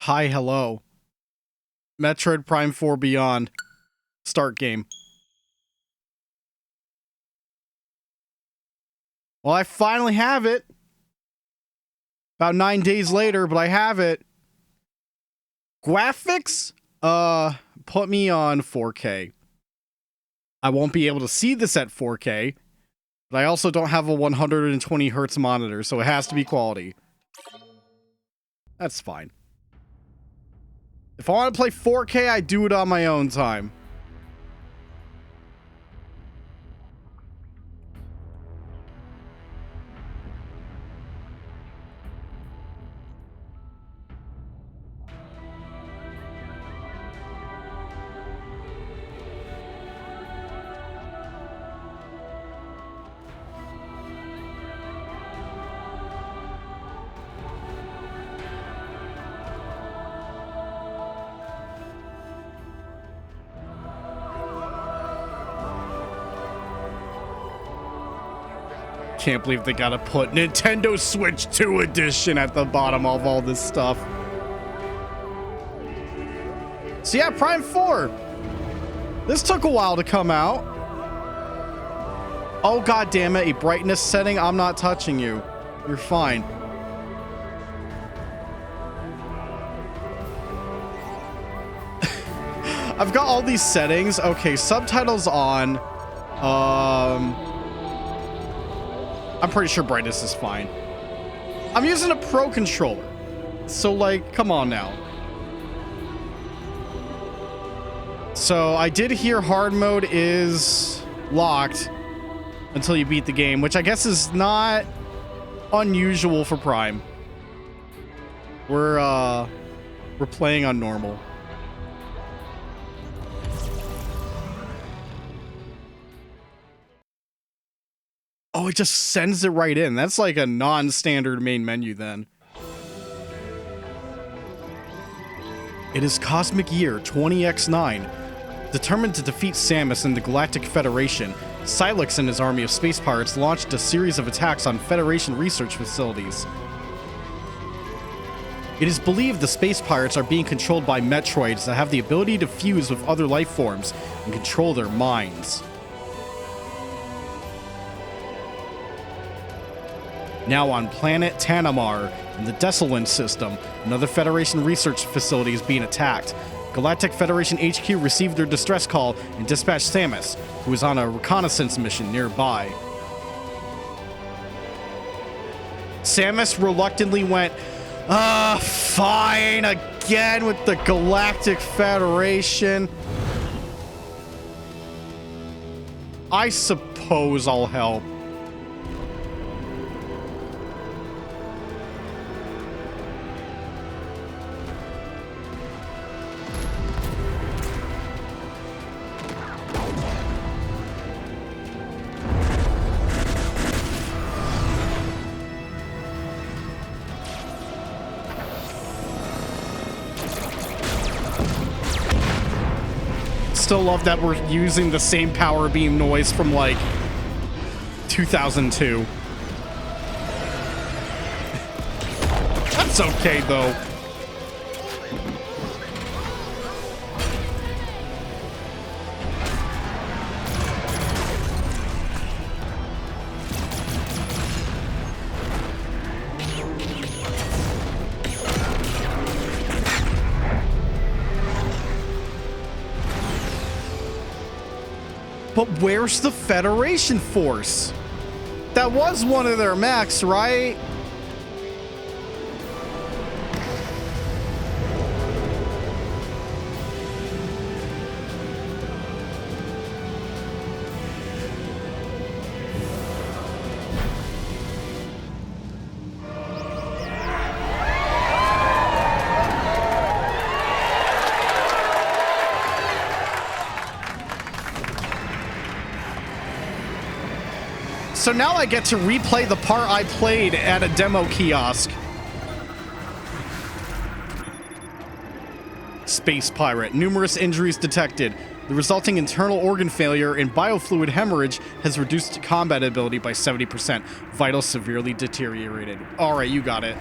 Hi, hello. Metroid Prime 4 Beyond. Start game. Well, I finally have it. About 9 days later, but I have it. Graphics? Put me on 4K. I won't be able to see this at 4K, but I also don't have a 120 hertz monitor, so it has to be quality. That's fine. If I want to play 4K, I do it on my own time. Can't believe they gotta put Nintendo Switch 2 edition at the bottom of all this stuff. So yeah, Prime 4. This took a while to come out. Oh god damn it, a brightness setting? I'm not touching you. You're fine. I've got all these settings. Okay, subtitles on. I'm pretty sure brightness is fine. I'm using a Pro controller. So, like, come on now. So, I did hear hard mode is locked until you beat the game, which I guess is not unusual for Prime. We're playing on normal. Oh, it just sends it right in. That's like a non-standard main menu then. It is Cosmic Year 20X9. Determined to defeat Samus and the Galactic Federation, Silex and his army of space pirates launched a series of attacks on Federation research facilities. It is believed the space pirates are being controlled by Metroids that have the ability to fuse with other life forms and control their minds. Now on planet Tanamar, in the Desolin system, another Federation research facility is being attacked. Galactic Federation HQ received their distress call and dispatched Samus, who is on a reconnaissance mission nearby. Samus reluctantly went, fine, again with the Galactic Federation. I suppose I'll help. Still love that we're using the same power beam noise from like 2002. That's okay though. But where's the Federation force? That was one of their mechs, right? So now I get to replay the part I played at a demo kiosk. Space pirate. Numerous injuries detected. The resulting internal organ failure and biofluid hemorrhage has reduced combat ability by 70%. Vitals severely deteriorated. Alright, you got it.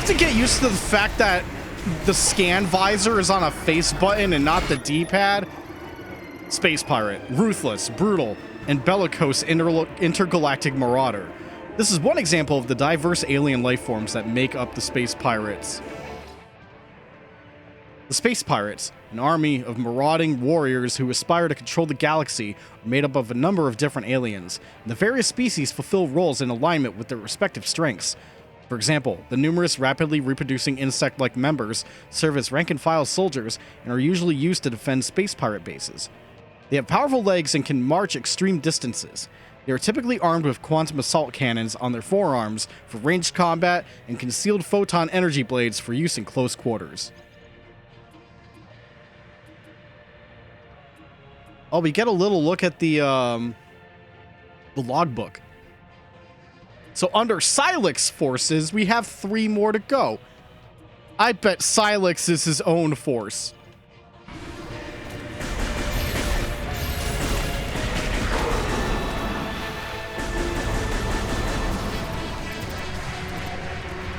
to get used to the fact that the scan visor is on a face button and not the D-pad. Space pirate, ruthless, brutal, and bellicose intergalactic marauder. This is one example of the diverse alien life forms that make up the space pirates. The space pirates, an army of marauding warriors who aspire to control the galaxy, are made up of a number of different aliens, and the various species fulfill roles in alignment with their respective strengths. For example, the numerous rapidly reproducing insect-like members serve as rank-and-file soldiers and are usually used to defend space pirate bases. They have powerful legs and can march extreme distances. They are typically armed with quantum assault cannons on their forearms for ranged combat and concealed photon energy blades for use in close quarters. Oh, we get a little look at the logbook. So under Silex forces, we have 3 more to go. I bet Silex is his own force.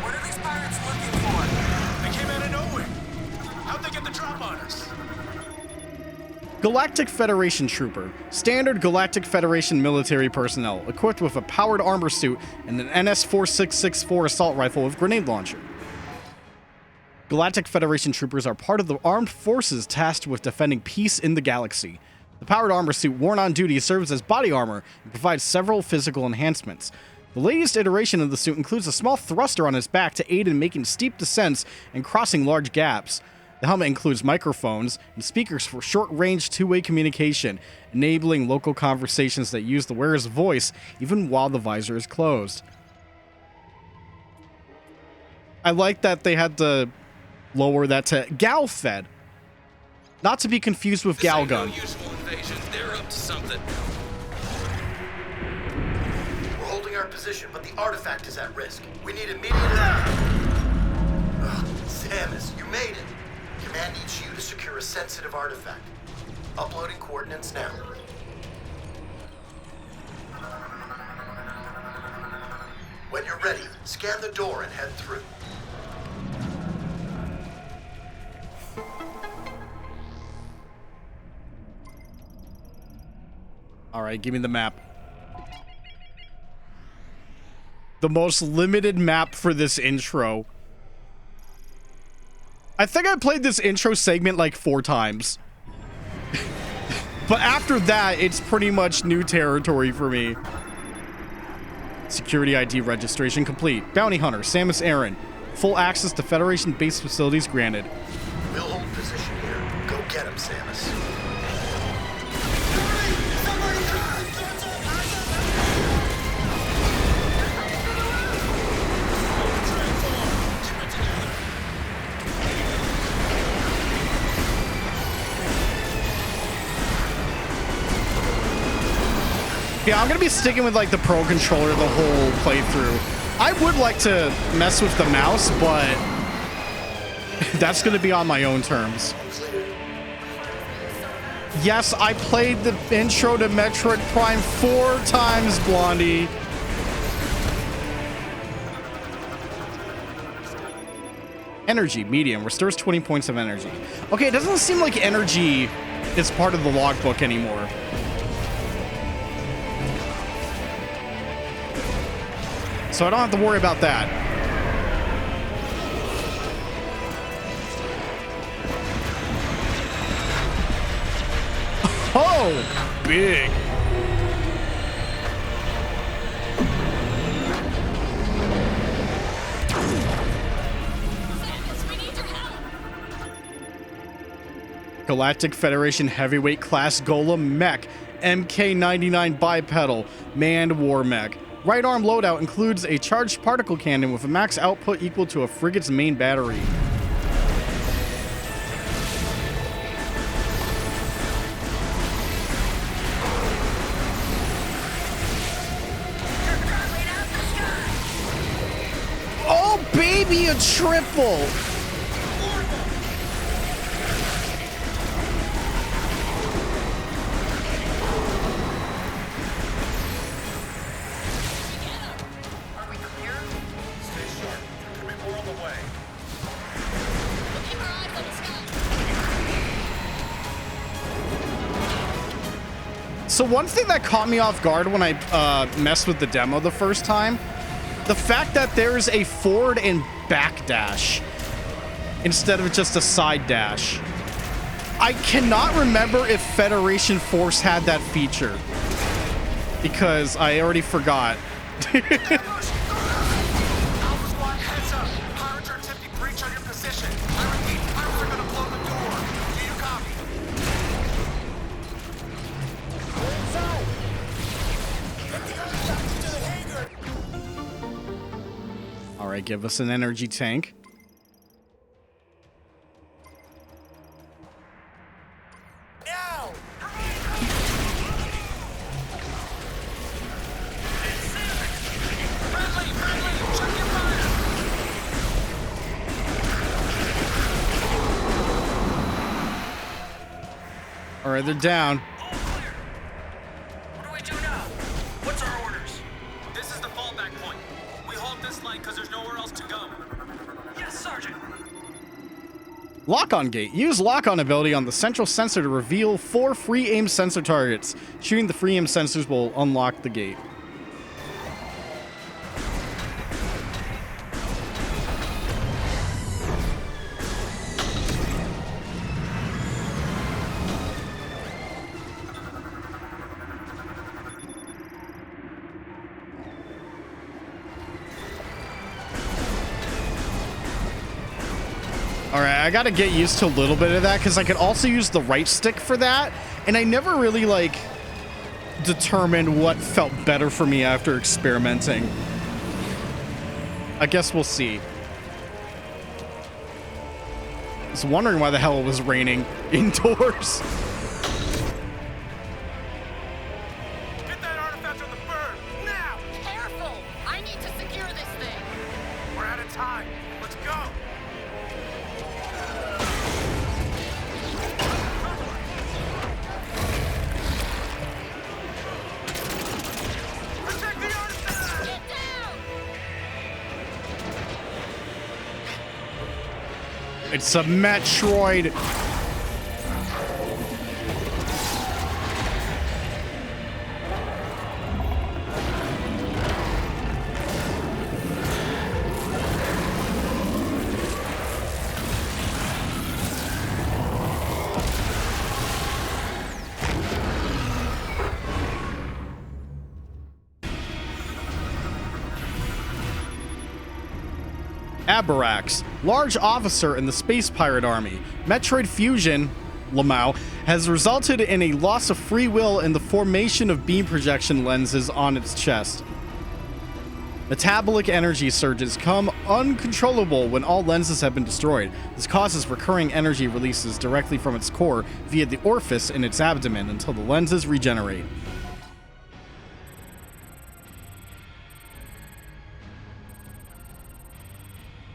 What are these pirates looking for? They came out of nowhere. How'd they get the drop on us? Galactic Federation Trooper. Standard Galactic Federation military personnel, equipped with a powered armor suit and an NS-4664 assault rifle with grenade launcher. Galactic Federation Troopers are part of the armed forces tasked with defending peace in the galaxy. The powered armor suit worn on duty serves as body armor and provides several physical enhancements. The latest iteration of the suit includes a small thruster on its back to aid in making steep descents and crossing large gaps. The helmet includes microphones and speakers for short-range two-way communication, enabling local conversations that use the wearer's voice even while the visor is closed. I like that they had to lower that to Galfed. Not to be confused with Galgun. No useful invasion. They're up to something. We're holding our position, but the artifact is at risk. We need immediate... Samus, you made it. Command needs you to secure a sensitive artifact. Uploading coordinates now. When you're ready, scan the door and head through. All right, give me the map. The most limited map for this intro. I think I played this intro segment like 4 times. But after that, it's pretty much new territory for me. Security ID registration complete. Bounty Hunter, Samus Aran. Full access to Federation base facilities granted. We'll hold position here. Go get him, Samus. Yeah, I'm gonna be sticking with like the Pro Controller the whole playthrough. I would like to mess with the mouse, but that's gonna be on my own terms. Yes, I played the intro to Metroid Prime 4 times, Blondie. Energy, medium, restores 20 points of energy. Okay, it doesn't seem like energy is part of the logbook anymore. So I don't have to worry about that. Oh, big. Galactic Federation Heavyweight Class Golem Mech, MK99 Bipedal, Manned War Mech. Right arm loadout includes a charged particle cannon with a max output equal to a frigate's main battery. Oh, baby, a triple! Are we clear? Stay sharp. Could be more on the way. So one thing that caught me off guard when I messed with the demo the first time, the fact that there's a forward and back dash instead of just a side dash. I cannot remember if Federation Force had that feature because I already forgot. Alpha Squad, heads up. Pirates are attempting breach on your position. I repeat, pirates are gonna blow the door. Do you copy? Inside. Get the artifacts into the hangar. All right, give us an energy tank. Now. Friendly, check your fire. All right, they're down. All clear. What do we do now? What's our orders? This is the fallback point. We halt this line because there's nowhere else to go. Yes, Sergeant. Lock-on gate. Use lock-on ability on the central sensor to reveal 4 free aim sensor targets. Shooting the free aim sensors will unlock the gate. All right, I gotta get used to a little bit of that because I could also use the right stick for that, and I never really like determined what felt better for me after experimenting. I guess we'll see. I was wondering why the hell it was raining indoors. Get that artifact on the bird now. Careful! I need to secure this thing. We're out of time. Let's go. Protect the artifact. Get down! It's a Metroid. Abarax, large officer in the Space Pirate Army. Metroid fusion, Lamau, has resulted in a loss of free will and the formation of beam projection lenses on its chest. Metabolic energy surges come uncontrollable when all lenses have been destroyed. This causes recurring energy releases directly from its core via the orifice in its abdomen until the lenses regenerate.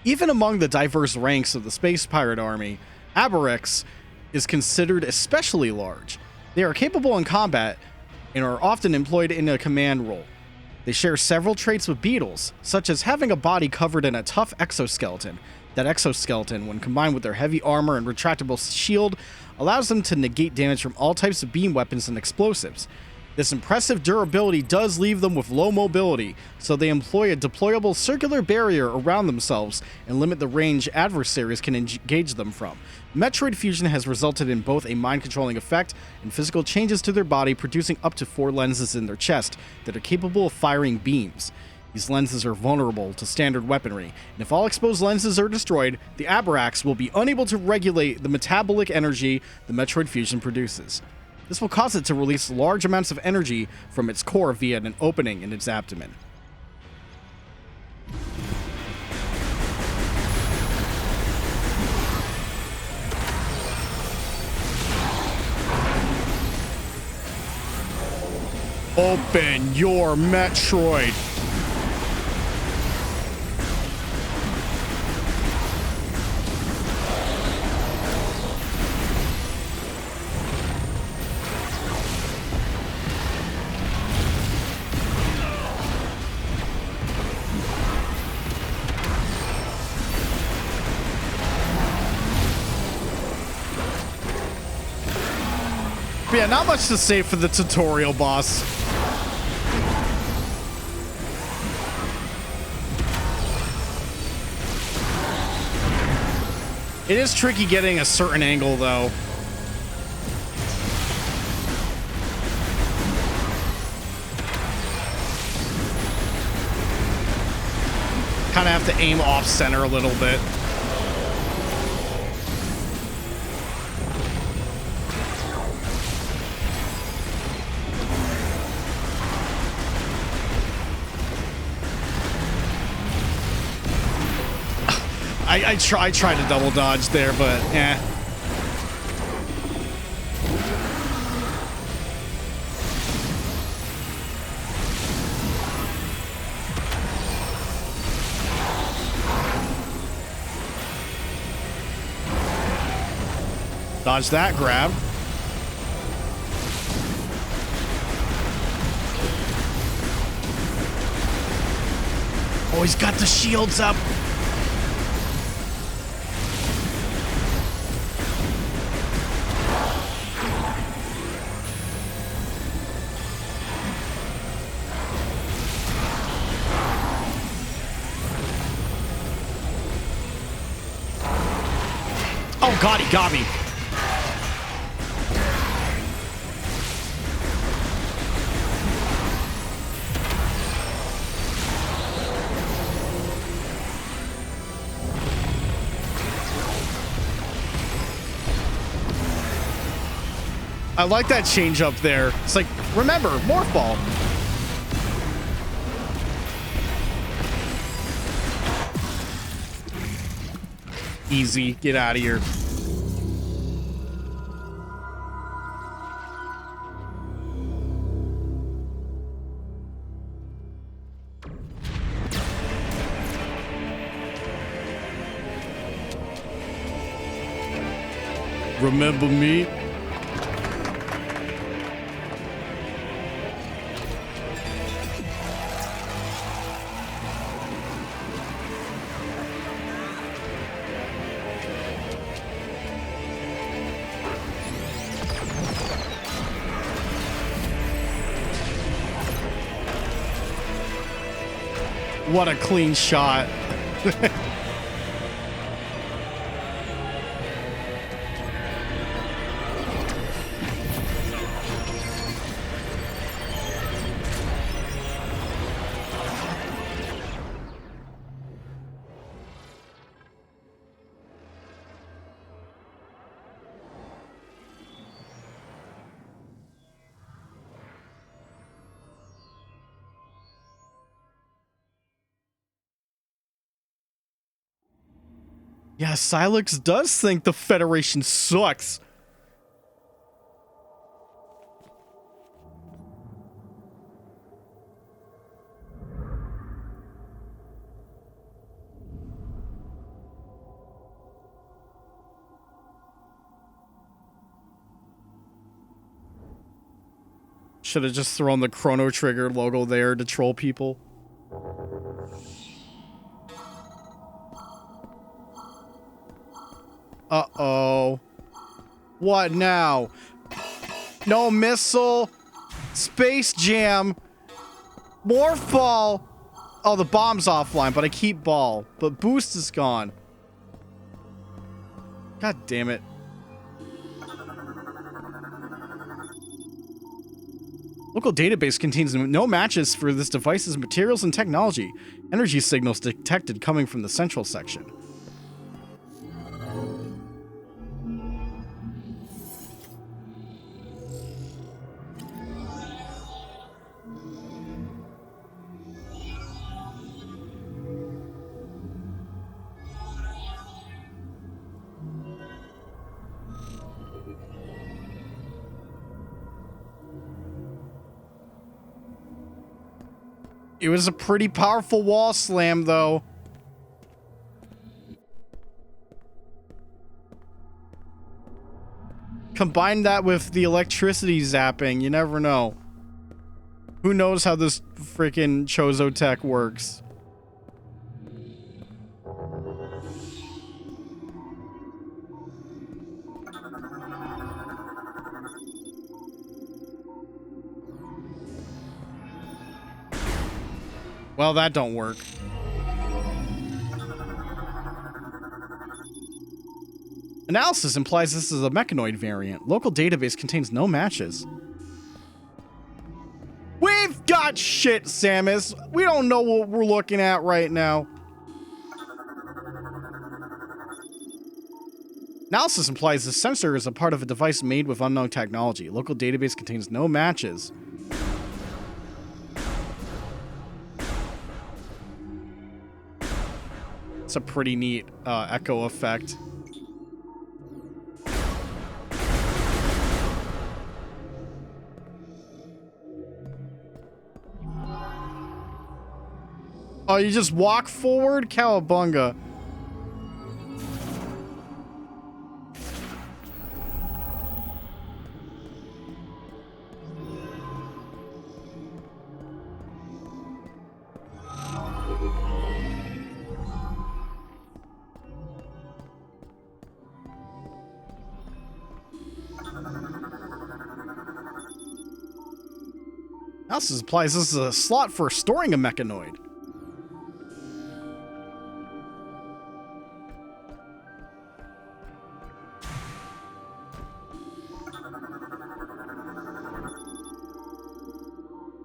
Even among the diverse ranks of the Space Pirate Army, Abarax is considered especially large. They are capable in combat and are often employed in a command role. They share several traits with beetles, such as having a body covered in a tough exoskeleton. That exoskeleton, when combined with their heavy armor and retractable shield, allows them to negate damage from all types of beam weapons and explosives. This impressive durability does leave them with low mobility, so they employ a deployable circular barrier around themselves and limit the range adversaries can engage them from. Metroid fusion has resulted in both a mind-controlling effect and physical changes to their body, producing up to 4 lenses in their chest that are capable of firing beams. These lenses are vulnerable to standard weaponry, and if all exposed lenses are destroyed, the Abarax will be unable to regulate the metabolic energy the Metroid fusion produces. This will cause it to release large amounts of energy from its core via an opening in its abdomen. Open your Metroid! Yeah, not much to say for the tutorial boss. It is tricky getting a certain angle, though. Kind of have to aim off center a little bit. I tried to double dodge there, but eh. Dodge that grab. Oh, he's got the shields up. Oh God, he got me. I like that change up there. It's like, remember, morph ball. Easy, get out of here. Remember me? What a clean shot. Yeah, Silex does think the Federation sucks. Should have just thrown the Chrono Trigger logo there to troll people. Uh-oh. What now? No missile. Space Jam. Morph ball. Oh, the bomb's offline, but I keep ball. But boost is gone. God damn it. Local database contains no matches for this device's materials and technology. Energy signals detected coming from the central section. It was a pretty powerful wall slam, though. Combine that with the electricity zapping, you never know. Who knows how this freaking Chozo tech works? Well, that don't work. Analysis implies this is a mechanoid variant. Local database contains no matches. We've got shit, Samus. We don't know what we're looking at right now. Analysis implies the sensor is a part of a device made with unknown technology. Local database contains no matches. It's a pretty neat echo effect. Oh, you just walk forward? Cowabunga. Analysis implies this is a slot for storing a mechanoid.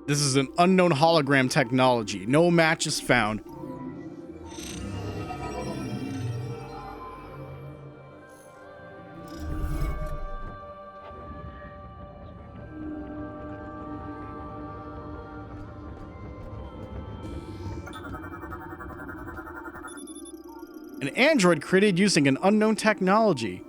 This is an unknown hologram technology. No matches found. An android created using an unknown technology.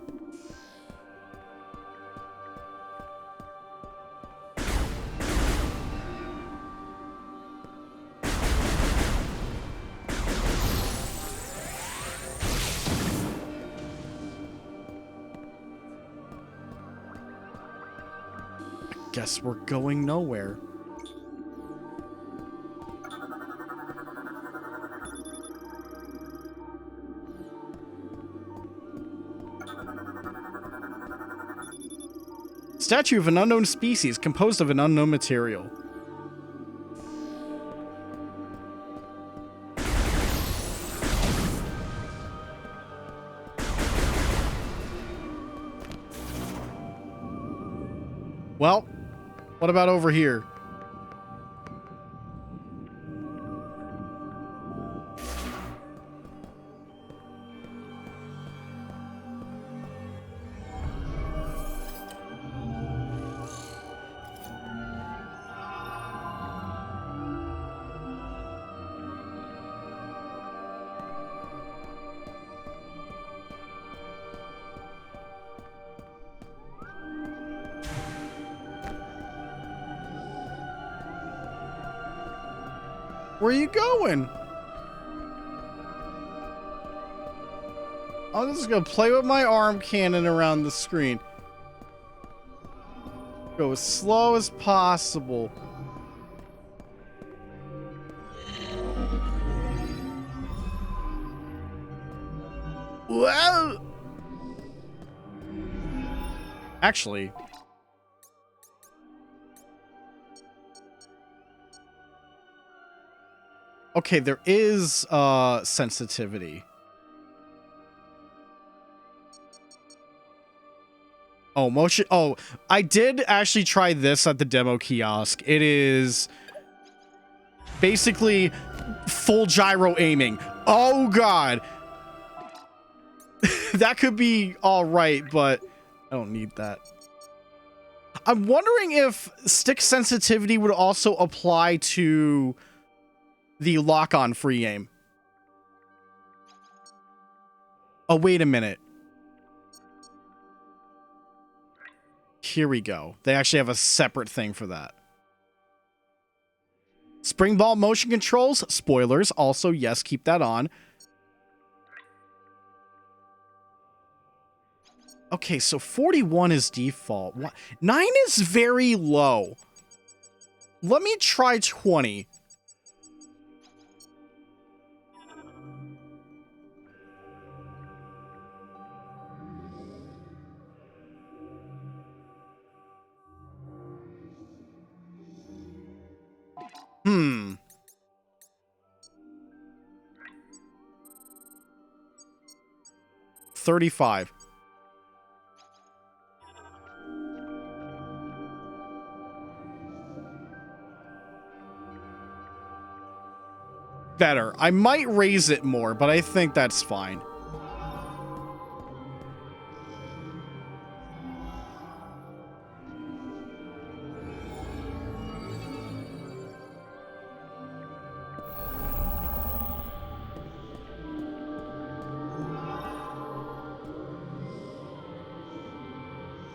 Guess we're going nowhere. Statue of an unknown species composed of an unknown material. Well, what about over here? Where are you going? I'm just gonna play with my arm cannon around the screen. Go as slow as possible. Whoa! Actually, okay, there is sensitivity. Oh, motion. Oh, I did actually try this at the demo kiosk. It is basically full gyro aiming. Oh god. That could be all right, but I don't need that. I'm wondering if stick sensitivity would also apply to the lock-on free aim. Oh, wait a minute. Here we go. They actually have a separate thing for that. Spring ball motion controls. Spoilers. Also, yes, keep that on. Okay, so 41 is default. 9 is very low. Let me try 20. 35. Better. I might raise it more, but I think that's fine.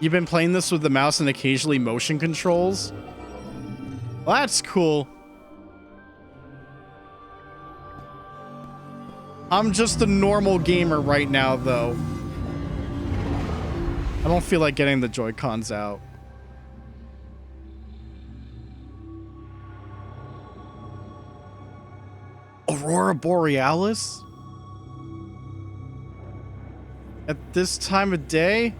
You've been playing this with the mouse and occasionally motion controls? Well, that's cool. I'm just a normal gamer right now, though. I don't feel like getting the Joy-Cons out. Aurora Borealis? At this time of day?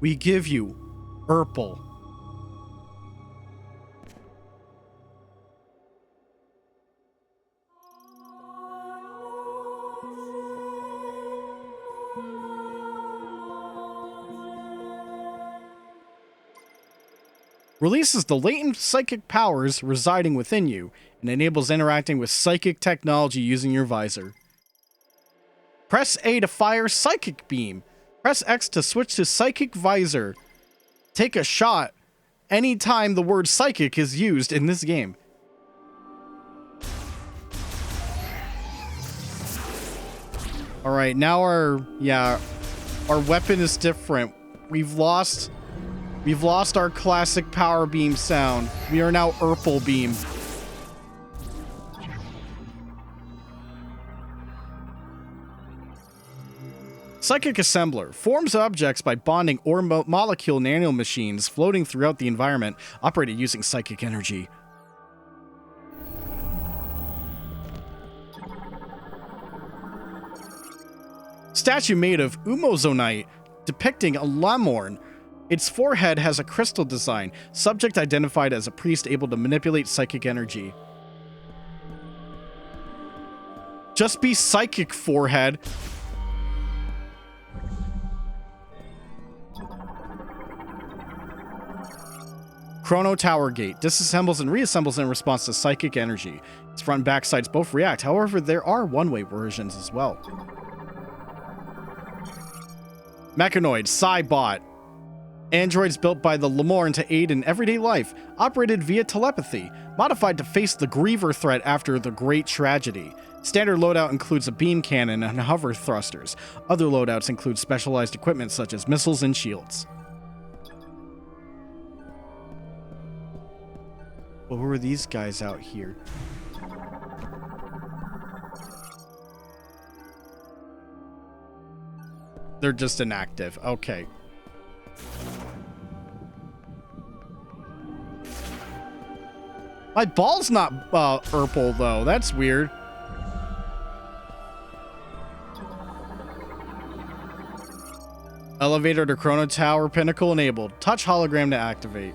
We give you Urple. Releases the latent psychic powers residing within you and enables interacting with psychic technology using your visor. Press A to fire Psychic Beam. Press X to switch to Psychic Visor. Take a shot anytime the word psychic is used in this game. Alright, now our weapon is different. We've lost our classic power beam sound. We are now Urple Beam. Psychic Assembler forms objects by bonding or molecule nanomachines floating throughout the environment, operated using psychic energy. Statue made of umozonite, depicting a lemorn. Its forehead has a crystal design. Subject identified as a priest able to manipulate psychic energy. Just be psychic, forehead. Chrono Tower Gate disassembles and reassembles in response to psychic energy. Its front and back sides both react. However, there are one-way versions as well. Mechanoid Cybot. Androids built by the Lemorn to aid in everyday life, operated via telepathy, modified to face the Griever threat after the Great Tragedy. Standard loadout includes a beam cannon and hover thrusters. Other loadouts include specialized equipment such as missiles and shields. Well, who are these guys out here? They're just inactive. Okay. My ball's not Urple, though. That's weird. Elevator to Chrono Tower Pinnacle enabled. Touch hologram to activate.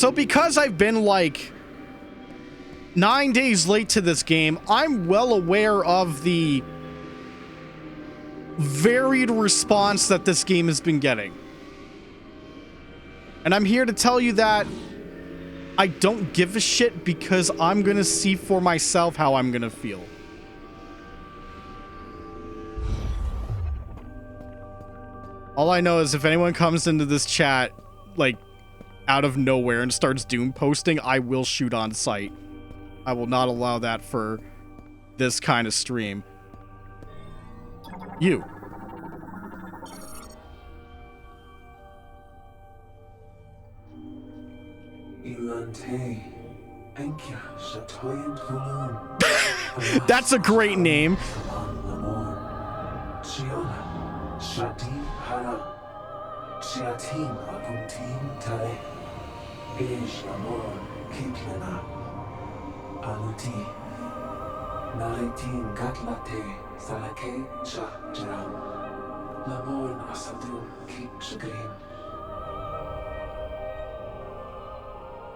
So because I've been like 9 days late to this game, I'm well aware of the varied response that this game has been getting. And I'm here to tell you that I don't give a shit because I'm gonna see for myself how I'm gonna feel. All I know is if anyone comes into this chat, like, out of nowhere and starts doom posting, I will shoot on sight. I will not allow that for this kind of stream. You. That's a great name.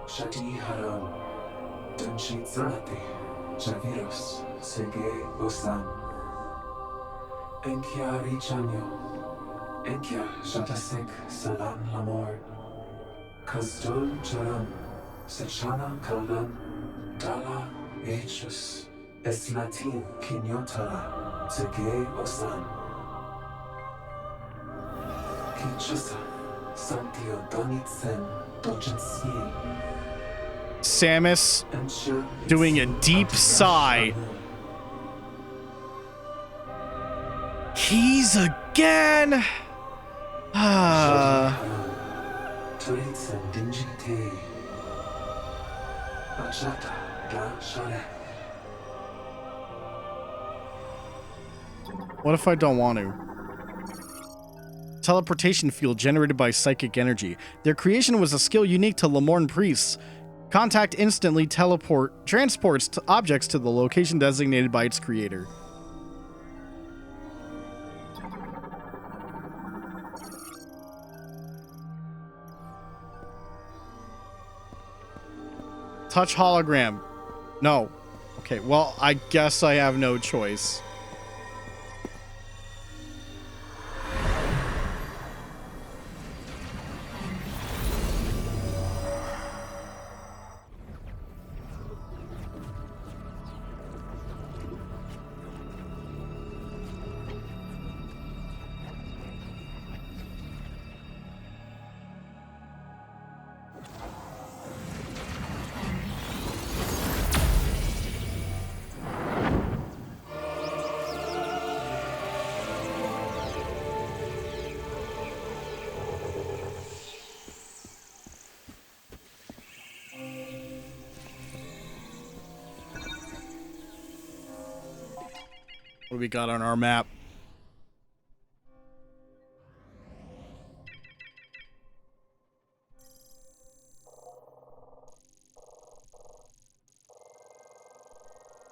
Shati haram, dunshit salate, javiros, sege osam. Enkia richanyo, enkia shatasek salan lamor. Kazdol charam, sechana kalan, dala echus, eslatin kinyotara, sege osam. Kinshasa, santio donitsen, donjatsi. Samus doing a deep sigh. Keys again. What if I don't want to? Teleportation field generated by psychic energy. Their creation was a skill unique to Lamorne priests. Contact instantly transports objects to the location designated by its creator. Touch hologram. No. Okay, well, I guess I have no choice. What do we got on our map?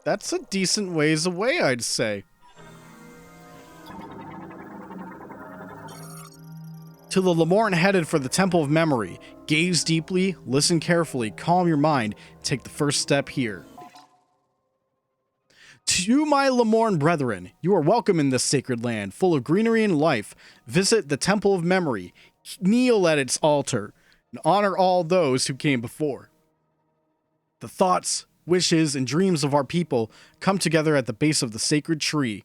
That's a decent ways away, I'd say. To the Lamorne headed for the Temple of Memory. Gaze deeply, listen carefully, calm your mind, take the first step here. To my Lamorne brethren, you are welcome in this sacred land, full of greenery and life. Visit the Temple of Memory, kneel at its altar, and honor all those who came before. The thoughts, wishes, and dreams of our people come together at the base of the sacred tree.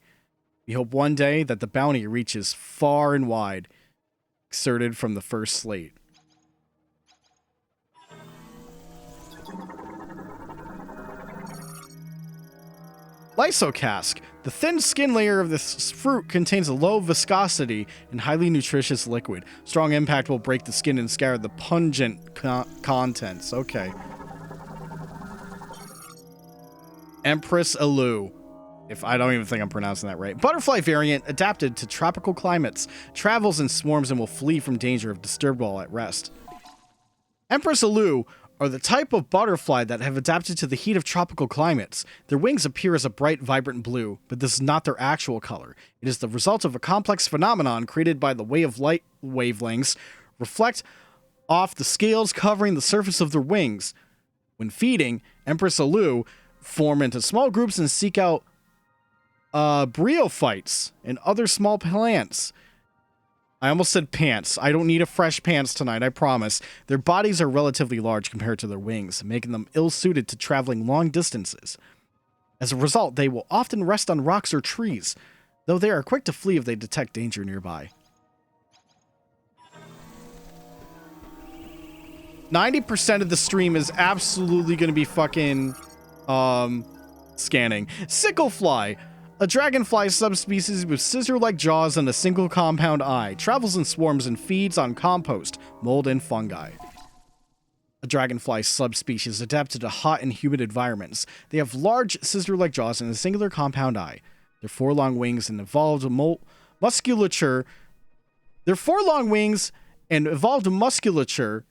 We hope one day that the bounty reaches far and wide, excerpted from the first slate. Lysocask. The thin skin layer of this fruit contains a low viscosity and highly nutritious liquid. Strong impact will break the skin and scatter the pungent contents. Okay. Empress Elu. If I don't even think I'm pronouncing that right. Butterfly variant adapted to tropical climates. Travels in swarms and will flee from danger if disturbed while at rest. Empress Elu are the type of butterfly that have adapted to the heat of tropical climates. Their wings appear as a bright, vibrant blue, but this is not their actual color. It is the result of a complex phenomenon created by the way of light wavelengths reflect off the scales covering the surface of their wings. When feeding, Empress Alu form into small groups and seek out bryophytes and other small plants. I almost said pants. I don't need a fresh pants tonight, I promise. Their bodies are relatively large compared to their wings, making them ill-suited to traveling long distances. As a result, they will often rest on rocks or trees, though they are quick to flee if they detect danger nearby. 90% of the stream is absolutely going to be fucking scanning. Sicklefly, a dragonfly subspecies with scissor-like jaws and a single compound eye, travels in swarms and feeds on compost, mold, and fungi. A dragonfly subspecies adapted to hot and humid environments. They have large scissor-like jaws and a singular compound eye. Their four long wings and evolved musculature. Their four long wings and evolved musculature.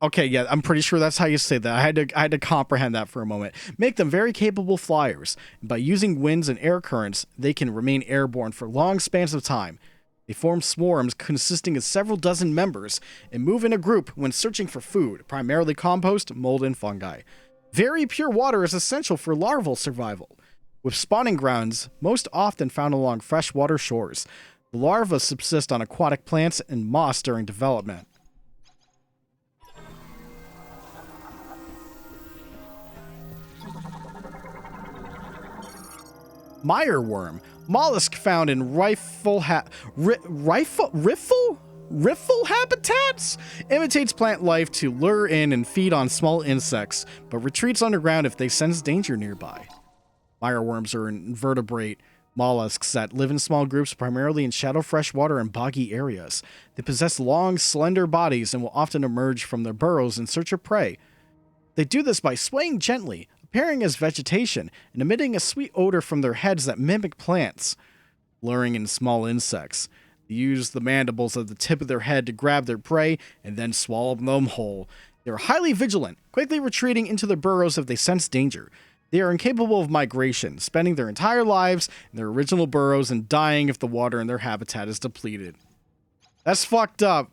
Okay, yeah, I'm pretty sure that's how you say that. I had to comprehend that for a moment. Make them very capable flyers. By using winds and air currents, they can remain airborne for long spans of time. They form swarms consisting of several dozen members and move in a group when searching for food, primarily compost, mold, and fungi. Very pure water is essential for larval survival, with spawning grounds most often found along freshwater shores. The larvae subsist on aquatic plants and moss during development. Mireworm, mollusk found in riffle habitats, imitates plant life to lure in and feed on small insects, but retreats underground if they sense danger nearby. Mireworms are invertebrate mollusks that live in small groups primarily in shallow freshwater and boggy areas. They possess long, slender bodies and will often emerge from their burrows in search of prey. They do this by swaying gently, appearing as vegetation, and emitting a sweet odor from their heads that mimic plants. Luring in small insects, they use the mandibles at the tip of their head to grab their prey and then swallow them whole. They are highly vigilant, quickly retreating into their burrows if they sense danger. They are incapable of migration, spending their entire lives in their original burrows and dying if the water in their habitat is depleted. That's fucked up.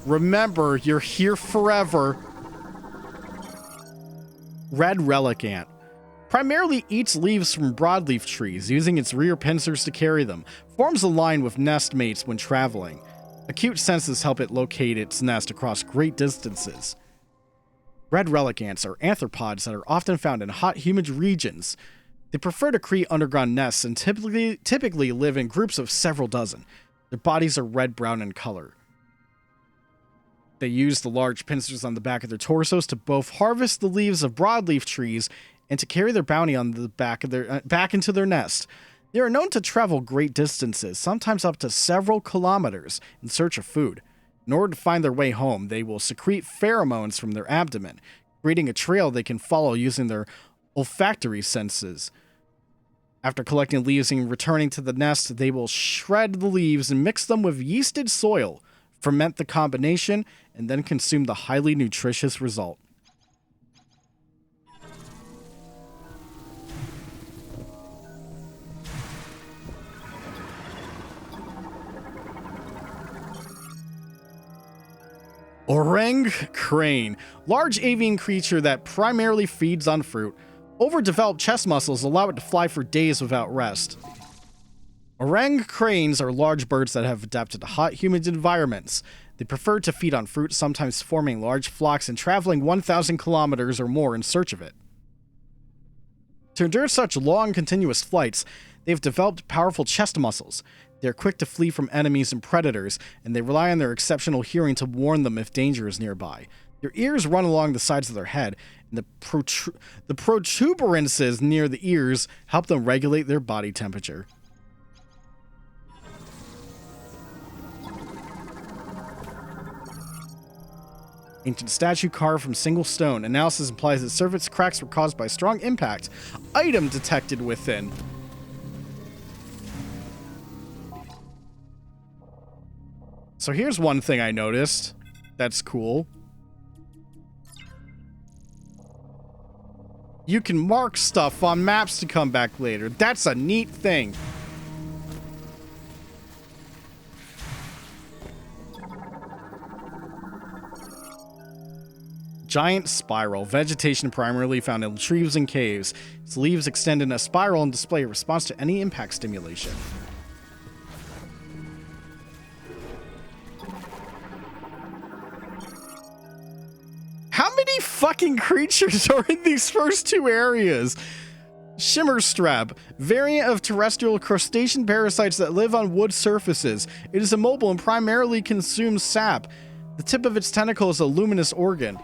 Remember, you're here forever. Red relic ant. Primarily eats leaves from broadleaf trees, using its rear pincers to carry them. Forms a line with nest mates when traveling. Acute senses help it locate its nest across great distances. Red relic ants are arthropods that are often found in hot, humid regions. They prefer to create underground nests and typically live in groups of several dozen. Their bodies are red-brown in color. They use the large pincers on the back of their torsos to both harvest the leaves of broadleaf trees and to carry their bounty on the back into their nest. They are known to travel great distances, sometimes up to several kilometers, in search of food. In order to find their way home, they will secrete pheromones from their abdomen, creating a trail they can follow using their olfactory senses. After collecting leaves and returning to the nest, they will shred the leaves and mix them with yeasted soil, ferment the combination, and then consume the highly nutritious result. Orang crane, large avian creature that primarily feeds on fruit. Overdeveloped chest muscles allow it to fly for days without rest. Orang cranes are large birds that have adapted to hot, humid environments. They prefer to feed on fruit, sometimes forming large flocks and traveling 1,000 kilometers or more in search of it. To endure such long, continuous flights, they have developed powerful chest muscles. They are quick to flee from enemies and predators, and they rely on their exceptional hearing to warn them if danger is nearby. Their ears run along the sides of their head, and the protuberances near the ears help them regulate their body temperature. Ancient statue carved from single stone. Analysis implies that surface cracks were caused by strong impact. Item detected within. So here's one thing I noticed. That's cool. You can mark stuff on maps to come back later. That's a neat thing. Giant spiral. Vegetation primarily found in trees and caves. Its leaves extend in a spiral and display a response to any impact stimulation. How many fucking creatures are in these first two areas? Shimmerstrap, variant of terrestrial crustacean parasites that live on wood surfaces. It is immobile and primarily consumes sap. The tip of its tentacle is a luminous organ.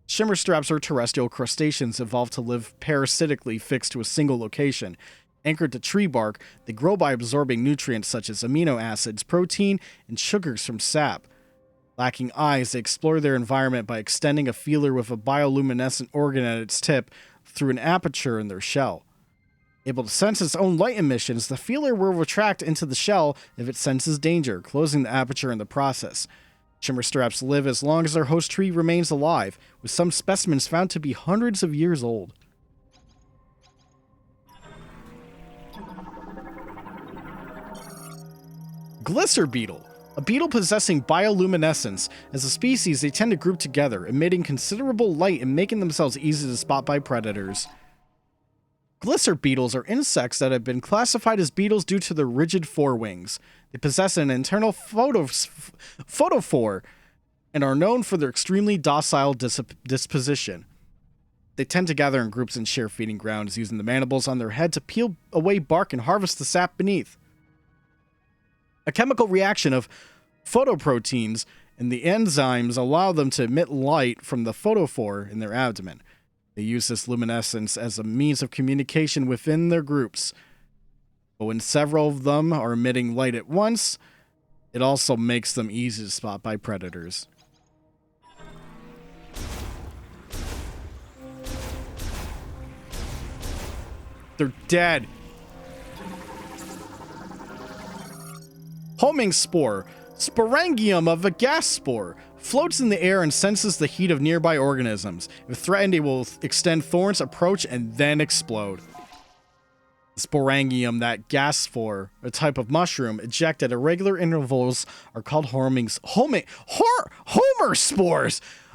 Shimmerstraps are terrestrial crustaceans evolved to live parasitically fixed to a single location. Anchored to tree bark, they grow by absorbing nutrients such as amino acids, protein, and sugars from sap. Lacking eyes, they explore their environment by extending a feeler with a bioluminescent organ at its tip through an aperture in their shell. Able to sense its own light emissions, the feeler will retract into the shell if it senses danger, closing the aperture in the process. Shimmerstraps live as long as their host tree remains alive, with some specimens found to be hundreds of years old. Glisser beetle. A beetle possessing bioluminescence. As a species, they tend to group together, emitting considerable light and making themselves easy to spot by predators. Glisser beetles are insects that have been classified as beetles due to their rigid forewings. They possess an internal photophore and are known for their extremely docile disposition. They tend to gather in groups and share feeding grounds, using the mandibles on their head to peel away bark and harvest the sap beneath. A chemical reaction of photoproteins and the enzymes allow them to emit light from the photophore in their abdomen. They use this luminescence as a means of communication within their groups. But when several of them are emitting light at once, it also makes them easy to spot by predators. They're dead. Homing spore. Sporangium of a gas spore. Floats in the air and senses the heat of nearby organisms. If threatened, it will extend thorns, approach, and then explode. Sporangium, that gas spore, a type of mushroom, eject at irregular intervals, are called homing spores.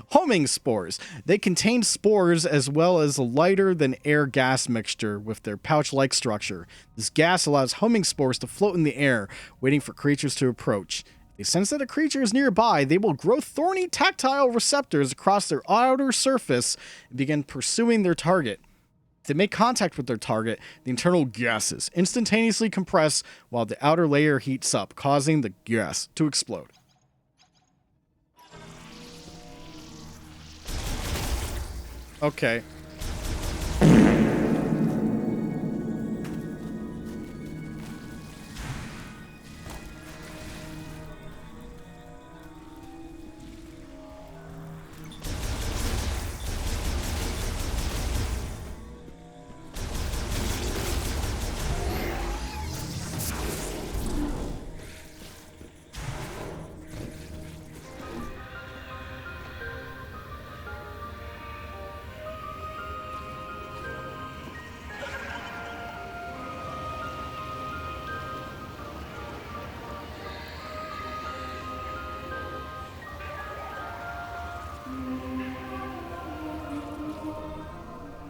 Homing spores. They contain spores as well as a lighter than air gas mixture with their pouch-like structure. This gas allows homing spores to float in the air, waiting for creatures to approach. If they sense that a creature is nearby, they will grow thorny tactile receptors across their outer surface and begin pursuing their target. If they make contact with their target, the internal gases instantaneously compress while the outer layer heats up, causing the gas to explode. Okay.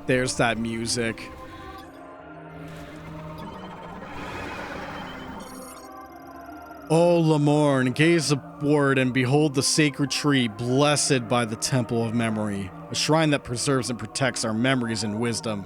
There's that music. O Lamorne, gaze upward and behold the sacred tree, blessed by the Temple of Memory, a shrine that preserves and protects our memories and wisdom.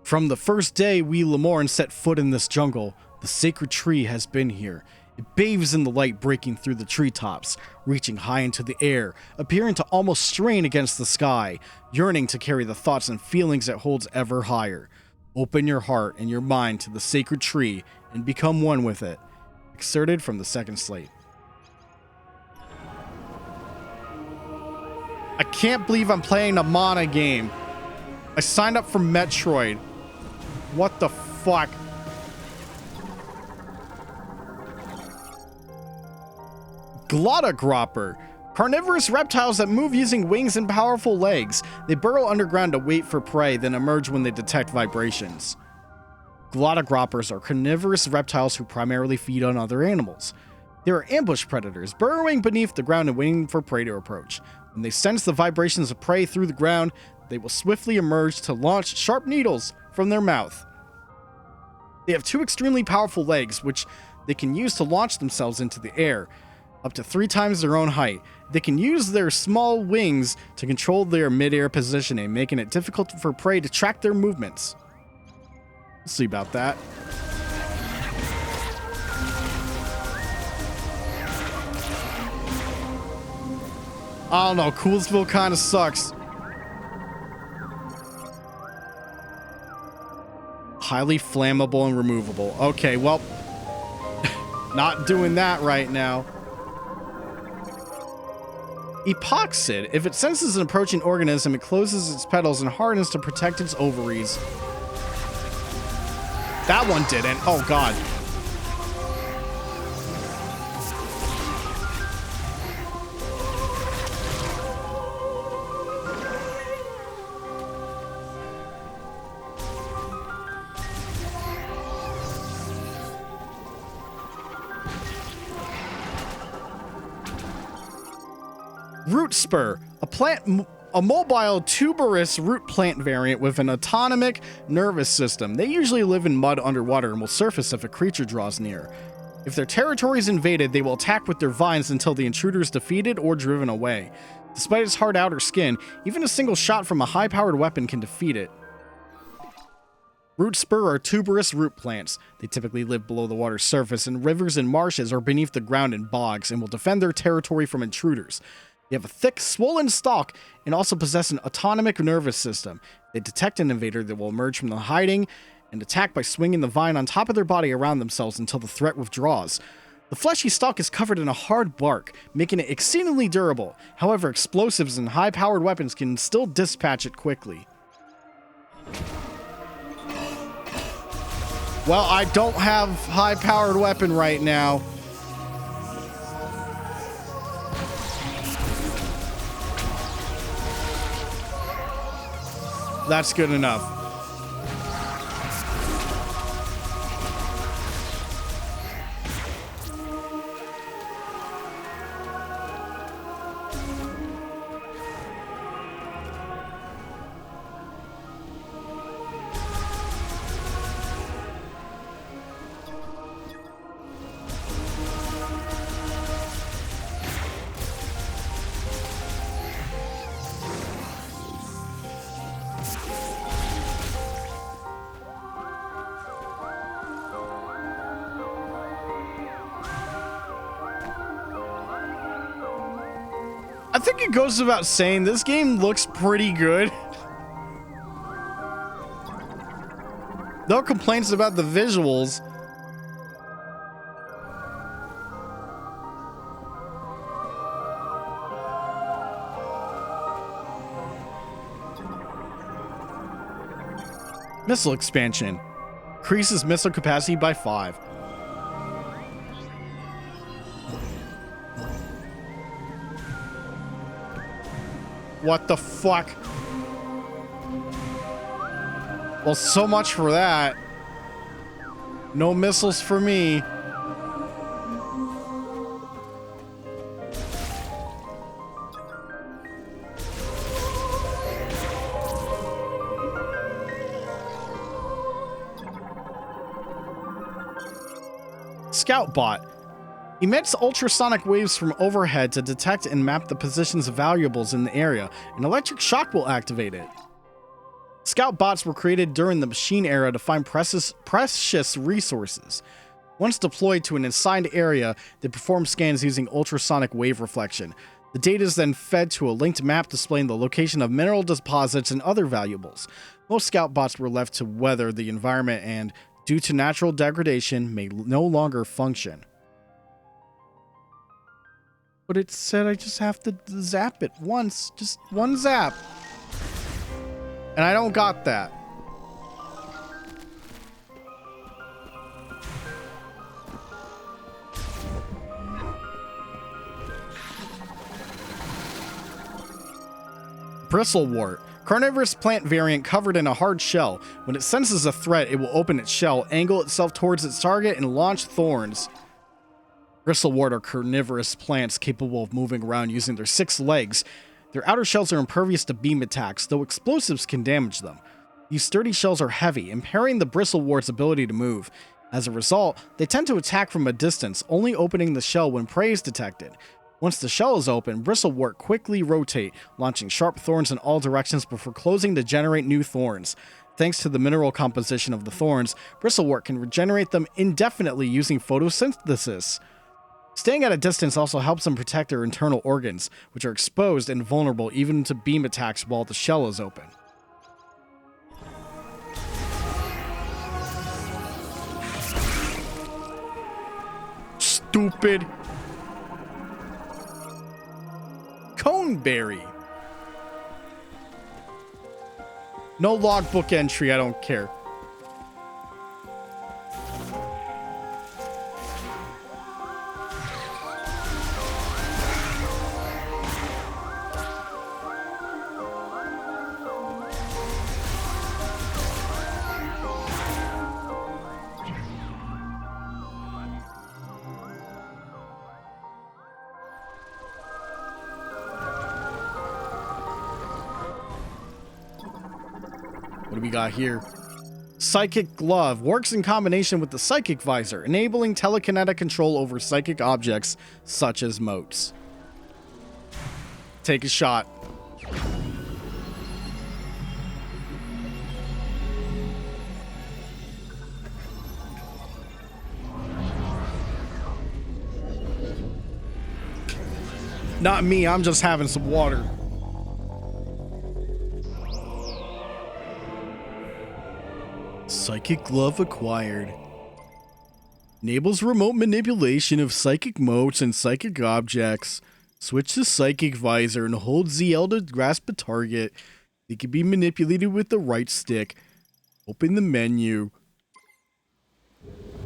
From the first day we Lamorne set foot in this jungle, the sacred tree has been here. It bathes in the light breaking through the treetops, reaching high into the air, appearing to almost strain against the sky, yearning to carry the thoughts and feelings it holds ever higher. Open your heart and your mind to the sacred tree and become one with it. Excerpted from the second slate. I can't believe I'm playing a Mana game. I signed up for Metroid. What the fuck? Glottogropper. Carnivorous reptiles that move using wings and powerful legs. They burrow underground to wait for prey, then emerge when they detect vibrations. Glottograupers are carnivorous reptiles who primarily feed on other animals. They are ambush predators, burrowing beneath the ground and waiting for prey to approach. When they sense the vibrations of prey through the ground, they will swiftly emerge to launch sharp needles from their mouth. They have 2 extremely powerful legs, which they can use to launch themselves into the air, up to 3 times their own height. They can use their small wings to control their mid-air positioning, making it difficult for prey to track their movements. We'll see about that. I don't know, Coolsville kind of sucks. Highly flammable and removable. Okay, well, not doing that right now. Epoxid. If it senses an approaching organism, it closes its petals and hardens to protect its ovaries. That one didn't. Oh, God. Root spur, a mobile tuberous root plant variant with an autonomic nervous system. They usually live in mud underwater and will surface if a creature draws near. If their territory is invaded, they will attack with their vines until the intruder is defeated or driven away. Despite its hard outer skin, even a single shot from a high-powered weapon can defeat it. Root spur are tuberous root plants. They typically live below the water's surface in rivers and marshes or beneath the ground in bogs and will defend their territory from intruders. They have a thick, swollen stalk and also possess an autonomic nervous system. They detect an invader that will emerge from the hiding and attack by swinging the vine on top of their body around themselves until the threat withdraws. The fleshy stalk is covered in a hard bark, making it exceedingly durable. However, explosives and high-powered weapons can still dispatch it quickly. Well, I don't have high-powered weapon right now. That's good enough. I think it goes without saying, this game looks pretty good. No complaints about the visuals. Missile expansion. Increases missile capacity by 5. What the fuck? Well, so much for that. No missiles for me. Scout bot. Emits ultrasonic waves from overhead to detect and map the positions of valuables in the area. An electric shock will activate it. Scout bots were created during the machine era to find precious resources. Once deployed to an assigned area, they perform scans using ultrasonic wave reflection. The data is then fed to a linked map displaying the location of mineral deposits and other valuables. Most scout bots were left to weather the environment and, due to natural degradation, may no longer function. But it said I just have to zap it once. Just one zap. And I don't got that. Bristlewort. Carnivorous plant variant covered in a hard shell. When it senses a threat, it will open its shell, angle itself towards its target, and launch thorns. Bristlewort are carnivorous plants capable of moving around using their 6 legs. Their outer shells are impervious to beam attacks, though explosives can damage them. These sturdy shells are heavy, impairing the Bristlewort's ability to move. As a result, they tend to attack from a distance, only opening the shell when prey is detected. Once the shell is open, Bristlewort quickly rotate, launching sharp thorns in all directions before closing to generate new thorns. Thanks to the mineral composition of the thorns, Bristlewort can regenerate them indefinitely using photosynthesis. Staying at a distance also helps them protect their internal organs, which are exposed and vulnerable even to beam attacks while the shell is open. Stupid. Coneberry. No logbook entry, I don't care. What do we got here? Psychic Glove works in combination with the Psychic Visor, enabling telekinetic control over psychic objects such as motes. Take a shot. Not me, I'm just having some water. Psychic Glove acquired. Enables remote manipulation of psychic motes and psychic objects. Switch to Psychic Visor and hold ZL to grasp a target. It can be manipulated with the right stick. Open the menu.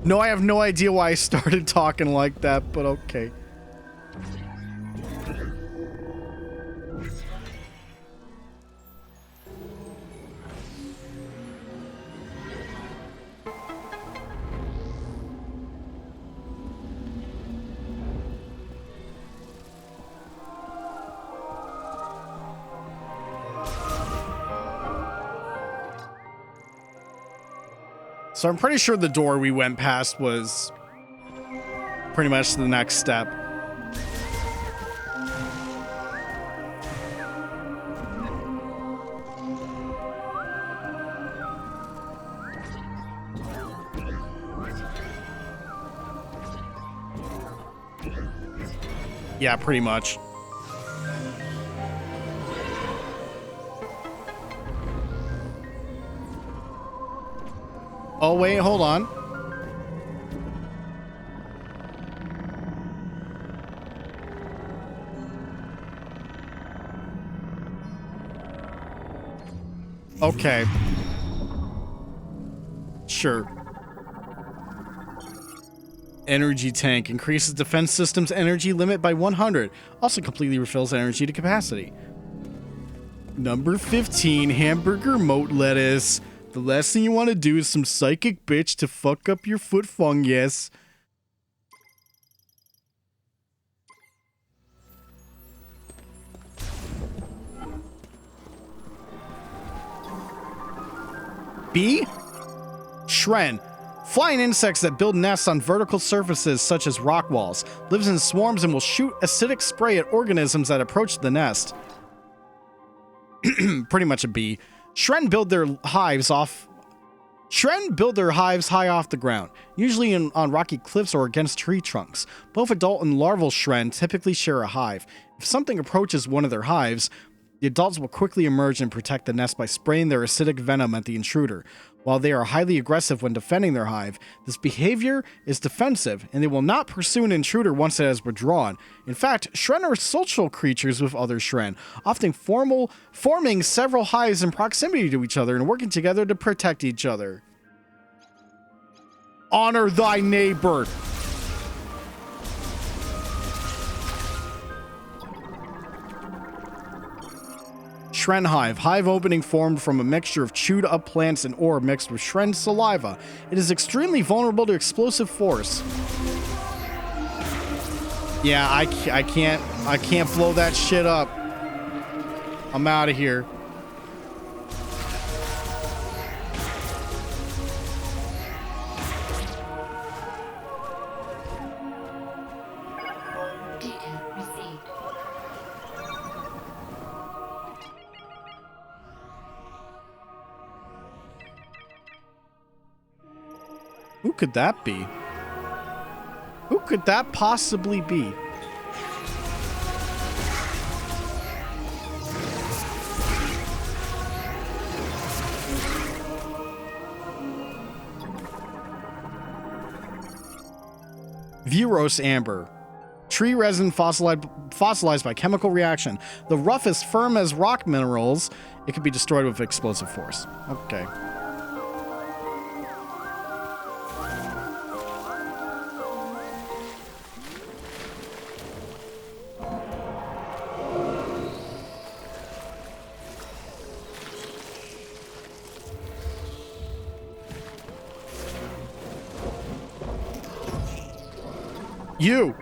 No, I have no idea why I started talking like that, but okay. So I'm pretty sure the door we went past was pretty much the next step. Yeah, pretty much. Oh, wait, hold on. Okay. Sure. Energy tank increases defense system's energy limit by 100. Also completely refills energy to capacity. Number 15, hamburger moat lettuce. The last thing you want to do is some psychic bitch to fuck up your foot fungus. B? Shren. Flying insects that build nests on vertical surfaces such as rock walls. Lives in swarms and will shoot acidic spray at organisms that approach the nest. Pretty much a bee. Shren build their hives high off the ground, usually on rocky cliffs or against tree trunks. Both adult and larval Shren typically share a hive. If something approaches one of their hives, the adults will quickly emerge and protect the nest by spraying their acidic venom at the intruder. While they are highly aggressive when defending their hive, this behavior is defensive, and they will not pursue an intruder once it has withdrawn. In fact, Shren are social creatures with other Shren, often forming several hives in proximity to each other and working together to protect each other. Honor thy neighbor. Shren hive. Hive opening formed from a mixture of chewed up plants and ore mixed with Shren's saliva. It is extremely vulnerable to explosive force. Yeah, I can't blow that shit up. I'm out of here. Who could that be? Who could that possibly be? Vuros amber. Tree resin fossilized by chemical reaction. The roughest, firm as rock minerals. It can be destroyed with explosive force. Okay. You!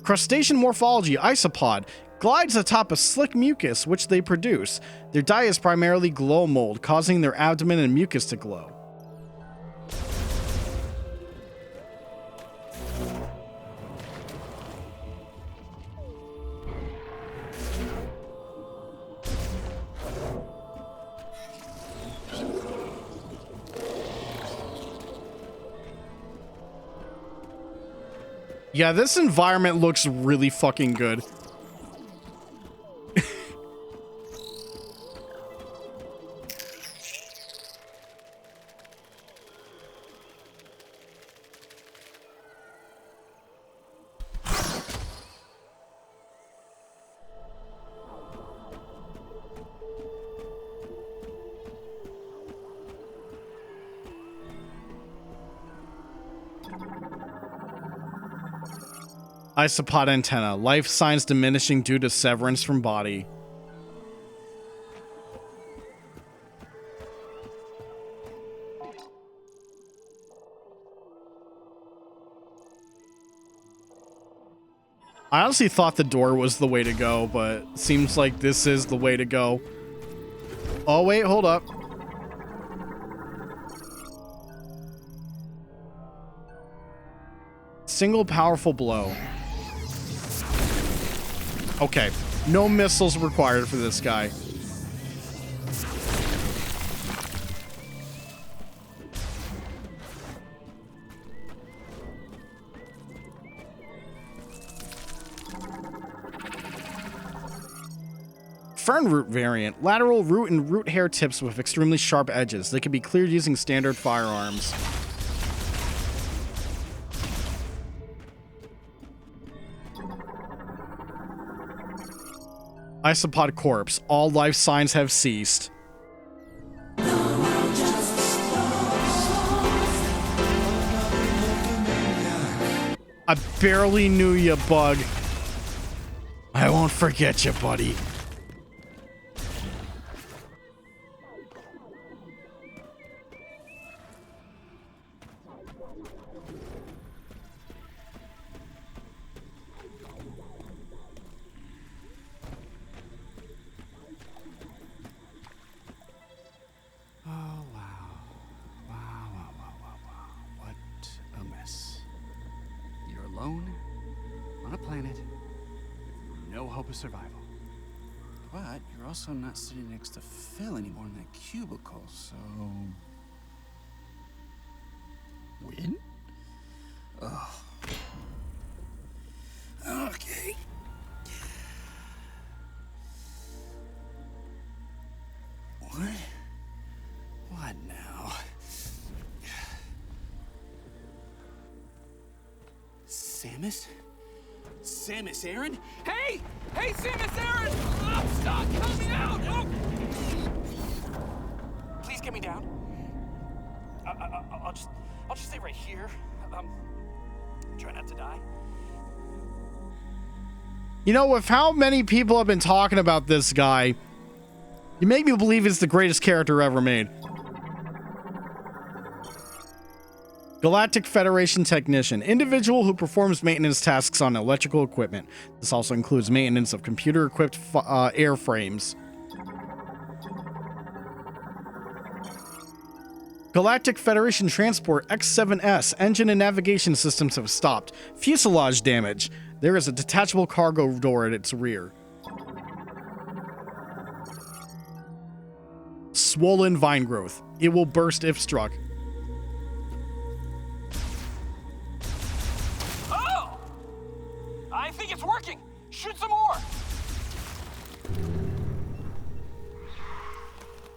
Crustacean morphology isopod glides atop a slick mucus which they produce. Their diet is primarily glow mold, causing their abdomen and mucus to glow. Yeah, this environment looks really fucking good. Isopod antenna. Life signs diminishing due to severance from body. I honestly thought the door was the way to go, but seems like this is the way to go. Oh, wait, hold up. Single powerful blow. Okay, no missiles required for this guy. Fern root variant. Lateral root and root hair tips with extremely sharp edges. They can be cleared using standard firearms. Isopod corpse. All life signs have ceased. I barely knew you, Bug. I won't forget you, buddy. Survival. But you're also not sitting next to Phil anymore in that cubicle, so... Win? Ugh. Okay. What? What now? Samus? Samus Aran? Hey! Hey, Samus Aran! Oh, stop! Help me out! Oh! Please get me down. I'll just stay right here. Try not to die. You know, with how many people have been talking about this guy, you make me believe he's the greatest character ever made. Galactic Federation Technician. Individual who performs maintenance tasks on electrical equipment. This also includes maintenance of computer-equipped airframes. Galactic Federation Transport X-7S. Engine and navigation systems have stopped. Fuselage damage. There is a detachable cargo door at its rear. Swollen vine growth. It will burst if struck. Oh! I think it's working. Shoot some more.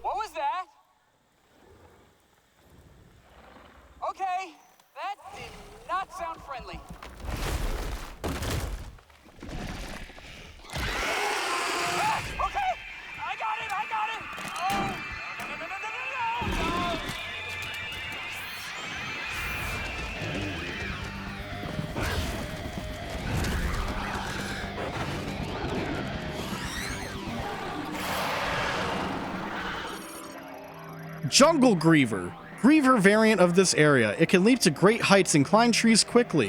What was that? Okay, that did not sound friendly. Ah, okay, I got it. Oh, no. Jungle Griever. Griever variant of this area. It can leap to great heights and climb trees quickly.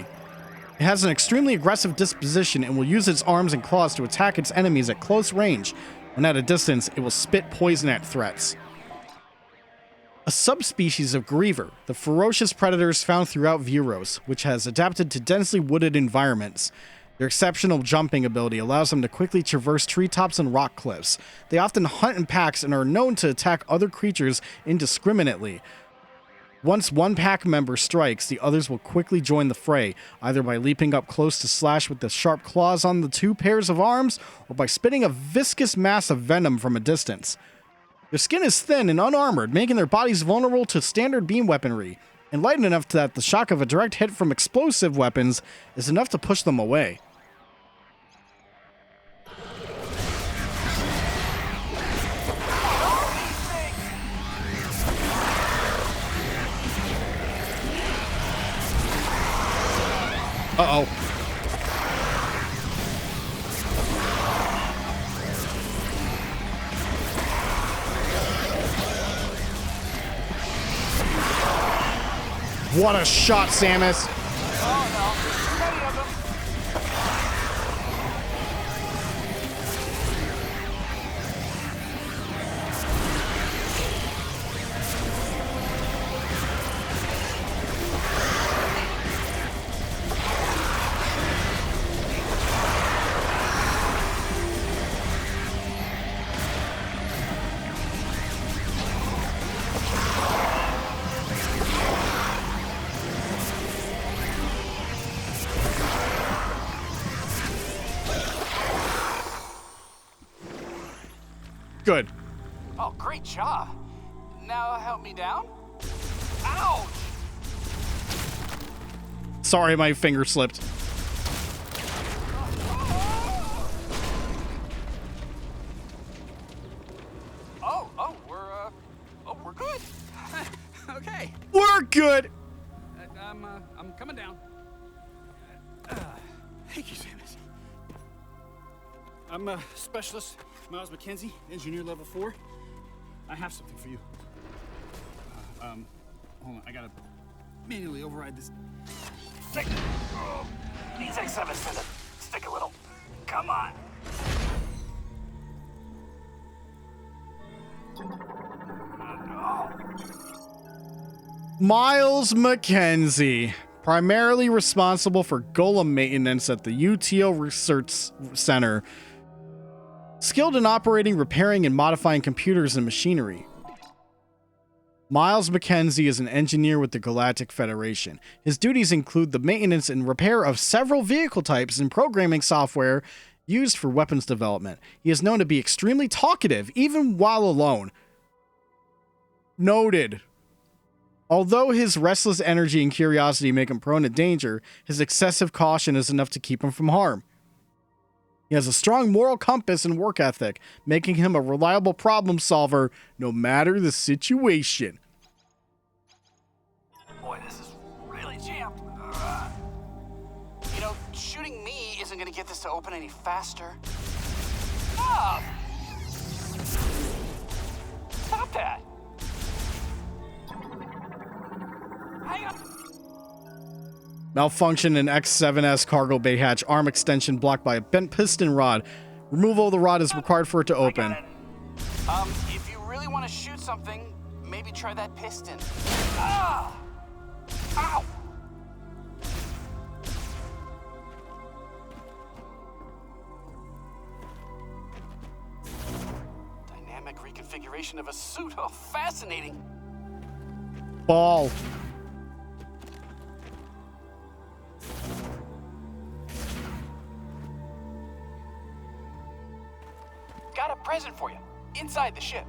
It has an extremely aggressive disposition and will use its arms and claws to attack its enemies at close range. When at a distance, it will spit poison at threats. A subspecies of Griever, the ferocious predators found throughout Vuros, which has adapted to densely wooded environments. Their exceptional jumping ability allows them to quickly traverse treetops and rock cliffs. They often hunt in packs and are known to attack other creatures indiscriminately. Once one pack member strikes, the others will quickly join the fray, either by leaping up close to slash with the sharp claws on the two pairs of arms, or by spitting a viscous mass of venom from a distance. Their skin is thin and unarmored, making their bodies vulnerable to standard beam weaponry, and light enough that the shock of a direct hit from explosive weapons is enough to push them away. Uh-oh. What a shot, Samus. Oh no, many of them. Good. Oh, great job. Now help me down. Ouch! Sorry, my finger slipped. We're good. Okay. We're good. I'm coming down. Thank you, Samus. I'm Specialist Miles McKenzie, Engineer Level 4. I have something for you. Hold on, I gotta manually override this. These X7s tend to stick a little. Come on. Miles McKenzie, primarily responsible for golem maintenance at the UTO Research Center, skilled in operating, repairing, and modifying computers and machinery. Miles McKenzie is an engineer with the Galactic Federation. His duties include the maintenance and repair of several vehicle types and programming software used for weapons development. He is known to be extremely talkative, even while alone. Noted. Although his restless energy and curiosity make him prone to danger, his excessive caution is enough to keep him from harm. He has a strong moral compass and work ethic, making him a reliable problem solver no matter the situation. Boy, this is really jammed. Shooting me isn't gonna get this this to open any faster? Ah! Stop that! Hang on. Malfunction in X7S cargo bay hatch. Arm extension blocked by a bent piston rod. Removal of the rod is required for it to open. If you really want to shoot something, maybe try that piston. Ah! Ow! Dynamic reconfiguration of a suit. Oh, fascinating. Ball. Got a present for you. Inside the ship.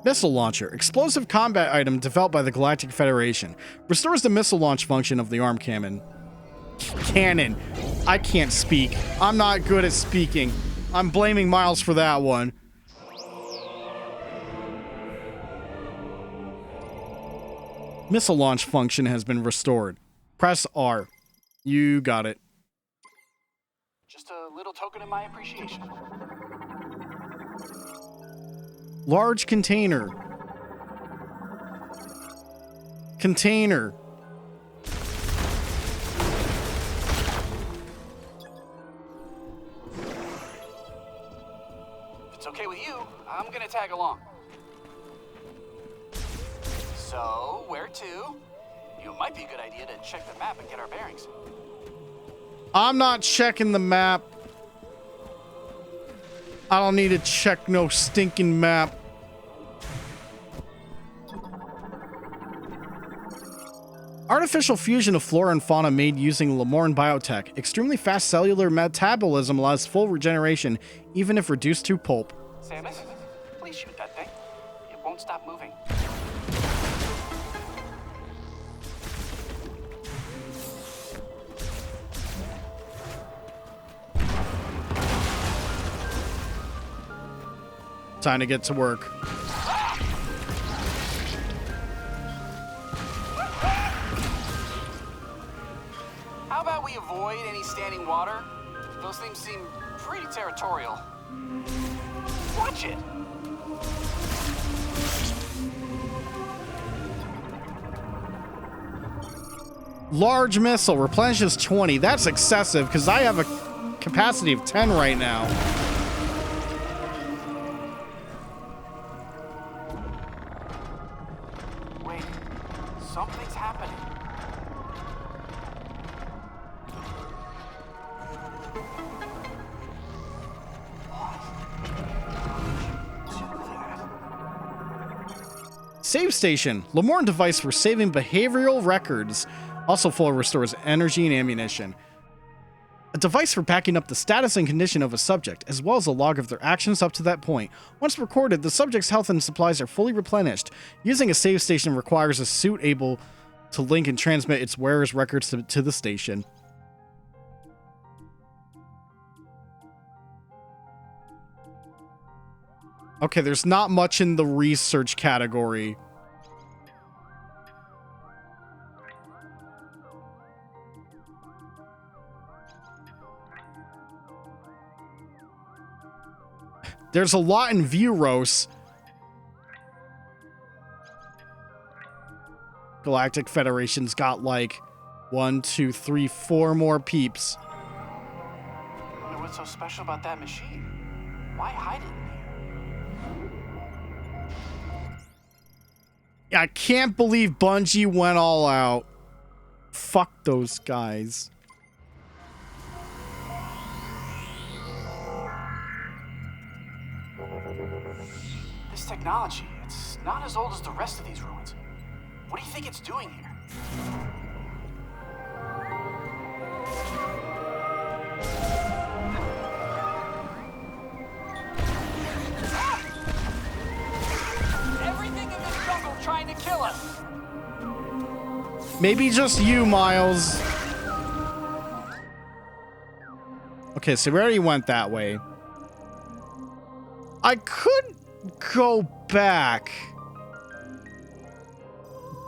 Missile launcher. Explosive combat item developed by the Galactic Federation. Restores the missile launch function of the arm cannon. Cannon. I can't speak. I'm not good at speaking. I'm blaming Miles for that one. Missile launch function has been restored. Press R. You got it. Just a little token of my appreciation. Large container. Container. If it's okay with you, I'm gonna tag along. So, where to? It might be a good idea to check the map and get our bearings. I'm not checking the map. I don't need to check no stinking map. Artificial fusion of flora and fauna made using Lamorne biotech. Extremely fast cellular metabolism allows full regeneration, even if reduced to pulp. Samus, please shoot that thing. It won't stop moving. Time to get to work. How about we avoid any standing water? Those things seem pretty territorial. Watch it! Large missile replenishes 20. That's excessive because I have a capacity of 10 right now. Wait, something's happening. Save station. Lamorne device for saving behavioral records. Also fully restores energy and ammunition. A device for backing up the status and condition of a subject, as well as a log of their actions up to that point. Once recorded, the subject's health and supplies are fully replenished. Using a save station requires a suit able to link and transmit its wearer's records to the station. Okay, there's not much in the research category. There's a lot in Vuros. Galactic Federation's got like 1, 2, 3, 4 more peeps. I wonder what's so special about that machine. Why hide it in here? I can't believe Bungie went all out. Fuck those guys. This technology, it's not as old as the rest of these ruins. What do you think it's doing here? Everything in this jungle trying to kill us. Maybe just you, Miles. Okay, so we already went that way. I could go back,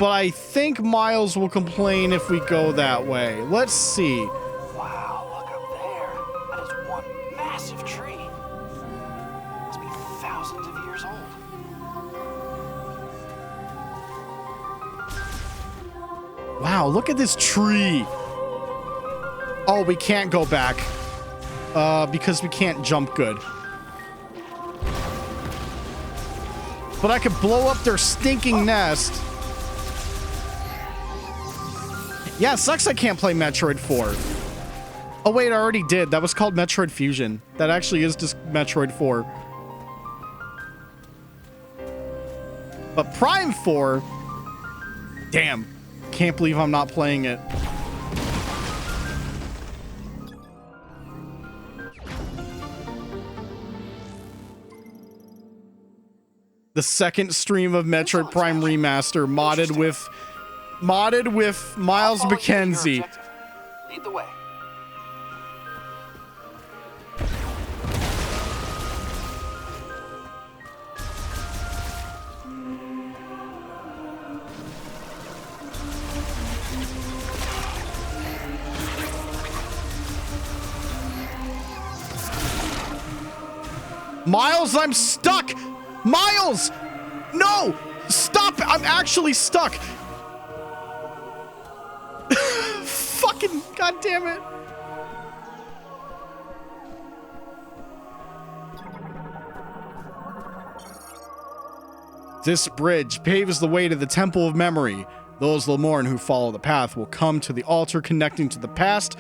but I think Miles will complain if we go that way. Let's see. Wow, look up there. That is one massive tree. Must be thousands of years old. Wow, look at this tree. Oh, we can't go back. Because we can't jump good. But I could blow up their stinking nest. Yeah, it sucks I can't play Metroid 4. Oh wait, I already did. That was called Metroid Fusion. That actually is just Metroid 4. But Prime 4... Damn. Can't believe I'm not playing it. The second stream of Metroid Prime Remaster modded with Miles McKenzie. Lead the way. Miles, I'm stuck! Miles! No! Stop! I'm actually stuck! Fucking goddamn it! This bridge paves the way to the Temple of Memory. Those Lemorn who follow the path will come to the altar connecting to the past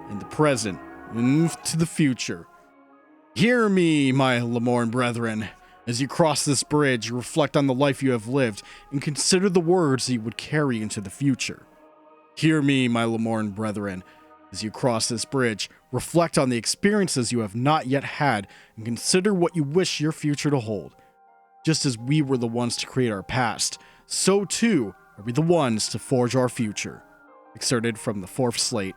and the present and to the future. Hear me, my Lemorn brethren. As you cross this bridge, reflect on the life you have lived and consider the words you would carry into the future. Hear me, my Lemorn brethren. As you cross this bridge, reflect on the experiences you have not yet had and consider what you wish your future to hold. Just as we were the ones to create our past, so too are we the ones to forge our future. Excerpted from the 4th slate.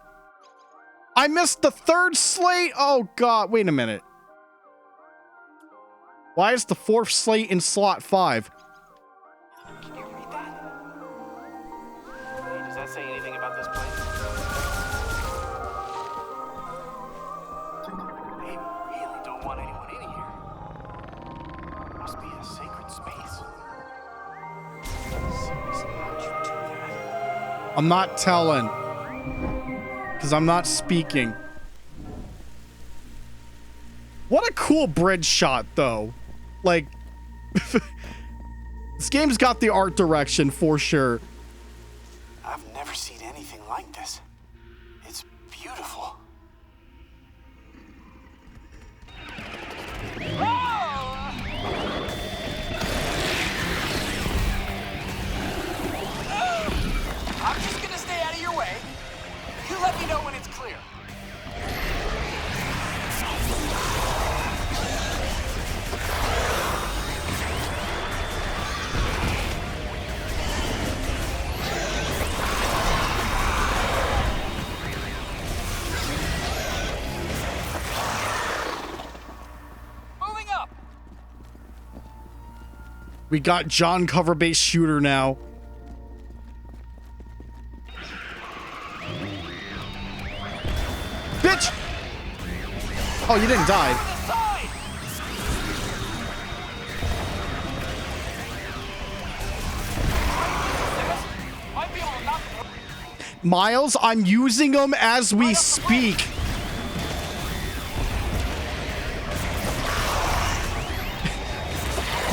I missed the 3rd slate? Oh god, wait a minute. Why is the 4th slate in slot 5? Can you read that? Hey, does that say anything about this place? They really don't want anyone in here. Must be a sacred space. Seriously, how'd you do that? I'm not telling. Because I'm not speaking. What a cool bridge shot, though. Like, this game's got the art direction for sure. I've never seen anything like this. It's beautiful. I'm just gonna stay out of your way. You let me know when it's clear. Moving up. We got John cover-based shooter now. Bitch! Oh, you didn't die. Miles, I'm using them as we speak.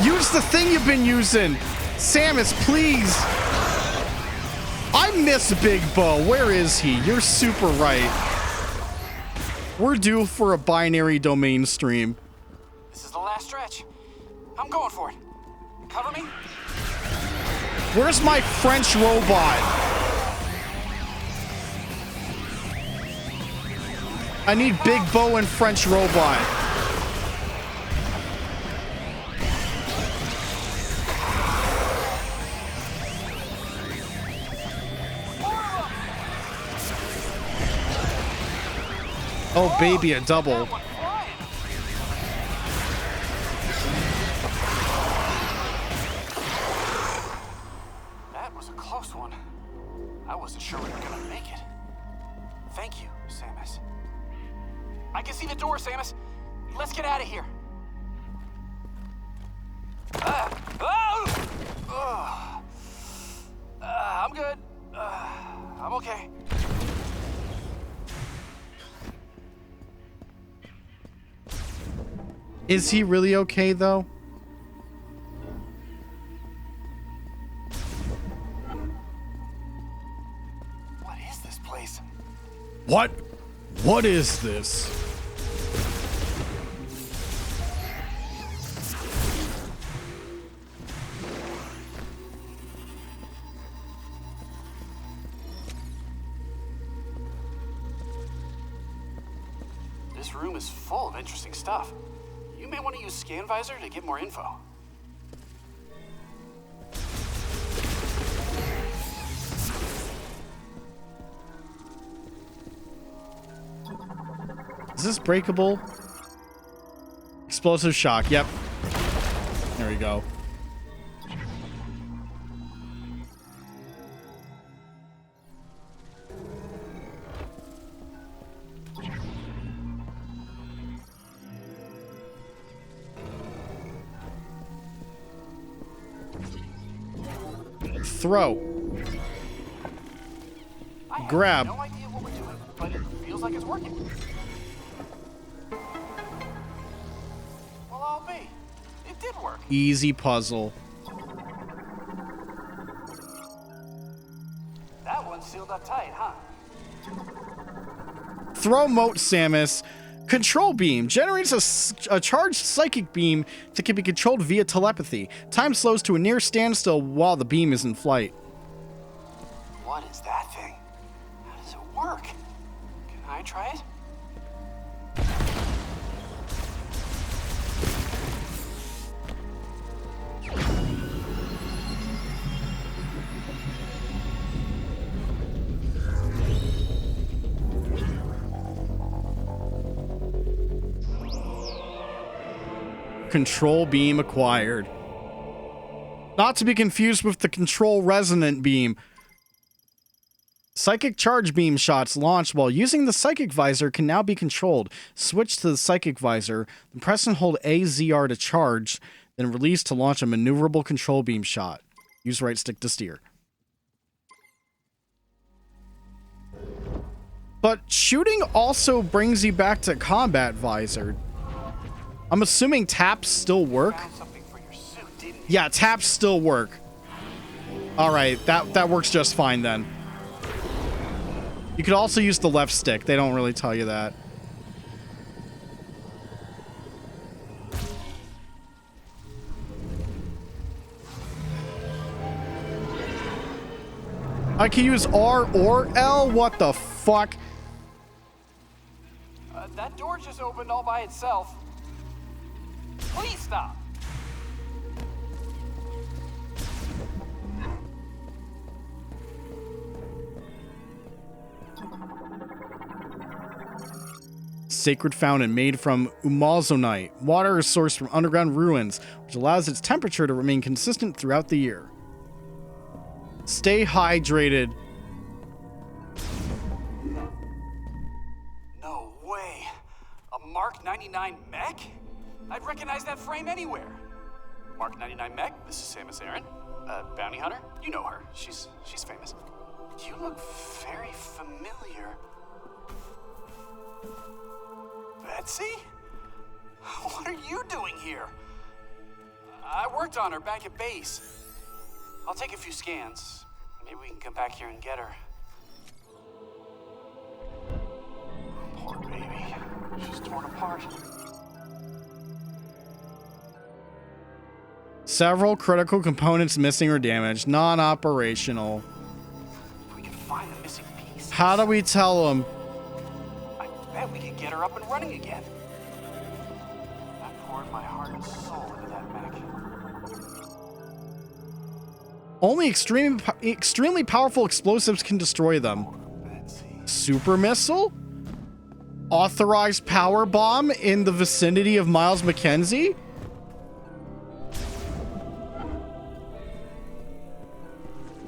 Use the thing you've been using. Samus, please. I miss Big Bo. Where is he? You're super right. We're due for a binary domain stream. This is the last stretch. I'm going for it. Cover me. Where's my French robot? I need Big Bo and French robot. Oh, baby, a double. That was a close Thank you, Samus. I can see the door, Samus. Let's get out of here. I'm good. I'm okay. Is he really okay, though? What is this place? What? What is this? This room is full of interesting stuff. You may want to use Scan Visor to get more info. Is this breakable? Explosive shock. Yep. There we go. Throw. Grab. I have no idea what we're doing, but it feels like it's working. Well, I'll be. It did work. Easy puzzle. That one's sealed up tight, huh? Throw moat, Samus. Control beam generates a charged psychic beam that can be controlled via telepathy. Time slows to a near standstill while the beam is in flight. What is that thing? How does it work? Can I try it? Control beam acquired. Not to be confused with the control resonant beam. Psychic charge beam shots launched while using the psychic visor can now be controlled. Switch to the psychic visor, then press and hold AZR to charge, then release to launch a maneuverable control beam shot. Use right stick to steer. But shooting also brings you back to combat visor. I'm assuming taps still work. Found something for your suit, didn't you? Yeah, taps still work. All right, that works just fine then. You could also use the left stick. They don't really tell you that. I can use R or L? What the fuck? That door just opened all by itself. Please stop. Sacred fountain made from umazonite. Water is sourced from underground ruins, which allows its temperature to remain consistent throughout the year. Stay hydrated. No way. A Mark 99 mech? I'd recognize that frame anywhere. Mark 99 mech, this is Samus Aran. Bounty hunter, you know her. She's famous. You look very familiar. Betsy? What are you doing here? I worked on her back at base. I'll take a few scans. Maybe we can come back here and get her. Poor baby. She's torn apart. Several critical components missing or damaged. Non-operational. If we can find the missing piece. How do we tell them? I bet we can get her up and running again. I poured my heart and soul into that mech. Only extremely powerful explosives can destroy them. Betsy. Super missile? Authorized power bomb in the vicinity of Miles McKenzie?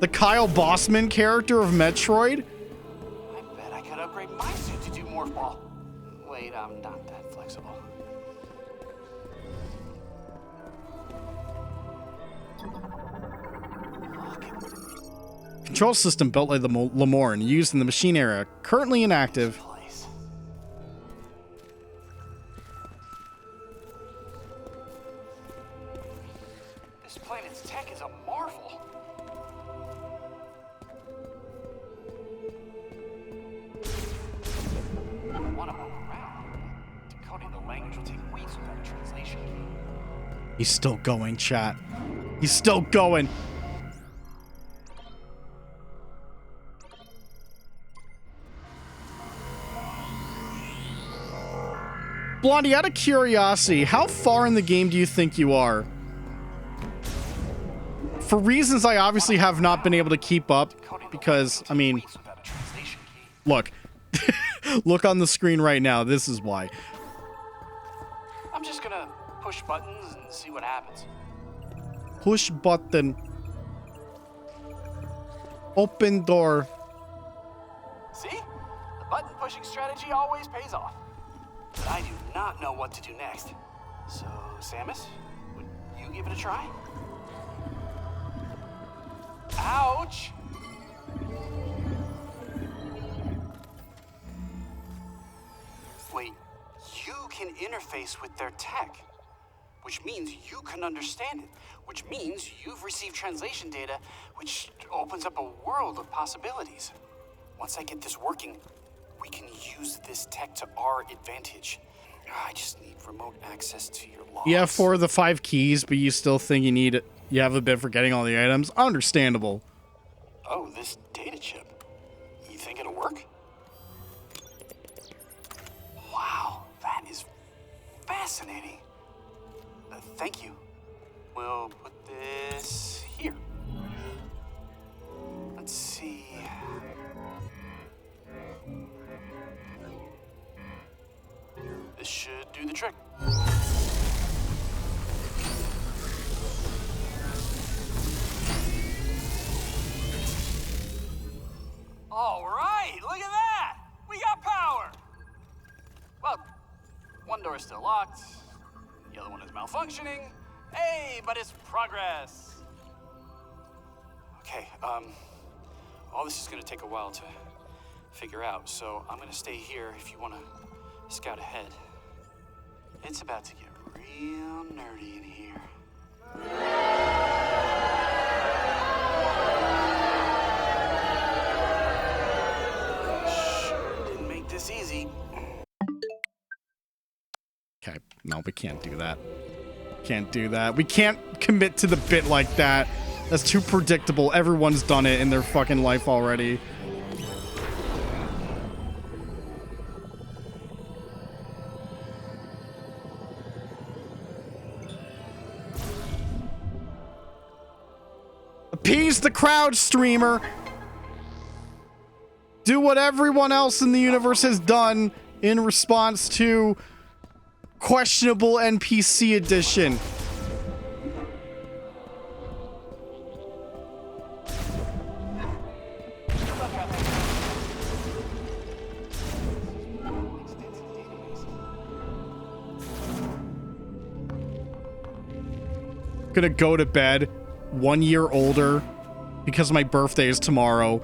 The Kyle Bossman character of Metroid? I bet I could upgrade my morph ball. Wait, I'm not that flexible. Control system built like the Lemorn, used in the machine era, currently inactive. Place. This planet's tech is a marvel. I want to move around. Decoding the language will take weeks without a translation key. He's still going, chat. He's still going. Blondie, out of curiosity, how far in the game do you think you are? For reasons I obviously have not been able to keep up, because, I mean, look. Look on the screen right now. This is why. I'm just gonna push buttons and see what happens. Push button. Open door. See? The button pushing strategy always pays off. But I do not know what to do next. So, Samus, would you give it a try? Ouch! Wait, you can interface with their tech, which means you can understand it, which means you've received translation data, which opens up a world of possibilities. Once I get this working, we can use this tech to our advantage. I just need remote access to your logs. You have 4 of the 5 keys, but you still think you have a bit for getting all the items. Understandable. Oh, this data chip. You think it'll work? Wow, that is fascinating. Thank you. We'll put this here. Let's see. This should do the trick. All right, look at that! We got power! Well, one door's still locked, the other one is malfunctioning. Hey, but it's progress! Okay, all this is gonna take a while to figure out, so I'm gonna stay here if you wanna scout ahead. It's about to get real nerdy in here. Sure didn't make this easy. Okay, no, we can't do that. Can't do that. We can't commit to the bit like that. That's too predictable. Everyone's done it in their fucking life already. Appease the crowd, streamer. Do what everyone else in the universe has done in response to questionable NPC edition. Gonna go to bed 1 year older because my birthday is tomorrow,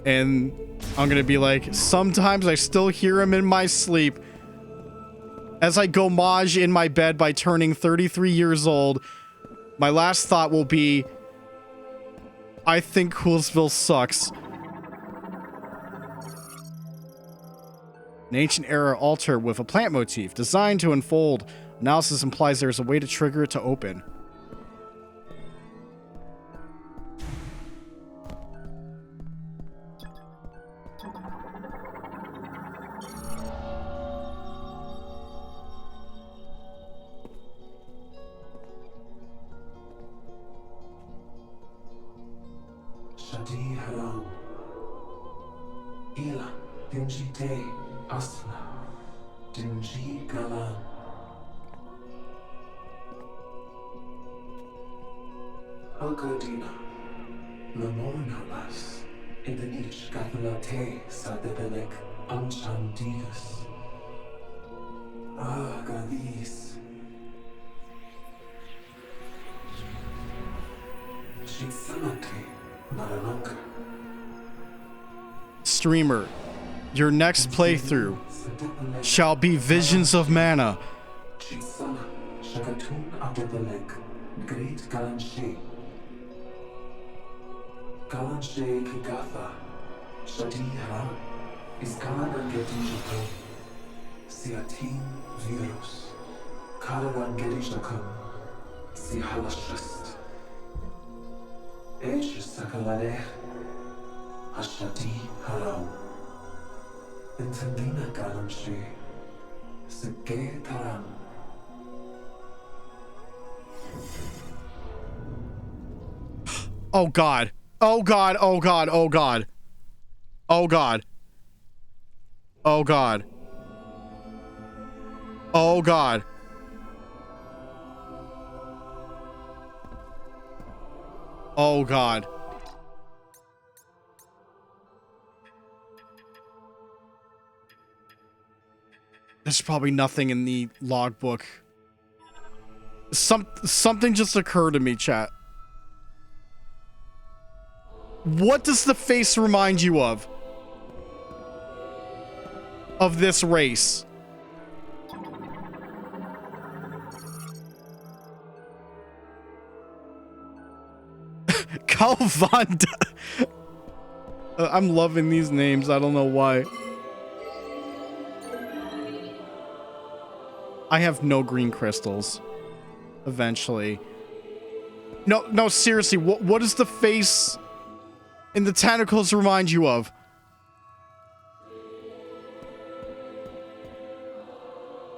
and I'm gonna be like, sometimes I still hear him in my sleep as I go maj in my bed by turning 33 years old. My last thought will be, I think Coolsville sucks. An ancient era altar with a plant motif designed to unfold. Analysis implies there's a way to trigger it to open. Shadi Haram. Ila Dinji Te Asna. Dinji Galan. Algodina. Lamornalas. Indanish Gathulate Sadebenek Anchantigas. Agadis. Chisanate Maranonga. Streamer, your next playthrough shall be Visions of Mana. Chisana Shakatun Adebelek. Great Galanche. Galanche Kigatha. Shadi Haram. Iskalagan Gedijaka. Siatin Virus. Kalagan Gedijaka. Sihalashast. Age Sakalare. Ashati Haram. Intendina Galanche. Sege Taram. Oh God. Oh God. Oh God. Oh God. Oh God. Oh God. Oh God. Oh God. There's probably nothing in the logbook. Something just occurred to me, chat. What does the face remind you of? Of this race? Calvanda. I'm loving these names. I don't know why. I have no green crystals. Eventually. No, seriously. What does the face and the tentacles remind you of?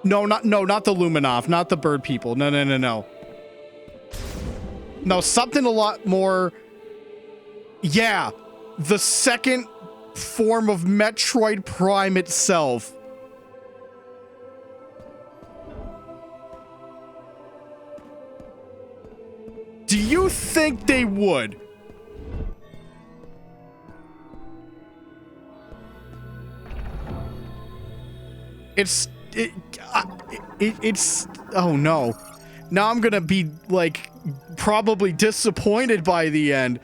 No, not the Luminov, not the bird people. No. No, something a lot more. Yeah, the second form of Metroid Prime itself. Do you think they would? It's oh no. Now I'm gonna be like probably disappointed by the end,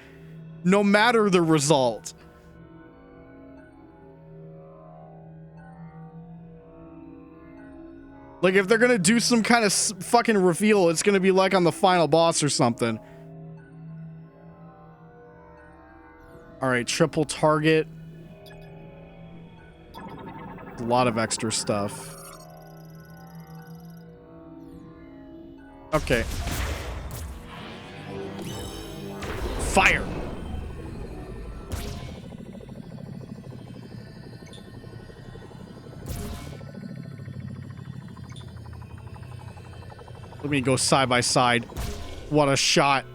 no matter the result. Like if they're gonna do some kind of fucking reveal, it's gonna be like on the final boss or something. All right, triple target. A lot of extra stuff. Okay. Fire. Let me go side by side. What a shot.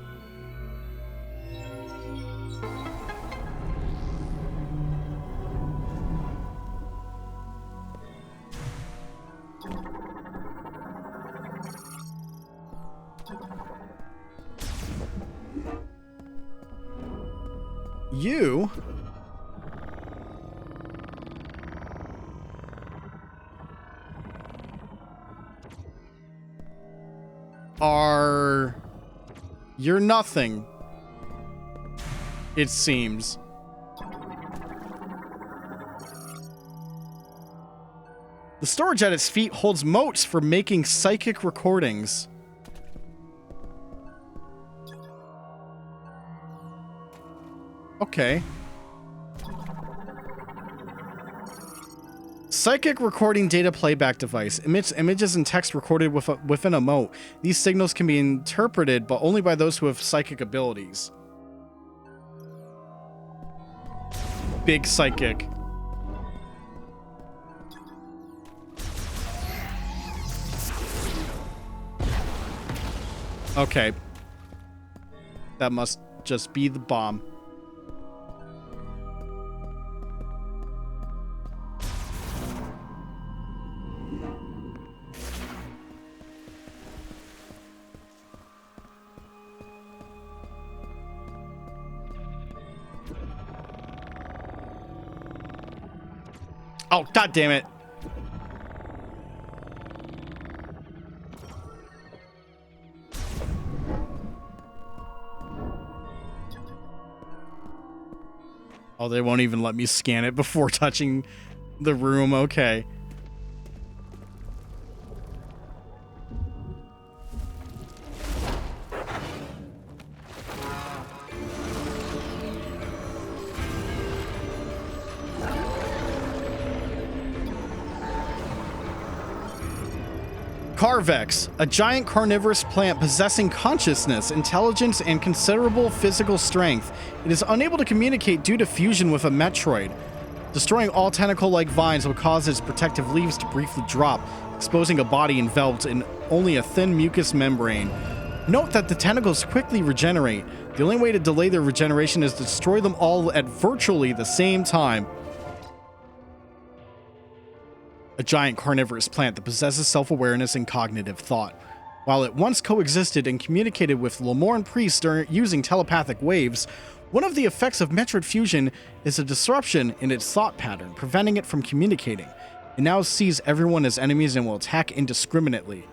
You are... You're nothing, it seems. The storage at its feet holds motes for making psychic recordings. Okay. Psychic recording data playback device emits images and text recorded within a mote. These signals can be interpreted, but only by those who have psychic abilities. Big psychic. Okay. That must just be the bomb. Oh, god damn it. Oh, they won't even let me scan it before touching the room. Okay. Carvex, a giant carnivorous plant possessing consciousness, intelligence, and considerable physical strength. It is unable to communicate due to fusion with a Metroid. Destroying all tentacle-like vines will cause its protective leaves to briefly drop, exposing a body enveloped in only a thin mucous membrane. Note that the tentacles quickly regenerate. The only way to delay their regeneration is to destroy them all at virtually the same time. A giant carnivorous plant that possesses self-awareness and cognitive thought. While it once coexisted and communicated with Lemorn priests using telepathic waves, one of the effects of Metroid fusion is a disruption in its thought pattern, preventing it from communicating. It now sees everyone as enemies and will attack indiscriminately.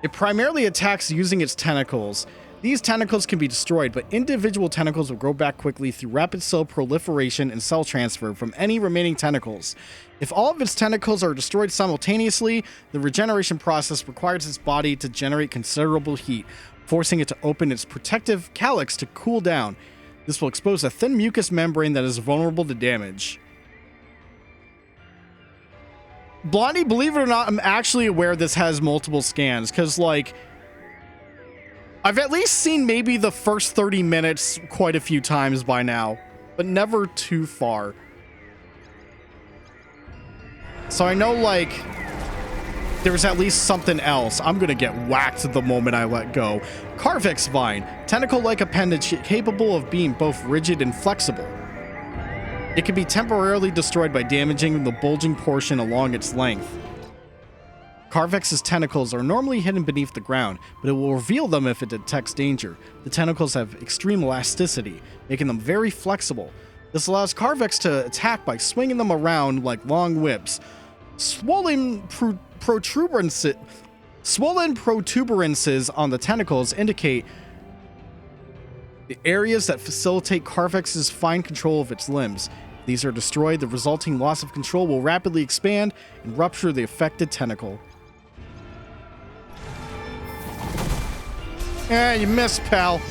It primarily attacks using its tentacles. These tentacles can be destroyed, but individual tentacles will grow back quickly through rapid cell proliferation and cell transfer from any remaining tentacles. If all of its tentacles are destroyed simultaneously, the regeneration process requires its body to generate considerable heat, forcing it to open its protective calyx to cool down. This will expose a thin mucous membrane that is vulnerable to damage. Blondie, believe it or not, I'm actually aware this has multiple scans, because, like, I've at least seen maybe the first 30 minutes quite a few times by now, but never too far. So I know, like, there's at least something else. I'm gonna get whacked the moment I let go. Carvex Vine, tentacle-like appendage capable of being both rigid and flexible. It can be temporarily destroyed by damaging the bulging portion along its length. Carvex's tentacles are normally hidden beneath the ground, but it will reveal them if it detects danger. The tentacles have extreme elasticity, making them very flexible. This allows Carvex to attack by swinging them around like long whips. Swollen protuberances on the tentacles indicate the areas that facilitate Carvex's fine control of its limbs. If these are destroyed, the resulting loss of control will rapidly expand and rupture the affected tentacle. Eh, you missed, pal.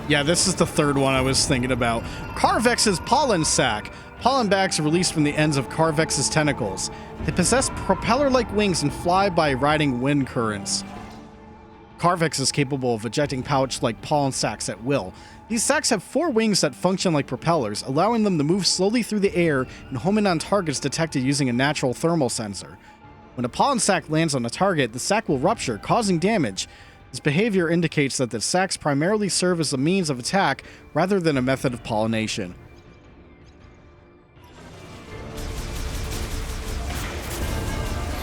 Yeah, this is the third one I was thinking about. Carvex's pollen sac. Pollen bags are released from the ends of Carvex's tentacles. They possess propeller-like wings and fly by riding wind currents. Carvex is capable of ejecting pouch-like pollen sacs at will. These sacs have 4 wings that function like propellers, allowing them to move slowly through the air and home in on targets detected using a natural thermal sensor. When a pollen sac lands on a target, the sac will rupture, causing damage. This behavior indicates that the sacs primarily serve as a means of attack rather than a method of pollination.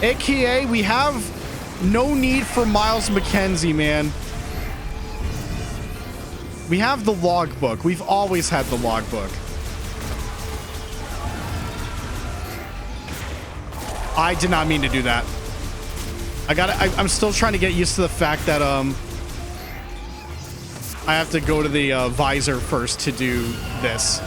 AKA, we have no need for Miles McKenzie, man. We have the logbook. We've always had the logbook. I did not mean to do that. I'm still trying to get used to the fact that I have to go to the visor first to do this.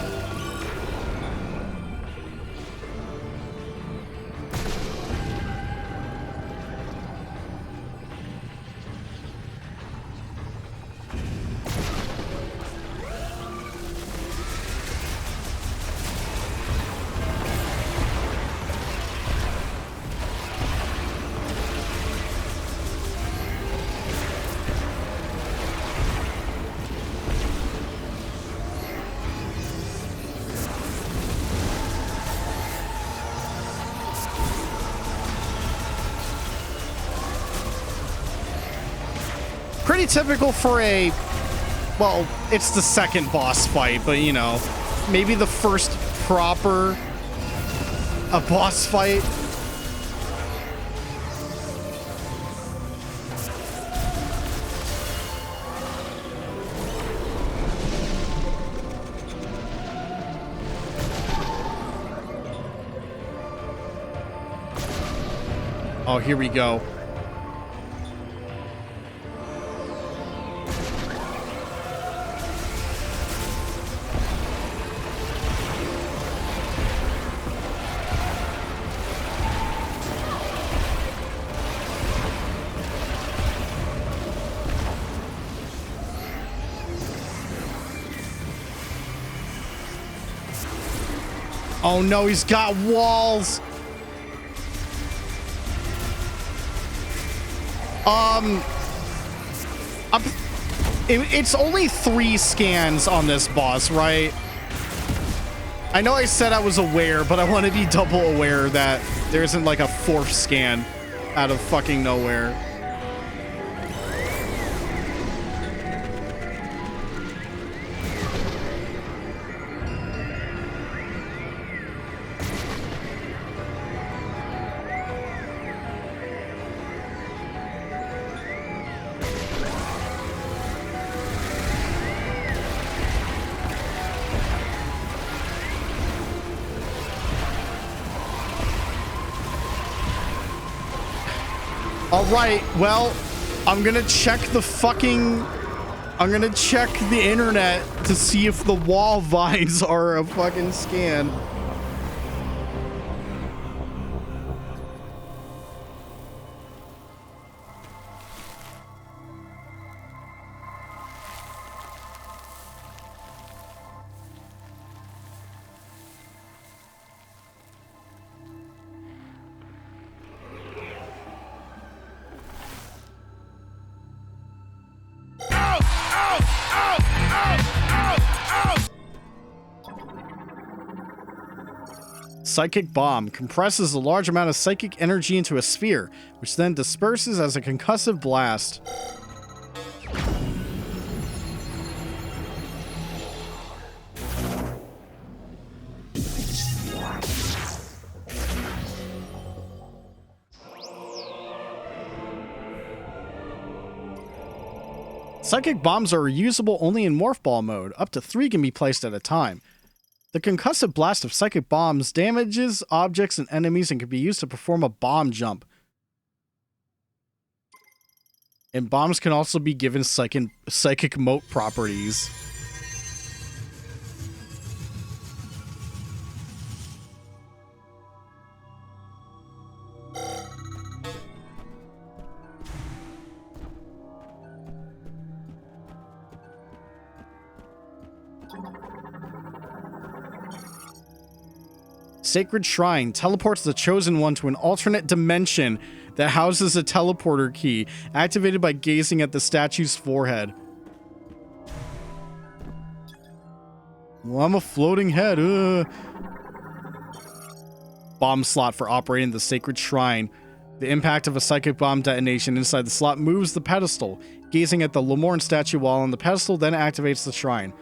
Pretty typical for a, well, it's the second boss fight, but you know, maybe the first proper boss fight. Oh, here we go. Oh no, he's got walls. It's only 3 scans on this boss, right? I know I said I was aware, but I want to be double aware that there isn't like a 4th scan out of fucking nowhere. All right, well, I'm gonna check the internet to see if the wall vines are a fucking scan. Psychic bomb compresses a large amount of psychic energy into a sphere, which then disperses as a concussive blast. Psychic bombs are reusable only in morph ball mode. Up to 3 can be placed at a time. The concussive blast of psychic bombs damages objects and enemies and can be used to perform a bomb jump. And bombs can also be given psychic mote properties. Sacred Shrine teleports the Chosen One to an alternate dimension that houses a teleporter key, activated by gazing at the statue's forehead. Well, I'm a floating head. Bomb slot for operating the Sacred Shrine. The impact of a psychic bomb detonation inside the slot moves the pedestal. Gazing at the Lemorne statue while on the pedestal then activates the shrine.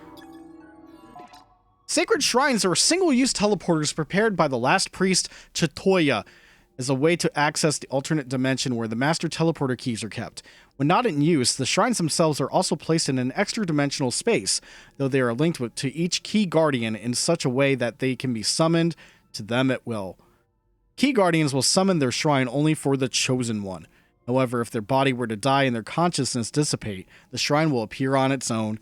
Sacred shrines are single-use teleporters prepared by the last priest, Chatoya, as a way to access the alternate dimension where the master teleporter keys are kept. When not in use, the shrines themselves are also placed in an extra-dimensional space, though they are linked to each key guardian in such a way that they can be summoned to them at will. Key guardians will summon their shrine only for the Chosen One. However, if their body were to die and their consciousness dissipate, the shrine will appear on its own.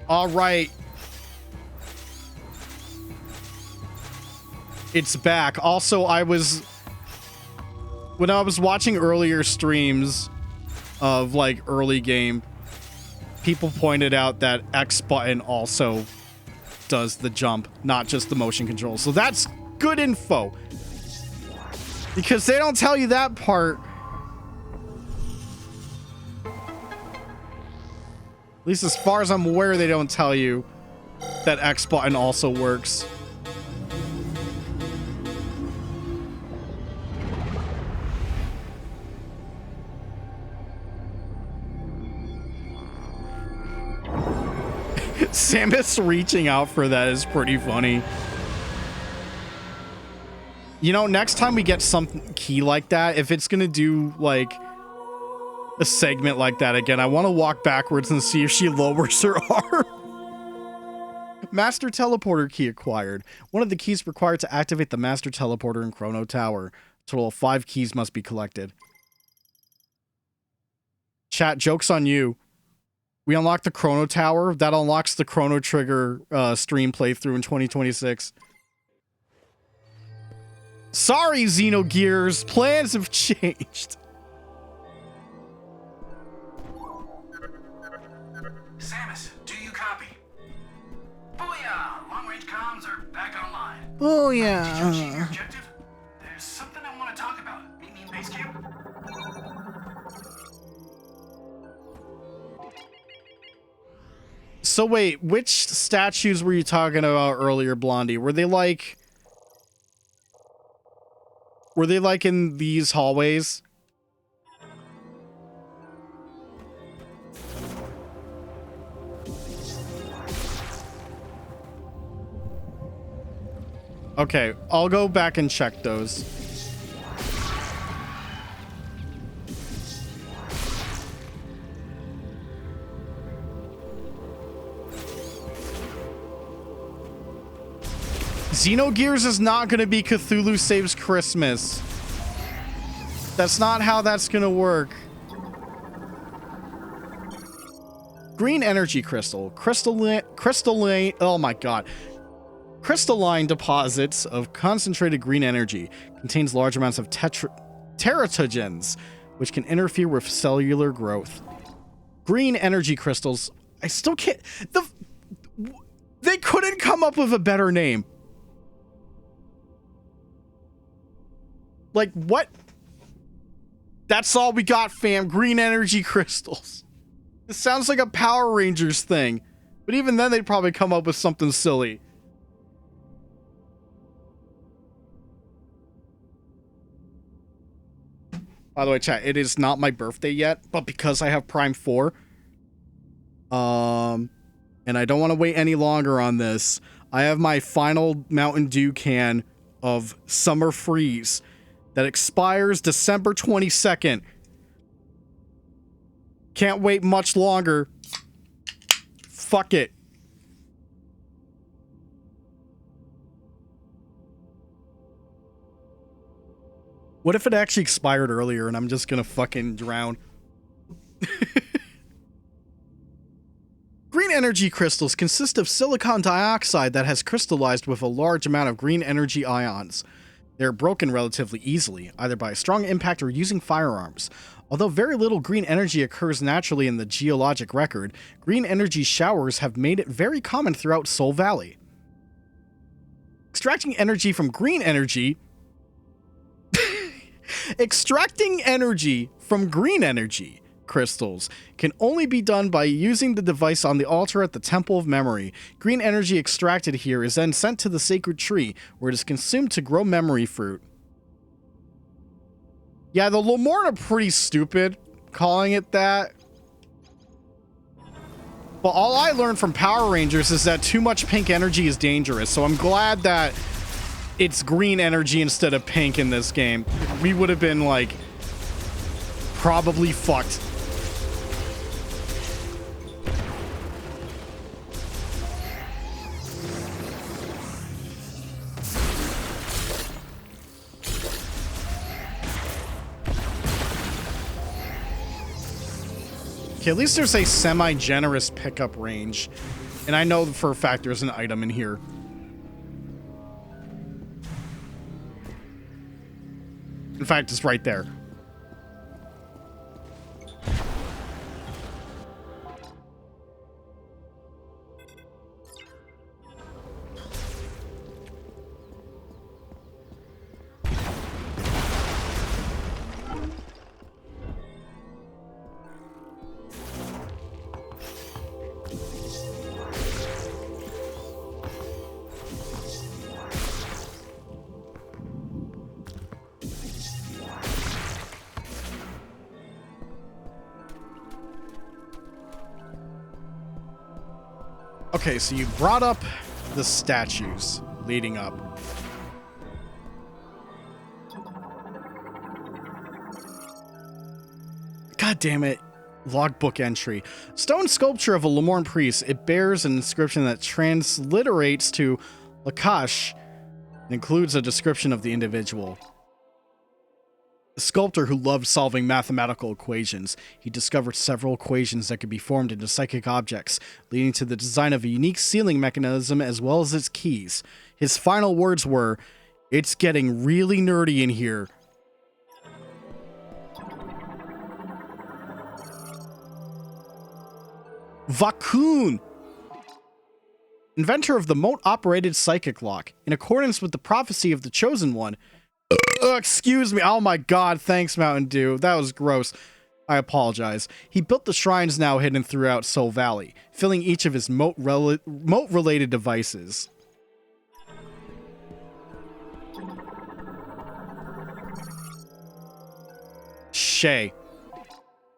All right. It's back. Also, when I was watching earlier streams of like early game, people pointed out that X button also does the jump, not just the motion control. So that's good info. Because they don't tell you that part. At least as far as I'm aware, they don't tell you that X button also works. Samus reaching out for that is pretty funny. You know, next time we get some key like that, if it's gonna do like a segment like that again, I want to walk backwards and see if she lowers her arm. Master Teleporter key acquired. One of the keys required to activate the Master Teleporter in Chrono Tower. A total of 5 keys must be collected. Chat, joke's on you. We unlocked the Chrono Tower. That unlocks the Chrono Trigger stream playthrough in 2026. Sorry, Xenogears. Plans have changed. Samus, do you copy? Booyah! Long-range comms are back online. Oh, Did you yeah. achieve your objective? There's something I want to talk about. Meet me in base camp. So wait, which statues were you talking about earlier, Blondie? Were they like in these hallways? Okay, I'll go back and check those. Xenogears is not going to be Cthulhu Saves Christmas. That's not how that's going to work. Green energy crystal. Crystalline, oh my god. Crystalline deposits of concentrated green energy. Contains large amounts of teratogens, which can interfere with cellular growth. Green energy crystals. I still can't... They couldn't come up with a better name. Like, what? That's all we got, fam. Green energy crystals. It sounds like a Power Rangers thing. But even then, they'd probably come up with something silly. By the way, chat, it is not my birthday yet, but because I have Prime 4, and I don't want to wait any longer on this, I have my final Mountain Dew can of Summer Freeze that expires December 22nd. Can't wait much longer. Fuck it. What if it actually expired earlier and I'm just gonna fucking drown? Green energy crystals consist of silicon dioxide that has crystallized with a large amount of green energy ions. They're broken relatively easily, either by a strong impact or using firearms. Although very little green energy occurs naturally in the geologic record, green energy showers have made it very common throughout Soul Valley. Extracting energy from green energy crystals can only be done by using the device on the altar at the Temple of Memory. Green energy extracted here is then sent to the sacred tree, where it is consumed to grow memory fruit. Yeah, the Lamorne are pretty stupid calling it that. But all I learned from Power Rangers is that too much pink energy is dangerous, so I'm glad that it's green energy instead of pink in this game. We would have been, like, probably fucked. Okay, at least there's a semi-generous pickup range. And I know for a fact there's an item in here. In fact, it's right there. Okay, so you brought up the statues leading up. God damn it. Logbook entry. Stone sculpture of a Lemorn priest. It bears an inscription that transliterates to Lakash and includes a description of the individual. A sculptor who loved solving mathematical equations. He discovered several equations that could be formed into psychic objects, leading to the design of a unique sealing mechanism as well as its keys. His final words were, "It's getting really nerdy in here." Vakun! Inventor of the mote-operated psychic lock. In accordance with the prophecy of the Chosen One. Excuse me. Oh my god, thanks, Mountain Dew. That was gross. I apologize. He built the shrines now hidden throughout Soul Valley, filling each of his mote-related devices. Shay.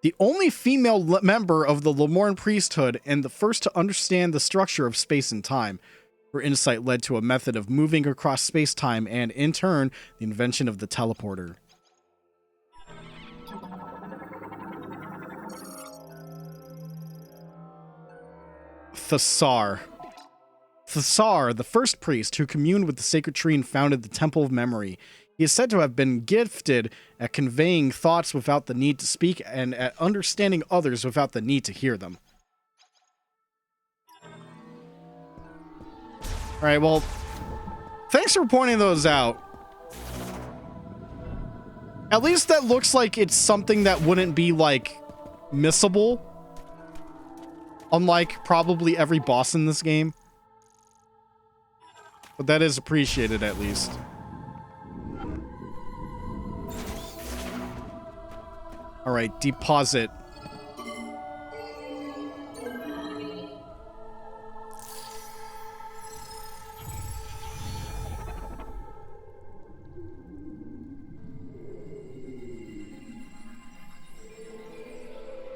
The only female member of the Lemorn priesthood and the first to understand the structure of space and time. Her insight led to a method of moving across space-time and, in turn, the invention of the teleporter. Thasar. Thasar, the first priest who communed with the sacred tree and founded the Temple of Memory. He is said to have been gifted at conveying thoughts without the need to speak and at understanding others without the need to hear them. Alright, well, thanks for pointing those out. At least that looks like it's something that wouldn't be, like, missable. Unlike probably every boss in this game. But that is appreciated, at least. Alright, deposit.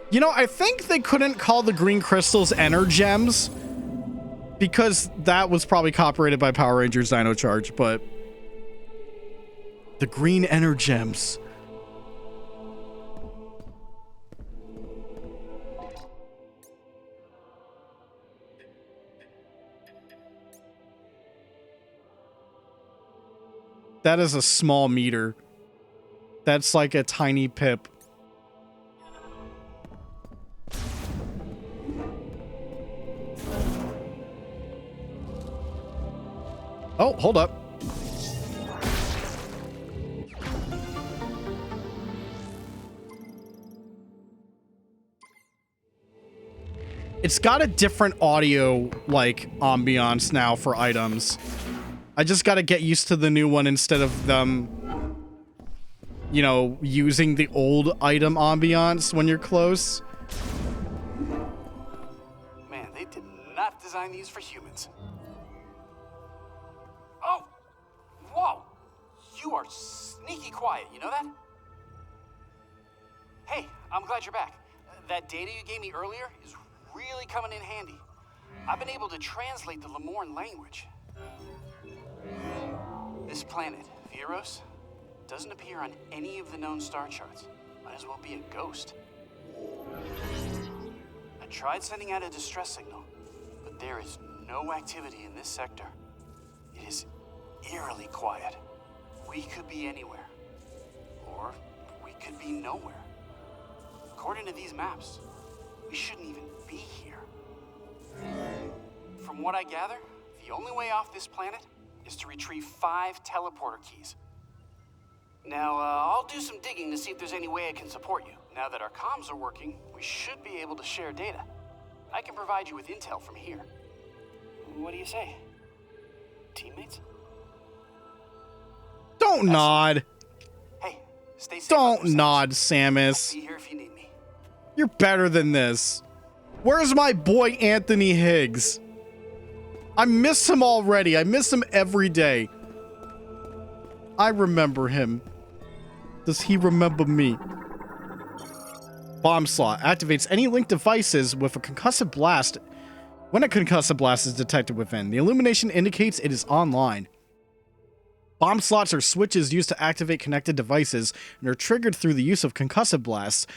You know, I think they couldn't call the green crystals Energems because that was probably copyrighted by Power Rangers Dino Charge, but the green Energems. That is a small meter. That's like a tiny pip. Oh, hold up. It's got a different audio, like, ambiance now for items. I just gotta get used to the new one instead of them, you know, using the old item ambiance when you're close. Man, they did not design these for humans. Oh! Whoa! You are sneaky quiet, you know that? Hey, I'm glad you're back. That data you gave me earlier is really coming in handy. I've been able to translate the Lemorn language. This planet, Viros, doesn't appear on any of the known star charts. Might as well be a ghost. I tried sending out a distress signal, but there is no activity in this sector. It is eerily quiet. We could be anywhere, or we could be nowhere. According to these maps, we shouldn't even be here. From what I gather, the only way off this planet is to retrieve 5 teleporter keys. Now, I'll do some digging to see if there's any way I can support you. Now that our comms are working, we should be able to share data. I can provide you with intel from here. What do you say? Teammates? Don't nod. Hey, stay safe. Don't nod, Samus. Be here if you need me. You're better than this. Where's my boy Anthony Higgs? I miss him already. I miss him every day. I remember him. Does he remember me? Bomb slot activates any linked devices with a concussive blast When a concussive blast is detected within, the illumination indicates it is online. Bomb slots are switches used to activate connected devices and are triggered through the use of concussive blasts.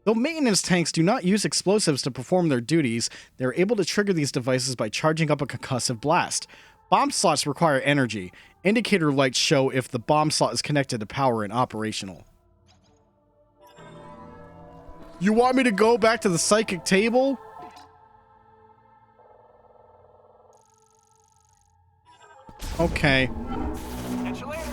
Though maintenance tanks do not use explosives to perform their duties, they are able to trigger these devices by charging up a concussive blast. Bomb slots require energy. Indicator lights show if the bomb slot is connected to power and operational. You want me to go back to the psychic table? Okay. Catch you later.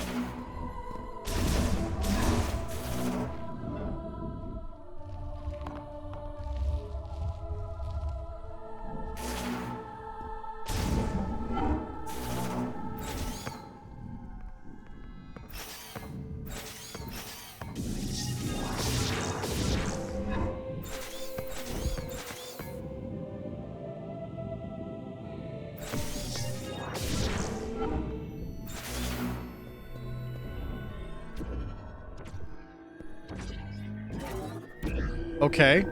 Okay.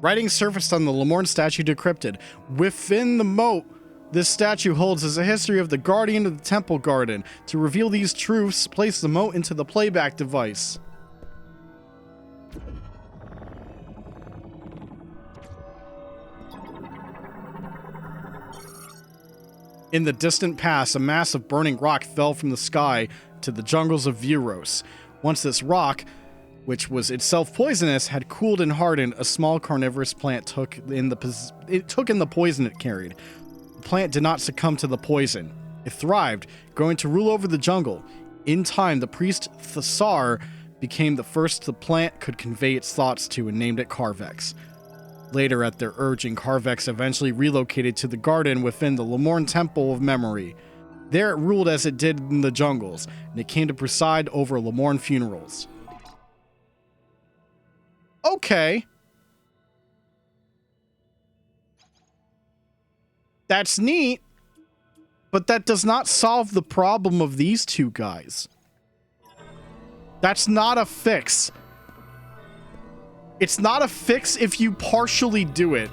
Writing surfaced on the Lemorne statue decrypted. Within the moat, this statue holds as a history of the guardian of the temple garden. To reveal these truths, place the moat into the playback device. In the distant past, a mass of burning rock fell from the sky to the jungles of Vuros. Once this rock, which was itself poisonous, had cooled and hardened, a small carnivorous plant took in the poison it carried. The plant did not succumb to the poison. It thrived, growing to rule over the jungle. In time, the priest Thasar became the first the plant could convey its thoughts to and named it Carvex. Later, at their urging, Carvex eventually relocated to the garden within the Lemorne Temple of Memory. There it ruled as it did in the jungles, and it came to preside over Lemorne funerals. Okay. That's neat, but that does not solve the problem of these two guys. That's not a fix. It's not a fix if you partially do it.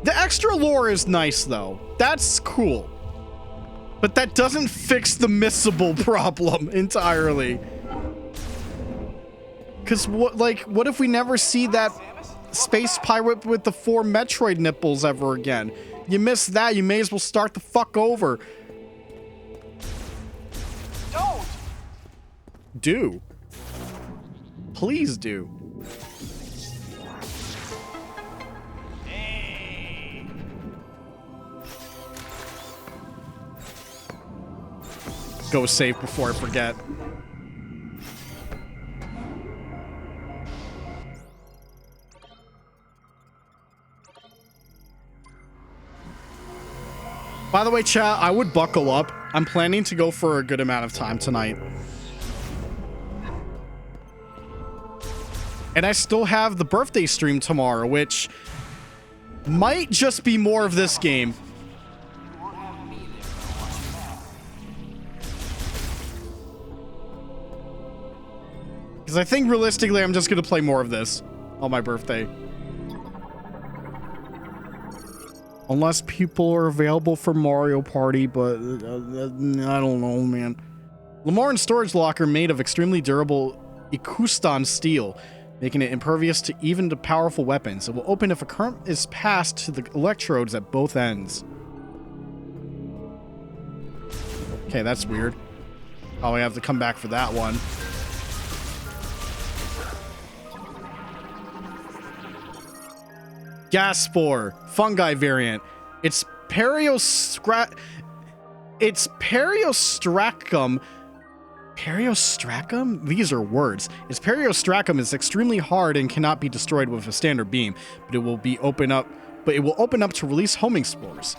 The extra lore is nice, though. That's cool. But that doesn't fix the missable problem entirely. Because what if we never see that space pirate with the 4 Metroid nipples ever again? You miss that, you may as well start the fuck over. Don't! Do. Please do. Hey. Go save before I forget. By the way, chat, I would buckle up. I'm planning to go for a good amount of time tonight. And I still have the birthday stream tomorrow, which might just be more of this game. Because I think realistically, I'm just going to play more of this on my birthday. Unless people are available for Mario Party, but I don't know, man. Lemorne storage locker made of extremely durable Ikustan steel, making it impervious to even to powerful weapons. It will open if a current is passed to the electrodes at both ends. Okay, that's weird. Oh, we have to come back for that one. Gas spore, fungi variant. It's Periostracum. Periostracum? These are words. Its Periostracum is extremely hard and cannot be destroyed with a standard beam, but it will open up to release homing spores.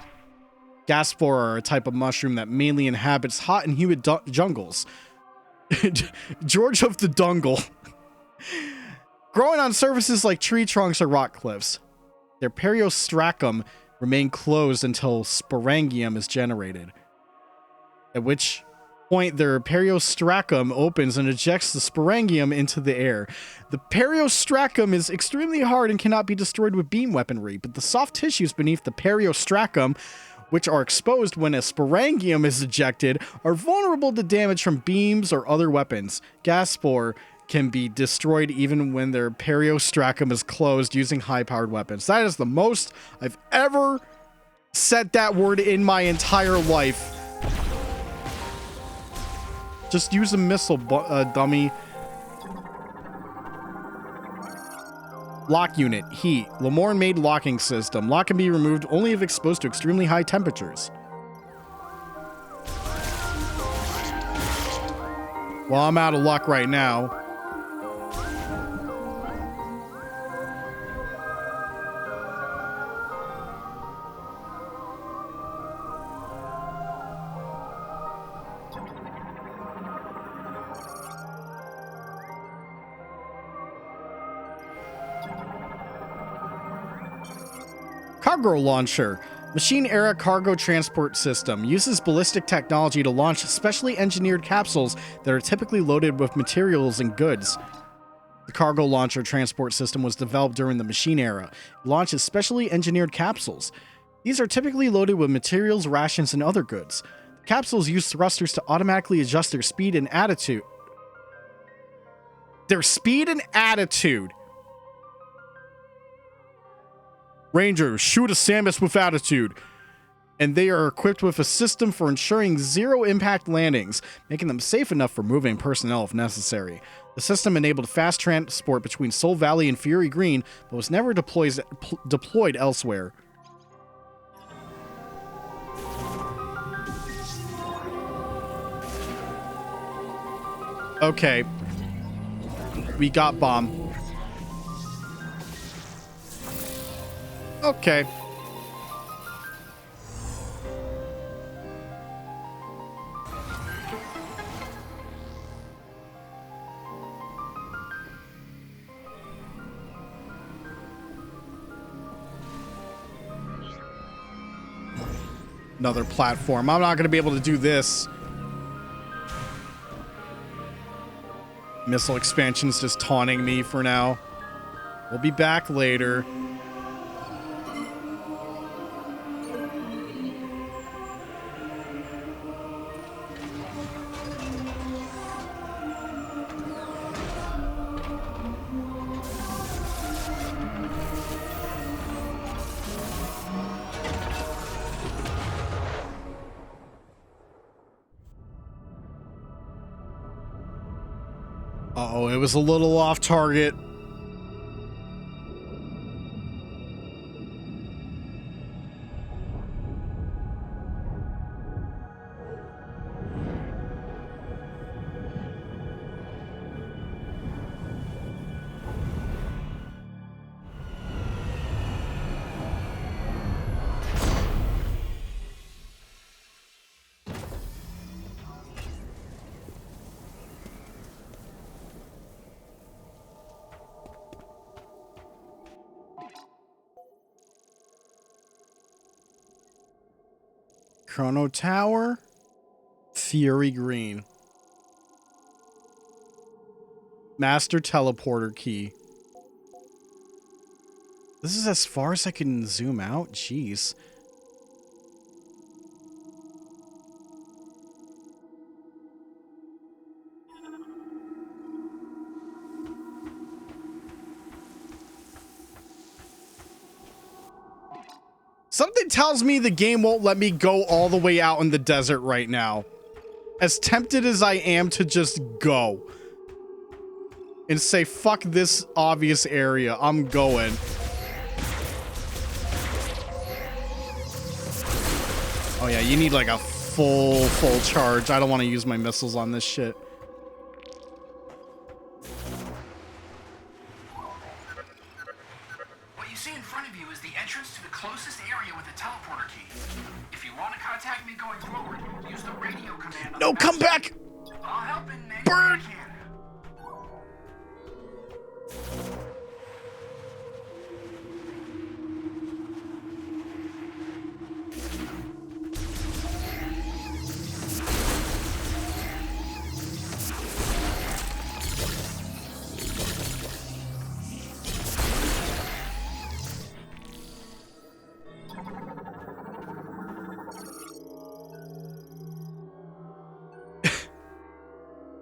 Gas spore are a type of mushroom that mainly inhabits hot and humid jungles. George of the Dungle. Growing on surfaces like tree trunks or rock cliffs. Their periostracum remain closed until sporangium is generated, at which point their periostracum opens and ejects the sporangium into the air. The periostracum is extremely hard and cannot be destroyed with beam weaponry, but the soft tissues beneath the periostracum, which are exposed when a sporangium is ejected, are vulnerable to damage from beams or other weapons. Gas spore can be destroyed even when their periostracum is closed using high-powered weapons. That is the most I've ever said that word in my entire life. Just use a missile, dummy. Lock unit, heat. Lamorne-made locking system. Lock can be removed only if exposed to extremely high temperatures. Well, I'm out of luck right now. Cargo launcher. Machine-era cargo transport system. Uses ballistic technology to launch specially engineered capsules that are typically loaded with materials and goods. The cargo launcher transport system was developed during the machine era. It launches specially engineered capsules. These are typically loaded with materials, rations, and other goods. The capsules use thrusters to automatically adjust their speed and attitude. Rangers, shoot a Samus with attitude. And they are equipped with a system for ensuring zero-impact landings, making them safe enough for moving personnel if necessary. The system enabled fast transport between Soul Valley and Fury Green, but was never deployed elsewhere. Okay. We got bomb. Okay. Another platform. I'm not going to be able to do this. Missile expansion's just taunting me for now. We'll be back later. Uh-oh, it was a little off target. Chrono Tower, Fury Green. Master Teleporter Key. This is as far as I can zoom out? Jeez. Something tells me the game won't let me go all the way out in the desert right now. As tempted as I am to just go and say, fuck this obvious area, I'm going. Oh yeah, you need like a full charge. I don't want to use my missiles on this shit. What you see in front of you is the entrance to the closest area with a teleporter key. If you want to contact me going forward, use the radio command on No, the come map. back! I'll help in any Bird! way I can.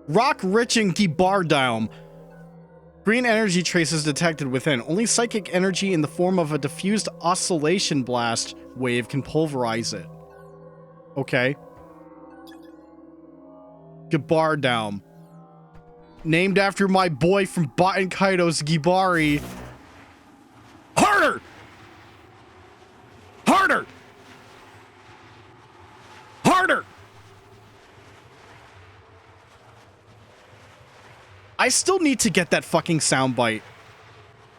Rock Riching Gibardaum. Green energy traces detected within. Only psychic energy in the form of a diffused oscillation blast wave can pulverize it. Okay. Gibardaum. Named after my boy from Baten Kaido's Gibari. Harder! Harder! Harder! I still need to get that fucking soundbite.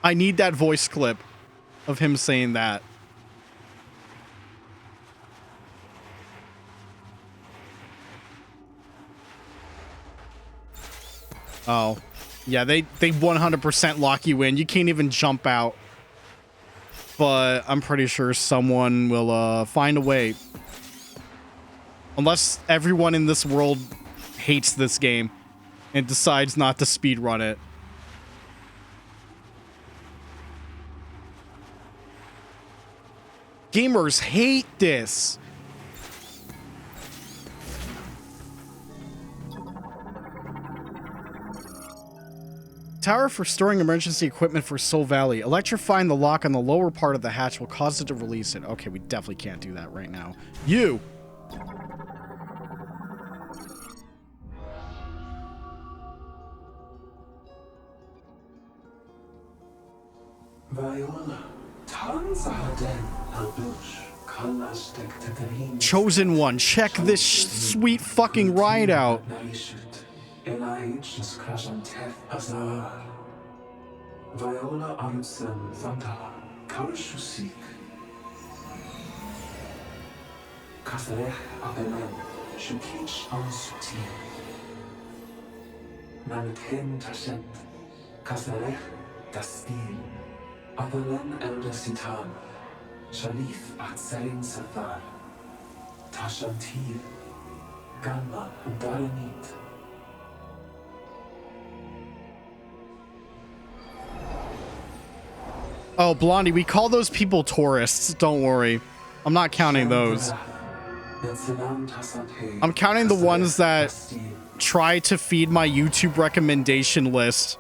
I need that voice clip of him saying that. Oh. Yeah, they 100% lock you in. You can't even jump out. But I'm pretty sure someone will find a way. Unless everyone in this world hates this game and decides not to speedrun it. Gamers hate this. Tower for storing emergency equipment for Soul Valley. Electrifying the lock on the lower part of the hatch will cause it to release it. Okay, we definitely can't do that right now. You! Viola, Tanzaden, Albush, Kalastek Tatarin. Chosen one, check this sweet fucking ride out. Viola Arutsen Vanda, Karushusik. Kasarech Abelen, Shukich Ansuti. Nanten Tashent, Kasarech Dastil. Abelen Elder Sitan, Shalif Atzarin Safar, Tashantir, Gamma und Darenit. Oh, Blondie, we call those people tourists. Don't worry. I'm not counting those. I'm counting the ones that try to feed my YouTube recommendation list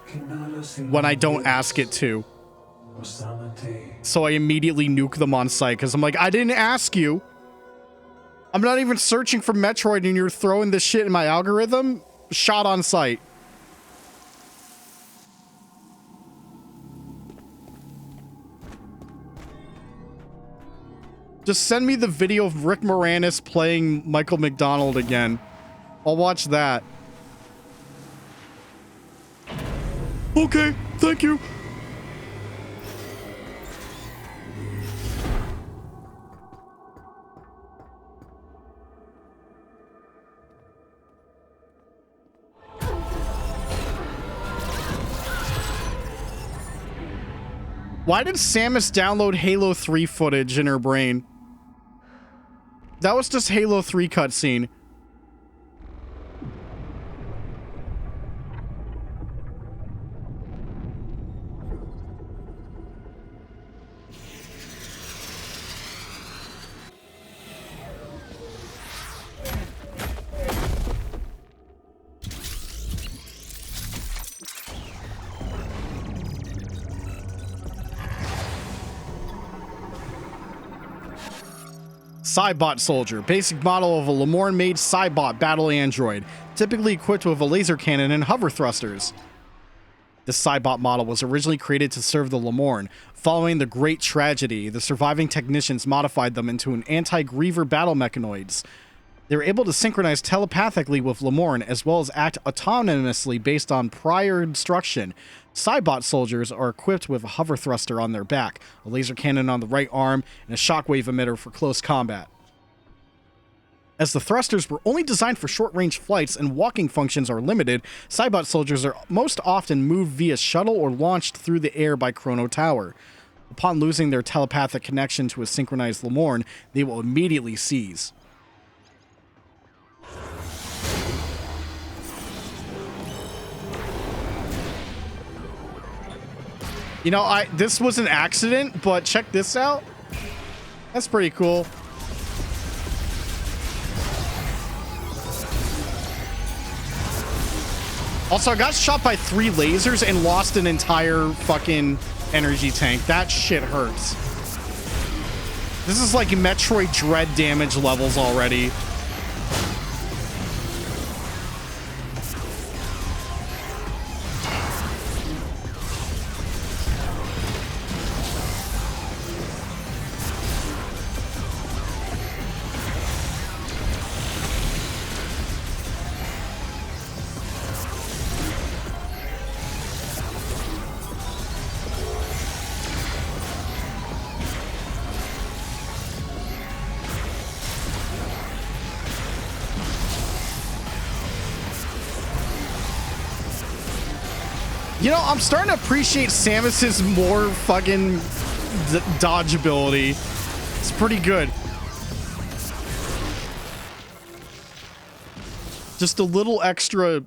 when I don't ask it to. So I immediately nuke them on sight because I'm like, I didn't ask you. I'm not even searching for Metroid and you're throwing this shit in my algorithm. Shot on sight. Just send me the video of Rick Moranis playing Michael McDonald again. I'll watch that. Okay, thank you. Why did Samus download Halo 3 footage in her brain? That was just Halo 3 cutscene. Cybot Soldier, basic model of a Lamorne-made Cybot battle android, typically equipped with a laser cannon and hover thrusters. This Cybot model was originally created to serve the Lamorne. Following the Great Tragedy, the surviving technicians modified them into an anti-Griever battle mechanoids. They were able to synchronize telepathically with Lamorne as well as act autonomously based on prior instruction. Cybot soldiers are equipped with a hover thruster on their back, a laser cannon on the right arm, and a shockwave emitter for close combat. As the thrusters were only designed for short-range flights and walking functions are limited, Cybot soldiers are most often moved via shuttle or launched through the air by Chrono Tower. Upon losing their telepathic connection to a synchronized Lamorne, they will immediately seize. You know, this was an accident, but check this out. That's pretty cool. Also, I got shot by 3 lasers and lost an entire fucking energy tank. That shit hurts. This is like Metroid Dread damage levels already. You know, I'm starting to appreciate Samus's more fucking dodge ability. It's pretty good. Just a little extra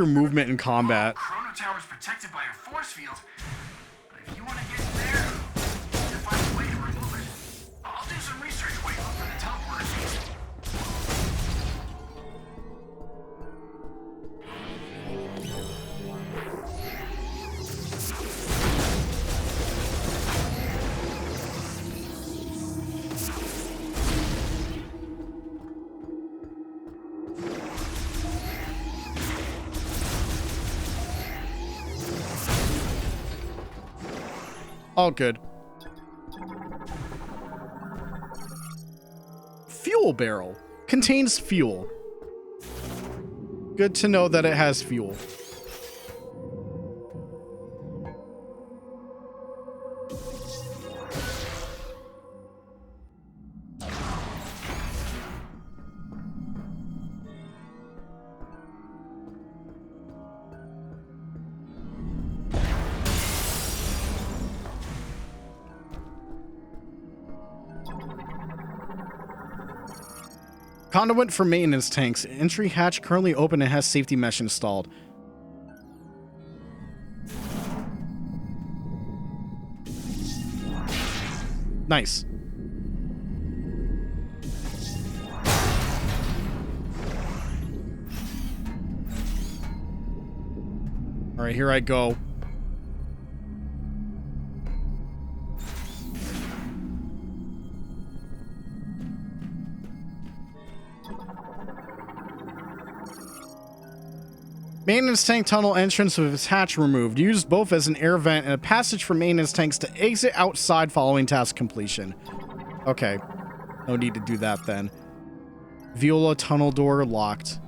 movement in combat. Chrono Tower's protected by a force field. But if you want to get in there, you need to find a way to remove it. I'll do some research while you look for the teleporter keys. All good. Fuel barrel. Contains fuel. Good to know that it has fuel. Conduit for maintenance tanks. Entry hatch currently open and has safety mesh installed. Nice. All right, here I go. Maintenance tank tunnel entrance with its hatch removed. Used both as an air vent and a passage for maintenance tanks to exit outside following task completion. Okay. No need to do that then. Viola tunnel door locked.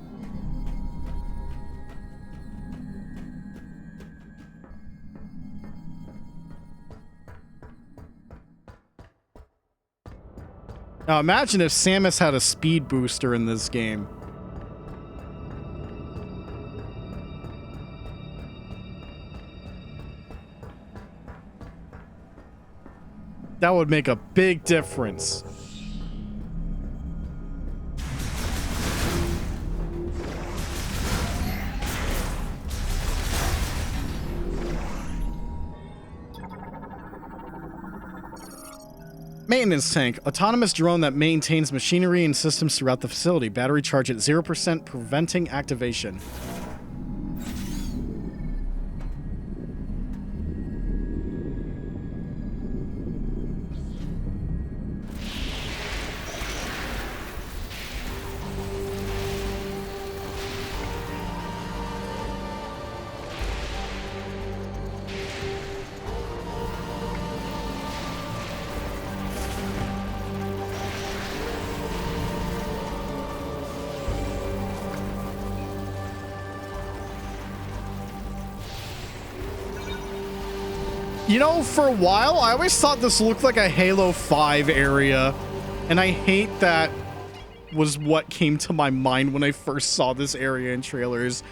Now imagine if Samus had a speed booster in this game. That would make a big difference. Maintenance tank. Autonomous drone that maintains machinery and systems throughout the facility. Battery charge at 0%, preventing activation. You know, for a while, I always thought this looked like a Halo 5 area. And I hate that was what came to my mind when I first saw this area in trailers.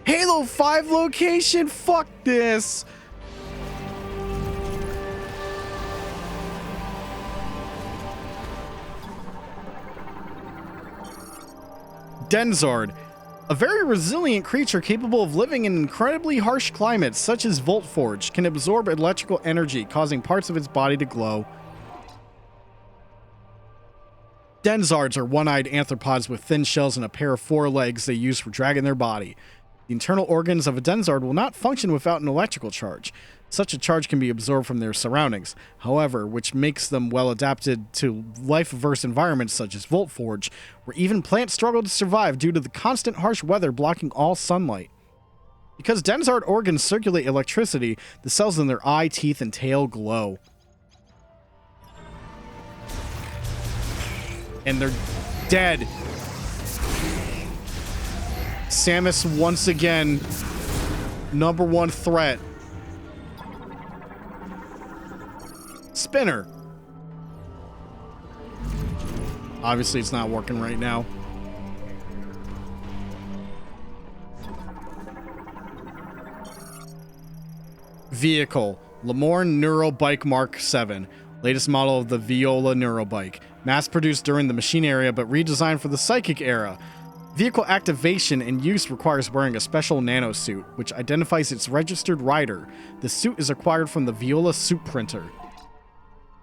Halo 5 location? Fuck this! Denzard, a very resilient creature capable of living in incredibly harsh climates such as Voltforge, can absorb electrical energy, causing parts of its body to glow. Denzards are one-eyed arthropods with thin shells and a pair of forelegs they use for dragging their body. The internal organs of a Denzard will not function without an electrical charge. Such a charge can be absorbed from their surroundings, however, which makes them well adapted to life-averse environments such as Voltforge, where even plants struggle to survive due to the constant harsh weather blocking all sunlight. Because Denzard organs circulate electricity, the cells in their eye, teeth, and tail glow. And they're dead. Samus once again, #1 threat. Spinner. Obviously, it's not working right now. Vehicle. Lemoorn Neurobike Mark 7. Latest model of the Viola Neurobike. Mass-produced during the machine era, but redesigned for the psychic era. Vehicle activation and use requires wearing a special nanosuit, which identifies its registered rider. The suit is acquired from the Viola suit printer.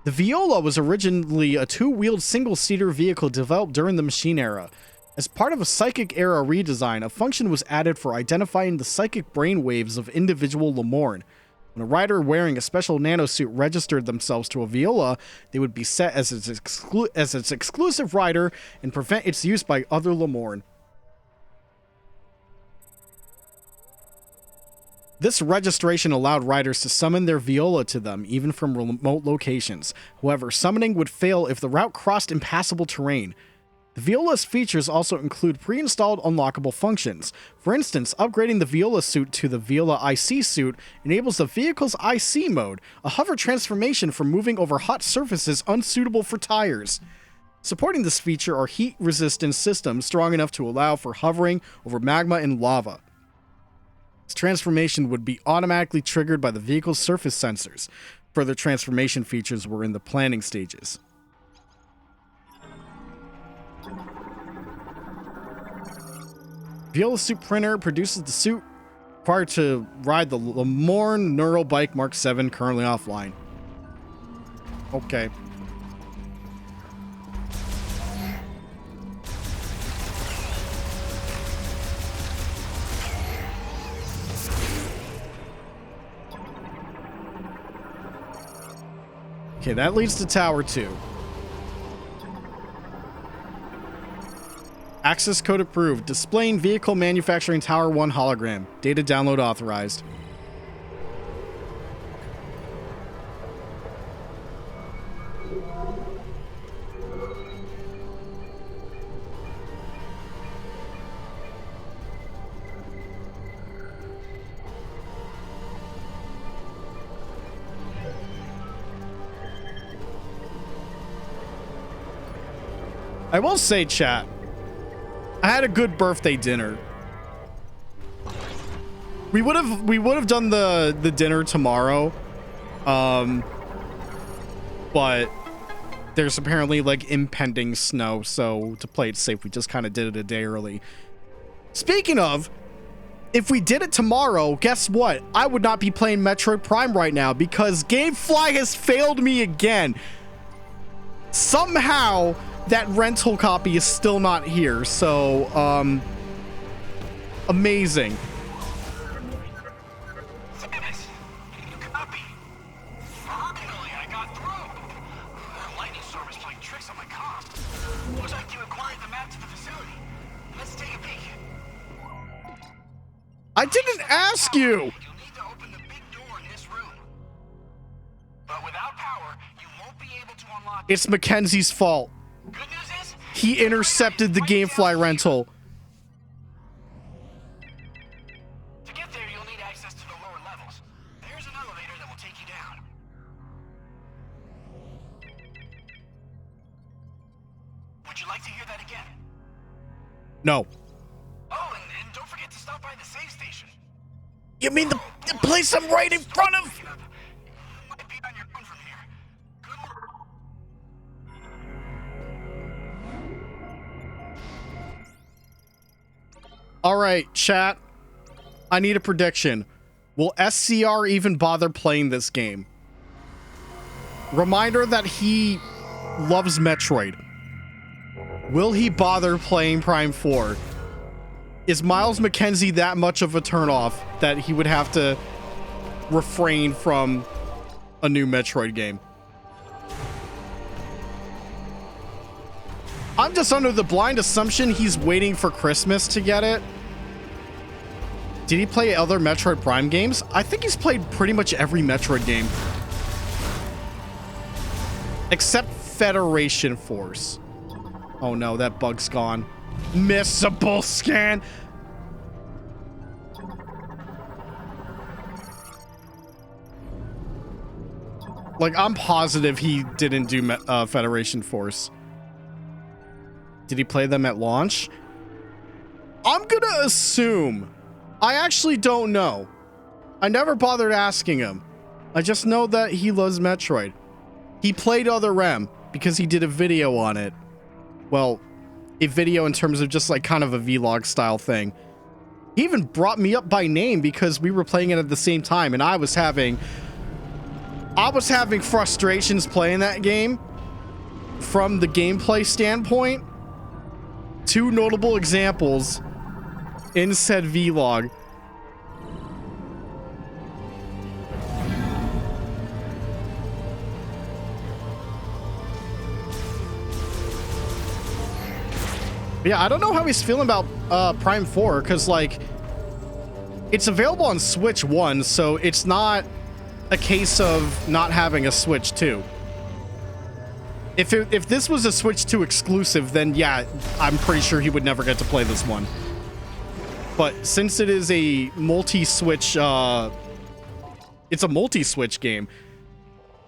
The Viola was originally a two-wheeled single-seater vehicle developed during the machine era. As part of a psychic era redesign, a function was added for identifying the psychic brainwaves of individual Lemoorn. When a rider wearing a special nanosuit registered themselves to a Viola, they would be set as its exclusive rider and prevent its use by other Lemoorn. This registration allowed riders to summon their Viola to them, even from remote locations. However, summoning would fail if the route crossed impassable terrain. The Viola's features also include pre-installed unlockable functions. For instance, upgrading the Viola suit to the Viola IC suit enables the vehicle's IC mode, a hover transformation for moving over hot surfaces unsuitable for tires. Supporting this feature are heat-resistant systems strong enough to allow for hovering over magma and lava. This transformation would be automatically triggered by the vehicle's surface sensors. Further transformation features were in the planning stages. Viola Suit Printer produces the suit required to ride the Lemoorn Neurobike Mark 7, currently offline. Okay. Okay, that leads to Tower 2. Access code approved. Displaying vehicle manufacturing Tower 1 hologram. Data download authorized. I will say, chat, I had a good birthday dinner. We would have done the dinner tomorrow, but there's apparently like impending snow, so to play it safe, we just kind of did it a day early. Speaking of, if we did it tomorrow, guess what? I would not be playing Metroid Prime right now because GameFly has failed me again. Somehow that rental copy is still not here, so amazing. Samus, you copy. Fortunately, I got through. The lightning storm is playing tricks on my comm. Looks like you acquired the map to the facility. Let's take a peek. I didn't ask you. You'll need to open the big door in this room. But without power, you won't be able to unlock it. It's Mackenzie's fault. Good news is, He intercepted the GameFly rental. to get there, you'll need access to the lower levels. There's an elevator that will take you down. Would you like to hear that again? No. Oh, and don't forget to stop by the save station. You mean the place I'm right in front of? Might be on your own from here. Good work. All right, chat. I need a prediction. Will SCR even bother playing this game? Reminder that he loves Metroid. Will he bother playing Prime 4? Is Miles McKenzie that much of a turnoff that he would have to refrain from a new Metroid game? I'm just under the blind assumption he's waiting for Christmas to get it. Did he play other Metroid Prime games? I think he's played pretty much every Metroid game. Except Federation Force. Oh no, that bug's gone. Missable scan. Like, I'm positive he didn't do Federation Force. Did he play them at launch? I'm gonna assume. I actually don't know. I never bothered asking him. I just know that he loves Metroid. He played Other Rem because he did a video on it. Well, a video in terms of just like kind of a vlog style thing. He even brought me up by name because we were playing it at the same time, and I was having frustrations playing that game from the gameplay standpoint. Two notable examples in said vlog. Yeah, I don't know how he's feeling about Prime 4, because, like, it's available on Switch 1, so it's not a case of not having a Switch 2. If this was a Switch 2 exclusive, then yeah, I'm pretty sure he would never get to play this one. But since it is a multi-Switch, it's a multi-Switch game,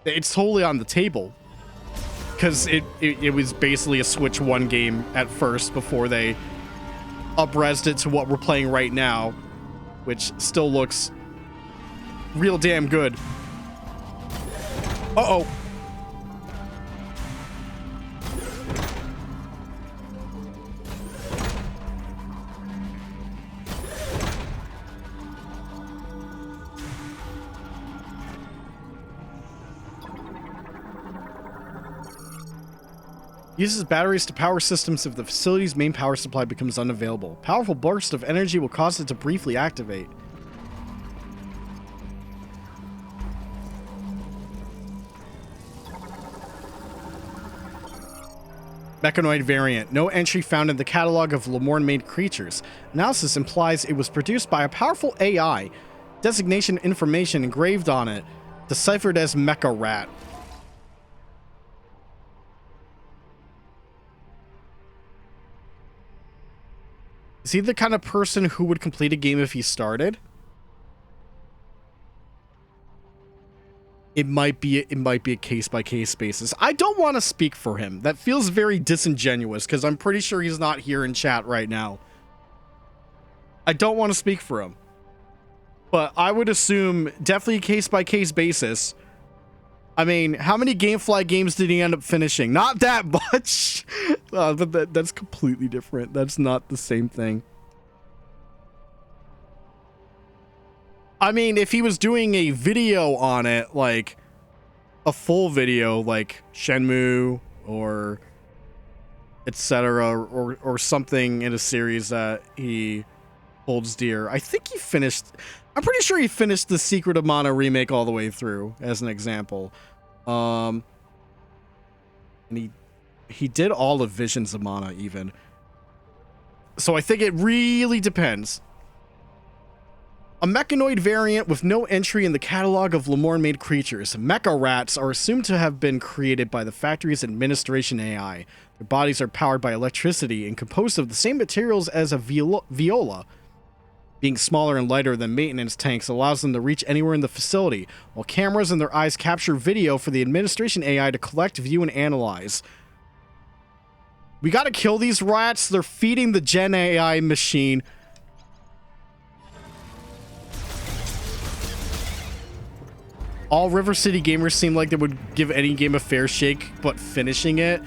it's totally on the table. Because it was basically a Switch 1 game at first before they up-resed it to what we're playing right now, which still looks real damn good. Uh-oh. Uses batteries to power systems if the facility's main power supply becomes unavailable. Powerful burst of energy will cause it to briefly activate. Mechanoid variant. No entry found in the catalog of Lemorne-made creatures. Analysis implies it was produced by a powerful AI. Designation information engraved on it, deciphered as Mecha Rat. Is he the kind of person who would complete a game if he started? It might be a case-by-case basis. I don't want to speak for him. That feels very disingenuous because I'm pretty sure he's not here in chat right now. I don't want to speak for him. But I would assume definitely a case-by-case basis. I mean, how many GameFly games did he end up finishing? Not that much. But that's completely different. That's not the same thing. I mean, if he was doing a video on it, like a full video, like Shenmue or etc., or something in a series that he holds dear, I think he finished. I'm pretty sure he finished the Secret of Mana remake all the way through, as an example. And he did all of Visions of Mana, even. So I think it really depends. A mechanoid variant with no entry in the catalog of Lemorne-made creatures. Mecha Rats are assumed to have been created by the factory's administration AI. Their bodies are powered by electricity and composed of the same materials as a viola. Being smaller and lighter than maintenance tanks allows them to reach anywhere in the facility, while cameras in their eyes capture video for the administration AI to collect, view, and analyze. We gotta kill these rats. They're feeding the Gen AI machine. All River City gamers seem like they would give any game a fair shake, but finishing it.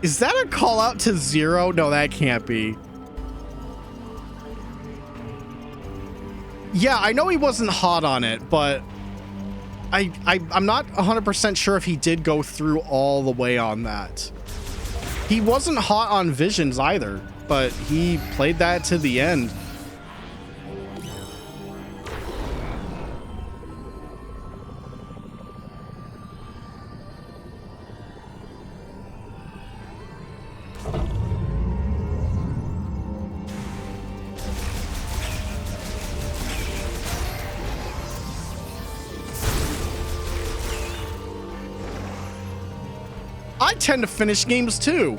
Is that a call out to Zero? No, that can't be. Yeah, I know he wasn't hot on it, but I'm not 100% sure if he did go through all the way on that. He wasn't hot on Visions either, but he played that to the end. I tend to finish games too.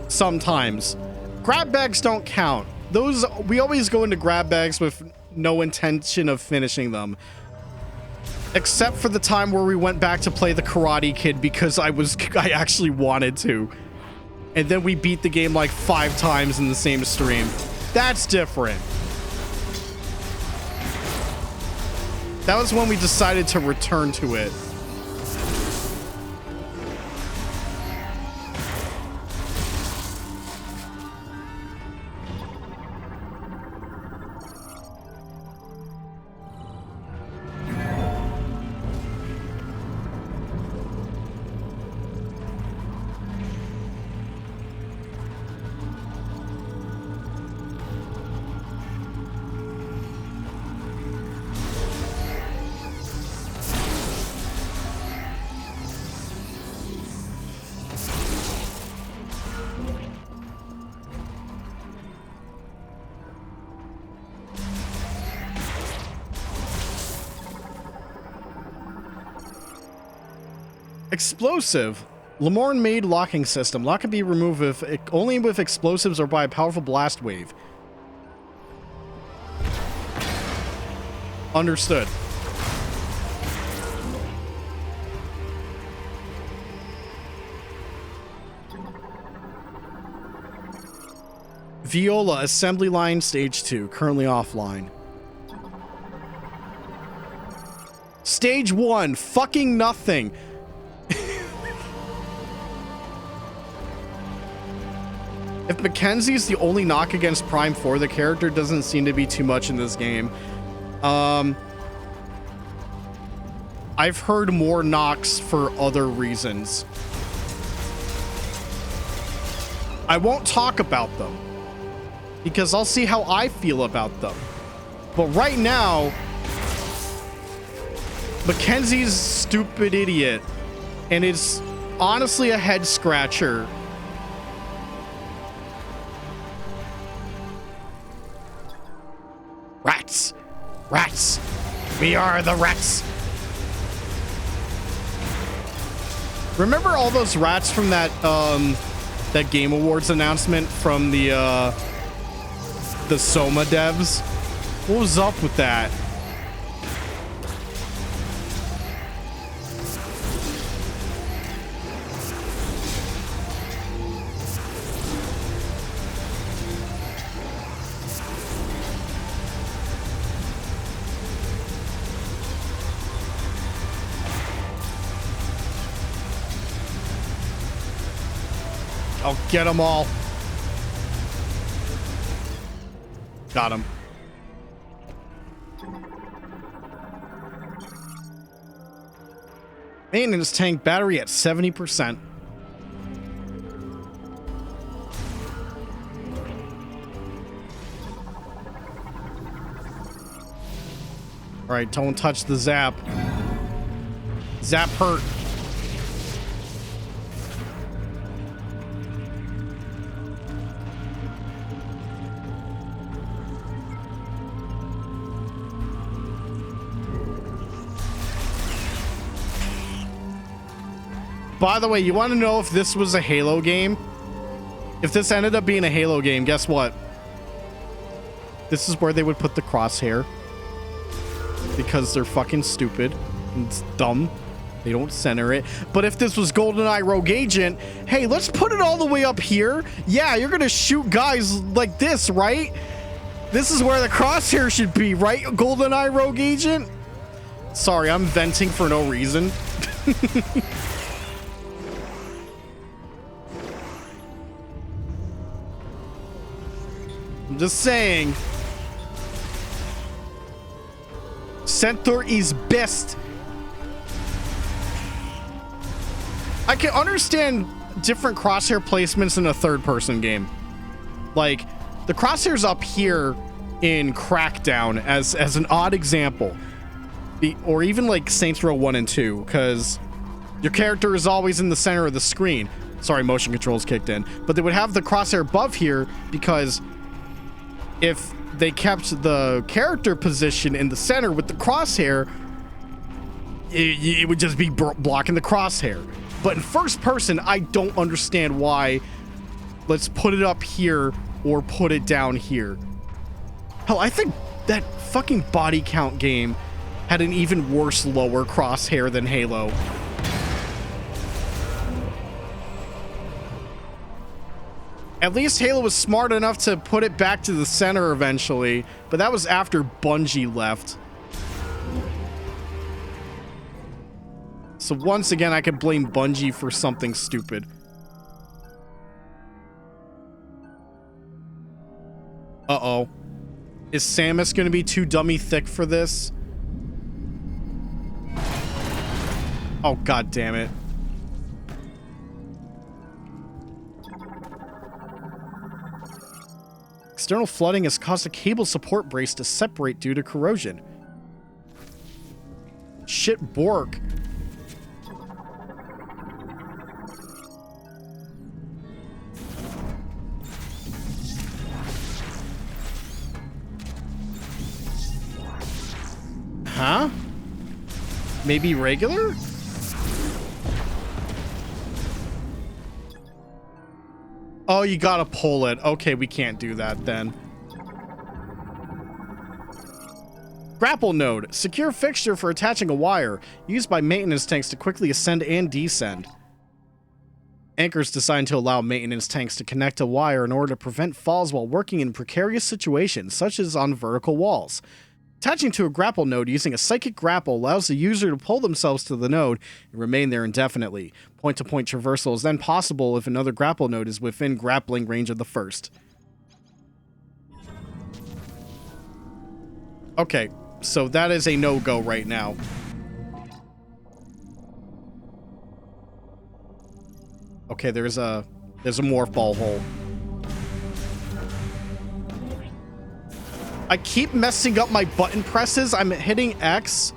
Sometimes. Grab bags don't count. Those, we always go into grab bags with no intention of finishing them. Except for the time where we went back to play the Karate Kid because I actually wanted to. And then we beat the game like 5 times in the same stream. That's different. That was when we decided to return to it. Explosive. Lamorne made locking system. Lock can be removed only with explosives or by a powerful blast wave. Understood. Viola, assembly line stage 2, currently offline. Stage 1, fucking nothing. If Mackenzie's the only knock against Prime 4, the character doesn't seem to be too much in this game. I've heard more knocks for other reasons. I won't talk about them because I'll see how I feel about them. But right now, Mackenzie's stupid idiot, and it's honestly a head scratcher. Rats! Rats! We are the rats! Remember all those rats from that that Game Awards announcement from the Soma devs? What was up with that? I'll get them all. Got him. Maintenance tank battery at 70%. All right, don't touch the zap. Zap hurt. By the way, you want to know if this was a Halo game? If this ended up being a Halo game, guess what? This is where they would put the crosshair. Because they're fucking stupid and dumb. They don't center it. But if this was GoldenEye Rogue Agent, hey, let's put it all the way up here. Yeah, you're gonna shoot guys like this, right? This is where the crosshair should be, right? GoldenEye Rogue Agent? Sorry, I'm venting for no reason. I'm just saying. Center is best. I can understand different crosshair placements in a third-person game. Like, the crosshairs up here in Crackdown as an odd example. Or even like Saints Row 1 and 2, because your character is always in the center of the screen. Sorry, motion controls kicked in. But they would have the crosshair above here because if they kept the character position in the center with the crosshair, it would just be blocking the crosshair. But in first person, I don't understand why. Let's put it up here or put it down here. Hell, I think that fucking body count game had an even worse lower crosshair than Halo. At least Halo was smart enough to put it back to the center eventually, but that was after Bungie left. So once again, I could blame Bungie for something stupid. Uh-oh. Is Samus gonna be too dummy thick for this? Oh, god damn it. External flooding has caused a cable support brace to separate due to corrosion. Shit, Bork. Huh? Maybe regular? Oh, you gotta pull it. Okay, we can't do that then. Grapple node. Secure fixture for attaching a wire. Used by maintenance tanks to quickly ascend and descend. Anchors designed to allow maintenance tanks to connect a wire in order to prevent falls while working in precarious situations, such as on vertical walls. Attaching to a grapple node using a psychic grapple allows the user to pull themselves to the node and remain there indefinitely. Point-to-point traversal is then possible if another grapple node is within grappling range of the first. Okay, so that is a no-go right now. Okay, there's a morph ball hole. I keep messing up my button presses. I'm hitting X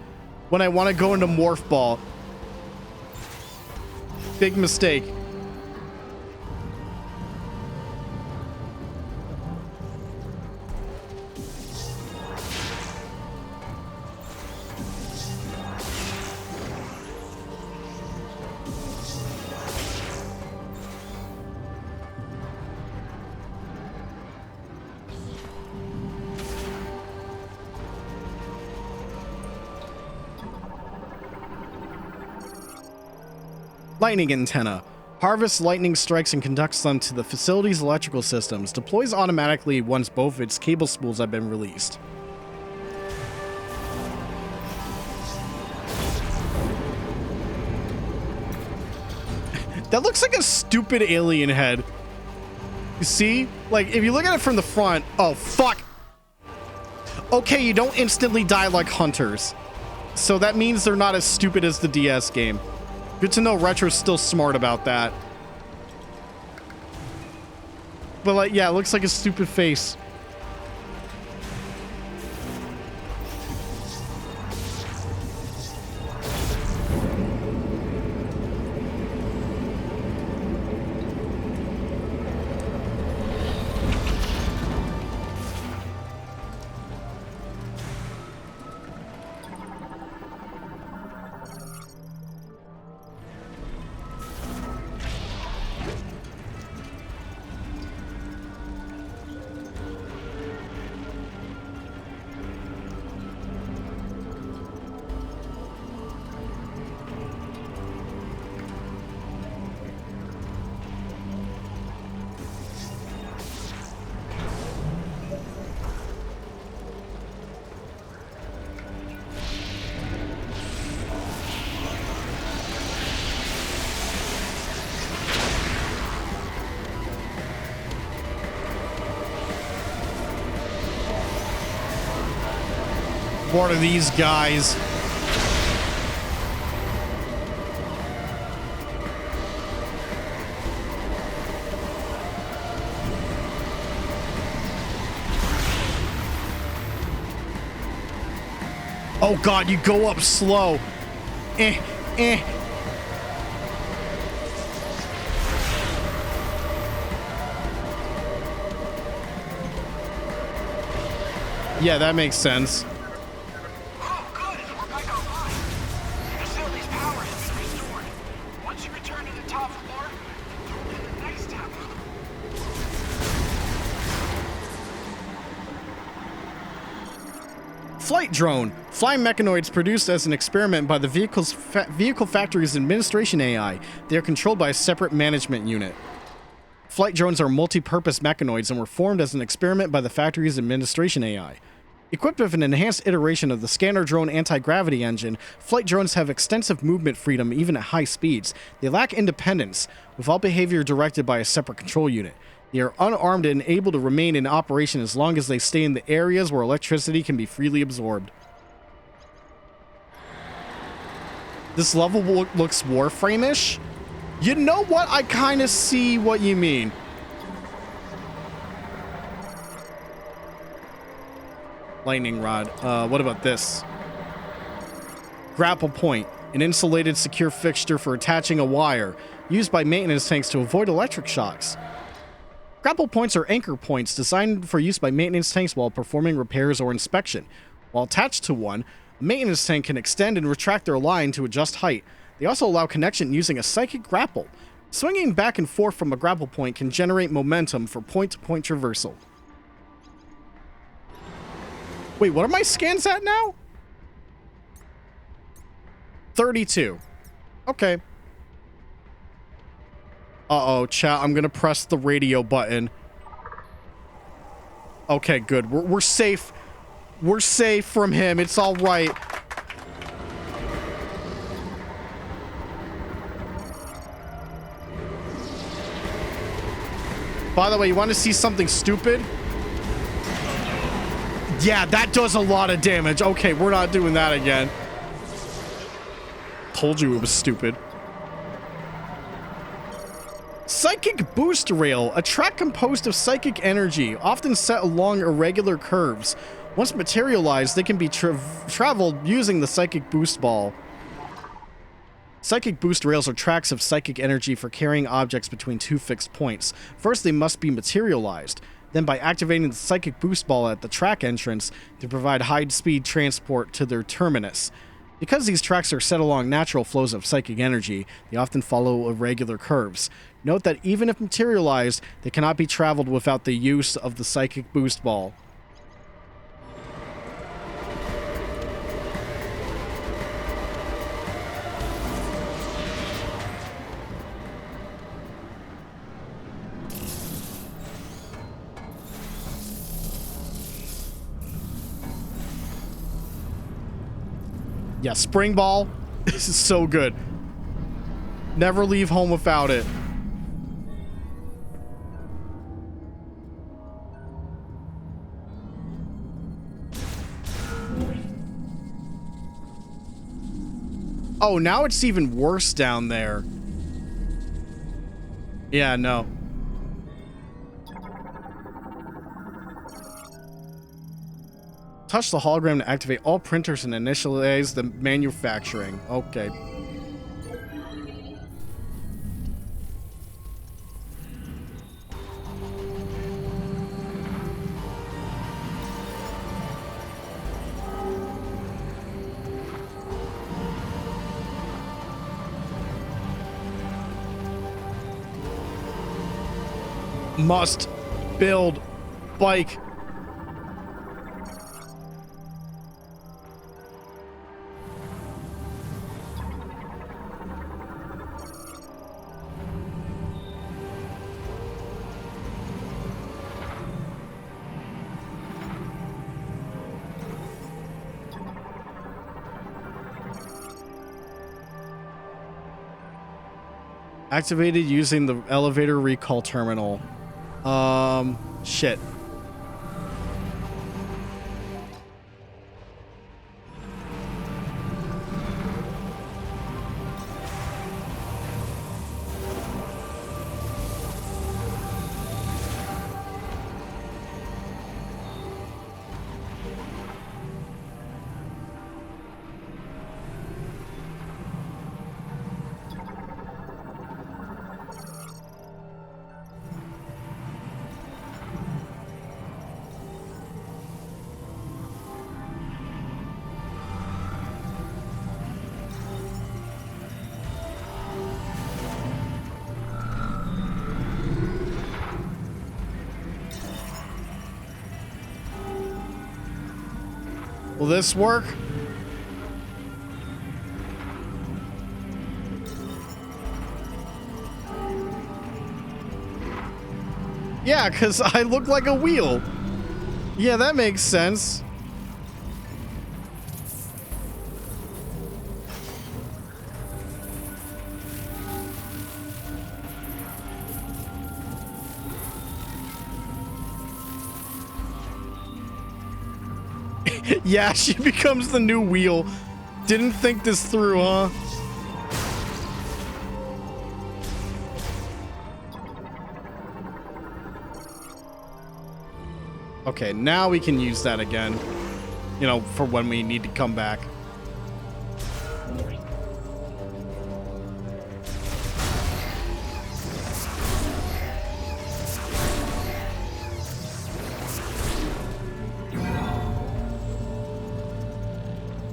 when I want to go into morph ball. Big mistake. Lightning antenna. Harvests lightning strikes and conducts them to the facility's electrical systems. Deploys automatically once both its cable spools have been released. That looks like a stupid alien head. You see? Like, if you look at it from the front... Oh, fuck! Okay, you don't instantly die like hunters. So that means they're not as stupid as the DS game. Good to know Retro's still smart about that. But, like, yeah, it looks like a stupid face. What are these guys? Oh god, you go up slow. Eh. Yeah, that makes sense. Oh, good. We're back online. The facility's power has been restored. Once you return to the top floor, you'll be the next step. Flight drone. Flying mechanoids produced as an experiment by the vehicle factory's administration AI. They are controlled by a separate management unit. Flight drones are multi-purpose mechanoids and were formed as an experiment by the factory's administration AI. Equipped with an enhanced iteration of the scanner drone anti-gravity engine, flight drones have extensive movement freedom even at high speeds. They lack independence, with all behavior directed by a separate control unit. They are unarmed and able to remain in operation as long as they stay in the areas where electricity can be freely absorbed. This level looks Warframe-ish. You know what? I kind of see what you mean. Lightning rod. What about this? Grapple point. An insulated secure fixture for attaching a wire, used by maintenance tanks to avoid electric shocks. Grapple points are anchor points designed for use by maintenance tanks while performing repairs or inspection. While attached to one, a maintenance tank can extend and retract their line to adjust height. They also allow connection using a psychic grapple. Swinging back and forth from a grapple point can generate momentum for point-to-point traversal. Wait, what are my scans at now? 32. Okay. Uh-oh, chat, I'm gonna press the radio button. Okay, good. We're safe. We're safe from him. It's all right. By the way, you want to see something stupid? Yeah, that does a lot of damage. Okay, we're not doing that again. Told you it was stupid. Psychic Boost Rail, a track composed of psychic energy, often set along irregular curves. Once materialized, they can be traveled using the Psychic Boost Ball. Psychic Boost Rails are tracks of psychic energy for carrying objects between two fixed points. First, they must be materialized. Then, by activating the Psychic Boost Ball at the track entrance, they provide high-speed transport to their terminus. Because these tracks are set along natural flows of psychic energy, they often follow irregular curves. Note that even if materialized, they cannot be traveled without the use of the Psychic Boost Ball. Yeah, Spring Ball. This is so good. Never leave home without it. Oh, now it's even worse down there. Yeah, no. Touch the hologram to activate all printers and initialize the manufacturing. Okay. Must build bike. Activated using the elevator recall terminal. Shit. Will this work? Yeah, because I look like a wheel. Yeah, that makes sense. Yeah, she becomes the new wheel. Didn't think this through, huh? Okay, now we can use that again. You know, for when we need to come back.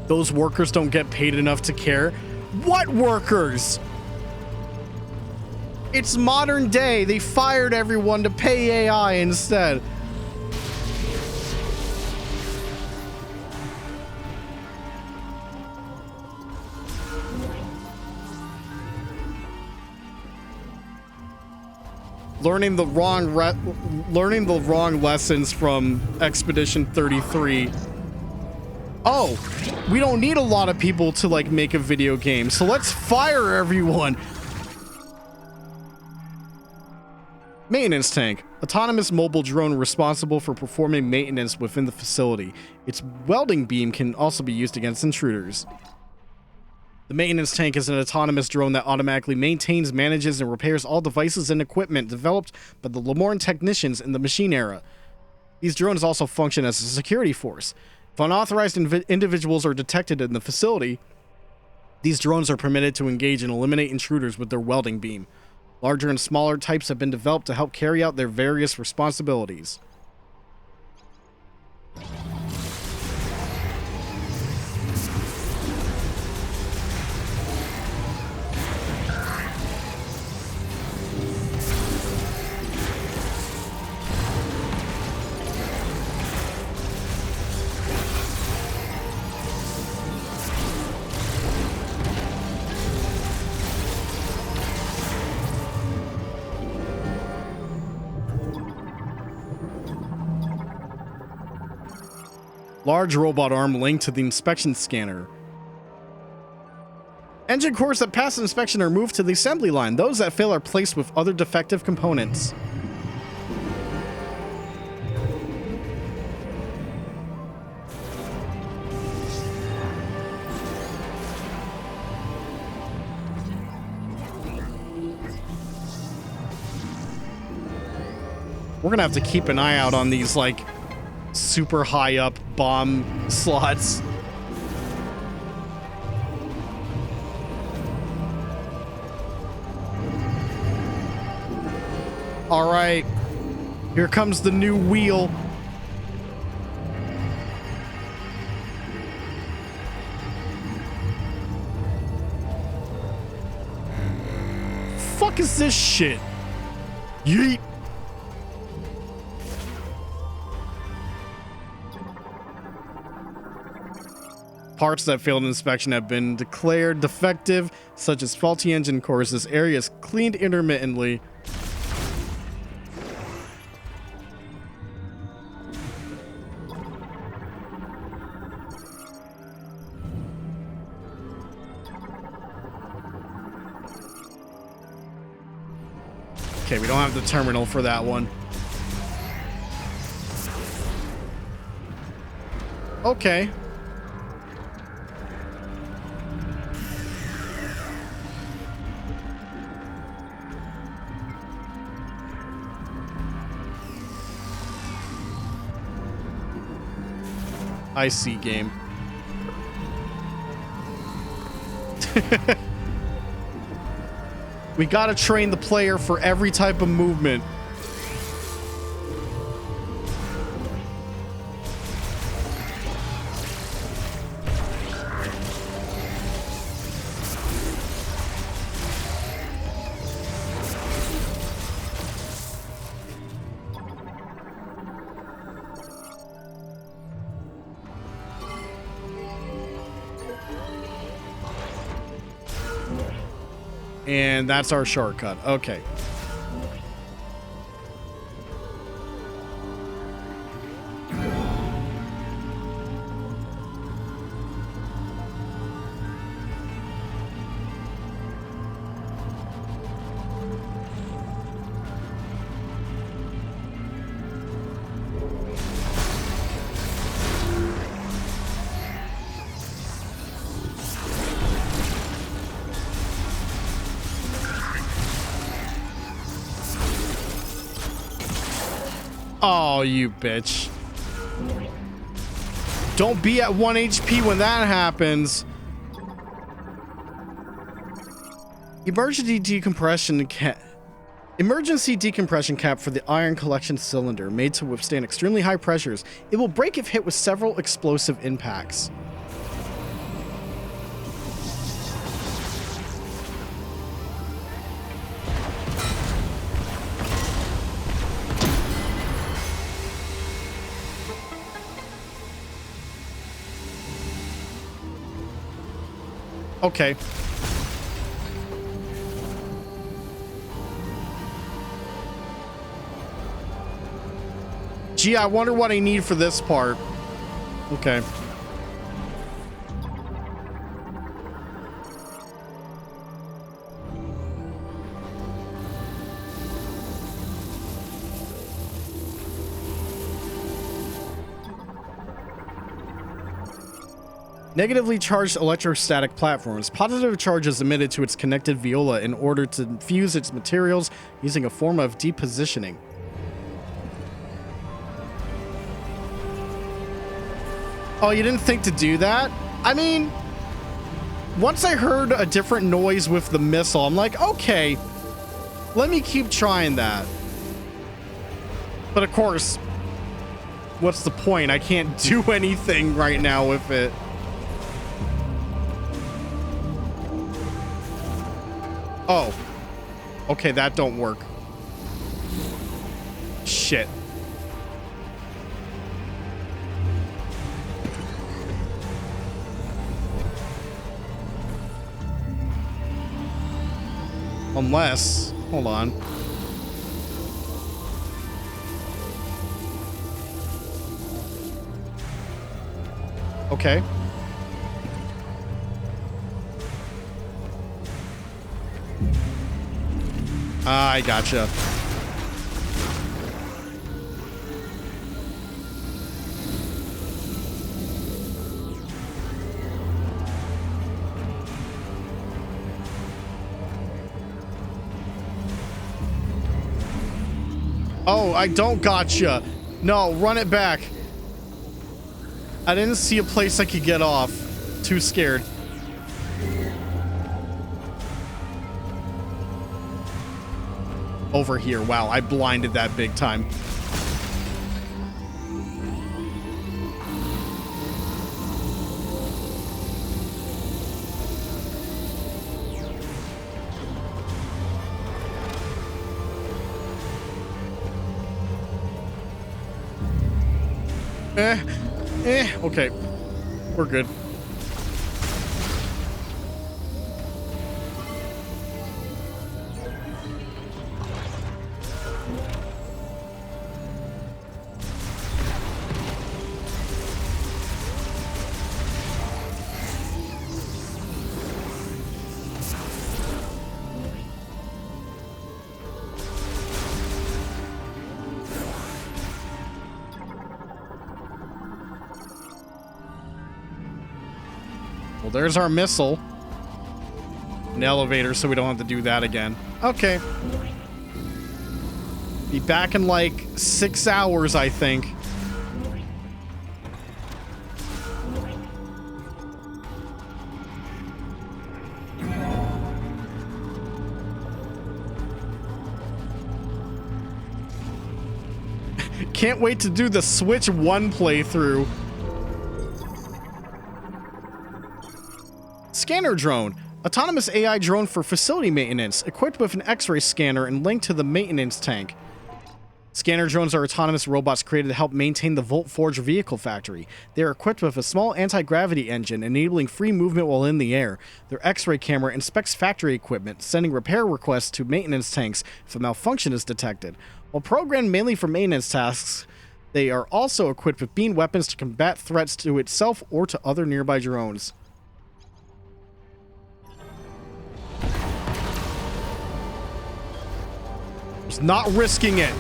Those workers don't get paid enough to care. What workers? It's modern day. They fired everyone to pay AI instead. Learning the wrong lessons from Expedition 33. Oh, we don't need a lot of people to like make a video game, so let's fire everyone. Maintenance tank. Autonomous mobile drone responsible for performing maintenance within the facility. Its welding beam can also be used against intruders. The maintenance tank is an autonomous drone that automatically maintains, manages, and repairs all devices and equipment developed by the Lamorne technicians in the machine era. These drones also function as a security force. If unauthorized individuals are detected in the facility, these drones are permitted to engage and eliminate intruders with their welding beam. Larger and smaller types have been developed to help carry out their various responsibilities. Large robot arm linked to the inspection scanner. Engine cores that pass inspection are moved to the assembly line. Those that fail are placed with other defective components. We're gonna have to keep an eye out on these, like, super high up bomb slots. All right, here comes the new wheel. Fuck is this shit? Yeet. Parts that failed inspection have been declared defective, such as faulty engine cores. This area is cleaned intermittently. Okay, we don't have the terminal for that one. Okay. I see, game. We gotta train the player for every type of movement. And that's our shortcut. Okay. Oh, you bitch. Don't be at 1 HP when that happens. Emergency decompression cap for the iron collection cylinder, made to withstand extremely high pressures. It will break if hit with several explosive impacts. Okay. Gee, I wonder what I need for this part. Okay. Negatively charged electrostatic platforms. Positive charge is emitted to its connected viola in order to fuse its materials using a form of depositioning. Oh, you didn't think to do that? I mean, once I heard a different noise with the missile, I'm like, okay, let me keep trying that. But of course, what's the point? I can't do anything right now with it. Oh. Okay, that don't work. Shit. Unless... Hold on. Okay. I gotcha. Oh, I don't gotcha. No, run it back. I didn't see a place I could get off. Too scared. Over here. Wow, I blinded that big time. Okay. We're good. Well, there's our missile. An elevator, so we don't have to do that again. Okay. Be back in like 6 hours, I think. Can't wait to do the Switch 1 playthrough. Scanner drone. Autonomous AI drone for facility maintenance, equipped with an X-ray scanner and linked to the maintenance tank. Scanner drones are autonomous robots created to help maintain the Volt Forge vehicle factory. They are equipped with a small anti-gravity engine, enabling free movement while in the air. Their X-ray camera inspects factory equipment, sending repair requests to maintenance tanks if a malfunction is detected. While programmed mainly for maintenance tasks, they are also equipped with beam weapons to combat threats to itself or to other nearby drones. Just not risking it.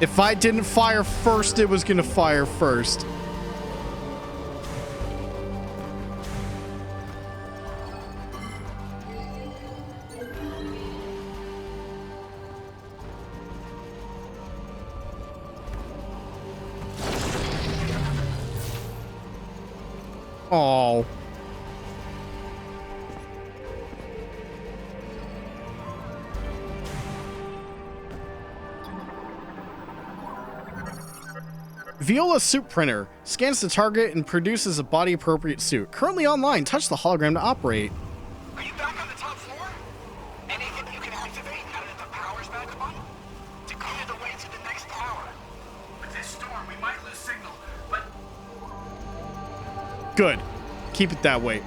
If I didn't fire first, it was gonna fire first. Oh. Viola Suit Printer scans the target and produces a body-appropriate suit. Currently online, touch the hologram to operate. Are you back on the top floor? Anything you can activate now that the power's back on? To clear the way to the next tower. With this storm, we might lose signal, but... Good. Keep it that way.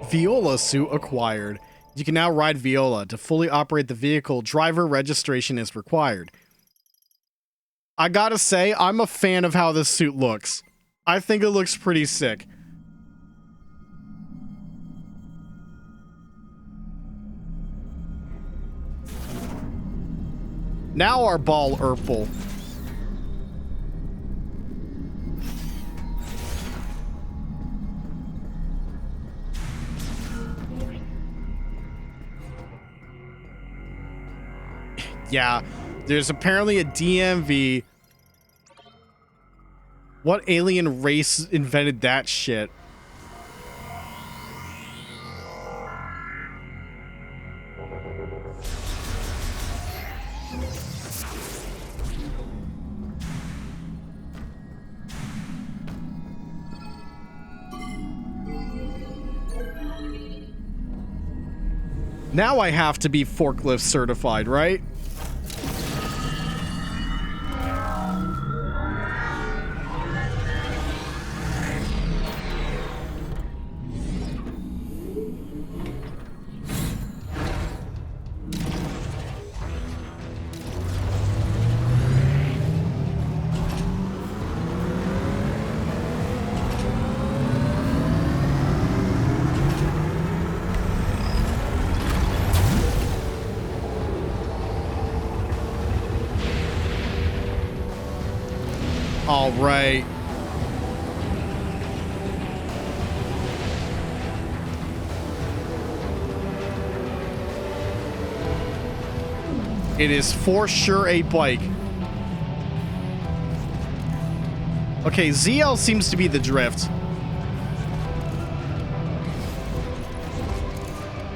Viola suit acquired. You can now ride Viola. To fully operate the vehicle, driver registration is required. I gotta say, I'm a fan of how this suit looks. I think it looks pretty sick. Now our ball Urple. Yeah, there's apparently a DMV. What alien race invented that shit? Now I have to be forklift certified, right? All right. It is for sure a bike. Okay, ZL seems to be the drift.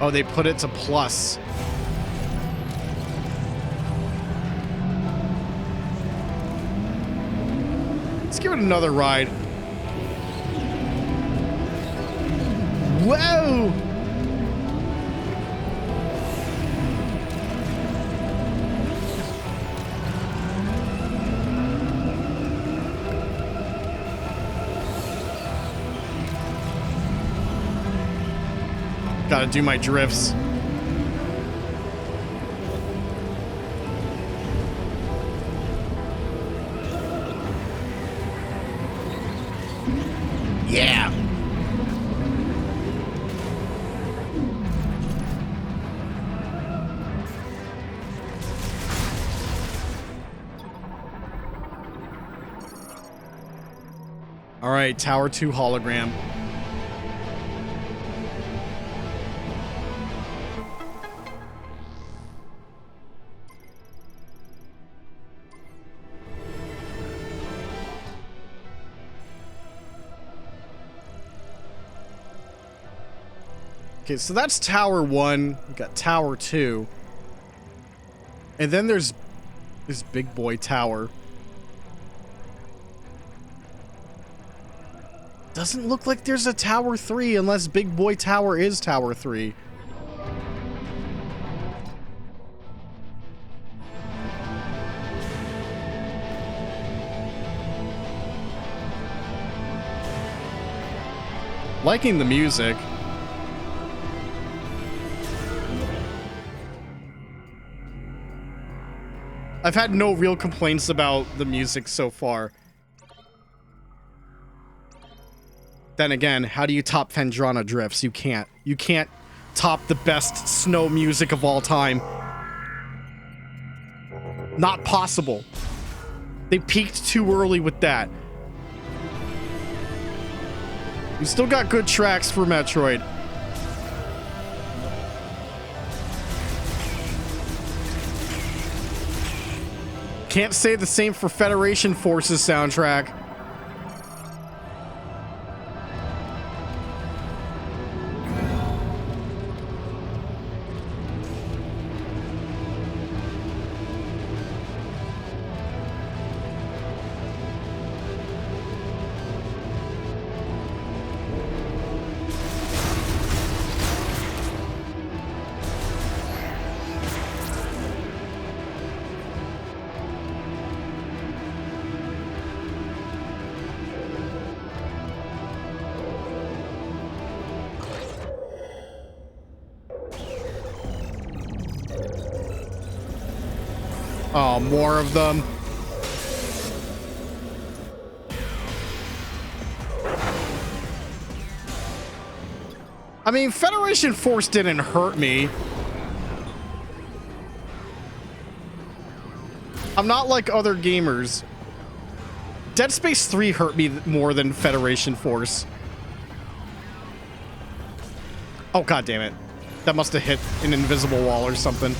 Oh, they put it to plus. Let's give it another ride. Whoa! Gotta do my drifts. Yeah. All right, Tower 2 hologram. Okay, so that's Tower 1. We got Tower 2. And then there's this big boy tower. Doesn't look like there's a Tower 3 unless Big Boy Tower is Tower 3. Liking the music. I've had no real complaints about the music so far. Then again, how do you top Phendrana Drifts? You can't. You can't top the best snow music of all time. Not possible. They peaked too early with that. We still got good tracks for Metroid. Can't say the same for Federation Forces soundtrack. Oh, more of them. I mean, Federation Force didn't hurt me. I'm not like other gamers. Dead Space 3 hurt me more than Federation Force. Oh, god damn it. That must have hit an invisible wall or something.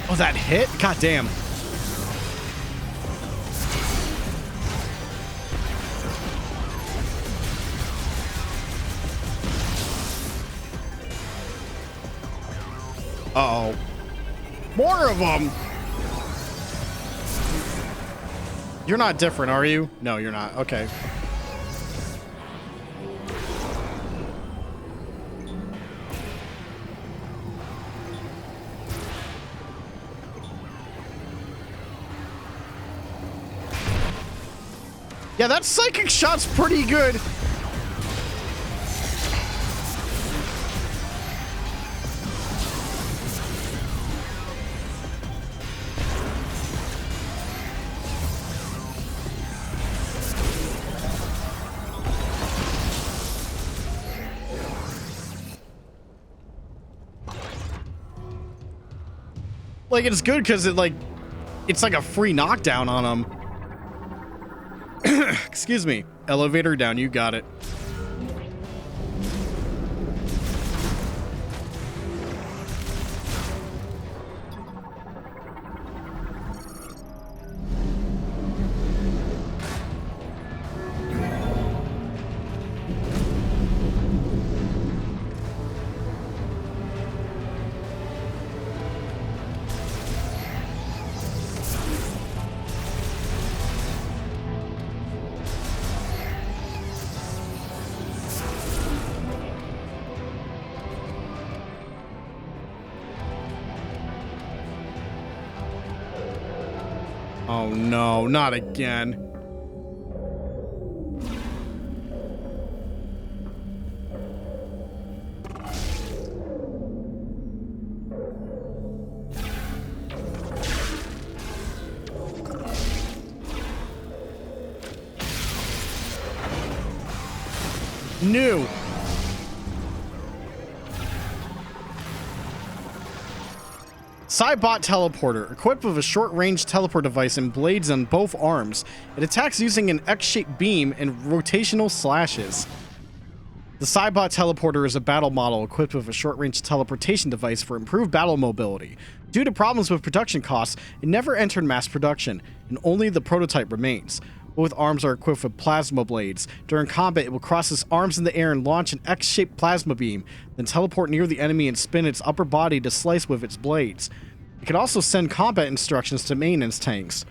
Oh, that hit? God damn. Uh-oh. More of them! You're not different, are you? No, you're not. Okay. Yeah, that psychic shot's pretty good. Like, it's good because it's like a free knockdown on him. Excuse me. Elevator down, you got it. Oh no, not again. New. Cybot teleporter, equipped with a short-range teleport device and blades on both arms. It attacks using an X-shaped beam and rotational slashes. The Cybot teleporter is a battle model equipped with a short-range teleportation device for improved battle mobility. Due to problems with production costs, it never entered mass production, and only the prototype remains. Both arms are equipped with plasma blades. During combat, it will cross its arms in the air and launch an X-shaped plasma beam, then teleport near the enemy and spin its upper body to slice with its blades. It can also send combat instructions to maintenance tanks.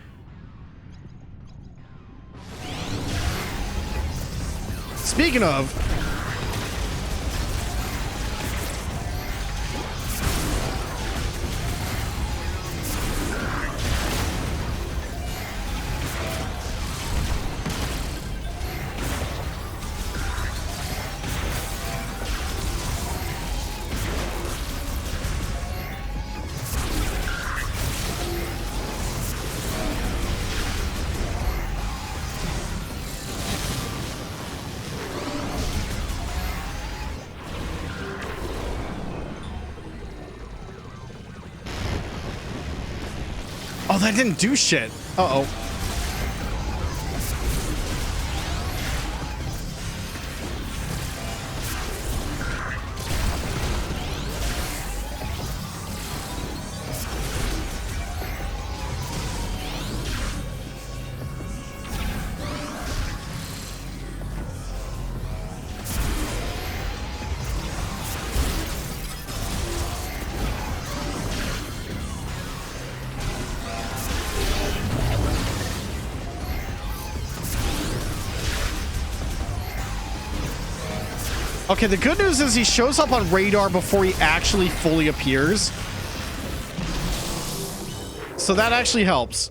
Speaking of... Oh, that didn't do shit. Uh-oh. Okay, the good news is he shows up on radar before he actually fully appears. So that actually helps.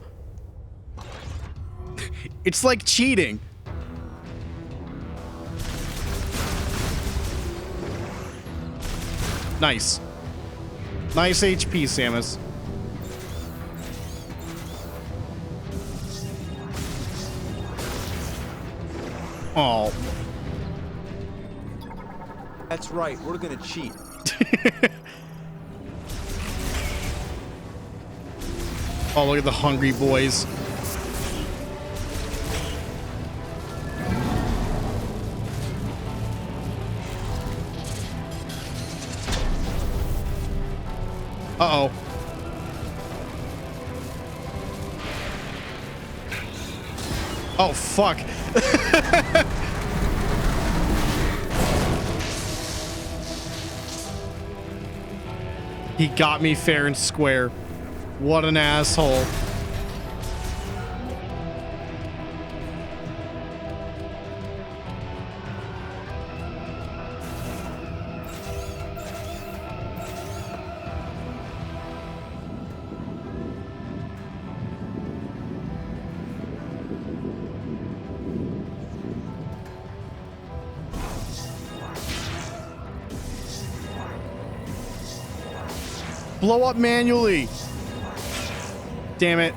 It's like cheating. Nice. Nice HP, Samus. Oh. That's right, we're gonna cheat. Oh, look at the hungry boys. Uh-oh. Oh, fuck. He got me fair and square. What an asshole. Blow up manually. Damn it.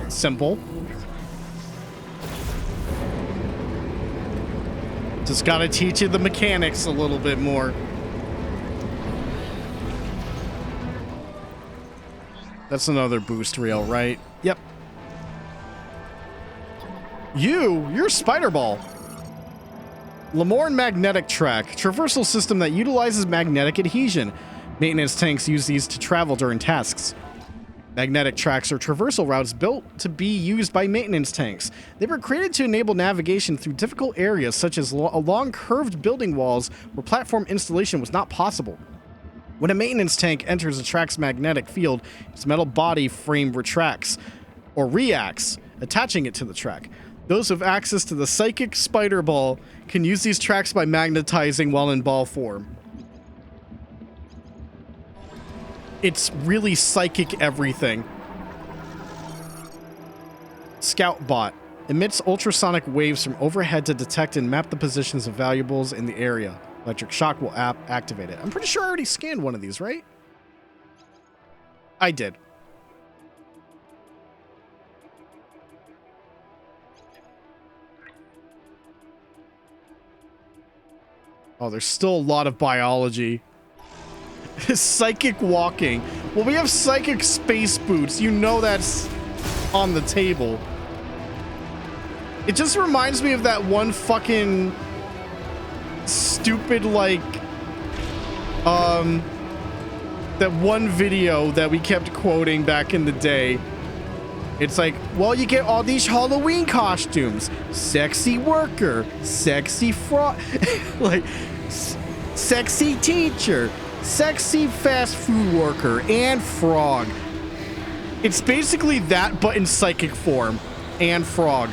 Simple. Just gotta teach you the mechanics a little bit more. That's another boost reel, right? Yep. You're Spider Ball. Lamorne magnetic track, traversal system that utilizes magnetic adhesion. Maintenance tanks use these to travel during tasks. Magnetic tracks are traversal routes built to be used by maintenance tanks. They were created to enable navigation through difficult areas such as along curved building walls where platform installation was not possible. When a maintenance tank enters a track's magnetic field, its metal body frame retracts or reacts, attaching it to the track. Those with access to the psychic spider ball can use these tracks by magnetizing while in ball form. It's really psychic everything. Scout bot emits ultrasonic waves from overhead to detect and map the positions of valuables in the area. Electric shock will activate it. I'm pretty sure I already scanned one of these, right? I did. Oh, there's still a lot of biology. Psychic walking. Well, we have psychic space boots. You know that's on the table. It just reminds me of that one fucking stupid, like, that one video that we kept quoting back in the day. It's like, well, you get all these Halloween costumes. Sexy worker, sexy frog, like, sexy teacher, sexy fast food worker, and frog. It's basically that, but in psychic form, and frog.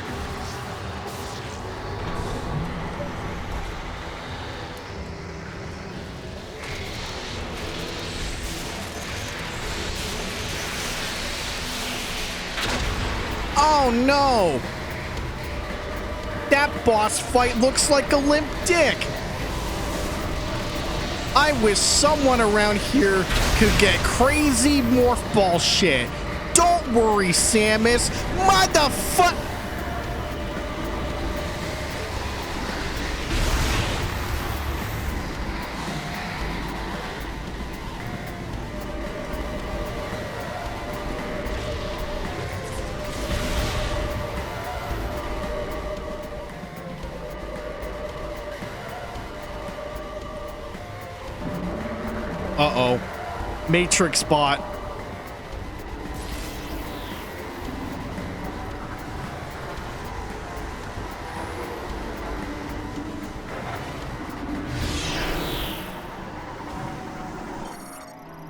Oh no! That boss fight looks like a limp dick! I wish someone around here could get crazy morph ball shit. Don't worry, Samus. Motherfuck. Uh-oh. Matrix bot.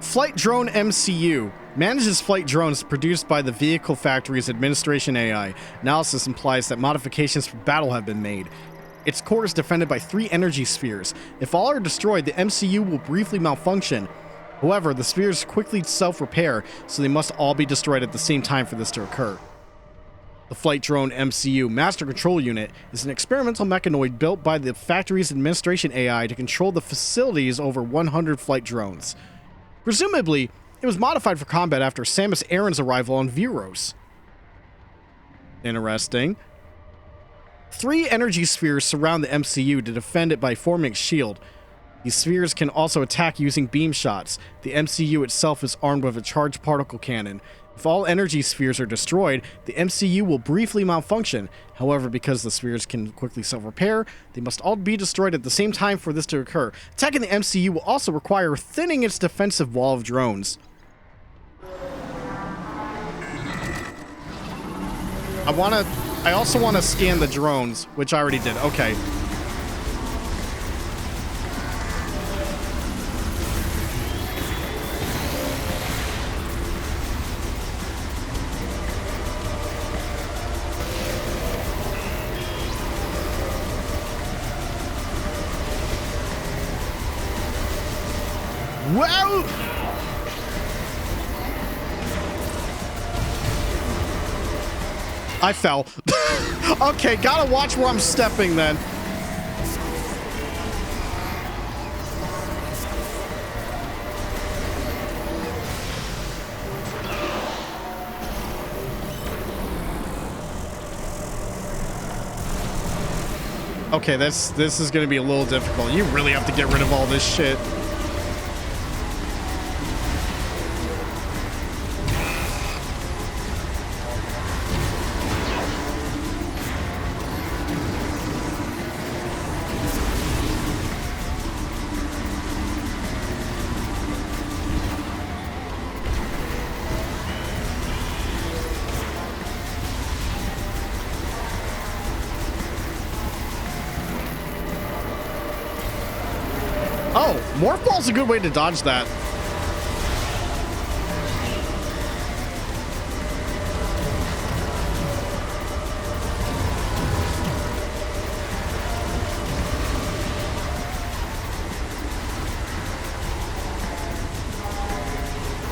Flight Drone MCU manages flight drones produced by the Vehicle Factory's Administration AI. Analysis implies that modifications for battle have been made. Its core is defended by 3 energy spheres. If all are destroyed, the MCU will briefly malfunction. However, the spheres quickly self-repair, so they must all be destroyed at the same time for this to occur. The Flight Drone MCU Master Control Unit is an experimental mechanoid built by the factory's administration AI to control the facility's over 100 flight drones. Presumably, it was modified for combat after Samus Aran's arrival on Viros. Interesting. 3 energy spheres surround the MCU to defend it by forming a shield. These spheres can also attack using beam shots. The MCU itself is armed with a charged particle cannon. If all energy spheres are destroyed, the MCU will briefly malfunction. However, because the spheres can quickly self-repair, they must all be destroyed at the same time for this to occur. Attacking the MCU will also require thinning its defensive wall of drones. I also want to scan the drones, which I already did. Okay. Wow! I fell. Okay, gotta watch where I'm stepping then. Okay, this is gonna be a little difficult. You really have to get rid of all this shit. Oh, Morph Ball's a good way to dodge that.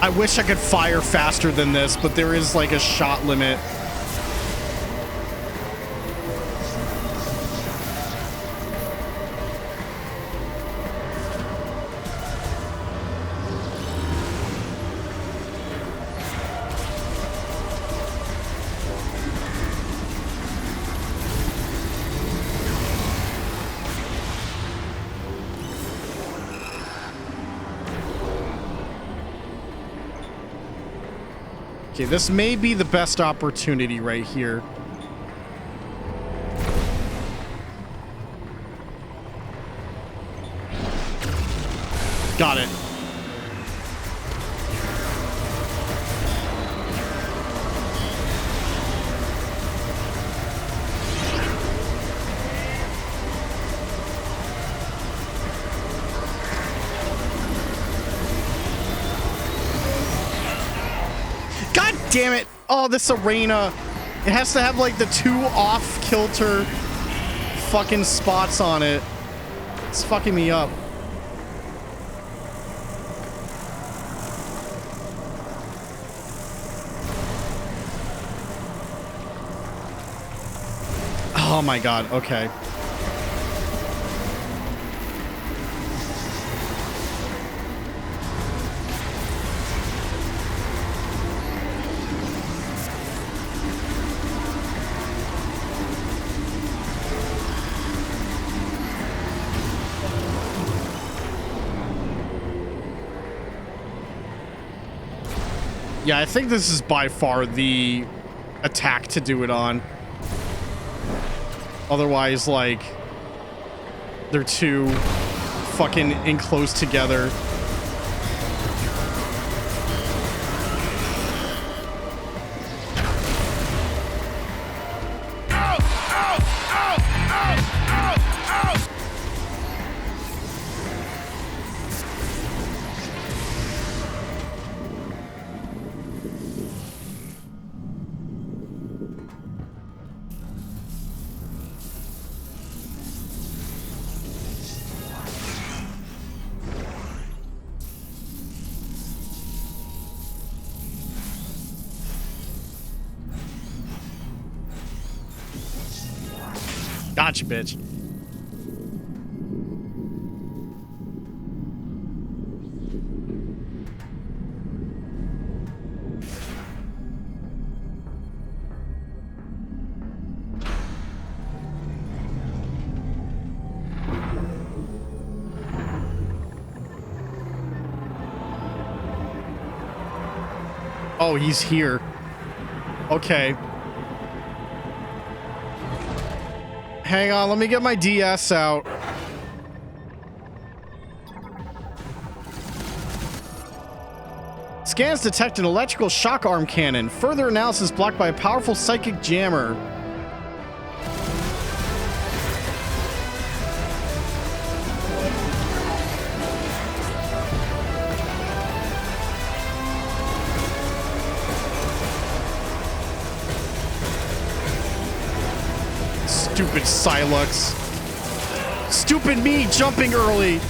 I wish I could fire faster than this, but there is like a shot limit. Okay, this may be the best opportunity right here. Got it. God damn it. Oh, this arena. It has to have like the 2 off-kilter fucking spots on it. It's fucking me up. Oh my god, okay. Yeah, I think this is by far the attack to do it on. Otherwise, like, they're too fucking enclosed together. Gotcha, bitch. Oh, he's here. Okay. Hang on, let me get my DS out. Scans detect an electrical shock arm cannon. Further analysis blocked by a powerful psychic jammer. Stupid Silux. Stupid me jumping early.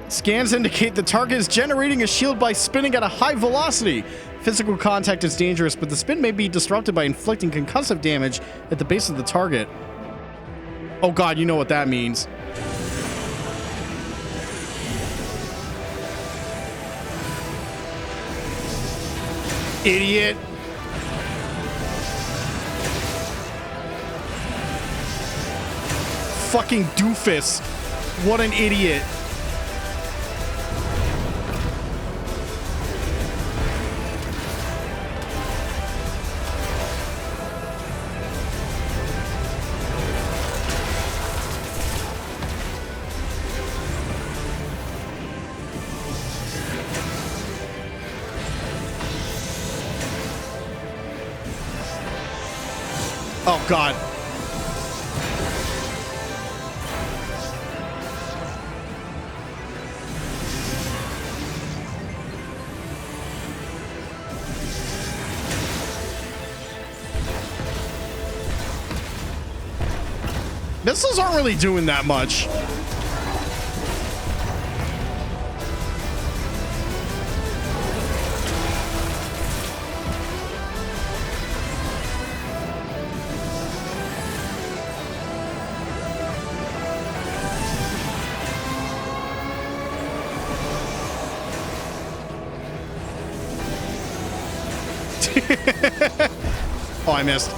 Scans indicate the target is generating a shield by spinning at a high velocity. Physical contact is dangerous, but the spin may be disrupted by inflicting concussive damage at the base of the target. Oh god, you know what that means. Idiot. Fucking doofus. What an idiot. Oh, God. Missiles aren't really doing that much. Oh, I missed.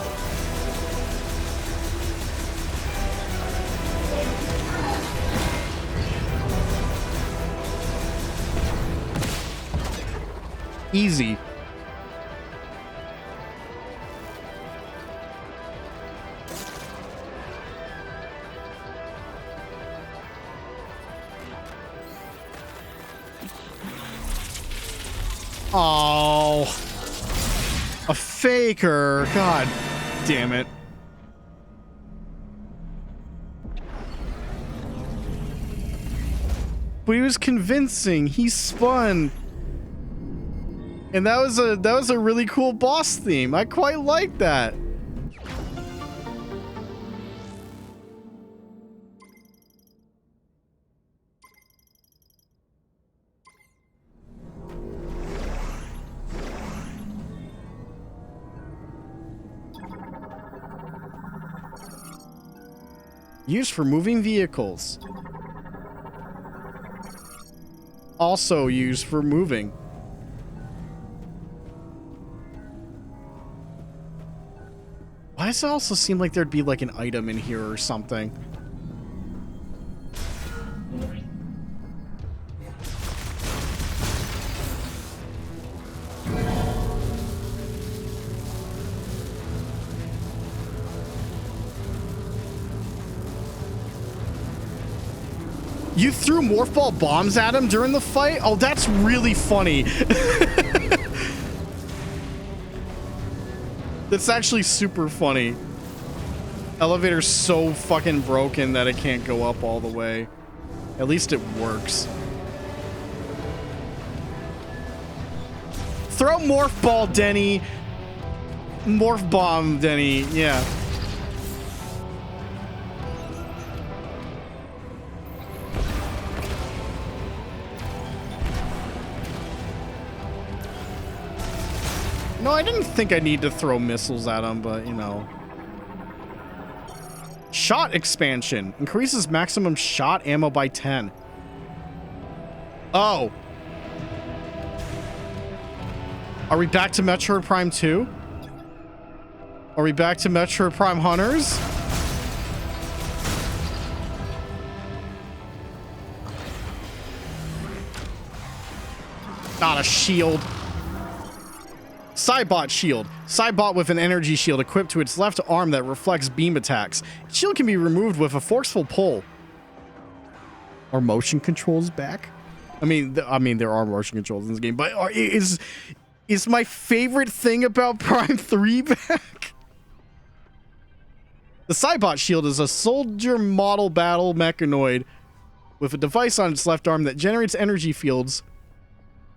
Easy. Oh, a faker. God damn it. But he was convincing. He spun. And that was a really cool boss theme. I quite like that. Used for moving vehicles. Also used for moving. Why does it also seem like there'd be like an item in here or something? You threw morph ball bombs at him during the fight? Oh, that's really funny. That's actually super funny. Elevator's so fucking broken that it can't go up all the way. At least it works. Throw morph ball, Denny. Morph bomb, Denny. Yeah. No, I didn't think I need to throw missiles at him, but, you know. Shot expansion. Increases maximum shot ammo by 10. Oh. Are we back to Metroid Prime 2? Are we back to Metroid Prime Hunters? Not a shield. Cybot shield. Cybot with an energy shield equipped to its left arm that reflects beam attacks. Shield can be removed with a forceful pull. Are motion controls back? I mean, there are motion controls in this game, but is my favorite thing about Prime 3 back? The Cybot shield is a soldier model battle mechanoid with a device on its left arm that generates energy fields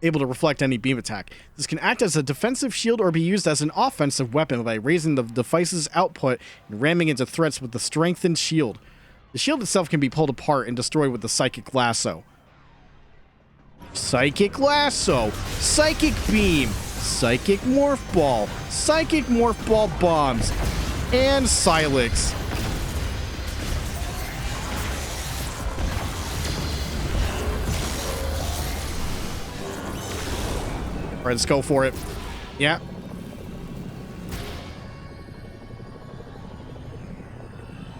able to reflect any beam attack. This can act as a defensive shield or be used as an offensive weapon by raising the device's output and ramming into threats with the strengthened shield. The shield itself can be pulled apart and destroyed with the Psychic Lasso. Psychic Lasso, Psychic Beam, Psychic Morph Ball, Psychic Morph Ball Bombs, and Silex. All right, let's go for it. Yeah.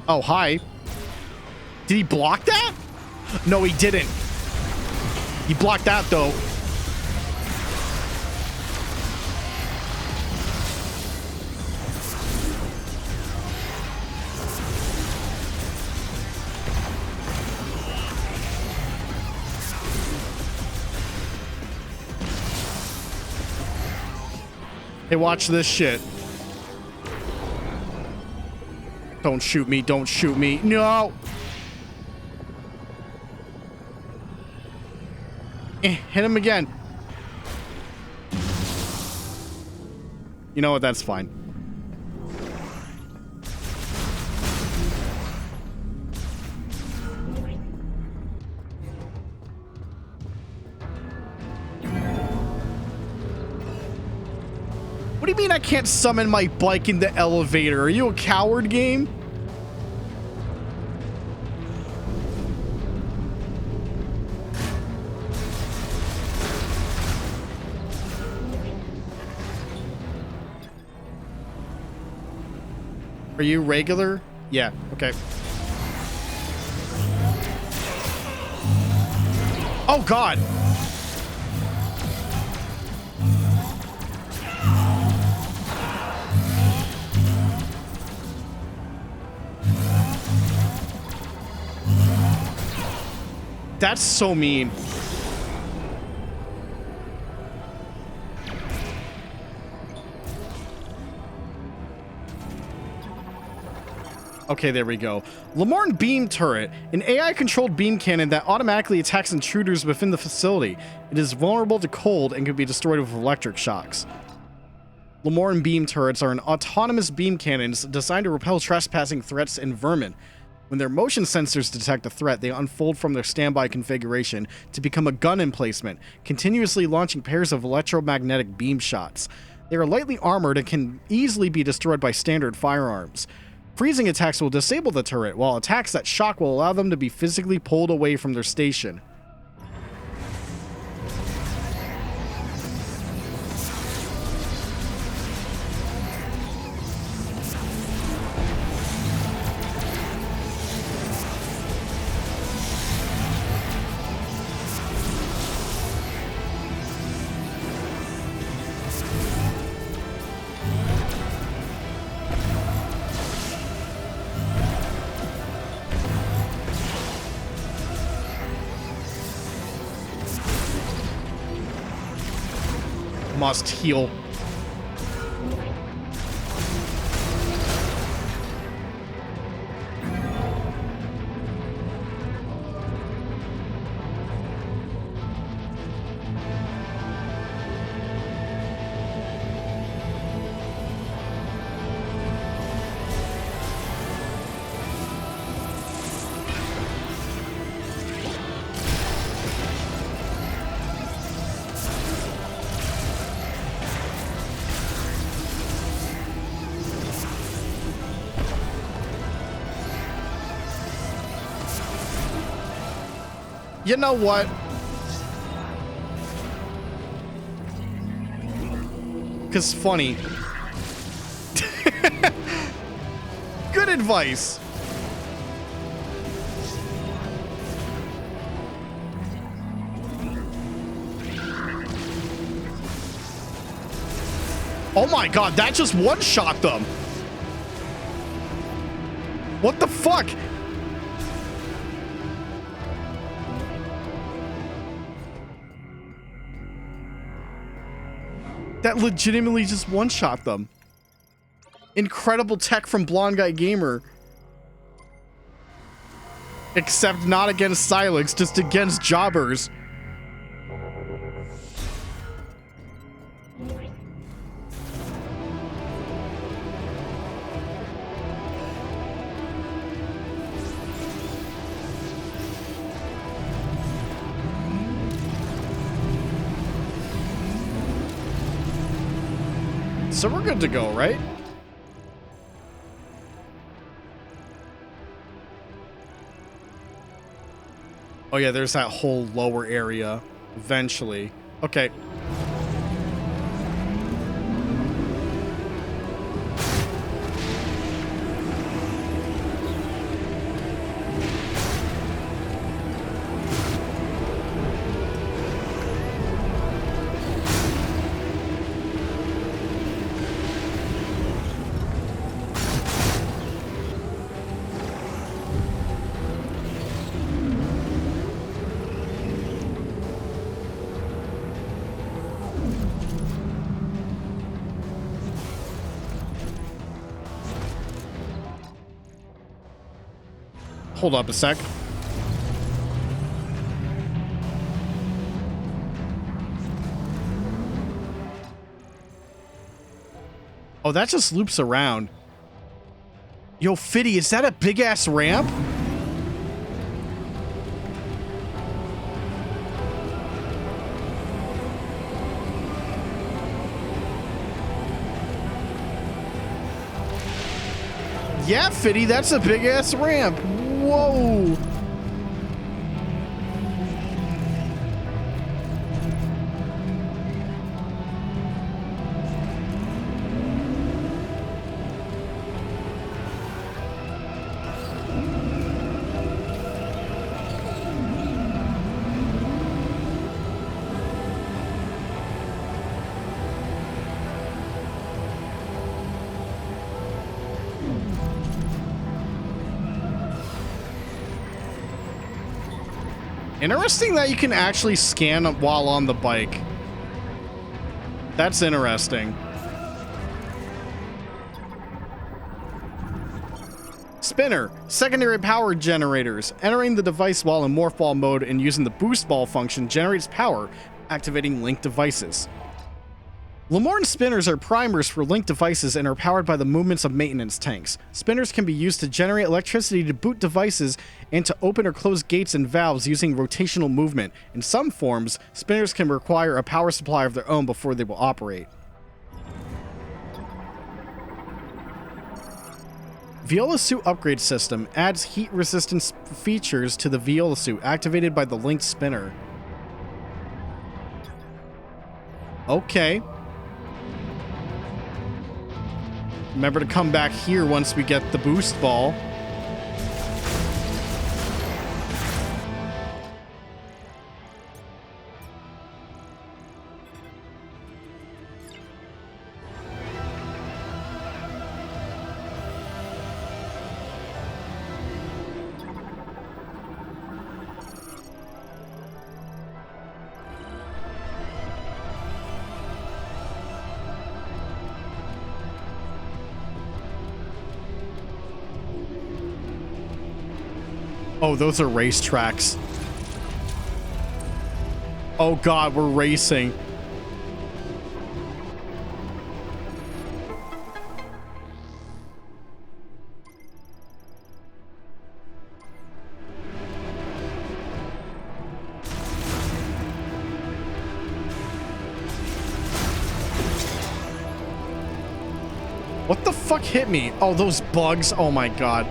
Oh, hi. Did he block that? No, he didn't. He blocked that, though. Hey, watch this shit. Don't shoot me. Don't shoot me. No. Hit him again. You know what? That's fine. What do you mean I can't summon my bike in the elevator? Are you a coward, game? Are you regular? Yeah, okay. Oh, God! That's so mean. Okay, there we go. Lamorne Beam Turret, an AI-controlled beam cannon that automatically attacks intruders within the facility. It is vulnerable to cold and can be destroyed with electric shocks. Lamorne Beam Turrets are an autonomous beam cannons designed to repel trespassing threats and vermin. When their motion sensors detect a threat, they unfold from their standby configuration to become a gun emplacement, continuously launching pairs of electromagnetic beam shots. They are lightly armored and can easily be destroyed by standard firearms. Freezing attacks will disable the turret, while attacks that shock will allow them to be physically pulled away from their station. Must heal. You know what? Because funny. Good advice. Oh my God, that just one-shot them. What the fuck? That legitimately just one-shot them. Incredible tech from Blonde Guy Gamer. Except not against Silex, just against jobbers. So we're good to go, right? Oh yeah, there's that whole lower area eventually. Okay. Hold up a sec. Oh, that just loops around. Yo, Fiddy, is that a big-ass ramp? Yeah, Fiddy, that's a big-ass ramp. Whoa. Interesting that you can actually scan while on the bike. That's interesting. Spinner. Secondary power generators. Entering the device while in morph ball mode and using the boost ball function generates power, activating linked devices. Lamorne spinners are primers for linked devices and are powered by the movements of maintenance tanks. Spinners can be used to generate electricity to boot devices and to open or close gates and valves using rotational movement. In some forms, spinners can require a power supply of their own before they will operate. Viola Suit Upgrade System adds heat resistance features to the Viola Suit activated by the linked spinner. Okay. Remember to come back here once we get the boost ball. Oh, those are racetracks. Oh god, we're racing. What the fuck hit me? Oh, those bugs. Oh my god.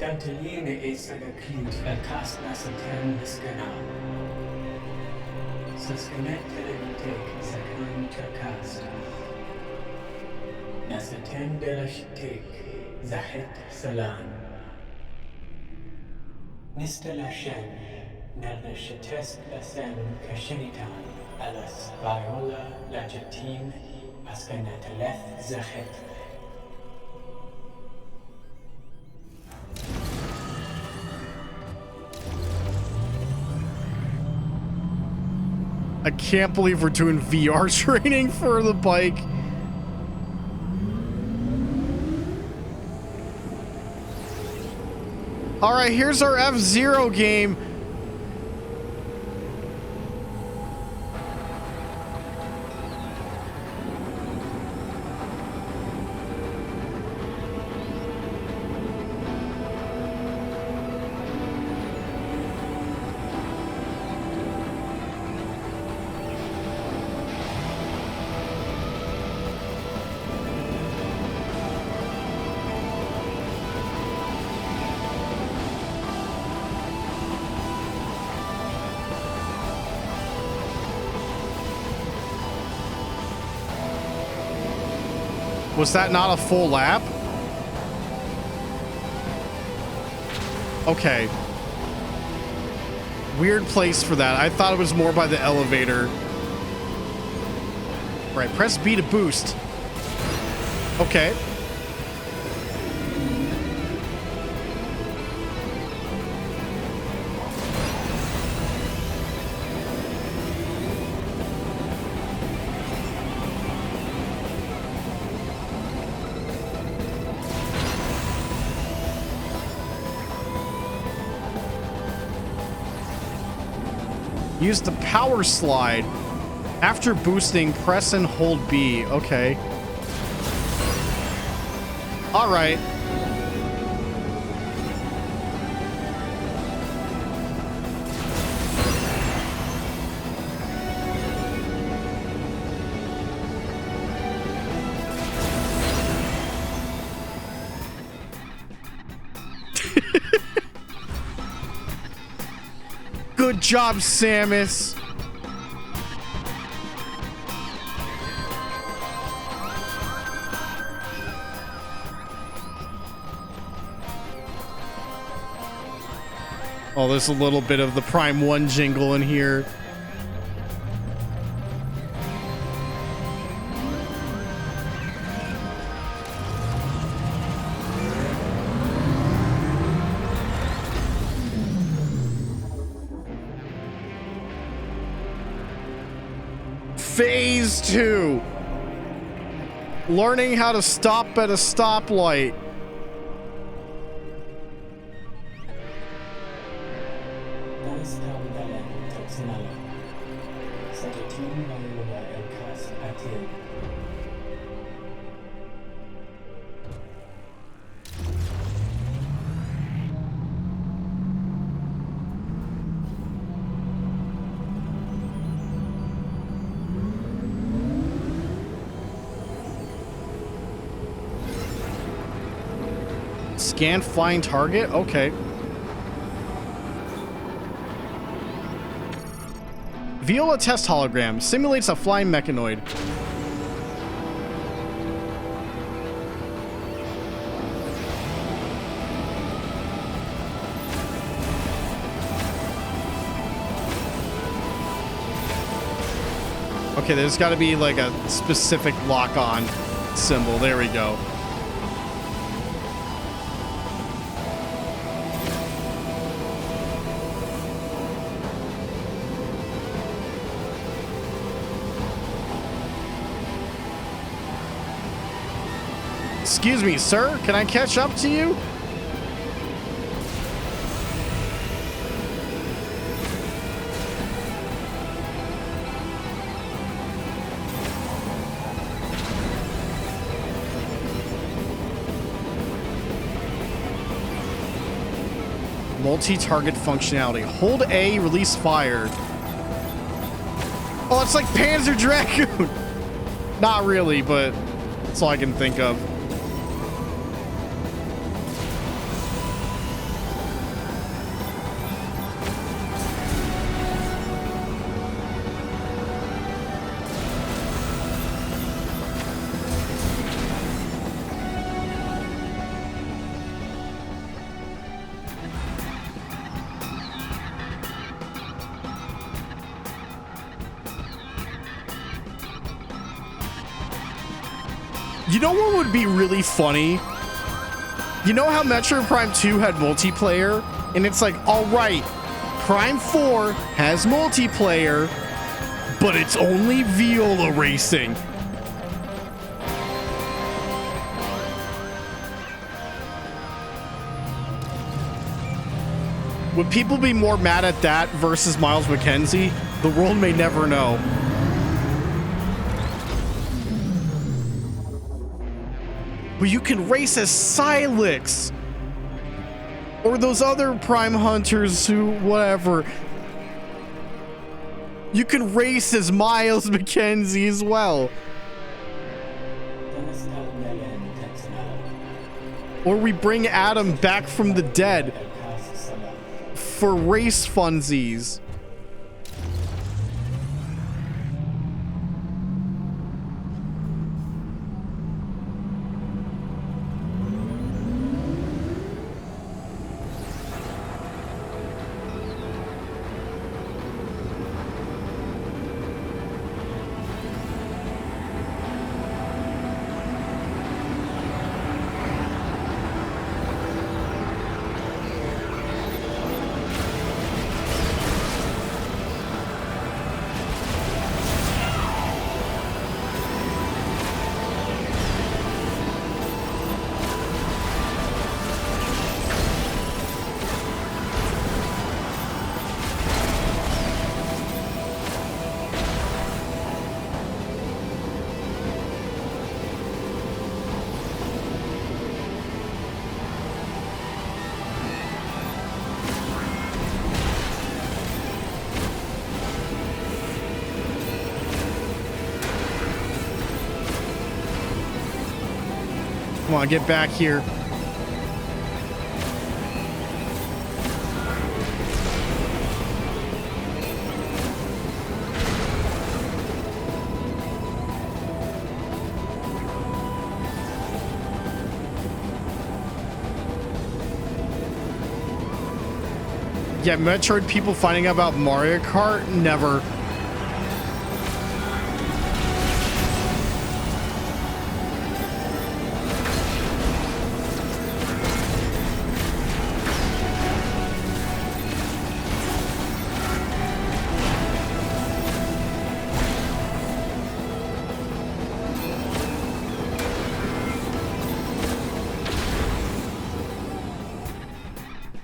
Danteline is a cleat a cast nasatan skana. Suskanet take sakan cast. Nasatan delash take zahet salan. Nistela shen nalnashatesk asem kashinitan alas viola lajatin askanateleth zahet. I can't believe we're doing VR training for the bike. All right, here's our F-Zero game. Was that not a full lap? Okay. Weird place for that. I thought it was more by the elevator. Right, press B to boost. Okay. Use the power slide. After boosting, press and hold B. Okay. All right. Good job, Samus. Oh, there's a little bit of the Prime 1 jingle in here. Phase 2. Learning how to stop at a stoplight. Scan flying target? Okay. Viola test hologram simulates a flying mechanoid. Okay, there's got to be like a specific lock-on symbol. There we go. Excuse me, sir. Can I catch up to you? Multi-target functionality. Hold A, release fire. Oh, it's like Panzer Dragoon. Not really, but that's all I can think of. You know what would be really funny? You know how Metroid Prime 2 had multiplayer? And it's like, all right, Prime 4 has multiplayer, but it's only Viola racing. Would people be more mad at that versus Miles McKenzie? The world may never know. But you can race as Silex or those other Prime Hunters who, whatever. You can race as Miles McKenzie as well. Or we bring Adam back from the dead for race funsies. Come on, get back here. Yeah, Metroid people finding out about Mario Kart? Never.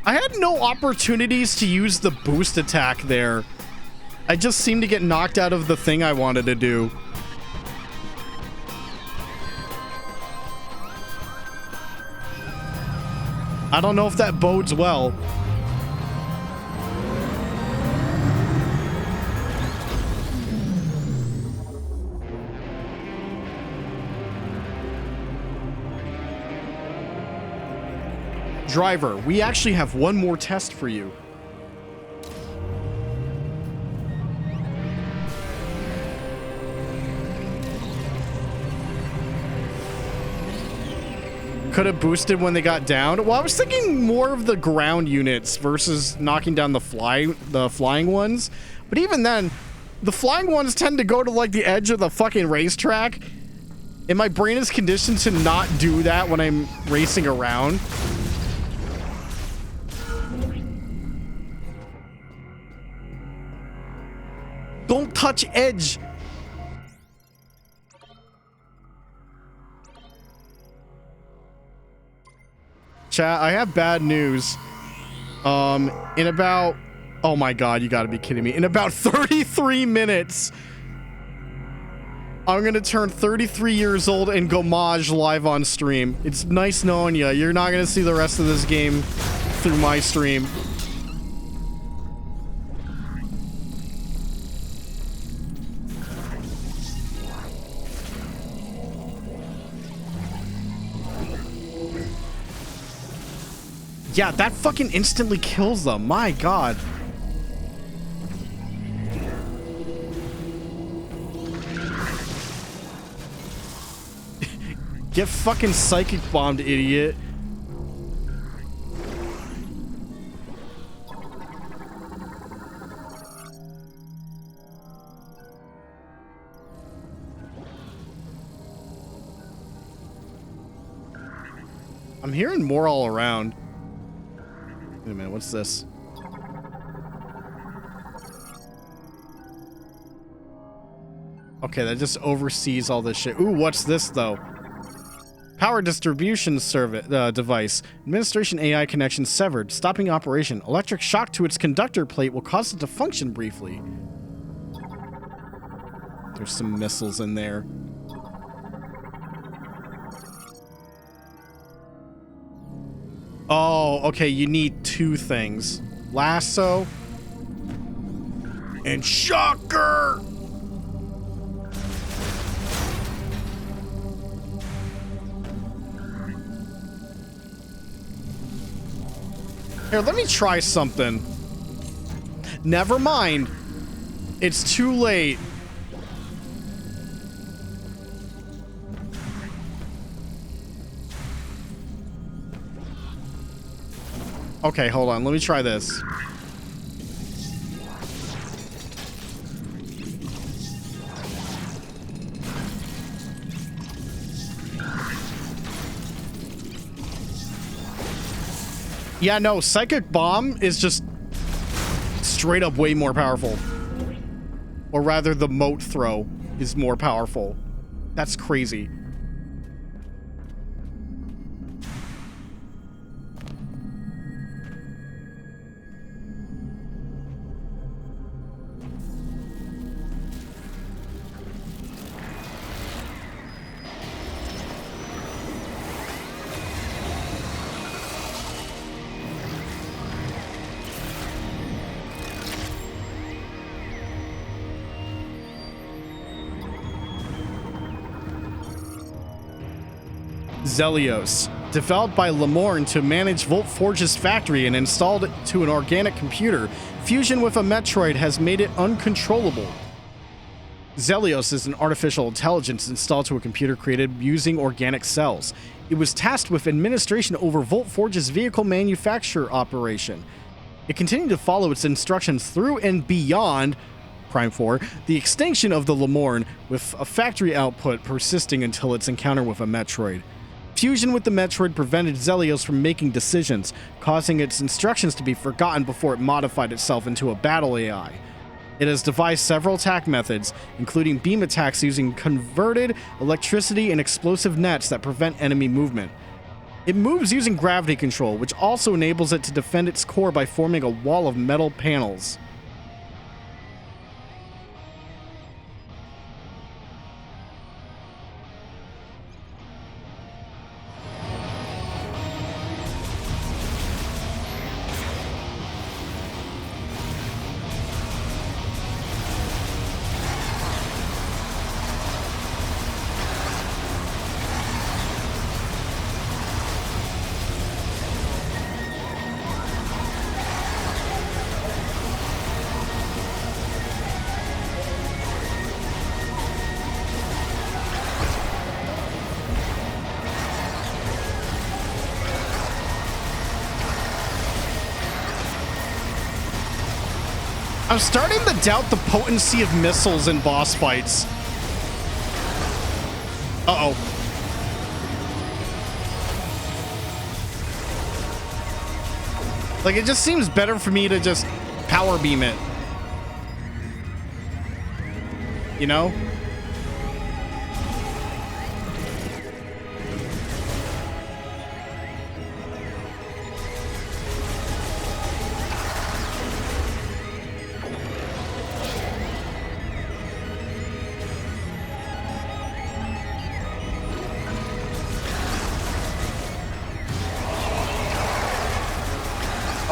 I had no opportunities to use the boost attack there. I just seemed to get knocked out of the thing I wanted to do. I don't know if that bodes well. Driver, we actually have one more test for you. Could have boosted when they got down. Well, I was thinking more of the ground units versus knocking down the flying ones. But even then, the flying ones tend to go to like the edge of the fucking racetrack. And my brain is conditioned to not do that when I'm racing around. Don't touch edge. Chat, I have bad news. In about, oh my god, you gotta be kidding me. In about 33 minutes, I'm gonna turn 33 years old and go Maj live on stream. It's nice knowing you. You're not gonna see the rest of this game through my stream. Yeah, that fucking instantly kills them. My god. Get fucking psychic bombed, idiot. I'm hearing more all around. Wait a minute, what's this? Okay, that just oversees all this shit. Ooh, what's this though? Power distribution service device. Administration AI connection severed. Stopping operation. Electric shock to its conductor plate will cause it to function briefly. There's some missiles in there. Oh, okay, you need two things. Lasso and shocker. Here, let me try something. Never mind. It's too late. Okay, hold on. Let me try this. Yeah, no, Psychic Bomb is just straight up way more powerful. Or rather, the Moat Throw is more powerful. That's crazy. Zelios, developed by Lemorne to manage Volt Forge's factory and installed to an organic computer, fusion with a Metroid has made it uncontrollable. Zelios is an artificial intelligence installed to a computer created using organic cells. It was tasked with administration over Volt Forge's vehicle manufacture operation. It continued to follow its instructions through and beyond Prime 4, the extinction of the Lemorne, with a factory output persisting until its encounter with a Metroid. Fusion with the Metroid prevented Zelios from making decisions, causing its instructions to be forgotten before it modified itself into a battle AI. It has devised several attack methods, including beam attacks using converted electricity and explosive nets that prevent enemy movement. It moves using gravity control, which also enables it to defend its core by forming a wall of metal panels. I'm starting to doubt the potency of missiles in boss fights. Uh-oh. Like, it just seems better for me to just power beam it. You know?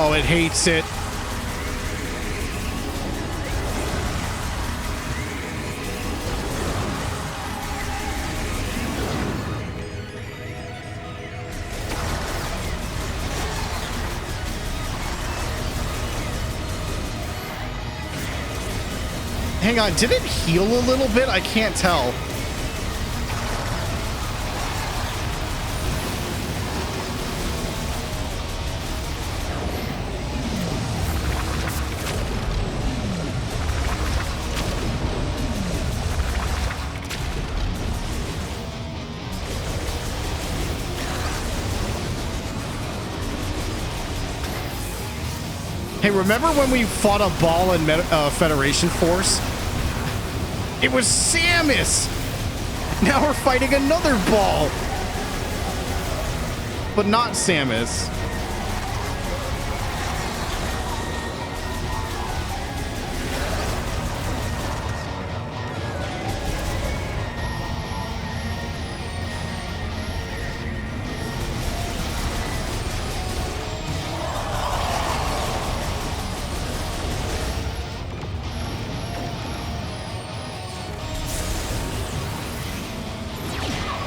Oh, it hates it. Hang on, did it heal a little bit? I can't tell. Hey, remember when we fought a ball in Federation Force? It was Samus! Now we're fighting another ball! But not Samus.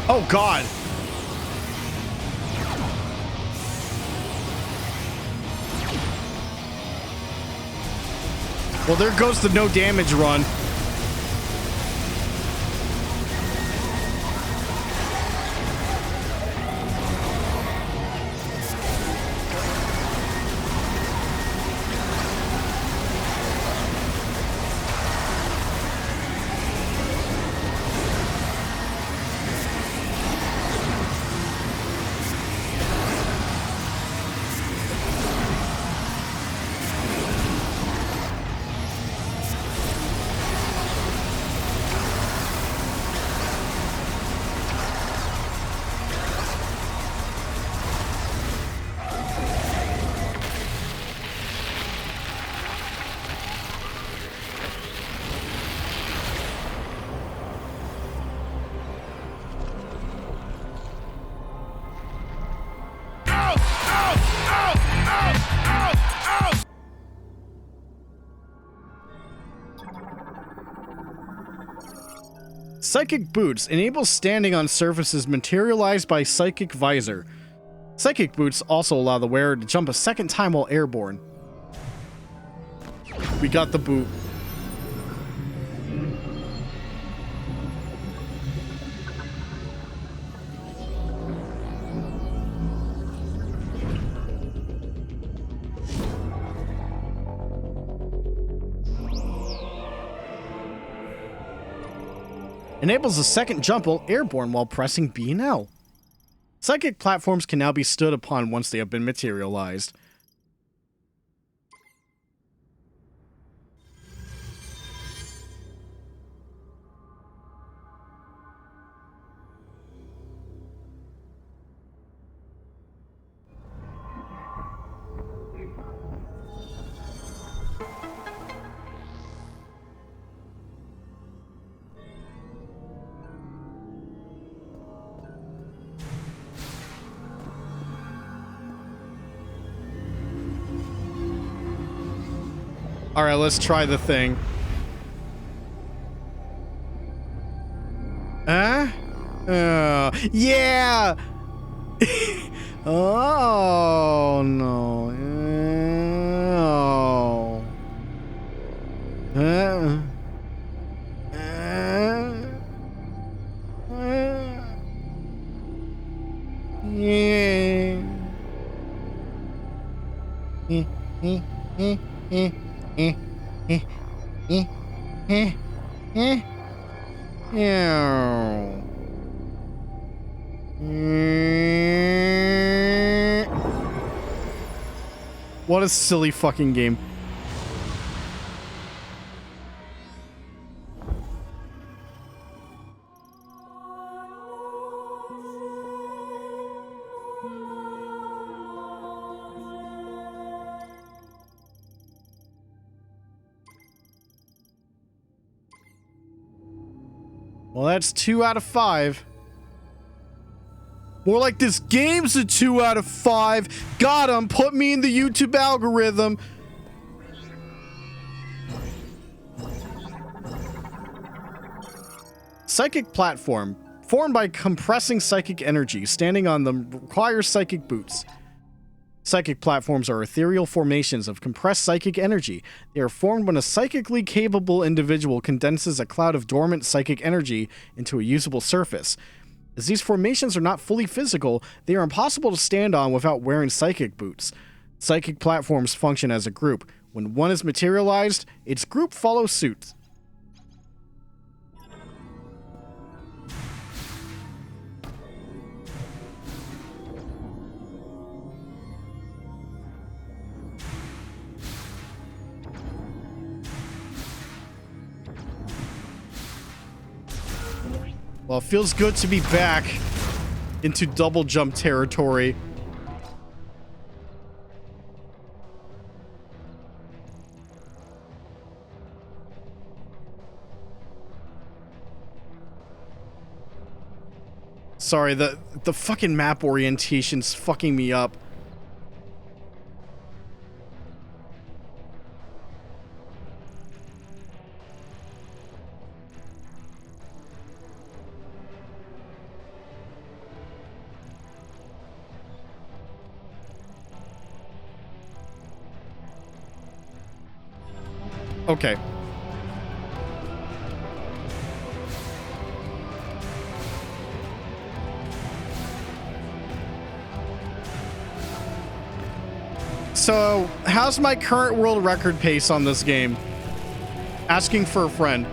Oh, God. Well, there goes the no damage run. Psychic boots enables standing on surfaces materialized by psychic visor. Psychic boots also allow the wearer to jump a second time while airborne. We got the boot. Enables a second jump while airborne while pressing B and L. Psychic platforms can now be stood upon once they have been materialized. All right, let's try the thing. Yeah! Oh, no. What a silly fucking game. Well, that's 2 out of 5. More like this game's a 2 out of 5. Got him. Put me in the YouTube algorithm. Psychic platform. Formed by compressing psychic energy. Standing on them requires psychic boots. Psychic platforms are ethereal formations of compressed psychic energy. They are formed when a psychically capable individual condenses a cloud of dormant psychic energy into a usable surface. As these formations are not fully physical, they are impossible to stand on without wearing psychic boots. Psychic platforms function as a group. When one is materialized, its group follows suit. Well, it feels good to be back into double jump territory. Sorry, the fucking map orientation's fucking me up. Okay. So, how's my current world record pace on this game? Asking for a friend.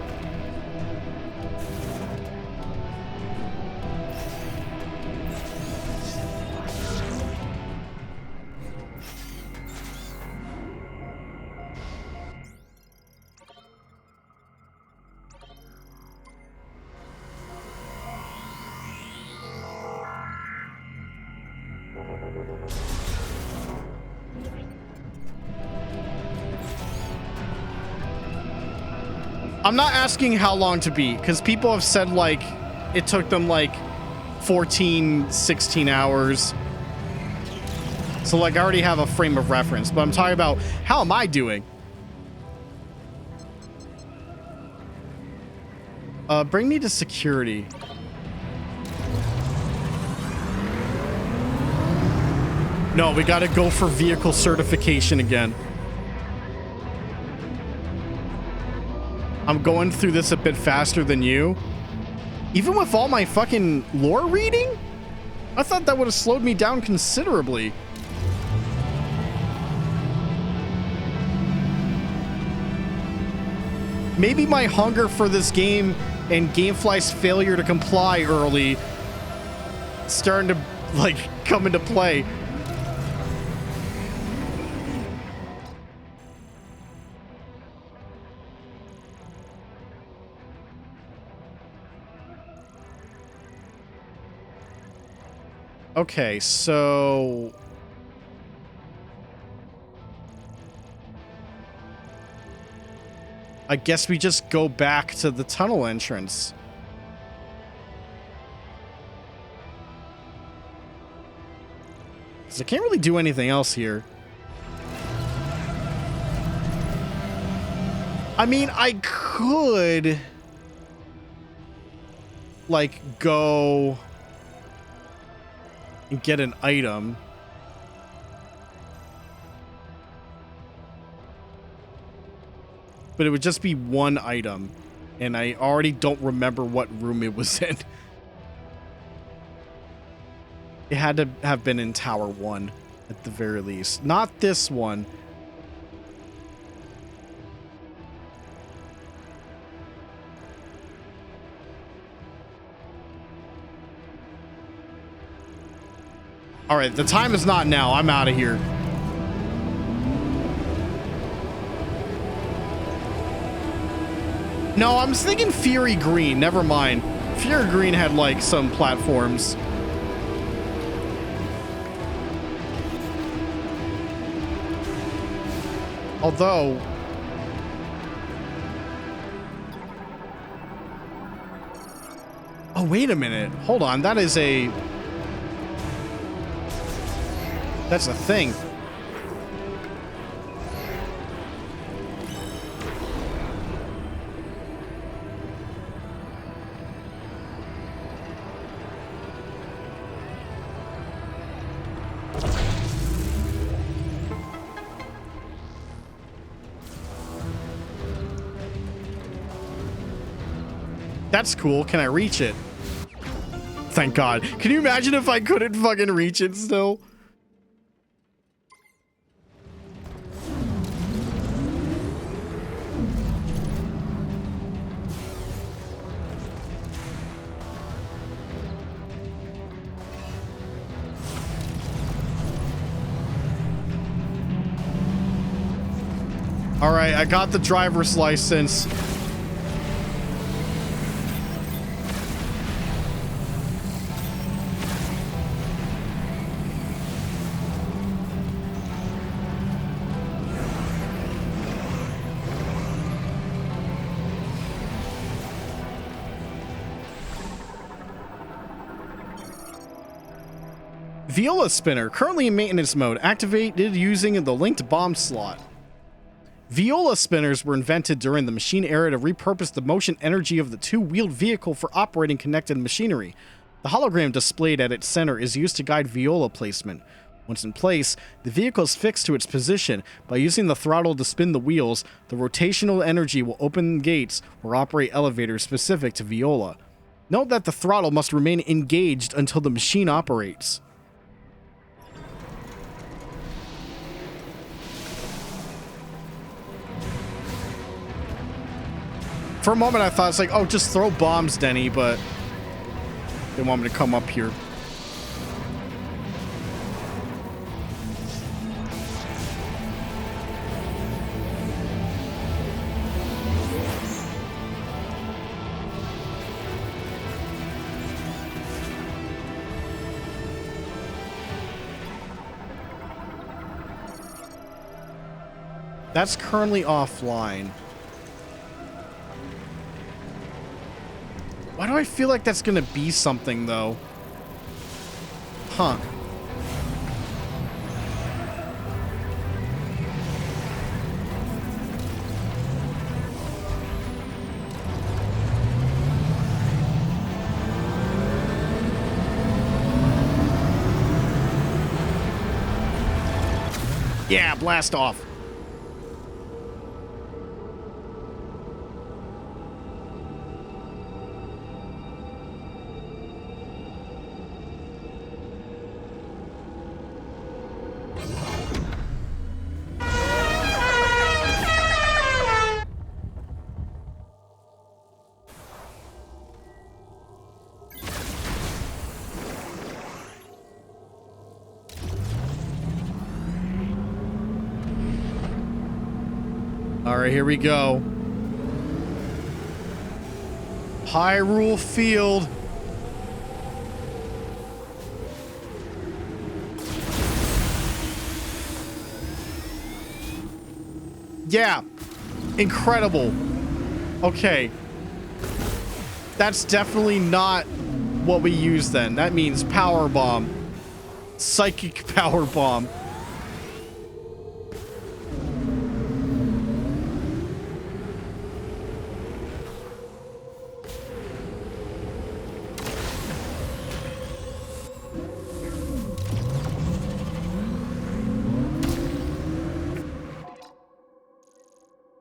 I'm not asking how long to beat, because people have said, like, it took them, like, 14, 16 hours. So, like, I already have a frame of reference, but I'm talking about, how am I doing? Bring me to security. No, we gotta go for vehicle certification again. I'm going through this a bit faster than you. Even with all my fucking lore reading? I thought that would have slowed me down considerably. Maybe my hunger for this game and Gamefly's failure to comply early starting to, like, come into play. Okay, so... I guess we just go back to the tunnel entrance. Because I can't really do anything else here. I mean, I could... like, go... and get an item. But it would just be one item. And I already don't remember what room it was in. It had to have been in Tower 1 at the very least. Not this one. All right, the time is not now. I'm out of here. No, I'm thinking Fury Green. Never mind. Fury Green had, like, some platforms. Although... oh, wait a minute. Hold on. That is a... that's a thing. That's cool. Can I reach it? Thank God. Can you imagine if I couldn't fucking reach it still? All right, I got the driver's license. Viola spinner, currently in maintenance mode, activated using the linked bomb slot. Viola spinners were invented during the machine era to repurpose the motion energy of the two-wheeled vehicle for operating connected machinery. The hologram displayed at its center is used to guide Viola placement. Once in place, the vehicle is fixed to its position. By using the throttle to spin the wheels, the rotational energy will open gates or operate elevators specific to Viola. Note that the throttle must remain engaged until the machine operates. For a moment, I thought it's like, oh, just throw bombs, Denny, but they want me to come up here. That's currently offline. Why do I feel like that's gonna be something, though? Huh. Yeah, blast off. All right, here we go. Hyrule Field. Yeah, incredible. Okay. That's definitely not what we use then. That means power bomb. Psychic power bomb.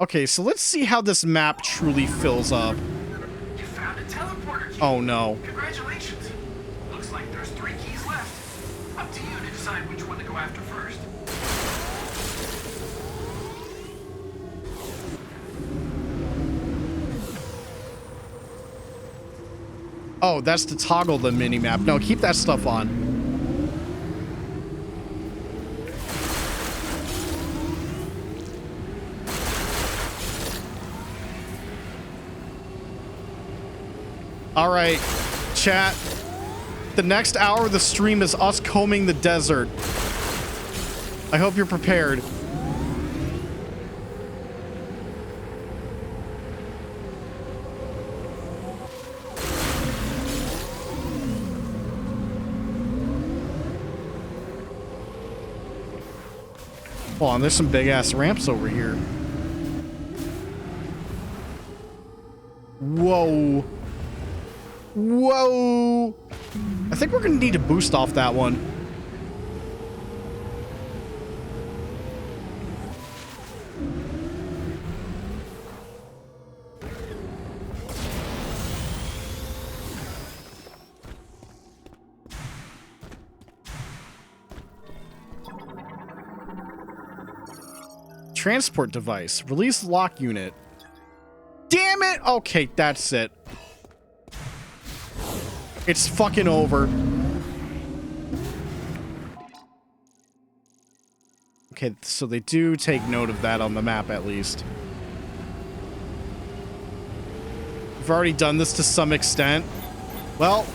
Okay, so let's see how this map truly fills up. You found a teleporter key. Oh no. Congratulations. Looks like there's 3 keys left. Up to you to decide which one to go after first. Oh, that's to toggle the mini-map. No, keep that stuff on. All right, chat. The next hour of the stream is us combing the desert. I hope you're prepared. Hold on, there's some big-ass ramps over here. Whoa. Whoa! I think we're gonna need to boost off that one. Transport device. Release lock unit. Damn it! Okay, that's it. It's fucking over. Okay, so they do take note of that on the map at least. We've already done this to some extent. Well.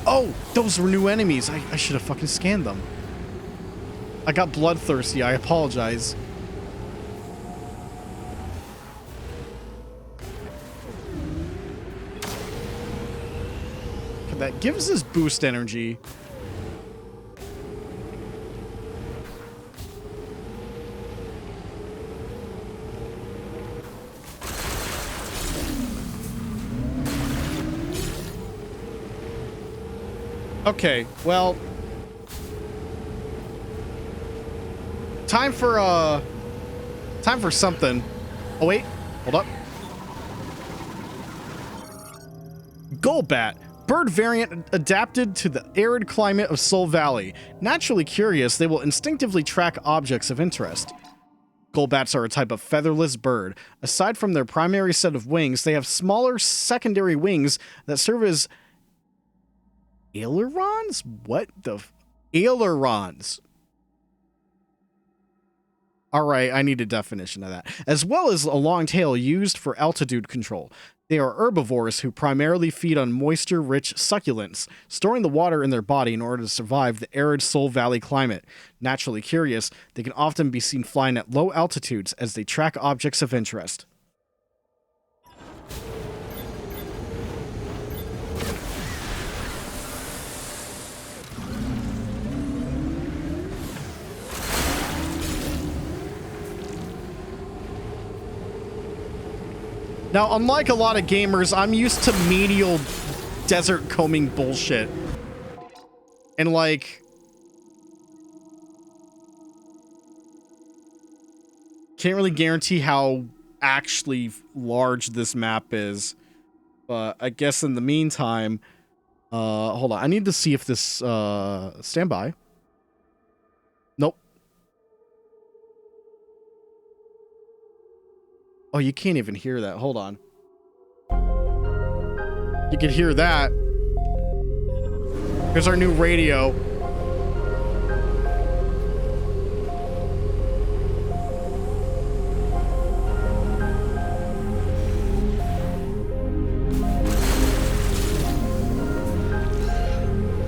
Oh, those were new enemies. I should have fucking scanned them. I got bloodthirsty. I apologize. That gives us boost energy. Okay, well, time for something. Oh wait, hold up. Golbat. Bird variant adapted to the arid climate of Soul Valley. Naturally curious, they will instinctively track objects of interest. Golbats are a type of featherless bird. Aside from their primary set of wings, they have smaller secondary wings that serve as ailerons? What the ailerons? All right, I need a definition of that. As well as a long tail used for altitude control. They are herbivores who primarily feed on moisture-rich succulents, storing the water in their body in order to survive the arid Soul Valley climate. Naturally curious, they can often be seen flying at low altitudes as they track objects of interest. Now, unlike a lot of gamers, I'm used to menial desert combing bullshit. And like, Can't really guarantee how actually large this map is, but I guess in the meantime, hold on. I need to see if this, stand by. Nope. Oh, you can't even hear that. Hold on. You can hear that. Here's our new radio.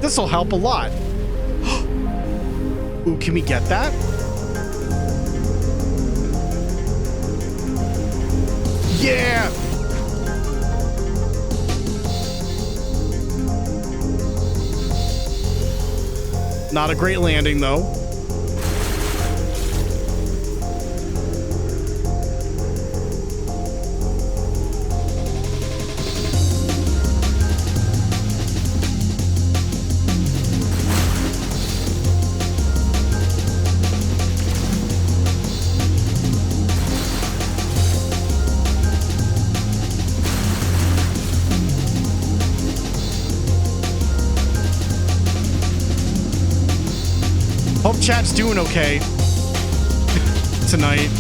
This'll help a lot. Ooh, can we get that? Yeah! Not a great landing, though. Hope chat's doing okay tonight.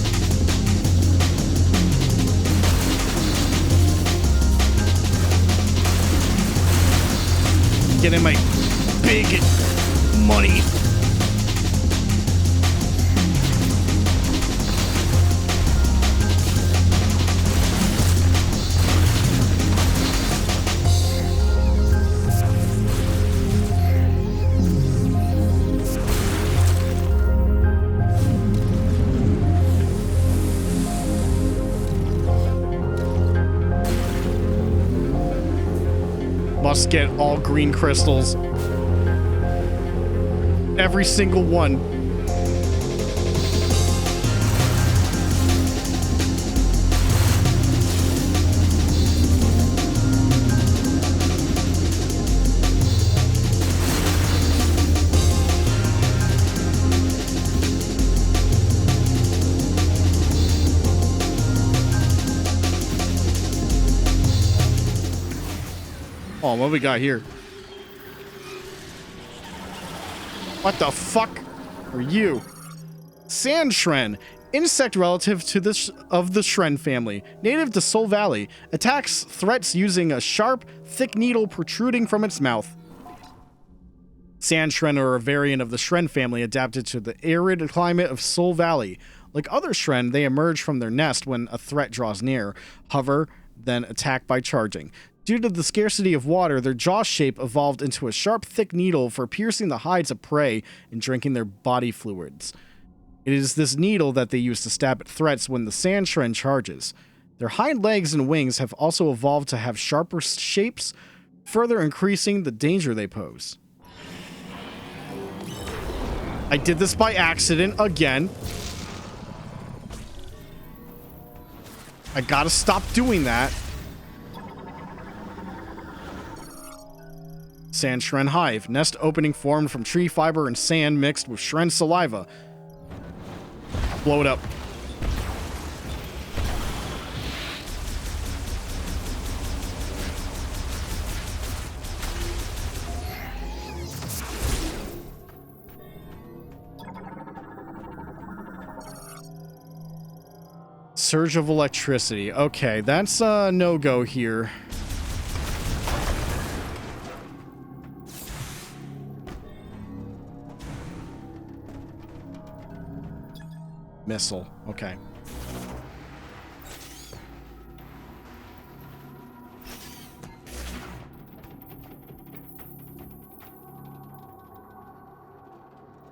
Getting my big money. Must get all green crystals. Every single one. Oh, what we got here? What the fuck are you? Sand Shren, insect relative to this of the Shren family, native to Soul Valley, attacks threats using a sharp, thick needle protruding from its mouth. Sand Shren are a variant of the Shren family adapted to the arid climate of Soul Valley. Like other Shren, they emerge from their nest when a threat draws near, hover, then attack by charging. Due to the scarcity of water, their jaw shape evolved into a sharp, thick needle for piercing the hides of prey and drinking their body fluids. It is this needle that they use to stab at threats when the Sand Shren charges. Their hind legs and wings have also evolved to have sharper shapes, further increasing the danger they pose. I did this by accident again. I gotta stop doing that. Sand Shren Hive. Nest opening formed from tree fiber and sand mixed with Shren saliva. Blow it up. Surge of electricity. Okay, that's a no-go here. Missile. Okay.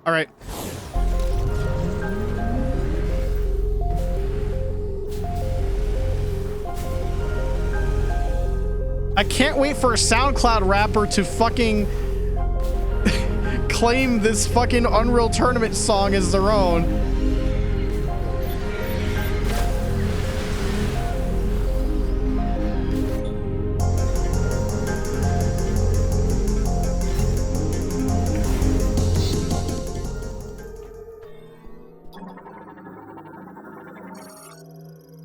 All right. I can't wait for a SoundCloud rapper to fucking claim this fucking Unreal Tournament song as their own.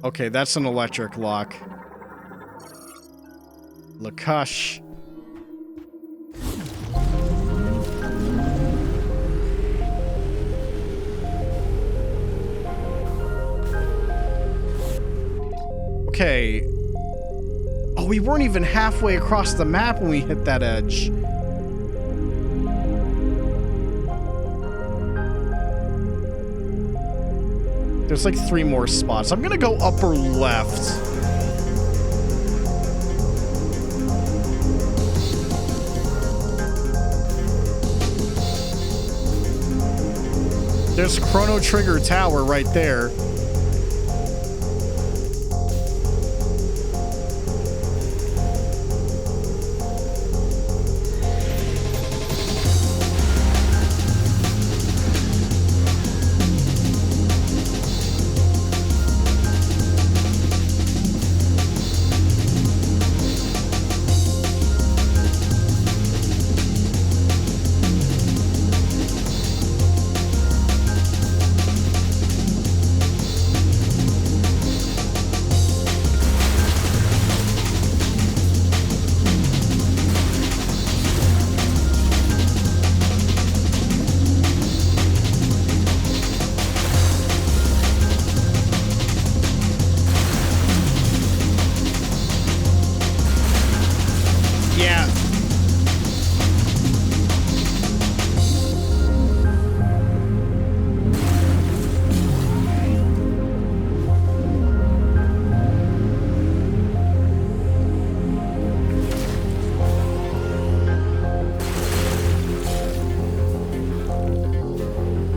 Okay, that's an electric lock. Lakush. Okay. Oh, we weren't even halfway across the map when we hit that edge. There's like 3 more spots. I'm gonna go upper left. There's Chrono Trigger Tower right there.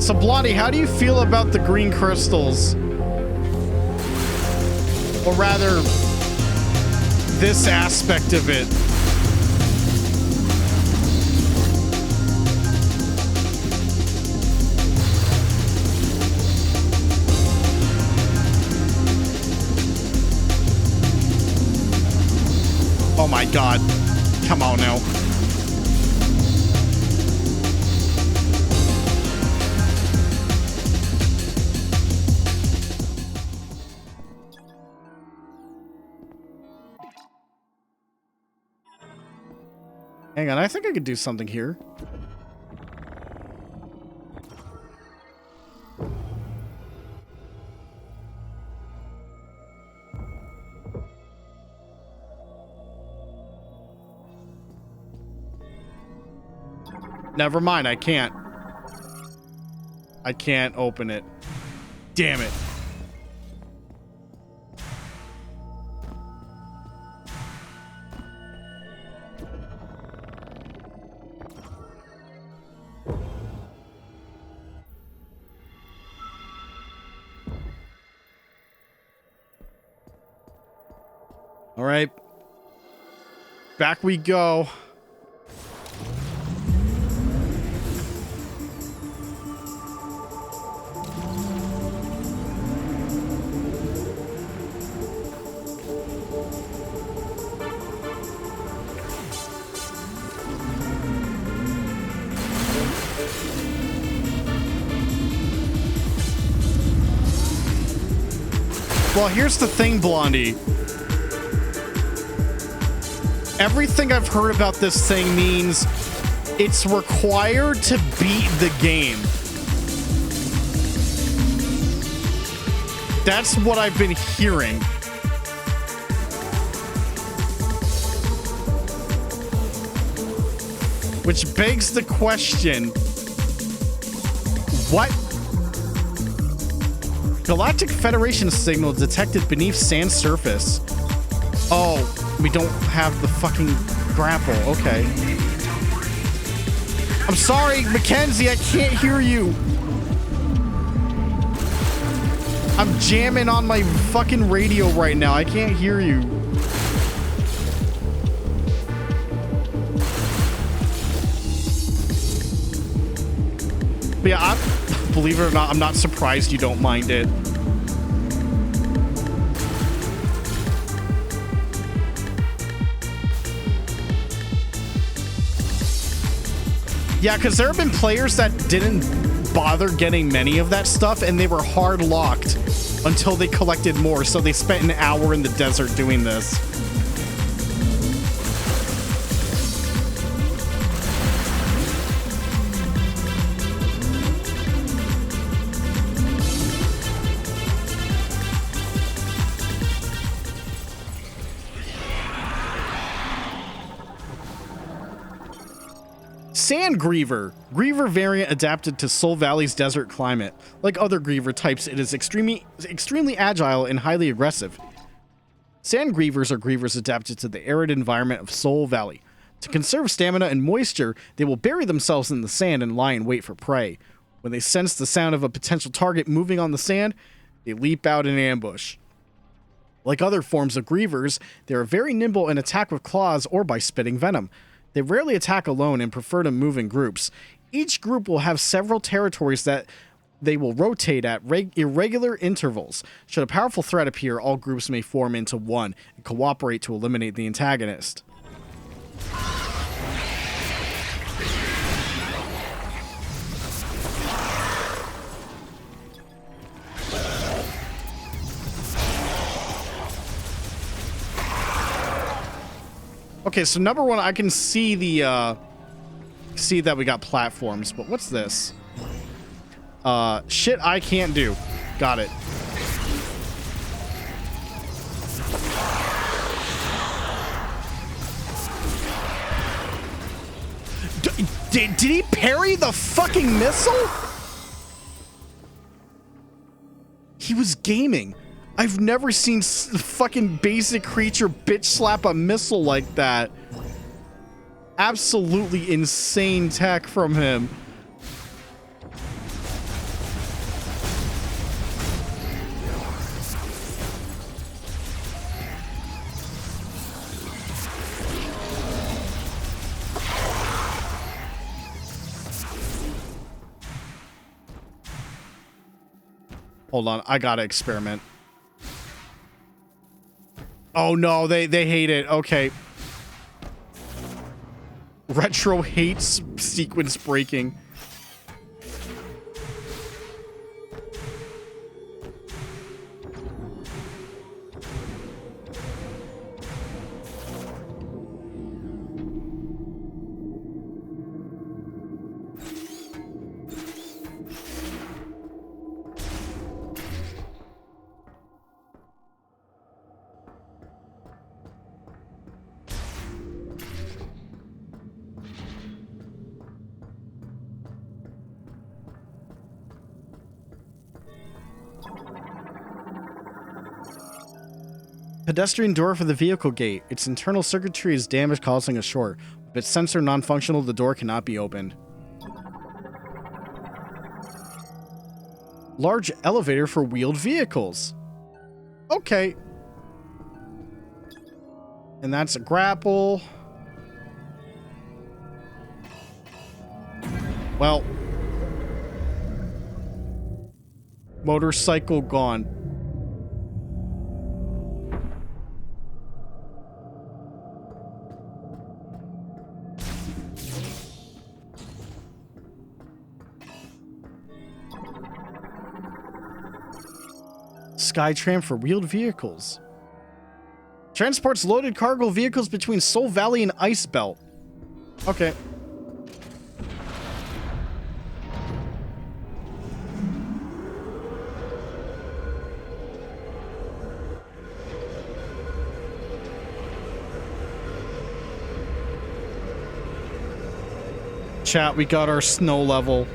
So, Blondie, how do you feel about the green crystals? Or rather, this aspect of it. Oh my god. Come on now. Hang on, I think I could do something here. Never mind, I can't. I can't open it. Damn it. All right. Back we go. Well, here's the thing, Blondie. Everything I've heard about this thing means it's required to beat the game. That's what I've been hearing. Which begs the question, what? Galactic Federation signal detected beneath sand surface. Oh, we don't have the fucking grapple. Okay. I'm sorry, Mackenzie, I can't hear you. I'm jamming on my fucking radio right now. I can't hear you. But yeah, believe it or not, I'm not surprised you don't mind it. Yeah, because there have been players that didn't bother getting many of that stuff, and they were hard locked until they collected more. So they spent an hour in the desert doing this. Sand Griever. Griever variant adapted to Soul Valley's desert climate. Like other Griever types, it is extremely agile and highly aggressive. Sand Grievers are Grievers adapted to the arid environment of Soul Valley. To conserve stamina and moisture, they will bury themselves in the sand and lie in wait for prey. When they sense the sound of a potential target moving on the sand, they leap out in ambush. Like other forms of Grievers, they are very nimble and attack with claws or by spitting venom. They rarely attack alone and prefer to move in groups. Each group will have several territories that they will rotate at irregular intervals. Should a powerful threat appear, all groups may form into one and cooperate to eliminate the antagonist. Okay, so number one, I can see the see that we got platforms, but what's this? Shit I can't do. Got it. Did he parry the fucking missile? He was gaming. I've never seen fucking basic creature bitch slap a missile like that. Absolutely insane tech from him. Hold on, I gotta experiment. Oh no, they hate it. Okay. Retro hates sequence breaking. Pedestrian door for the vehicle gate. Its internal circuitry is damaged, causing a short. If its sensor non-functional, the door cannot be opened. Large elevator for wheeled vehicles. Okay. And that's a grapple. Well. Motorcycle gone. Skytram for wheeled vehicles. Transports loaded cargo vehicles between Soul Valley and Ice Belt. Okay. Chat, we got our snow level.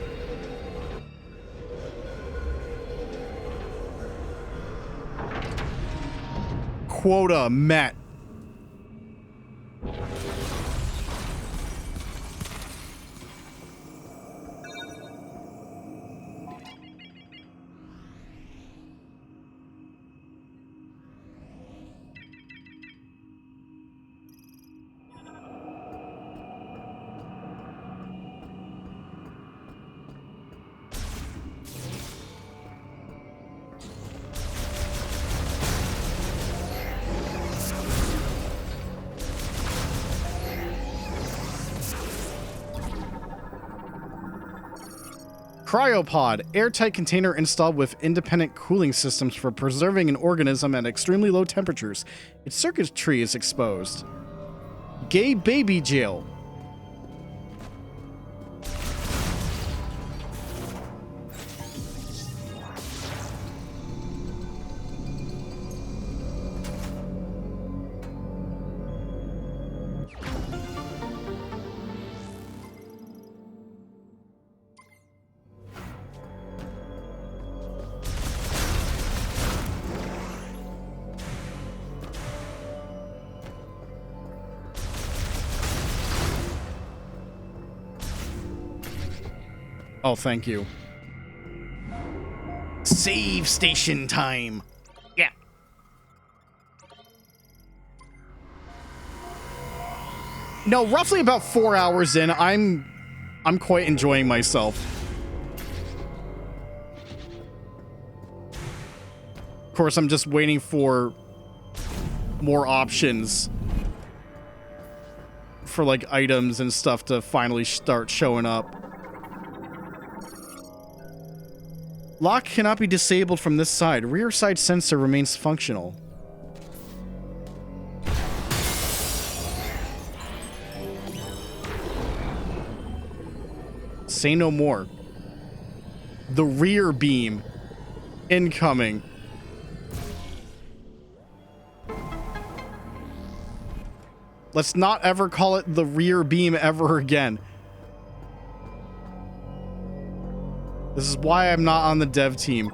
Quota met. Cryopod, airtight container installed with independent cooling systems for preserving an organism at extremely low temperatures. Its circuitry is exposed. Gay baby jail. Oh, thank you. Save station time. Yeah. No, roughly about 4 hours in, I'm quite enjoying myself. Of course, I'm just waiting for more options for like items and stuff to finally start showing up. Lock cannot be disabled from this side. Rear side sensor remains functional. Say no more. The rear beam. Incoming. Let's not ever call it the rear beam ever again. This is why I'm not on the dev team.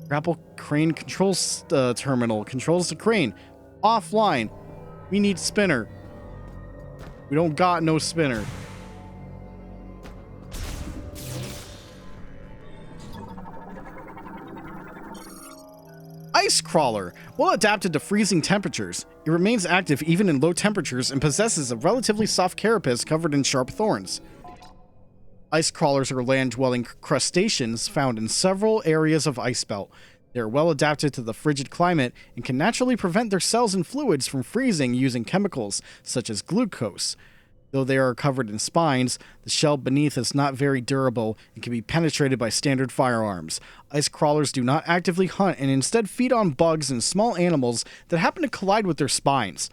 Grapple crane controls terminal. Controls the crane. Offline. We need spinner. We don't got no spinner. Ice crawler. Well adapted to freezing temperatures. It remains active even in low temperatures and possesses a relatively soft carapace covered in sharp thorns. Ice crawlers are land-dwelling crustaceans found in several areas of ice belt. They are well adapted to the frigid climate and can naturally prevent their cells and fluids from freezing using chemicals such as glucose. Though they are covered in spines, the shell beneath is not very durable and can be penetrated by standard firearms. Ice crawlers do not actively hunt and instead feed on bugs and small animals that happen to collide with their spines.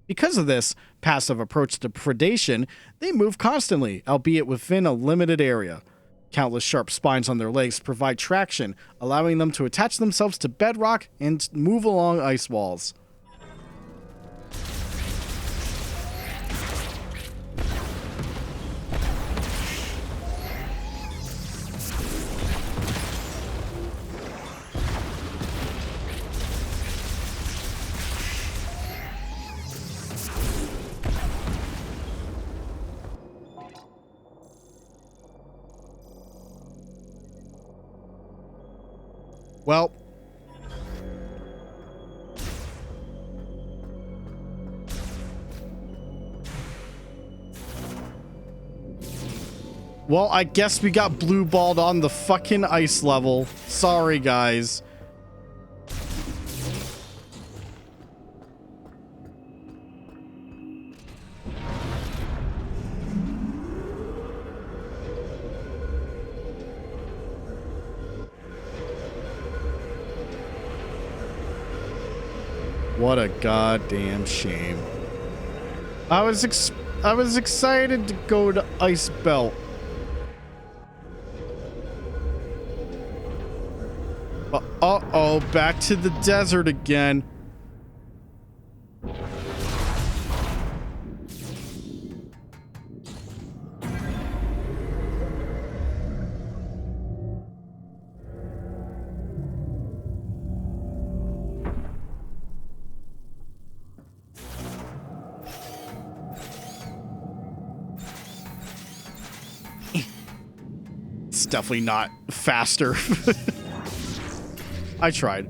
Because of this passive approach to predation, they move constantly, albeit within a limited area. Countless sharp spines on their legs provide traction, allowing them to attach themselves to bedrock and move along ice walls. Well, I guess we got blue balled on the fucking ice level. Sorry, guys. What a goddamn shame. I was excited to go to Ice Belt. But uh-oh, back to the desert again. It's definitely not faster. I tried.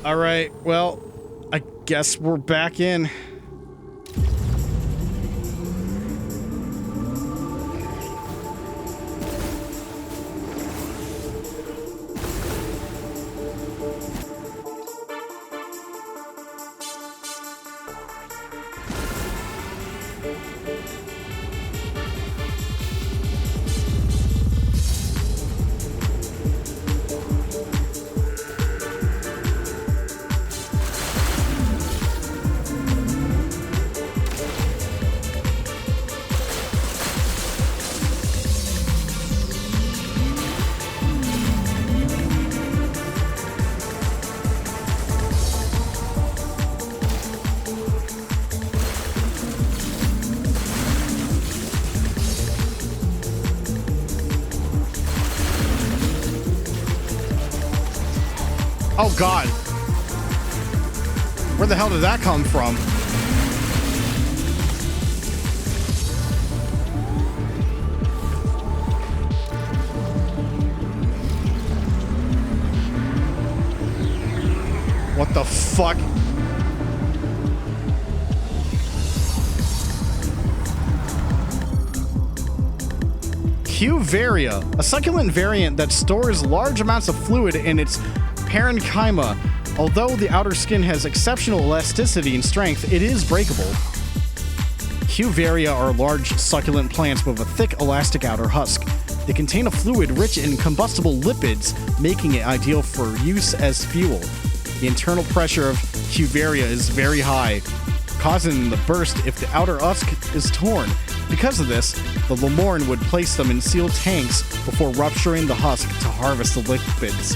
All right, well, I guess we're back in. Oh God. Where the hell did that come from? What the fuck? Q-Varia, a succulent variant that stores large amounts of fluid in its parenchyma. Although the outer skin has exceptional elasticity and strength, it is breakable. Q-Varia are large succulent plants with a thick elastic outer husk. They contain a fluid rich in combustible lipids, making it ideal for use as fuel. The internal pressure of Q-Varia is very high, causing the burst if the outer husk is torn. Because of this, the Lemorn would place them in sealed tanks before rupturing the husk to harvest the lipids.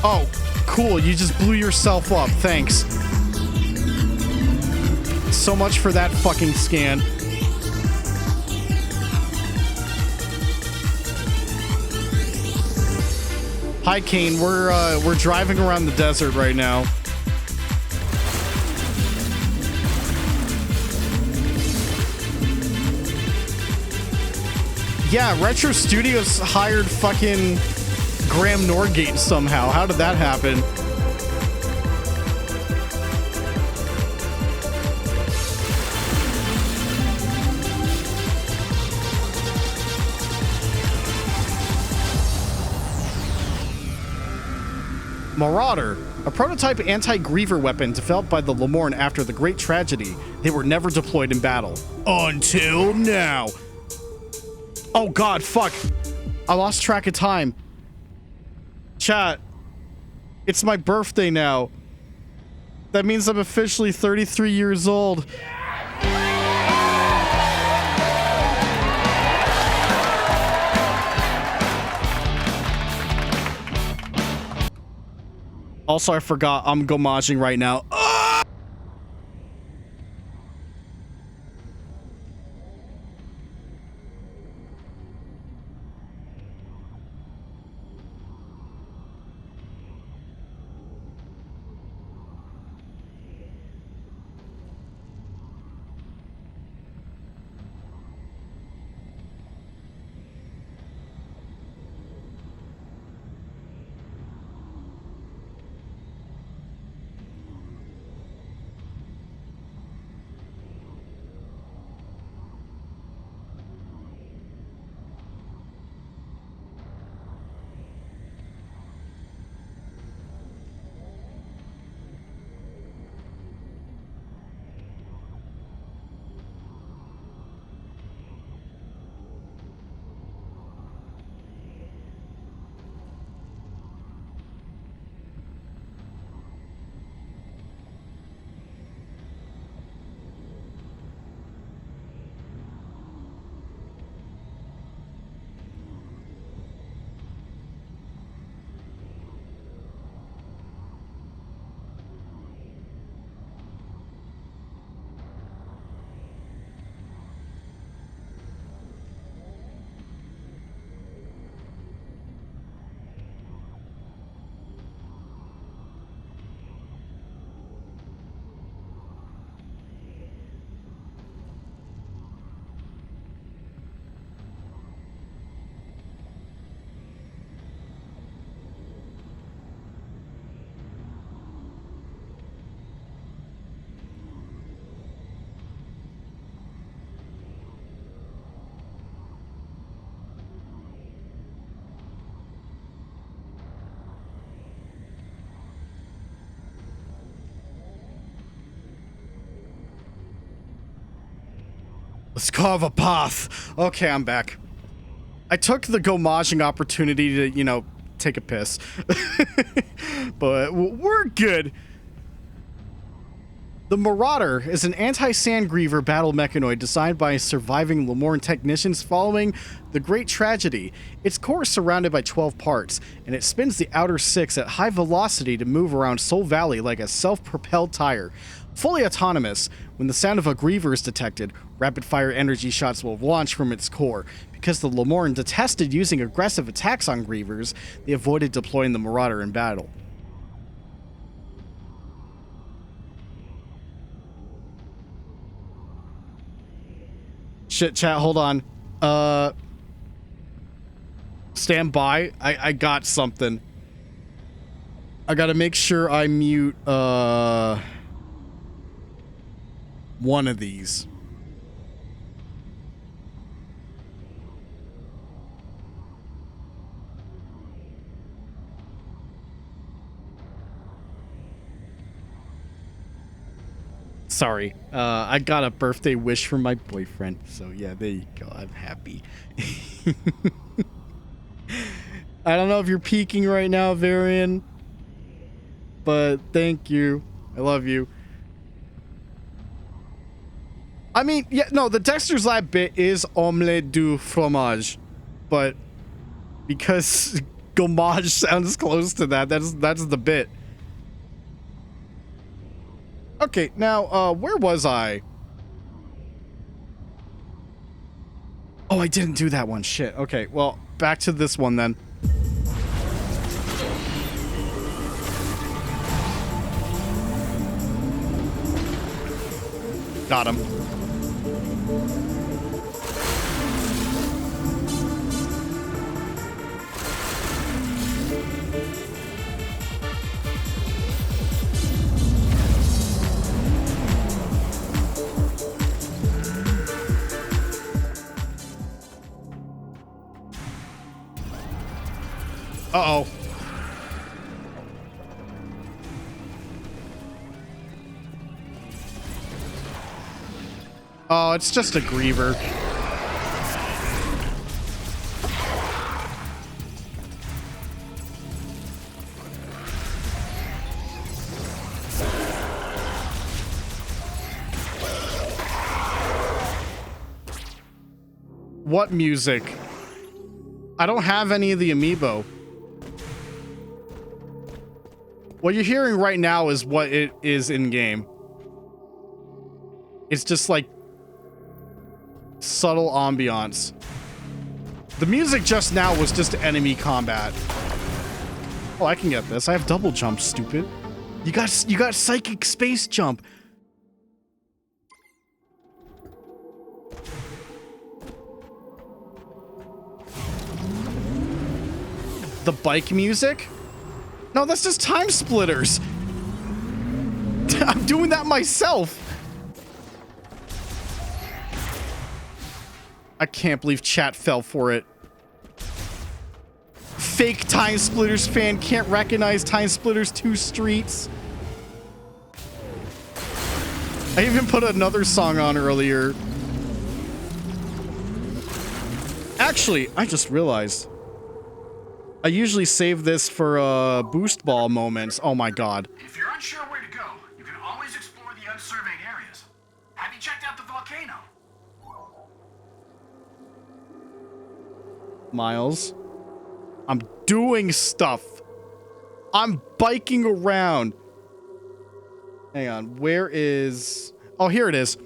Oh, cool, you just blew yourself up, thanks. So much for that fucking scan. Hi, Kane, we're driving around the desert right now. Yeah, Retro Studios hired fucking Graham Norgate somehow. How did that happen? Marauder, a prototype anti-griever weapon developed by the Lemorn after the Great Tragedy. They were never deployed in battle. Until now. Oh God, fuck. I lost track of time. Chat. It's my birthday now. That means I'm officially 33 years old. Also, I forgot I'm gomaging right now. Let's carve a path. Okay, I'm back. I took the gomaging opportunity to, you know, take a piss. But we're good. The Marauder is an anti-Sandgriever battle mechanoid designed by surviving Lemorn technicians following the Great Tragedy. Its core is surrounded by 12 parts, and it spins the outer 6 at high velocity to move around Soul Valley like a self-propelled tire. Fully autonomous, when the sound of a Griever is detected, rapid-fire energy shots will launch from its core. Because the Lemorn detested using aggressive attacks on Grievers, they avoided deploying the Marauder in battle. Shit, chat, hold on. Stand by. I got something. I gotta make sure I mute, one of these. Sorry. I got a birthday wish from my boyfriend. So yeah, there you go. I'm happy. I don't know if you're peeking right now, Varian, but thank you. I love you. I mean, yeah, no, the Dexter's Lab bit is omelette du fromage, but because Gomage sounds close to that, that's the bit. Okay, now, where was I? Oh, I didn't do that one. Shit. Okay, well, back to this one then. Got him. Uh-oh. Oh, it's just a Griever. What music? I don't have any of the amiibo. What you're hearing right now is what it is in game. It's just like subtle ambiance. The music just now was just enemy combat. Oh, I can get this. I have double jump, stupid. You got psychic space jump. The bike music? No, that's just time splitters. I'm doing that myself. I can't believe chat fell for it. Fake Time Splitters fan can't recognize Time Splitters 2 Streets. I even put another song on earlier. Actually, I just realized. I usually save this for boost ball moments. Oh my god. If you're unsure where to go, you can always explore the unsurveyed areas. Have you checked out the volcano? Miles, I'm doing stuff. I'm biking around. Hang on, where is... Oh, here it is.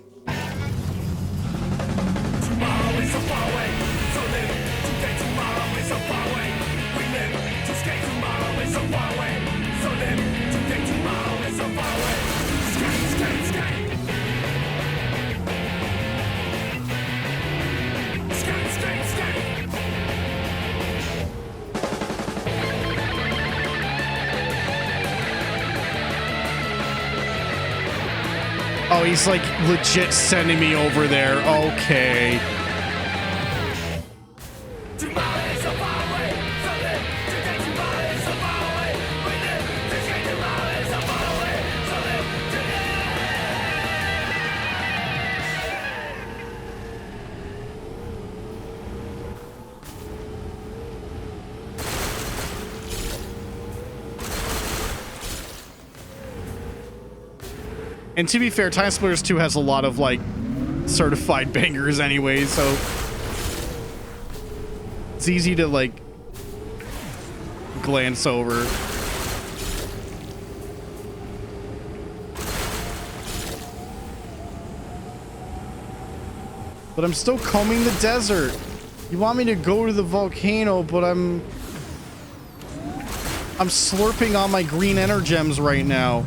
Oh, he's like legit sending me over there. Okay. And to be fair, Time Splitters 2 has a lot of, like, certified bangers anyway, so it's easy to, like, glance over. But I'm still combing the desert. You want me to go to the volcano, but I'm slurping on my green energems right now.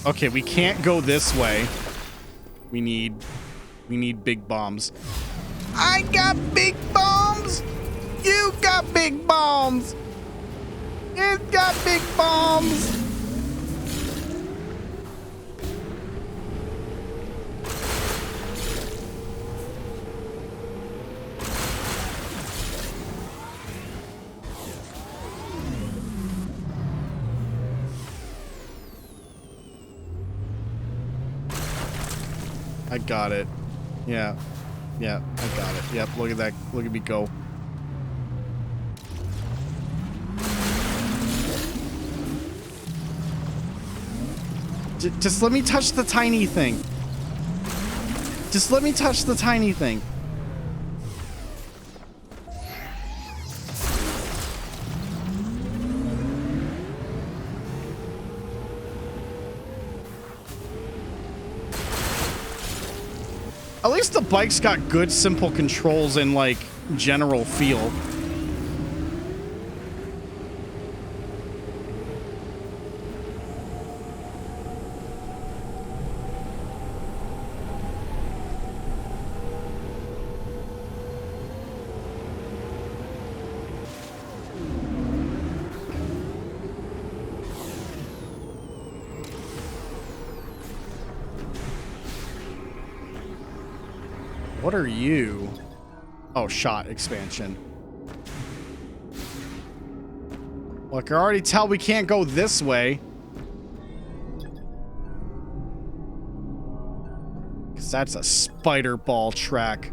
Okay, we can't go this way. We need big bombs. I got big bombs. You got big bombs. You got big bombs. I got it. Yeah. Yeah, I got it. Yep, look at that. Look at me go. Just let me touch the tiny thing. Just let me touch the tiny thing. At least the bike's got good, simple controls and, like, general feel. What are you? Oh, shot expansion. Look, I can already tell we can't go this way. Because that's a spider ball track.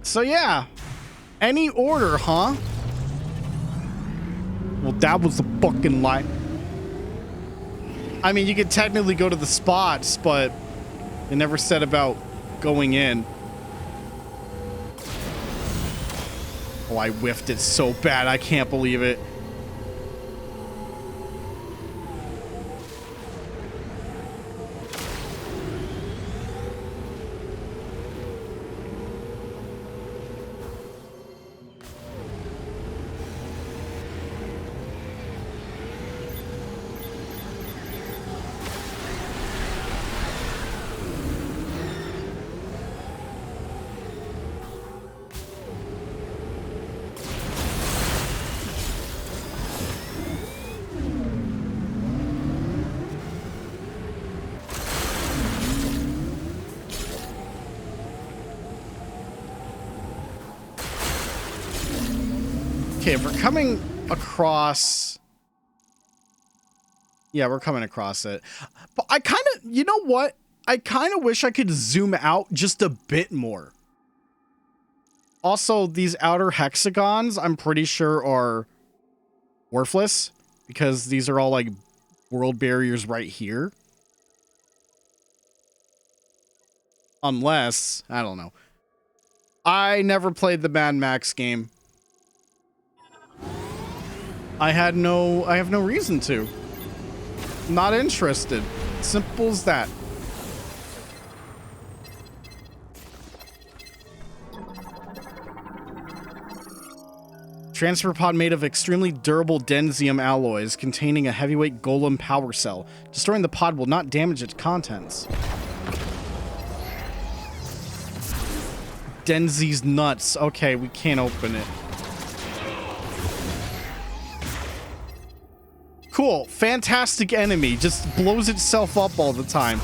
So yeah, any order, huh? Well, that was a fucking lie. I mean, you could technically go to the spots, but they never said about going in. Oh, I whiffed it so bad. I can't believe it. Okay, if we're coming across... Yeah, we're coming across it. But I kind of... You know what? I kind of wish I could zoom out just a bit more. Also, these outer hexagons, I'm pretty sure, are worthless. Because these are all, like, world barriers right here. Unless... I don't know. I never played the Mad Max game. I have no reason to. Not interested. Simple as that. Transfer pod made of extremely durable densium alloys containing a heavyweight golem power cell. Destroying the pod will not damage its contents. Denzi's nuts. Okay, we can't open it. Cool. Fantastic enemy. Just blows itself up all the time.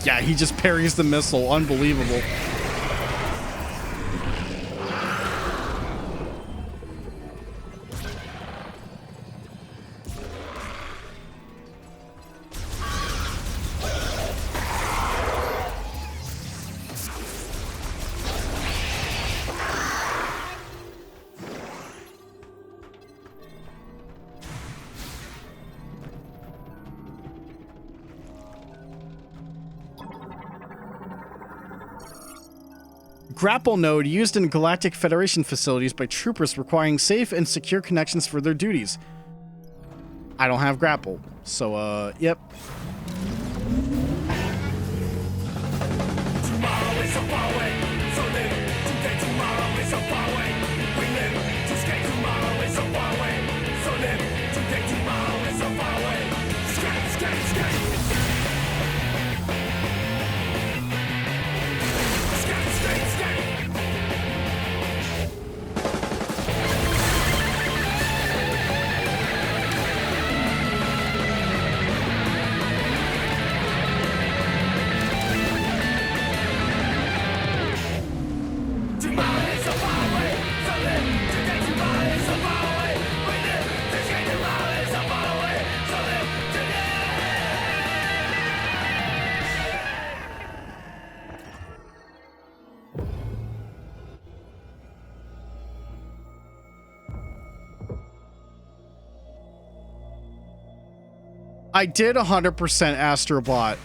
Yeah, he just parries the missile. Unbelievable. Grapple node used in Galactic Federation facilities by troopers requiring safe and secure connections for their duties. I don't have grapple, so yep. I did 100% Astrobot.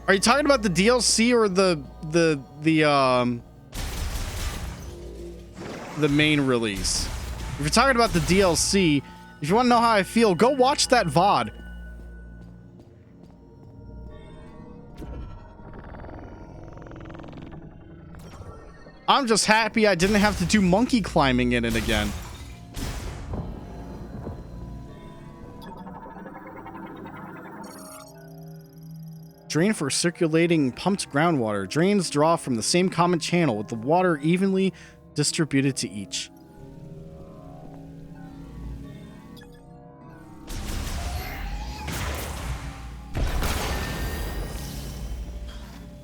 Are you talking about the DLC or the main release? If you're talking about the DLC, if you want to know how I feel, go watch that VOD. I'm just happy I didn't have to do monkey climbing in it again. Drain for circulating pumped groundwater. Drains draw from the same common channel with the water evenly distributed to each.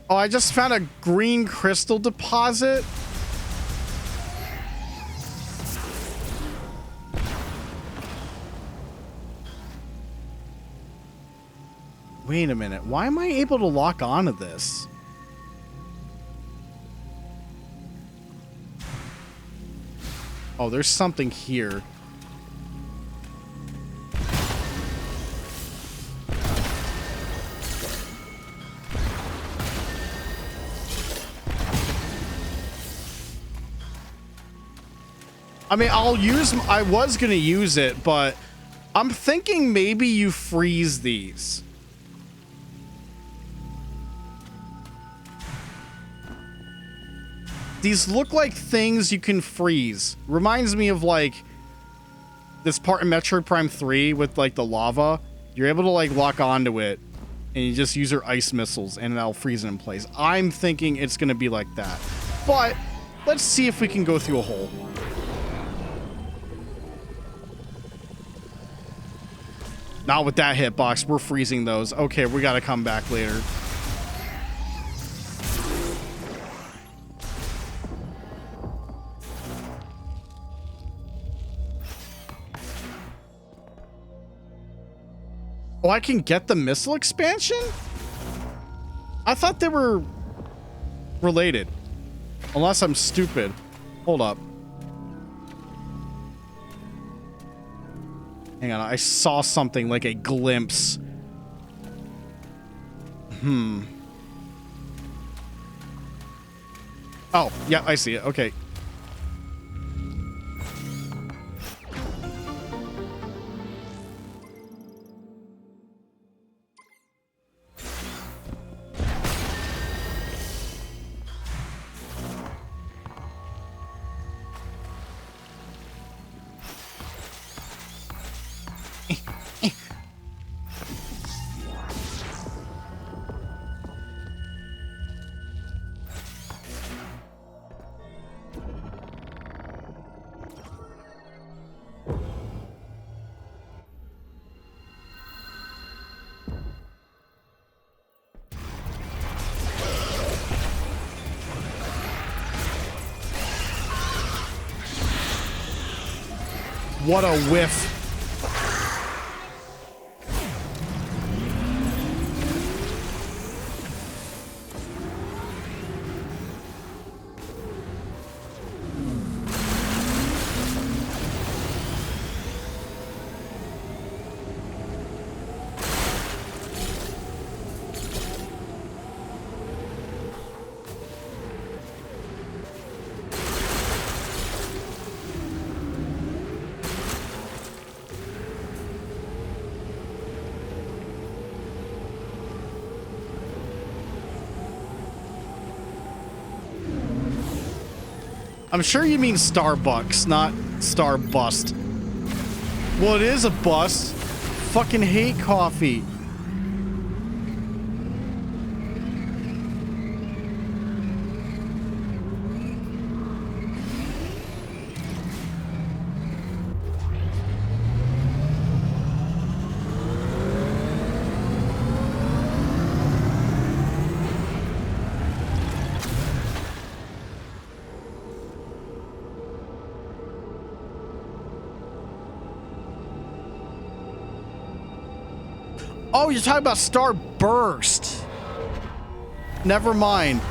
Oh, I just found a green crystal deposit. Wait a minute. Why am I able to lock onto this? Oh, there's something here. I mean, I was gonna use it, but I'm thinking maybe you freeze these. These look like things you can freeze. Reminds me of like this part in Metroid Prime 3 with like the lava. You're able to like lock onto it and you just use your ice missiles and that'll freeze it in place. I'm thinking it's gonna be like that. But let's see if we can go through a hole. Not with that hitbox. We're freezing those. Okay, we gotta come back later. Oh, I can get the missile expansion? I thought they were related. Unless I'm stupid. Hold up. Hang on, I saw something like a glimpse. Oh, yeah, I see it. Okay. What a whiff. I'm sure you mean Starbucks, not Starbust. Well, it is a bust. Fucking hate coffee. Oh, you're talking about Starburst. Never mind.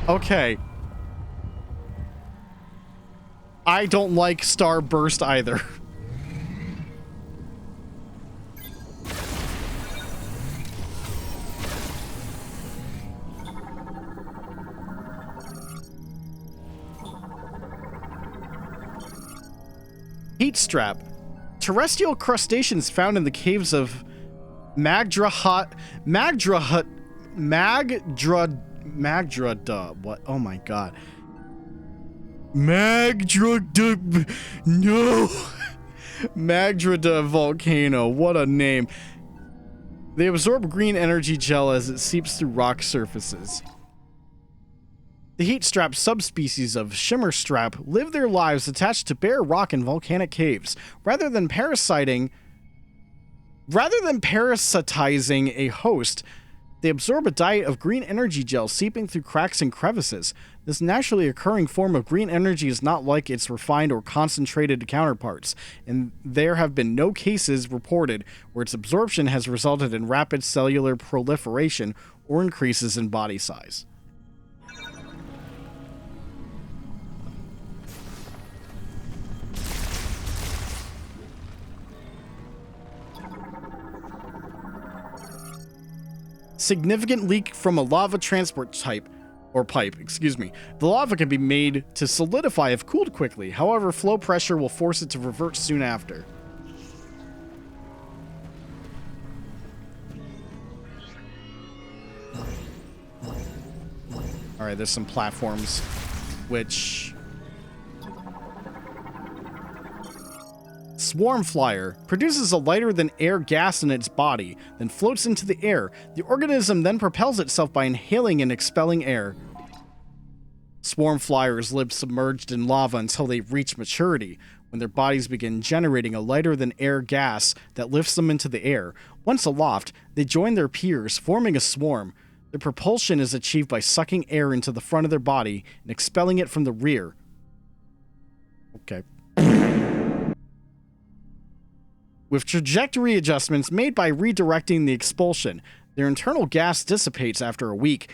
Okay. I don't like Starburst either. Heat strap. Terrestrial crustaceans found in the caves of Magdrada, what? Oh my god. Magdrada, no. Magdrada volcano, what a name. They absorb green energy gel as it seeps through rock surfaces. The heat strap subspecies of shimmer strap live their lives attached to bare rock and volcanic caves. Rather than parasitizing a host, they absorb a diet of green energy gel seeping through cracks and crevices. This naturally occurring form of green energy is not like its refined or concentrated counterparts, and there have been no cases reported where its absorption has resulted in rapid cellular proliferation or increases in body size. Significant leak from a lava transport pipe. The lava can be made to solidify if cooled quickly. However, flow pressure will force it to revert soon after. Alright, there's some platforms, which... Swarm Flyer produces a lighter than air gas in its body, then floats into the air. The organism then propels itself by inhaling and expelling air. Swarm Flyers live submerged in lava until they reach maturity, when their bodies begin generating a lighter than air gas that lifts them into the air. Once aloft, they join their peers, forming a swarm. Their propulsion is achieved by sucking air into the front of their body and expelling it from the rear. Okay. With trajectory adjustments made by redirecting the expulsion, their internal gas dissipates after a week,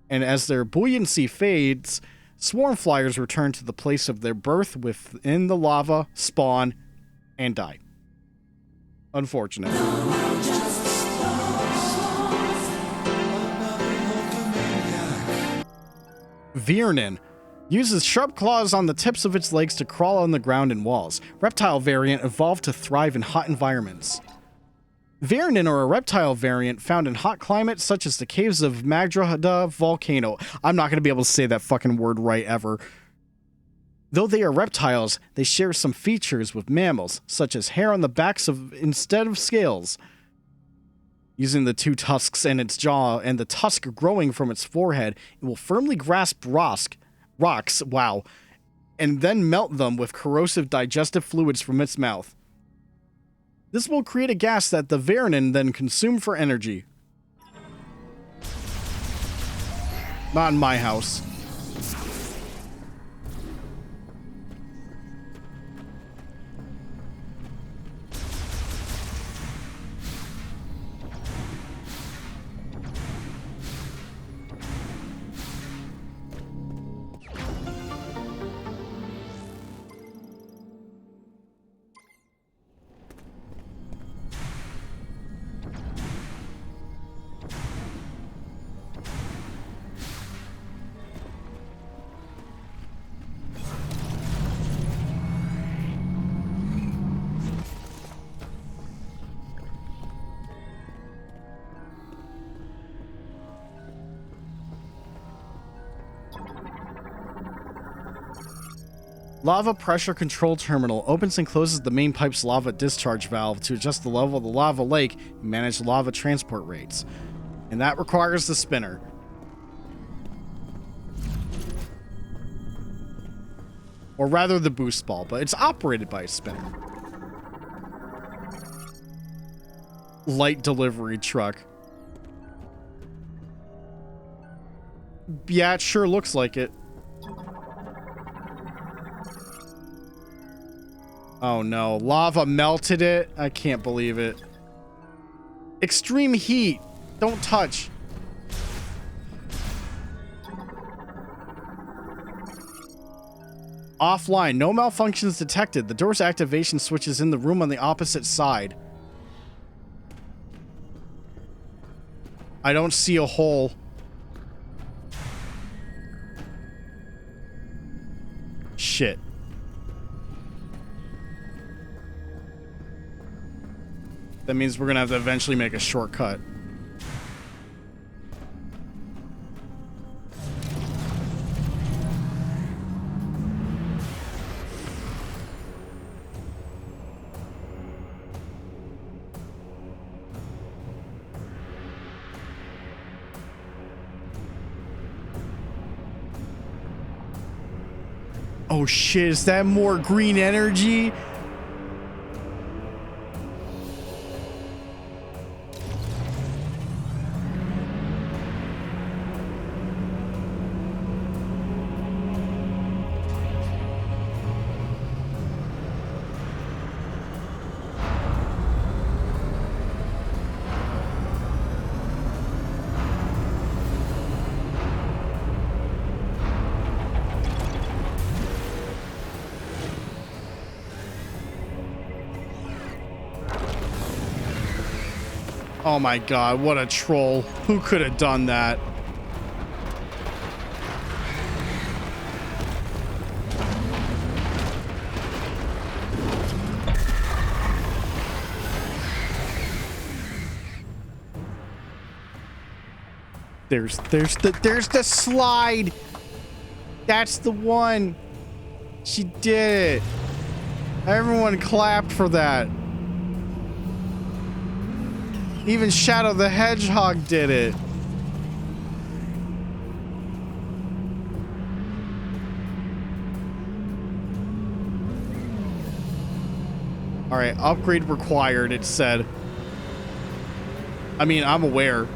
and as their buoyancy fades, swarm flyers return to the place of their birth within the lava, spawn, and die. Unfortunate. Viernin uses sharp claws on the tips of its legs to crawl on the ground and walls. Reptile variant evolved to thrive in hot environments. Viernin are a reptile variant found in hot climates such as the caves of Magdrada volcano. I'm not going to be able to say that fucking word right ever. Though they are reptiles, they share some features with mammals, such as hair on the backs instead of scales. Using the two tusks in its jaw and the tusk growing from its forehead, it will firmly grasp rocks, wow, and then melt them with corrosive digestive fluids from its mouth. This will create a gas that the Viernin then consume for energy. Not in my house. Lava pressure control terminal opens and closes the main pipe's lava discharge valve to adjust the level of the lava lake and manage lava transport rates. And that requires the spinner. Or rather the boost ball, but it's operated by a spinner. Light delivery truck. Yeah, it sure looks like it. Oh no, lava melted it. I can't believe it. Extreme heat. Don't touch. Offline. No malfunctions detected. The door's activation switch is in the room on the opposite side. I don't see a hole. Shit. That means we're gonna have to eventually make a shortcut. Oh shit, is that more green energy? Oh my god, what a troll. Who could have done that? There's the slide. That's the one. She did it. Everyone clapped for that. Even Shadow the Hedgehog did it. All right, upgrade required, it said. I mean, I'm aware.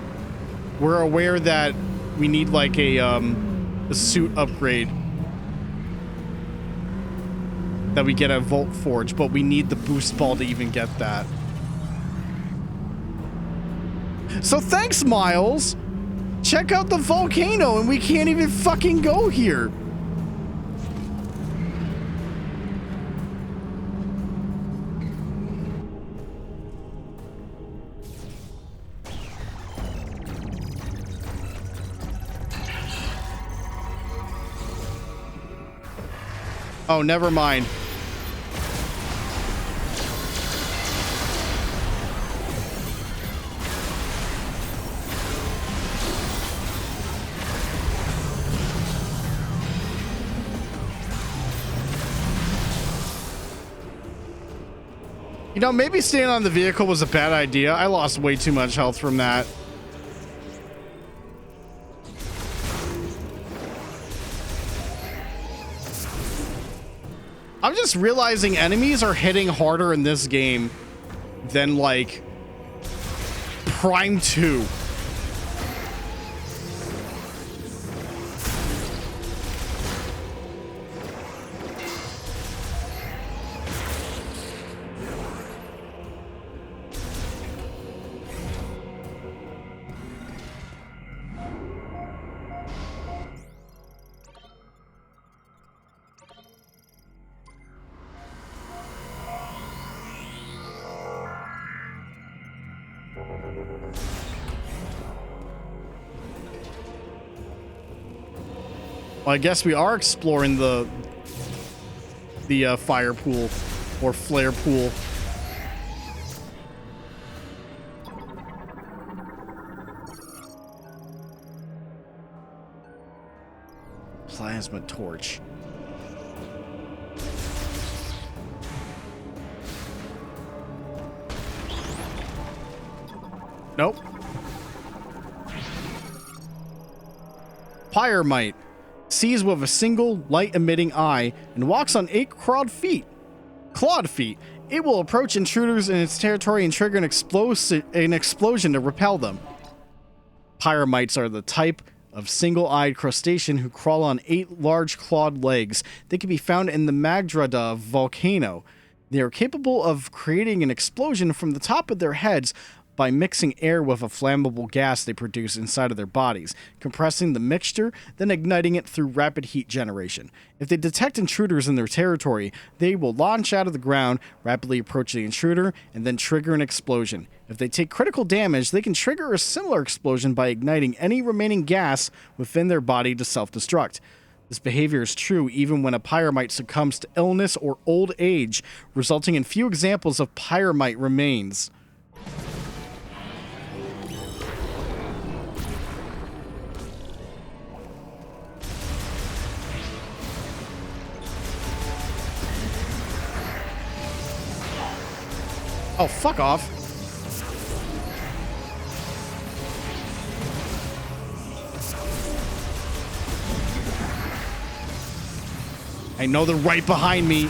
We're aware that we need like a suit upgrade that we get at Volt Forge, but we need the boost ball to even get that. So thanks, Miles. Check out the volcano and we can't even fucking go here. Oh, never mind. You know, maybe staying on the vehicle was a bad idea. I lost way too much health from that. I'm just realizing enemies are hitting harder in this game than, like, Prime 2. Well, I guess we are exploring the fire pool or flare pool. Plasma torch. Nope. Pyromite sees with a single light-emitting eye and walks on 8 clawed feet. It will approach intruders in its territory and trigger an explosion to repel them. Pyromites are the type of single-eyed crustacean who crawl on 8 large clawed legs. They can be found in the Magdrada volcano. They are capable of creating an explosion from the top of their heads by mixing air with a flammable gas they produce inside of their bodies, compressing the mixture, then igniting it through rapid heat generation. If they detect intruders in their territory, they will launch out of the ground, rapidly approach the intruder, and then trigger an explosion. If they take critical damage, they can trigger a similar explosion by igniting any remaining gas within their body to self-destruct. This behavior is true even when a pyromite succumbs to illness or old age, resulting in few examples of pyromite remains. Oh, fuck off. I know they're right behind me.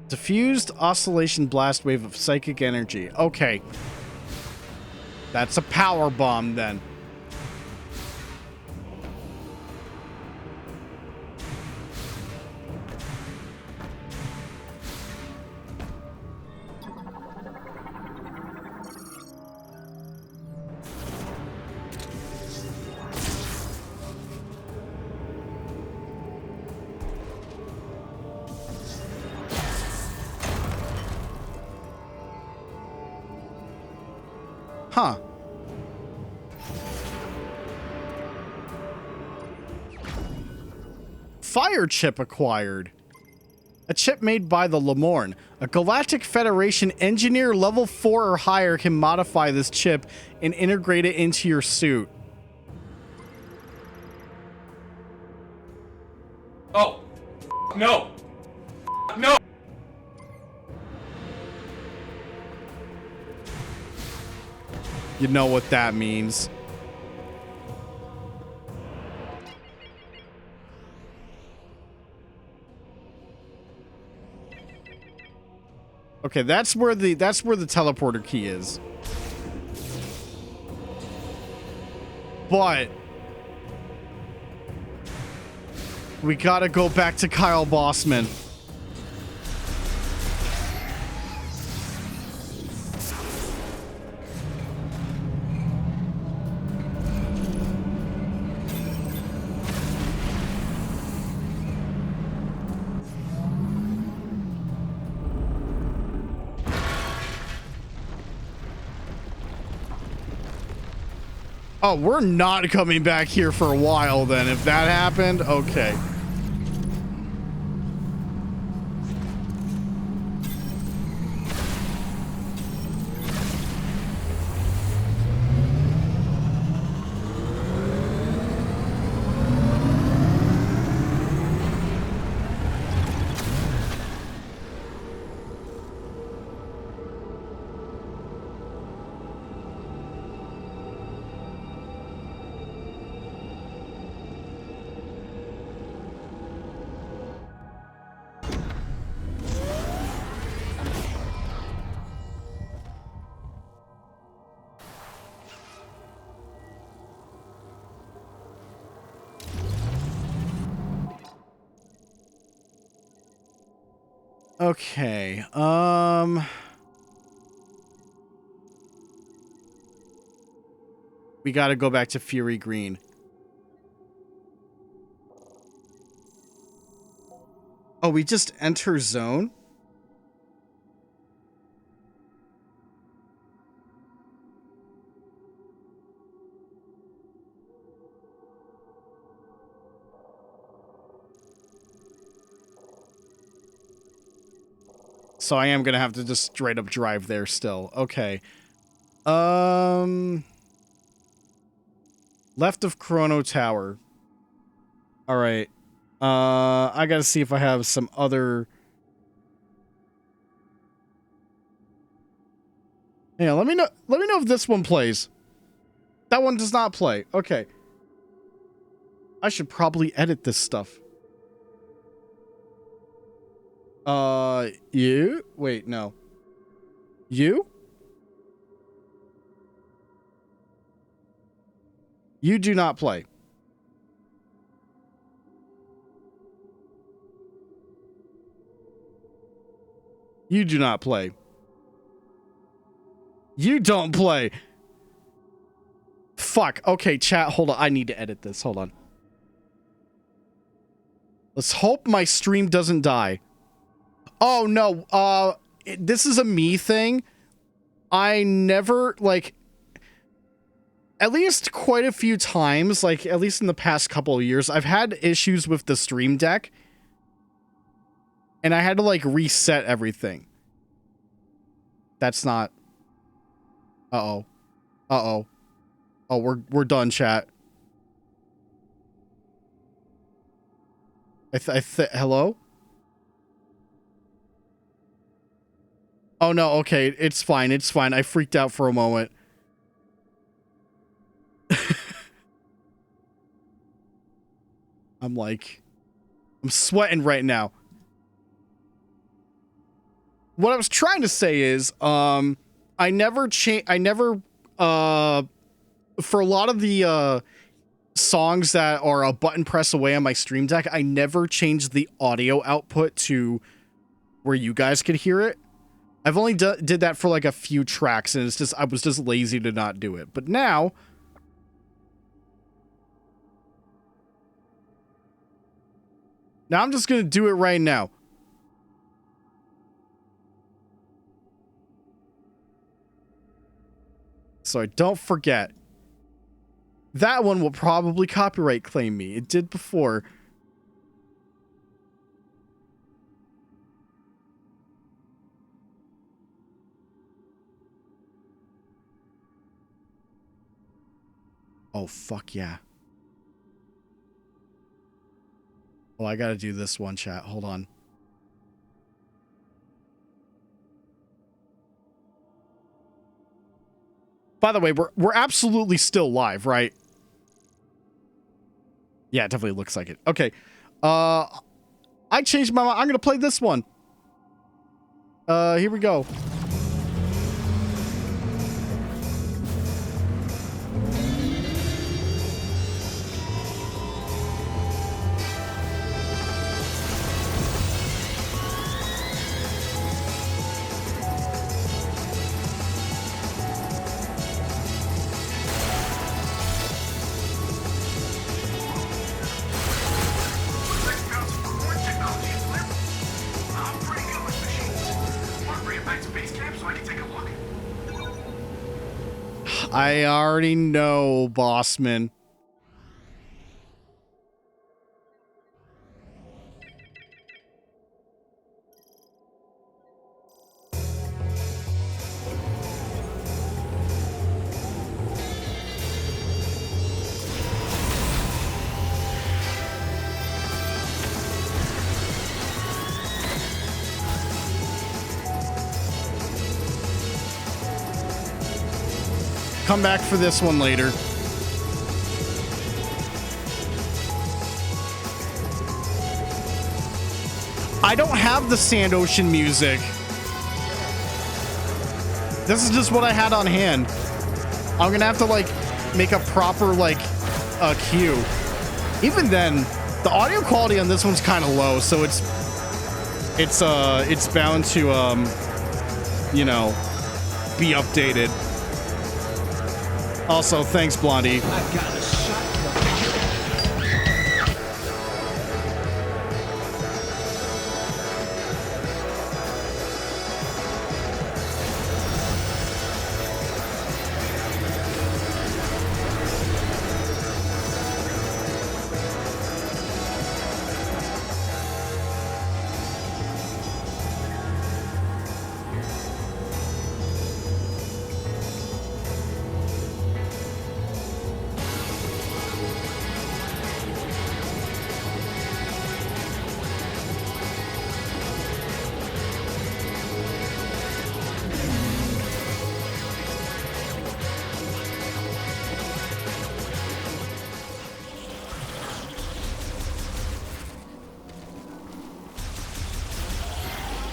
Diffused oscillation blast wave of psychic energy. Okay. That's a power bomb then. Huh. Fire chip acquired. A chip made by the Lemorn. A Galactic Federation engineer level 4 or higher can modify this chip and integrate it into your suit. Oh. No. No. You know what that means. Okay, that's where the teleporter key is. But we gotta go back to Kyle Bossman. Oh, we're not coming back here for a while then. If that happened, okay. Okay, we gotta go back to Fury Green. Oh, we just enter zone? So I am gonna have to just straight up drive there still. Okay. Left of Chrono Tower. All right. I gotta see if I have some other. Yeah, let me know. Let me know if this one plays. That one does not play. Okay. I should probably edit this stuff. You? Wait, no. You? You do not play. You do not play. You don't play. Fuck. Okay, chat, hold on. I need to edit this. Hold on. Let's hope my stream doesn't die. Oh, no. This is a me thing. I never, like... At least quite a few times, like, at least in the past couple of years, I've had issues with the Stream Deck. And I had to, like, reset everything. That's not... Uh-oh. Uh-oh. Oh, we're done, chat. Hello? Oh, no, okay. It's fine. It's fine. I freaked out for a moment. I'm sweating right now. What I was trying to say is, I never, for a lot of the, songs that are a button press away on my Stream Deck, I never changed the audio output to where you guys could hear it. I've only did that for like a few tracks, and it's just, I was just lazy to not do it. But now... Now I'm just going to do it right now. So I don't forget. That one will probably copyright claim me. It did before. Oh, fuck yeah. Oh, I gotta do this one, chat. Hold on. By the way, we're absolutely still live, right? Yeah, it definitely looks like it. Okay. I changed my mind. I'm gonna play this one. Here we go. I already know, Bossman. Come back for this one later. I don't have the Sand Ocean music. This is just what I had on hand. I'm gonna have to like make a proper like cue. Even then, the audio quality on this one's kind of low, so it's bound to you know, be updated. Also, thanks, Blondie.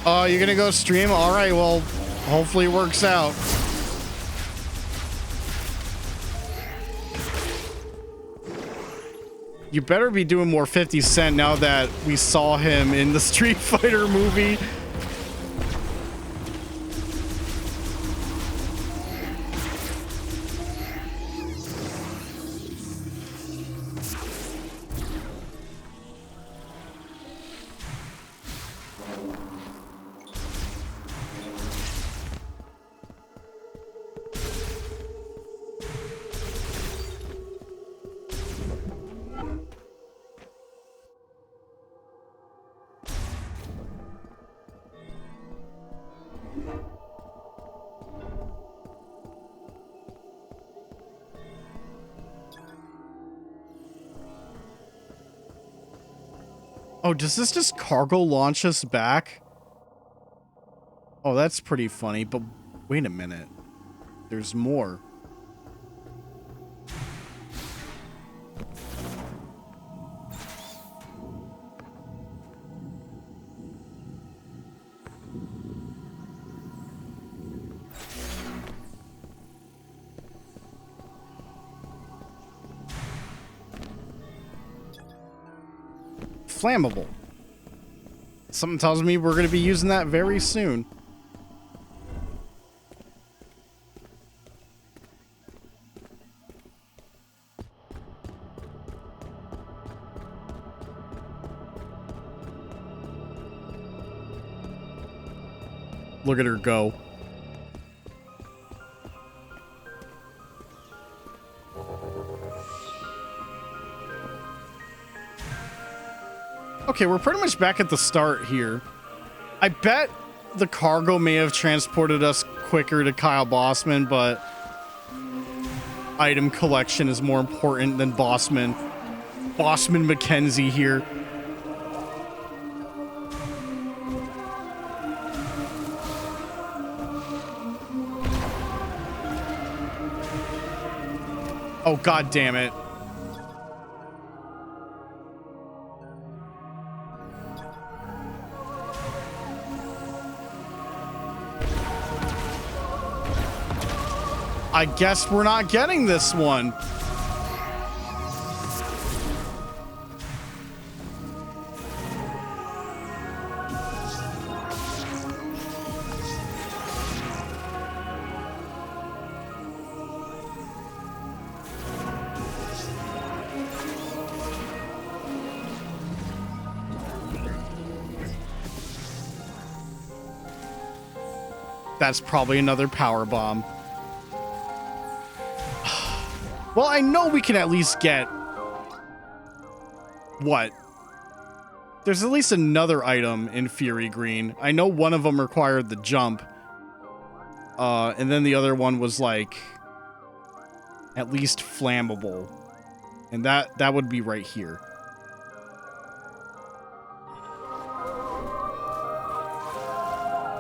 Oh, you're gonna go stream? All right, well, hopefully it works out. You better be doing more 50 Cent now that we saw him in the Street Fighter movie. Oh, does this just cargo launch us back? Oh, that's pretty funny, but wait a minute. There's more. Flammable. Something tells me we're going to be using that very soon. Look at her go. Okay, we're pretty much back at the start here. I bet the cargo may have transported us quicker to Kyle Bossman, but item collection is more important than Bossman. Bossman Mackenzie here. Oh, god damn it. I guess we're not getting this one. That's probably another power bomb. Well, I know we can at least get... What? There's at least another item in Fury Green. I know one of them required the jump. And then the other one was, like, at least flammable. And that would be right here.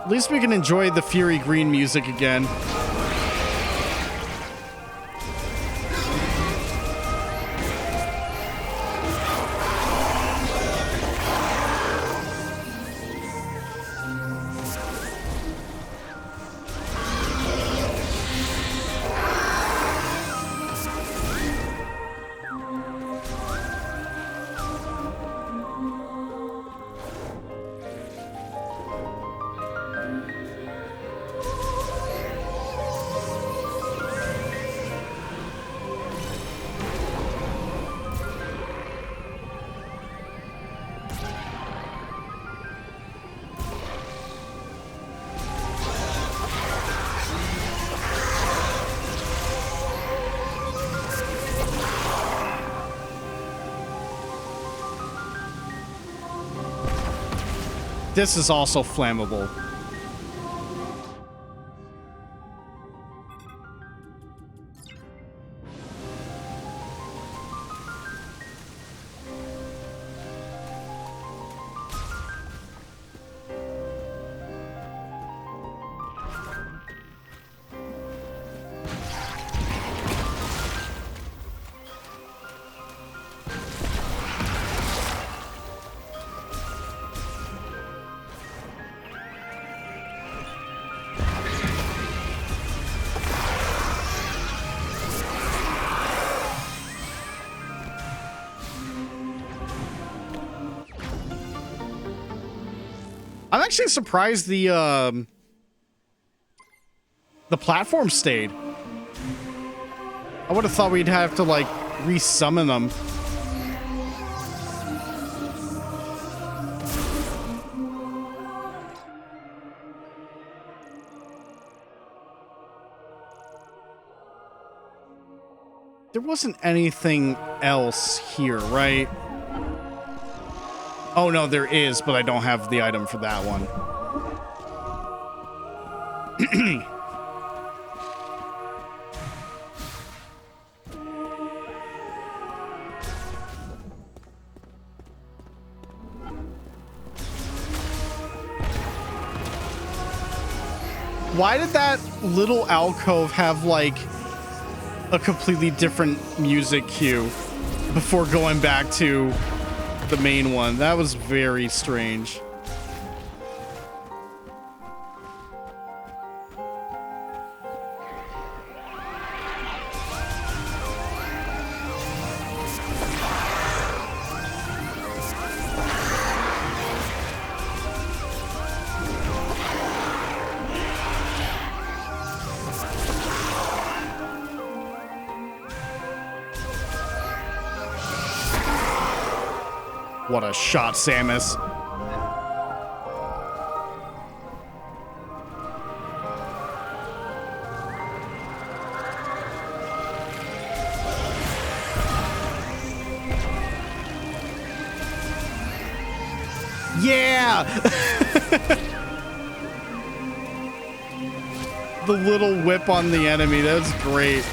At least we can enjoy the Fury Green music again. This is also flammable. actually surprised the platform stayed. I would have thought we'd have to, like, resummon them. There wasn't anything else here, right? Oh, no, there is, but I don't have the item for that one. Why did that little alcove have, like, a completely different music cue before going back to the main one? That was very strange. What a shot, Samus. Yeah! The little whip on the enemy, that's great.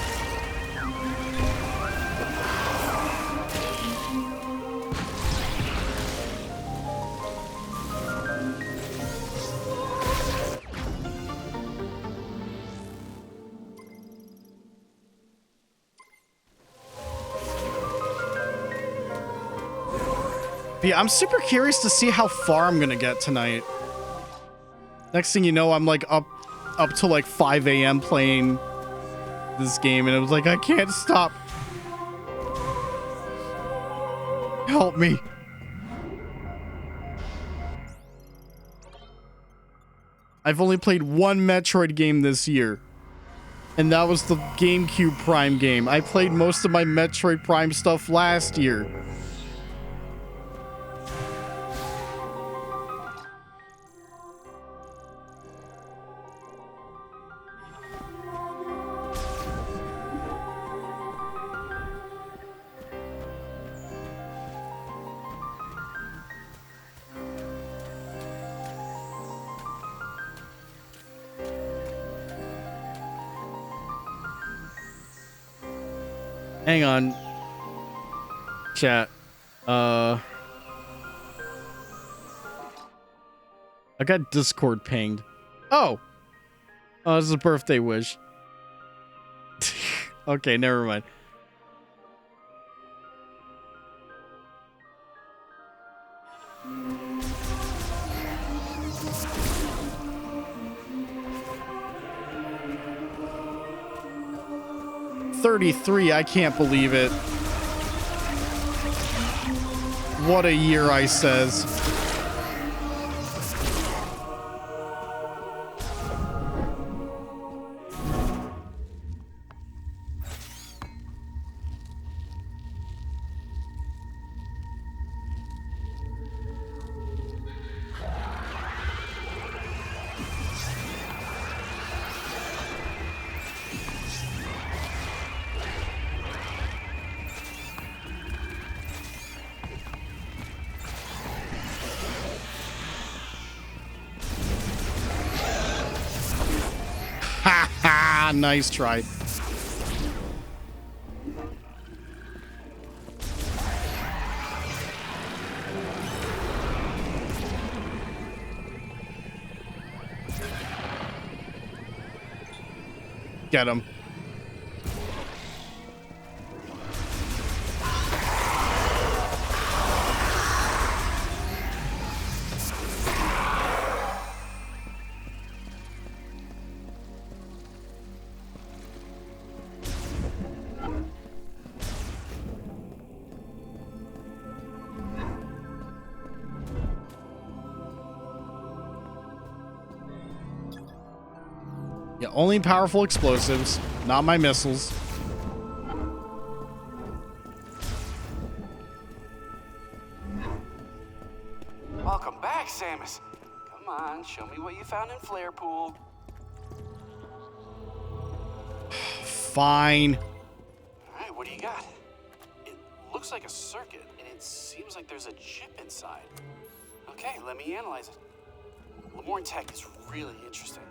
But yeah, I'm super curious to see how far I'm gonna get tonight. Next thing you know, I'm like up to like 5 a.m. playing this game, and it was like, I can't stop. Help me. I've only played one Metroid game this year, and that was the GameCube Prime game. I played most of my Metroid Prime stuff last year. Hang on. Chat. I got Discord pinged. Oh. Oh, this is a birthday wish. Okay, never mind. $33, I can't believe it. What a year, I says. Nice try. Get him. Yeah, only powerful explosives, not my missiles. Welcome back, Samus. Come on, show me what you found in Flare Pool. Fine. All right, what do you got? It looks like a circuit, and it seems like there's a chip inside. Okay, let me analyze it. Lemoyne Tech is really interesting.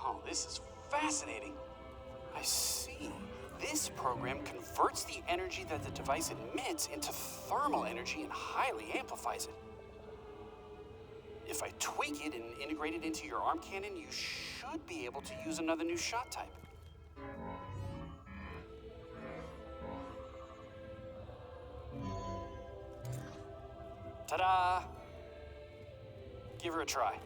Oh, this is fascinating. I see. This program converts the energy that the device emits into thermal energy and highly amplifies it. If I tweak it and integrate it into your arm cannon, you should be able to use another new shot type. Ta-da! Give her a try.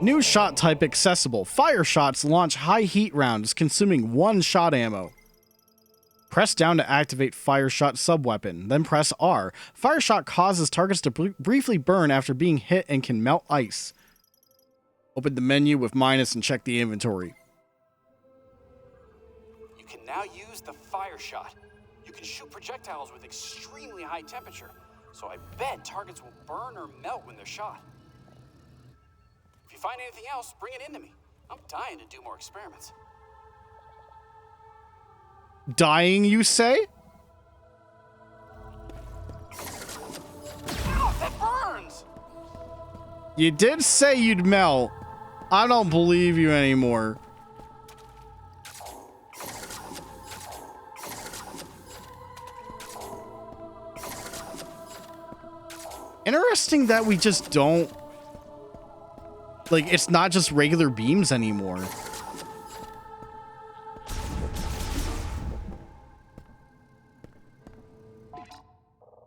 New shot type accessible. Fire shots launch high heat rounds, consuming 1 shot ammo. Press down to activate fire shot subweapon, then press R. Fire shot causes targets to briefly burn after being hit and can melt ice. Open the menu with minus and check the inventory. You can now use the fire shot. You can shoot projectiles with extremely high temperature, so I bet targets will burn or melt when they're shot. If you find anything else, bring it into me. I'm dying to do more experiments. Dying, you say? Ow, that burns! You did say you'd melt. I don't believe you anymore. Interesting that we just don't... Like, it's not just regular beams anymore.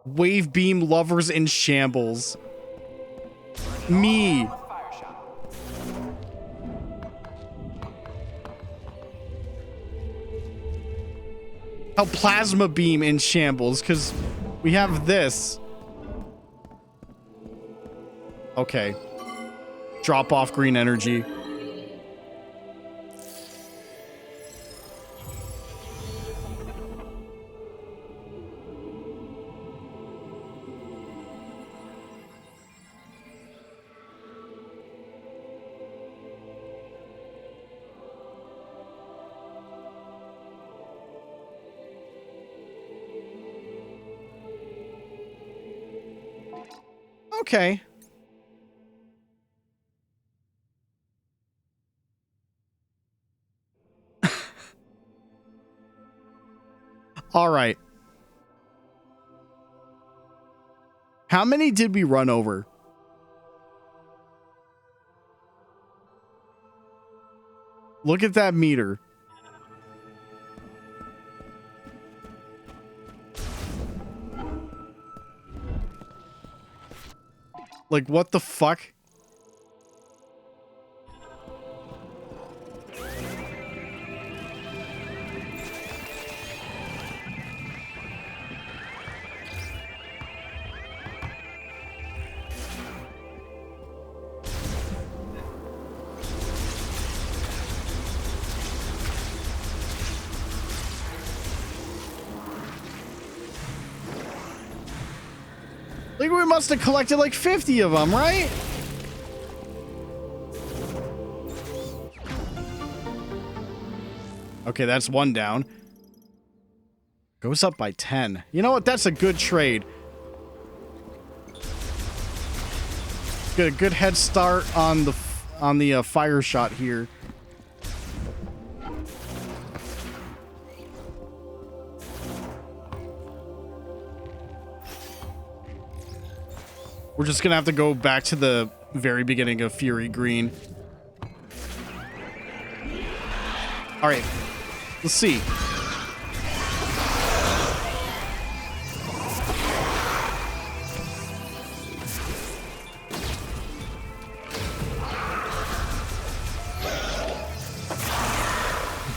Wave beam lovers in shambles. Me. How plasma beam in shambles, because we have this. Okay. Drop off green energy. Okay. All right. How many did we run over? Look at that meter. Like, what the fuck? Like, we must have collected like 50 of them, right? Okay, that's one down. Goes up by 10. You know what? That's a good trade. Get a good head start on the fire shot here. We're just gonna have to go back to the very beginning of Fury Green. All right, let's see.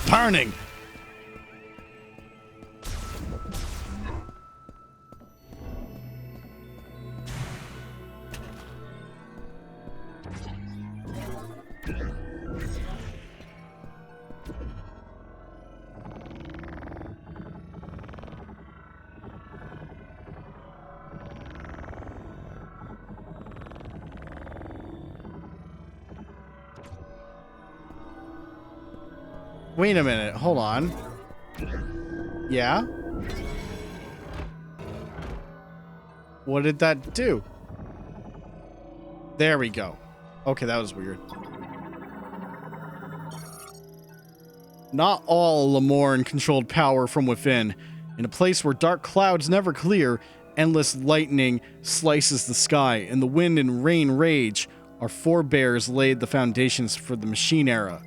Burning. Wait a minute. Hold on. Yeah? What did that do? There we go. Okay, that was weird. Not all Lamorne controlled power from within. In a place where dark clouds never clear, endless lightning slices the sky, and the wind and rain rage, our forebears laid the foundations for the machine era.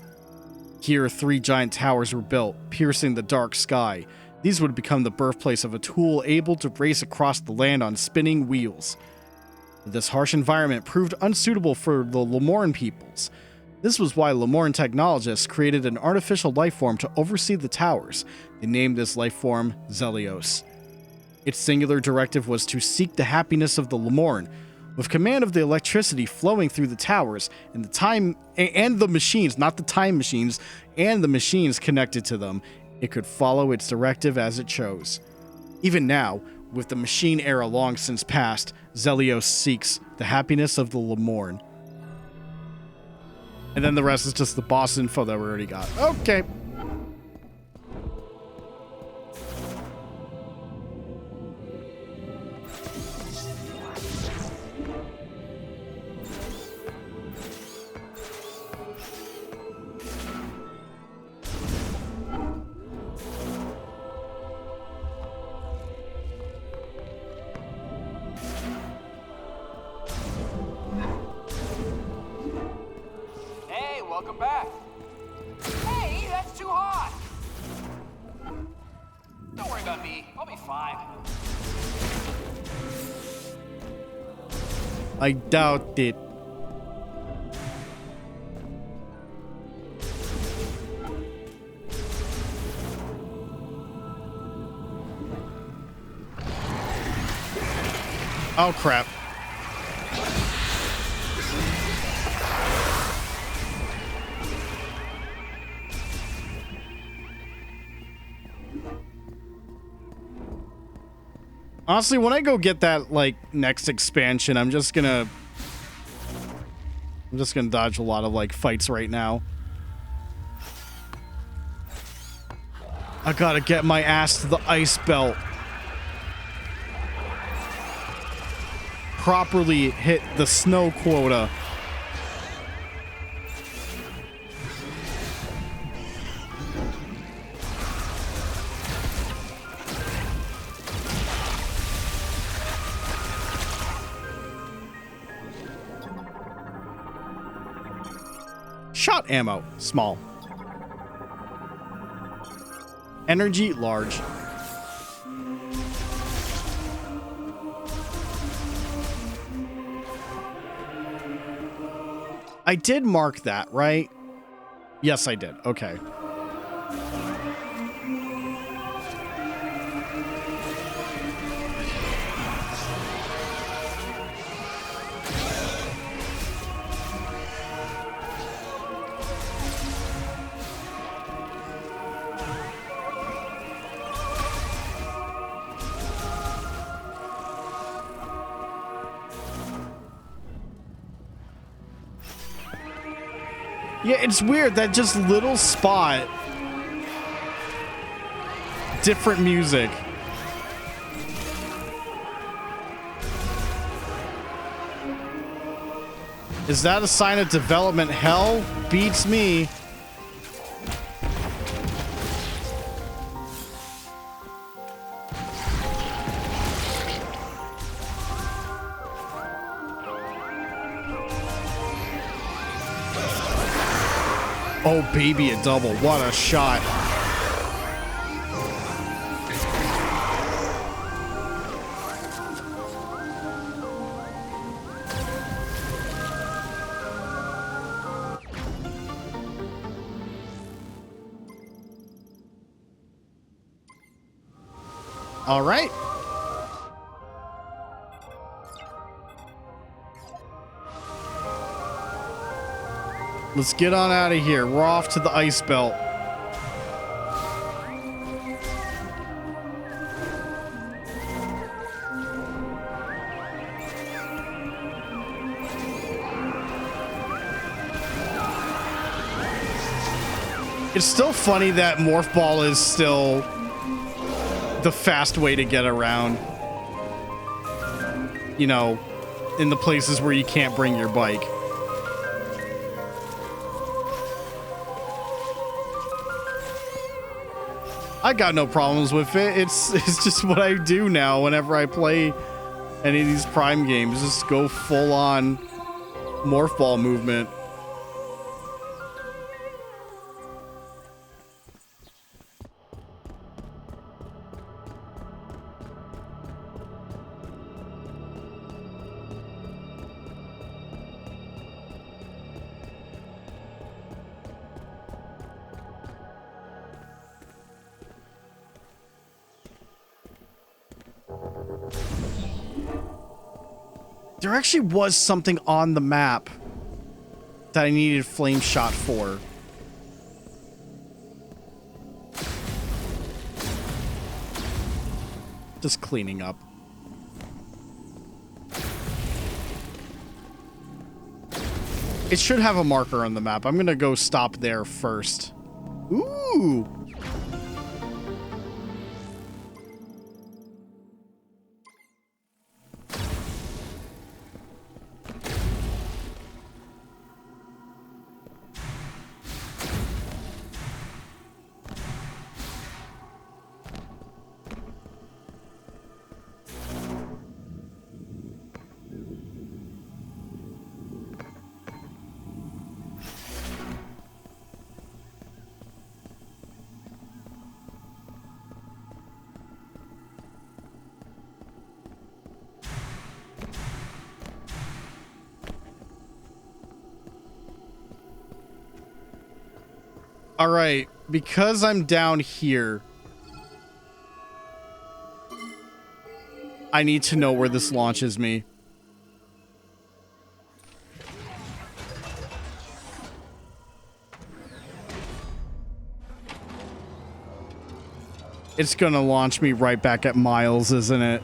Here, 3 giant towers were built, piercing the dark sky. These would become the birthplace of a tool able to race across the land on spinning wheels. This harsh environment proved unsuitable for the Lamorne peoples. This was why Lamorne technologists created an artificial life form to oversee the towers. They named this life form Zelios. Its singular directive was to seek the happiness of the Lamorne. With command of the electricity flowing through the towers and the machines, not the time machines, and the machines connected to them, it could follow its directive as it chose. Even now, with the machine era long since past, Zelios seeks the happiness of the Lamorne. And then the rest is just the boss info that we already got. Okay. Welcome back. Hey, that's too hot. Don't worry about me. I'll be fine. I doubt it. Oh, crap. Honestly, when I go get that, like, next expansion, I'm just gonna dodge a lot of, like, fights right now. I gotta get my ass to the ice belt. Properly hit the snow quota. Shot ammo, small. Energy, large. I did mark that, right? Yes, I did. Okay. Yeah, it's weird that just little spot, different music. Is that a sign of development hell? Beats me. Oh, baby, a double. What a shot. All right. Let's get on out of here. We're off to the ice belt. It's still funny that Morph Ball is still the fast way to get around. You know, in the places where you can't bring your bike. I got no problems with it. It's just what I do now whenever I play any of these Prime games. Just go full on Morph Ball movement. There actually was something on the map that I needed Flame Shot for. Just cleaning up. It should have a marker on the map. I'm gonna go stop there first. Ooh! All right, because I'm down here, I need to know where this launches me. It's gonna launch me right back at Miles, isn't it?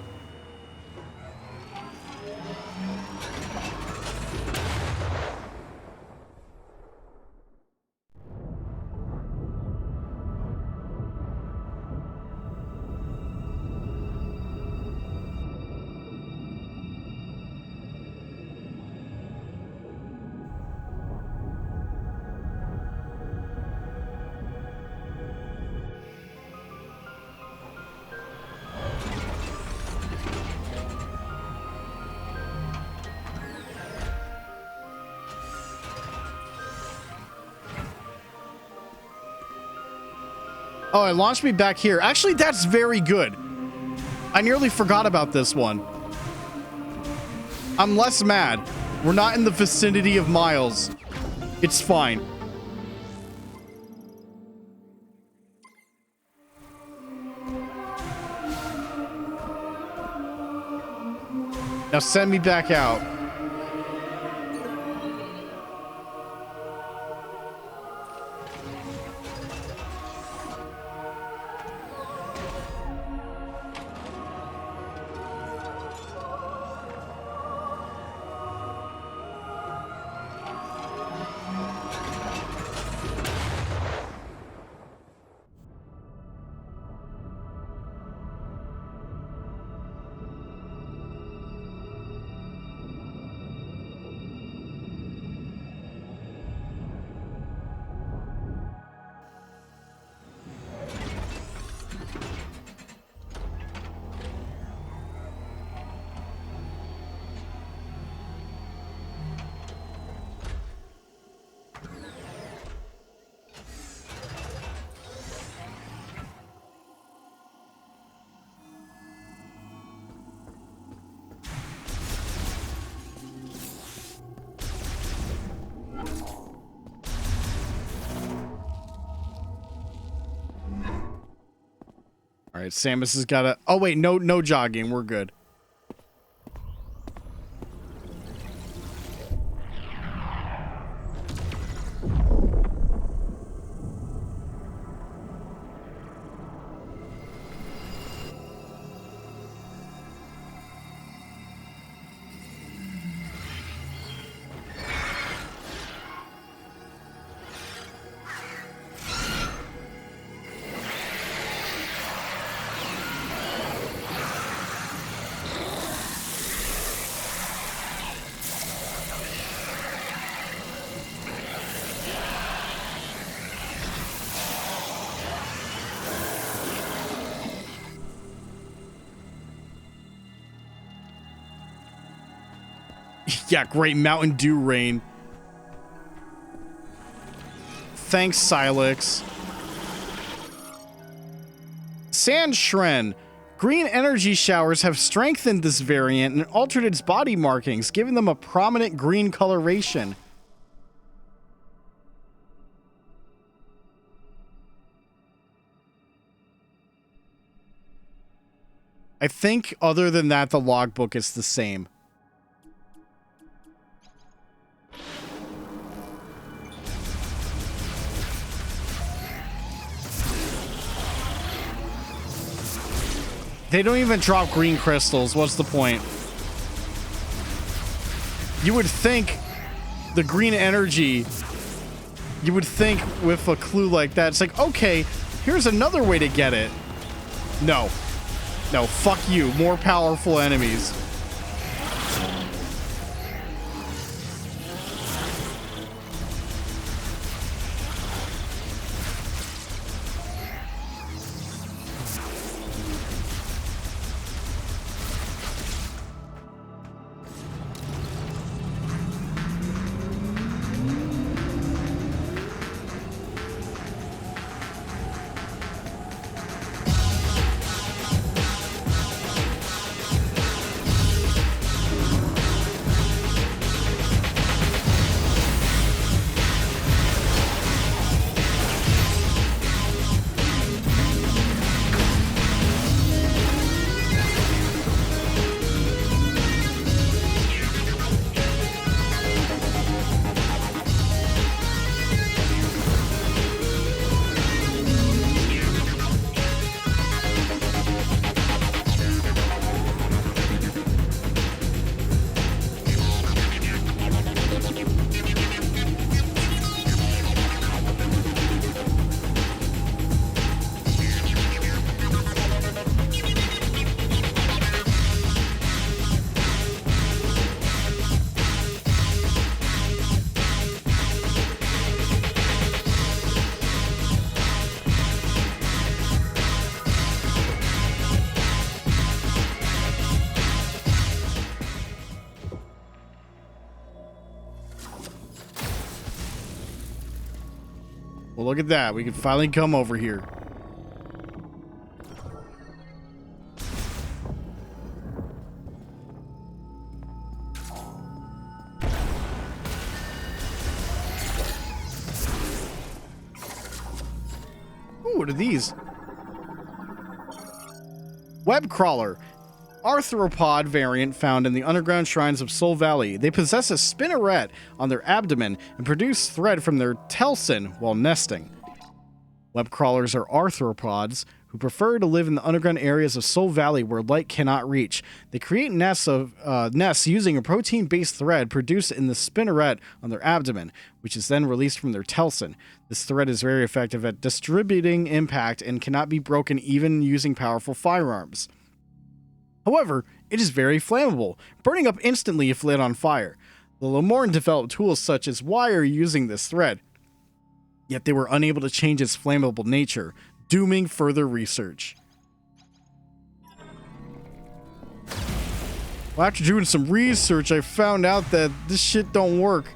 Oh, it launched me back here. Actually, that's very good. I nearly forgot about this one. I'm less mad. We're not in the vicinity of Miles. It's fine. Now send me back out. All right, Samus has got to... Oh, wait, no jogging. We're good. Yeah, great Mountain Dew rain. Thanks, Silex. Sand Shren. Green energy showers have strengthened this variant and altered its body markings, giving them a prominent green coloration. I think other than that, the logbook is the same. They don't even drop green crystals. What's the point? You would think the green energy, you would think with a clue like that, it's like, okay, here's another way to get it. No. No, fuck you. More powerful enemies. Well, look at that. We can finally come over here. Ooh, what are these? Web crawler. Arthropod variant found in the underground shrines of Soul Valley. They possess a spinneret on their abdomen and produce thread from their telson while nesting. Web crawlers are arthropods who prefer to live in the underground areas of Soul Valley where light cannot reach. They create nests using a protein-based thread produced in the spinneret on their abdomen, which is then released from their telson. This thread is very effective at distributing impact and cannot be broken even using powerful firearms. However, it is very flammable, burning up instantly if lit on fire. The Lemorn developed tools such as wire using this thread, yet they were unable to change its flammable nature, dooming further research. Well, after doing some research, I found out that this shit don't work.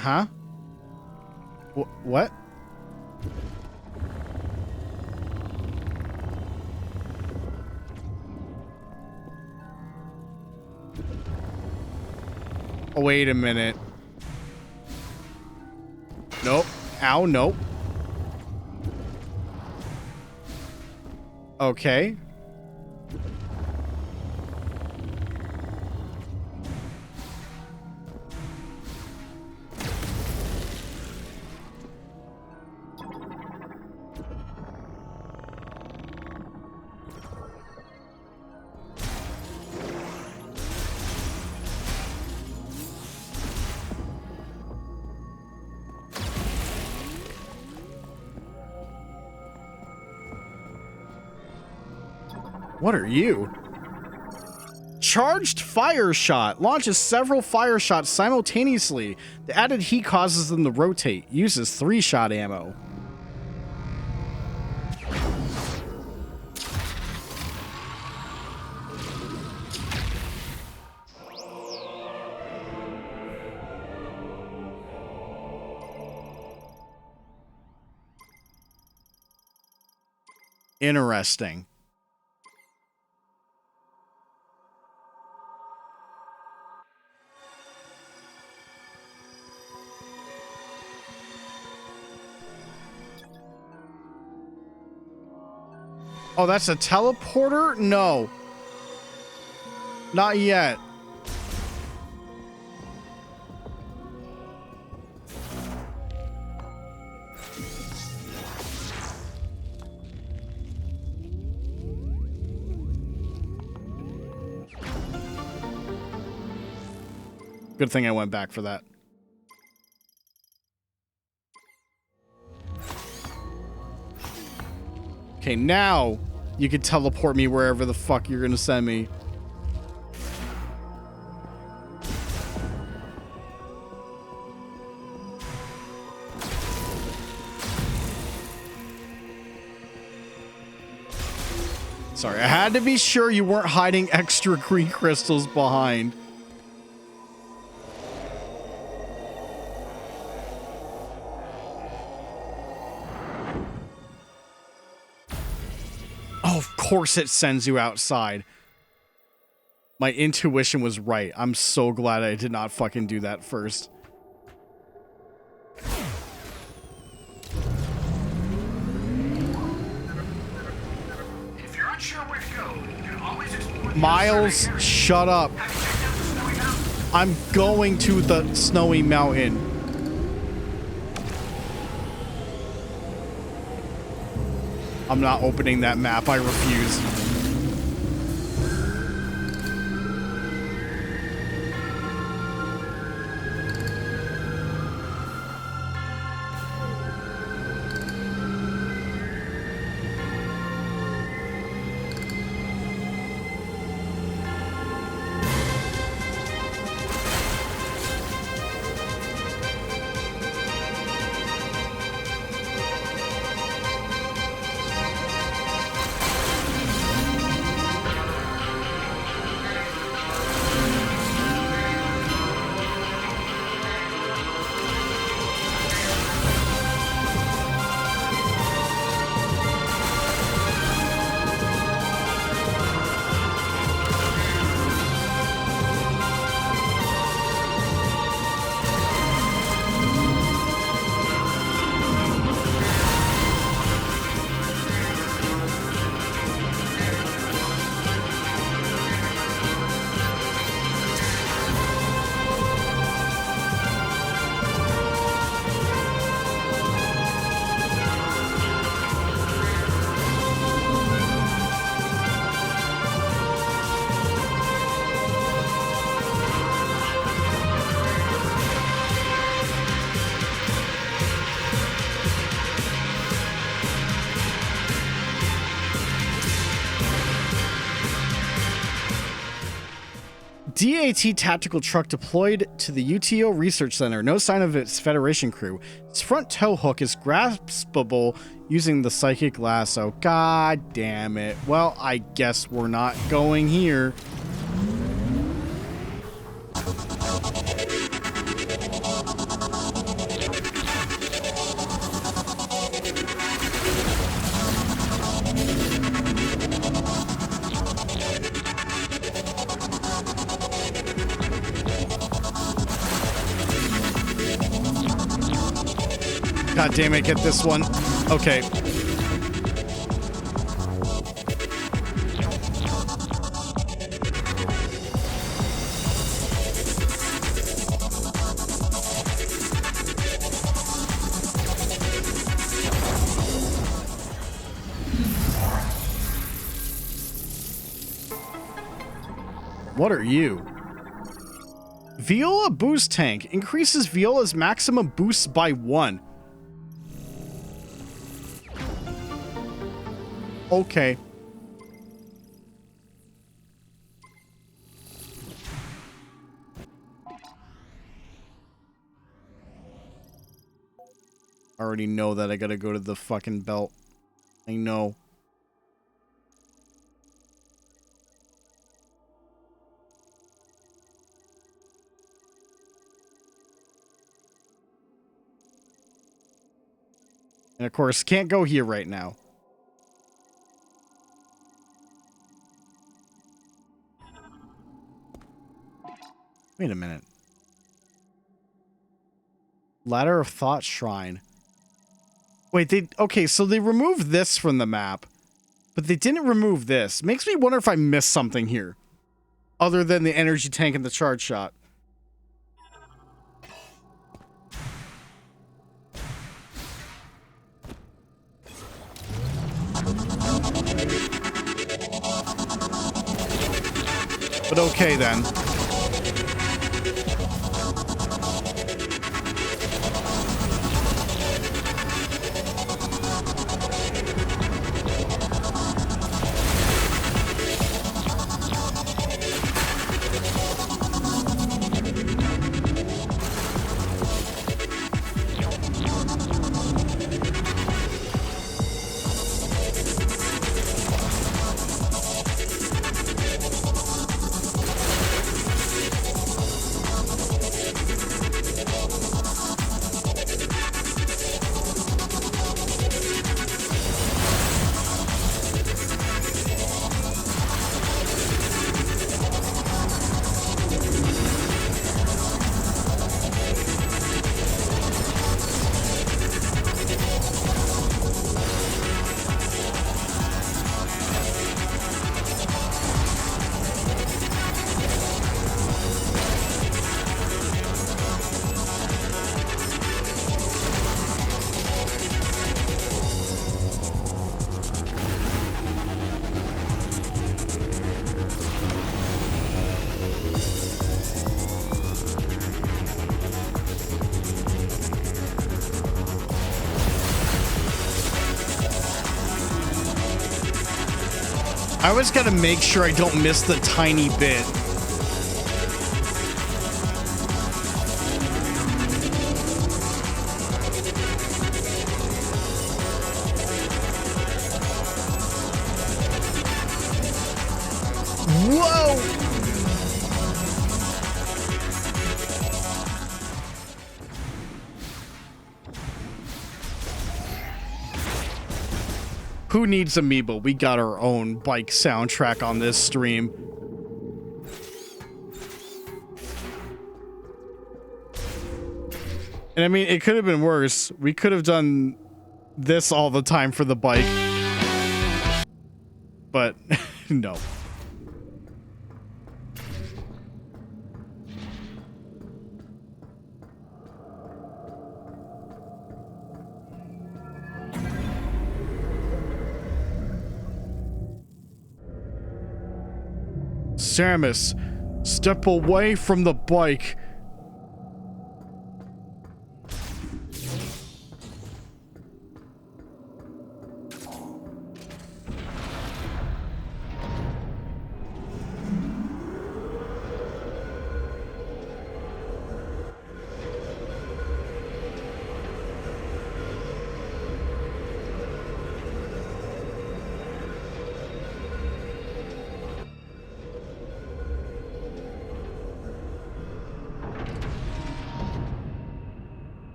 Huh? What? Oh, wait a minute. Nope. Ow, nope. Okay. What are you? Charged fire shot launches several fire shots simultaneously. The added heat causes them to rotate. Uses 3-shot ammo. Interesting. Oh, that's a teleporter? No. Not yet. Good thing I went back for that. Okay, now you can teleport me wherever the fuck you're gonna send me. Sorry, I had to be sure you weren't hiding extra green crystals behind. Oh, of course it sends you outside. My intuition was right. I'm so glad I did not fucking do that first. If you're unsure where to go, you can always explore the Miles, shut up. Have you checked out the snowy mountain? I'm going to the snowy mountain. I'm not opening that map. I refuse. DAT tactical truck deployed to the UTO Research Center. No sign of its Federation crew. Its front tow hook is graspable using the psychic lasso. God damn it. Well, I guess we're not going here. God damn it, get this one. Okay. What are you? Viola boost tank increases Viola's maximum boost by 1. Okay. I already know that I gotta go to the fucking belt. I know. And of course, can't go here right now. Wait a minute. Ladder of Thought Shrine. Wait, okay, so they removed this from the map, but they didn't remove this. Makes me wonder if I missed something here. Other than the energy tank and the charge shot. But okay then. I always gotta make sure I don't miss the tiny bit. Whoa! Who needs Amiibo? We got our own bike soundtrack on this stream. And I mean, it could have been worse. We could have done this all the time for the bike. But, no. Samus, step away from the bike.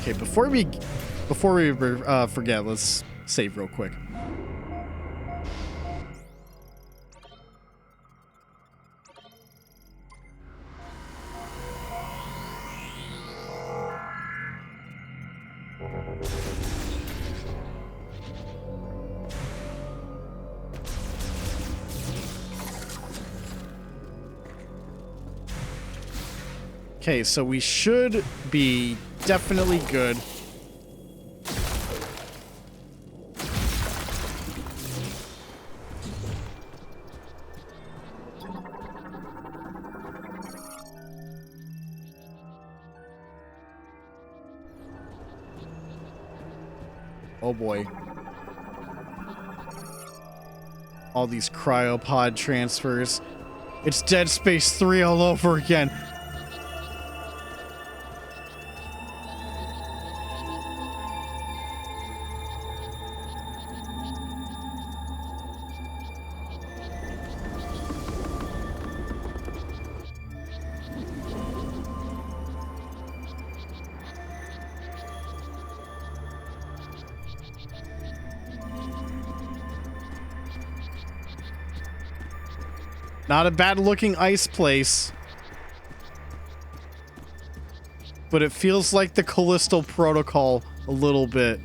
Okay, before we forget, let's save real quick. Okay, so we should be definitely good. Oh boy. All these cryopod transfers. It's Dead Space 3 all over again. Not a bad looking ice place. But it feels like the Callisto Protocol a little bit.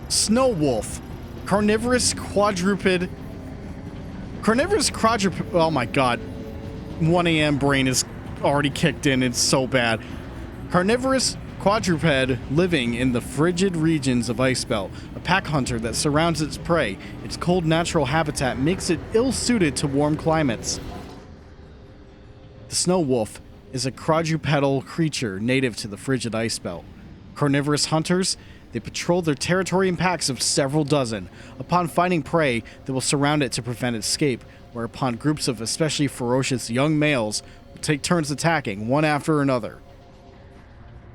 Snow wolf, carnivorous quadruped. Oh my god, 1 a.m. brain is already kicked in. It's so bad. Carnivorous quadruped living in the frigid regions of Icebelt. A pack hunter that surrounds its prey. Its cold natural habitat makes it ill-suited to warm climates. The snow wolf is a quadrupedal creature native to the frigid Icebelt. Carnivorous hunters, they patrol their territory in packs of several dozen. Upon finding prey, they will surround it to prevent escape, whereupon groups of especially ferocious young males will take turns attacking, one after another.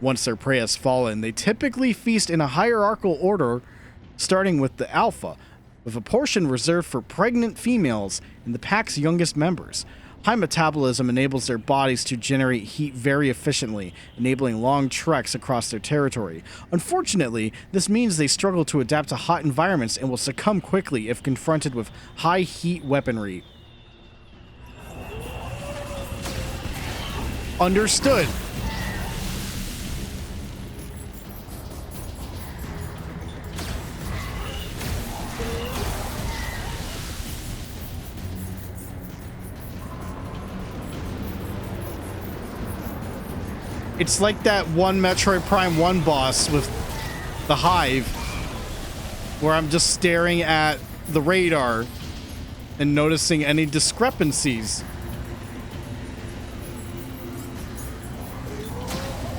Once their prey has fallen, they typically feast in a hierarchical order, starting with the alpha, with a portion reserved for pregnant females and the pack's youngest members. High metabolism enables their bodies to generate heat very efficiently, enabling long treks across their territory. Unfortunately, this means they struggle to adapt to hot environments and will succumb quickly if confronted with high heat weaponry. Understood. It's like that one Metroid Prime 1 boss with the Hive, where I'm just staring at the radar and noticing any discrepancies.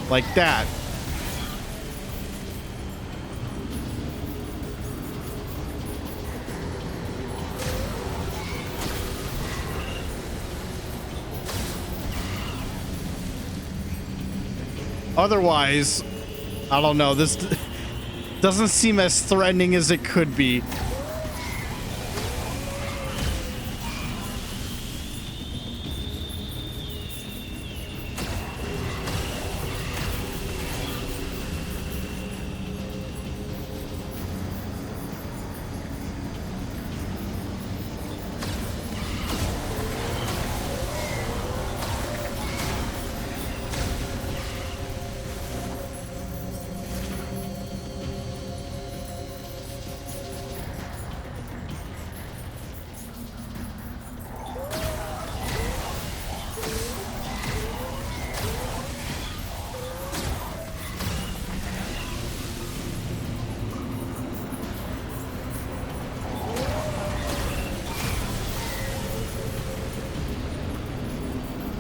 Like that. Otherwise, I don't know, this doesn't seem as threatening as it could be.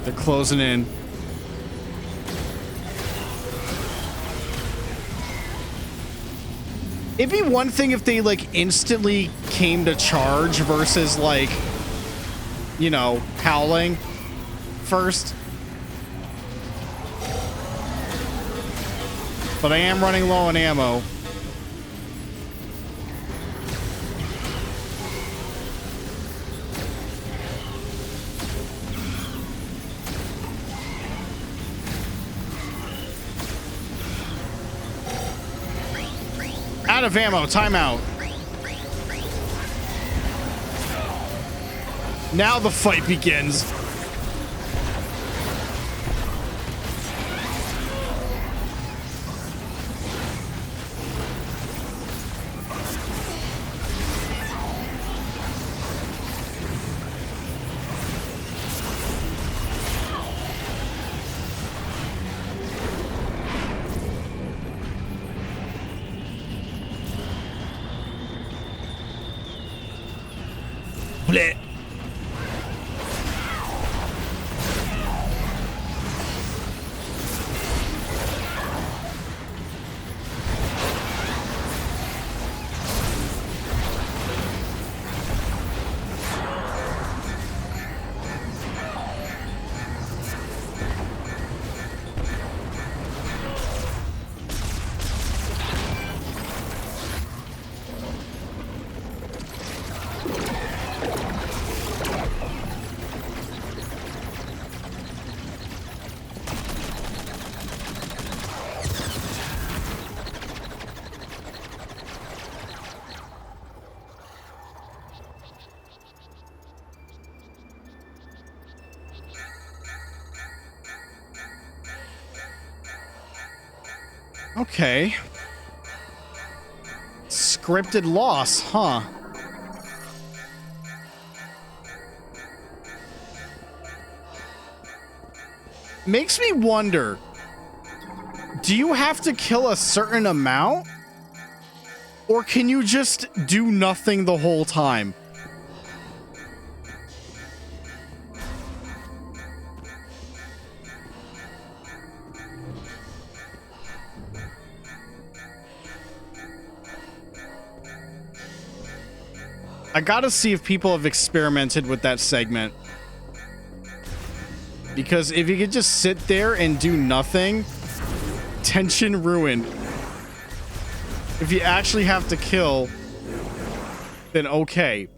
They're closing in. It'd be one thing if they, like, instantly came to charge versus, like, you know, howling first. But I am running low on ammo. Out of ammo, timeout. Now the fight begins. Blech. Okay. Scripted loss, huh? Makes me wonder, do you have to kill a certain amount? Or can you just do nothing the whole time? I gotta see if people have experimented with that segment. Because if you could just sit there and do nothing, tension ruined. If you actually have to kill, then okay.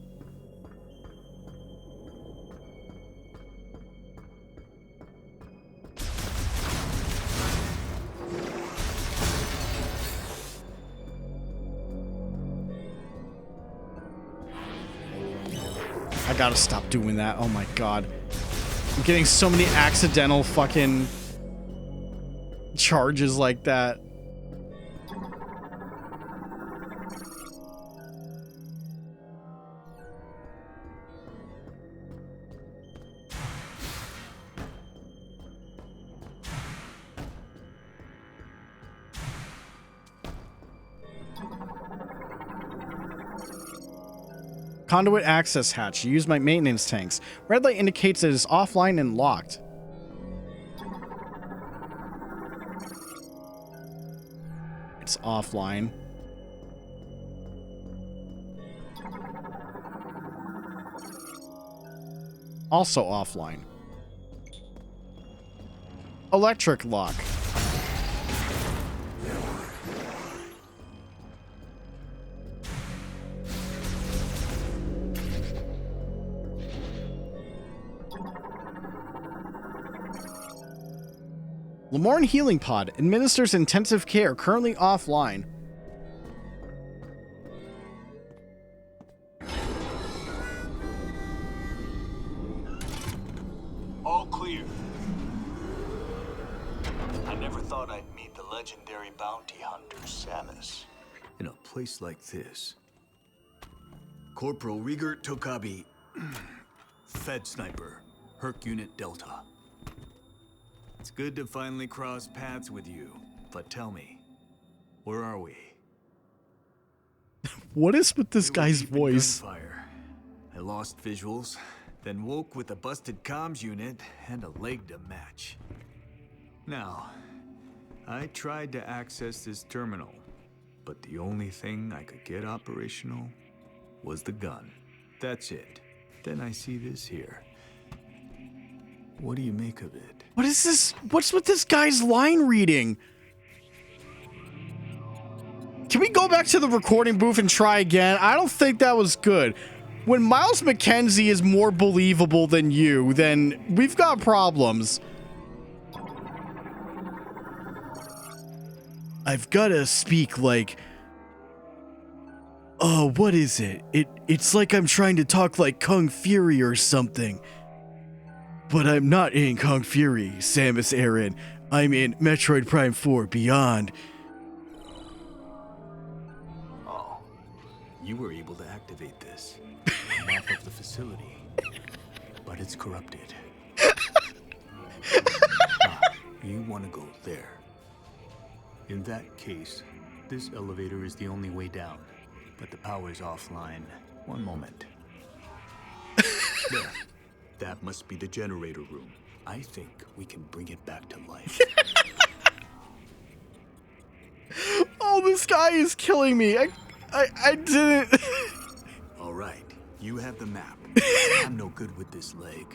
I gotta stop doing that. Oh my god. I'm getting so many accidental fucking charges like that. Conduit access hatch. Use my maintenance tanks. Red light indicates it is offline and locked. It's offline. Also offline. Electric lock. Lamorne Healing Pod administers intensive care, currently offline. All clear. I never thought I'd meet the legendary bounty hunter, Samus. In a place like this. Corporal Rigert Tokabi, Fed Sniper, Herc Unit Delta. It's good to finally cross paths with you, but tell me, where are we? What is with this guy's voice? Gunfire. I lost visuals, then woke with a busted comms unit and a leg to match. Now, I tried to access this terminal, but the only thing I could get operational was the gun. That's it. Then I see this here. What do you make of it? What is this? What's with this guy's line reading? Can we go back to the recording booth and try again? I don't think that was good. When Miles McKenzie is more believable than you, then we've got problems. I've gotta speak like... Oh, what is it? It's like I'm trying to talk like Kung Fury or something. But I'm not in Kung Fury, Samus Aran. I'm in Metroid Prime 4 Beyond. Oh, you were able to activate this. Map of the facility. But it's corrupted. You want to go there. In that case, this elevator is the only way down. But the power's offline. One moment. There. That must be the generator room. I think we can bring it back to life. Oh, this guy is killing me. I didn't. All right, you have the map. I'm no good with this leg,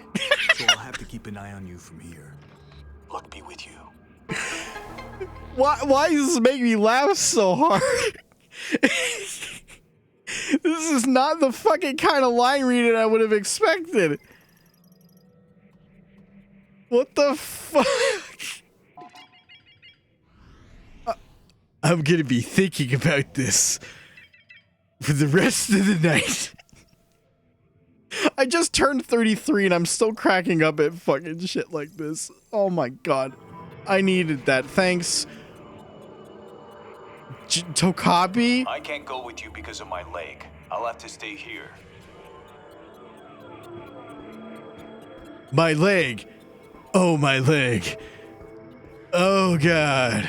so I'll have to keep an eye on you from here. Luck be with you. Why does this make me laugh so hard? This is not the fucking kind of line reading I would have expected. What the fuck? I'm gonna be thinking about this for the rest of the night. I just turned 33 and I'm still cracking up at fucking shit like this. Oh my god. I needed that. Thanks. Tokabi? I can't go with you because of my leg. I'll have to stay here. My leg. Oh, my leg. Oh, God.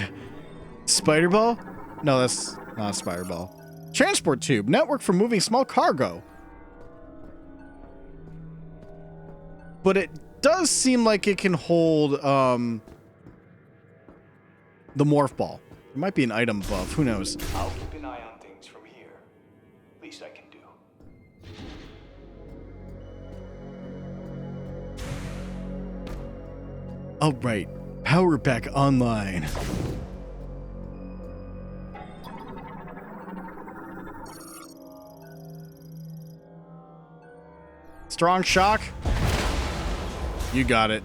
Spider ball? No, that's not a spider ball. Transport tube. Network for moving small cargo. But it does seem like it can hold, the morph ball. There might be an item above. Who knows? I'll keep an eye on things from here. Least I can do. All right. Power back online. Strong shock. You got it.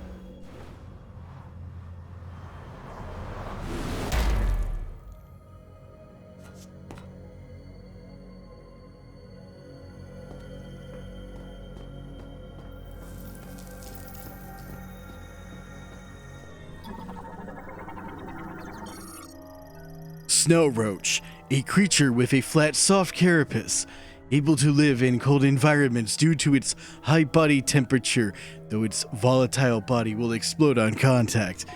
Snow roach, a creature with a flat, soft carapace, able to live in cold environments due to its high body temperature, though its volatile body will explode on contact.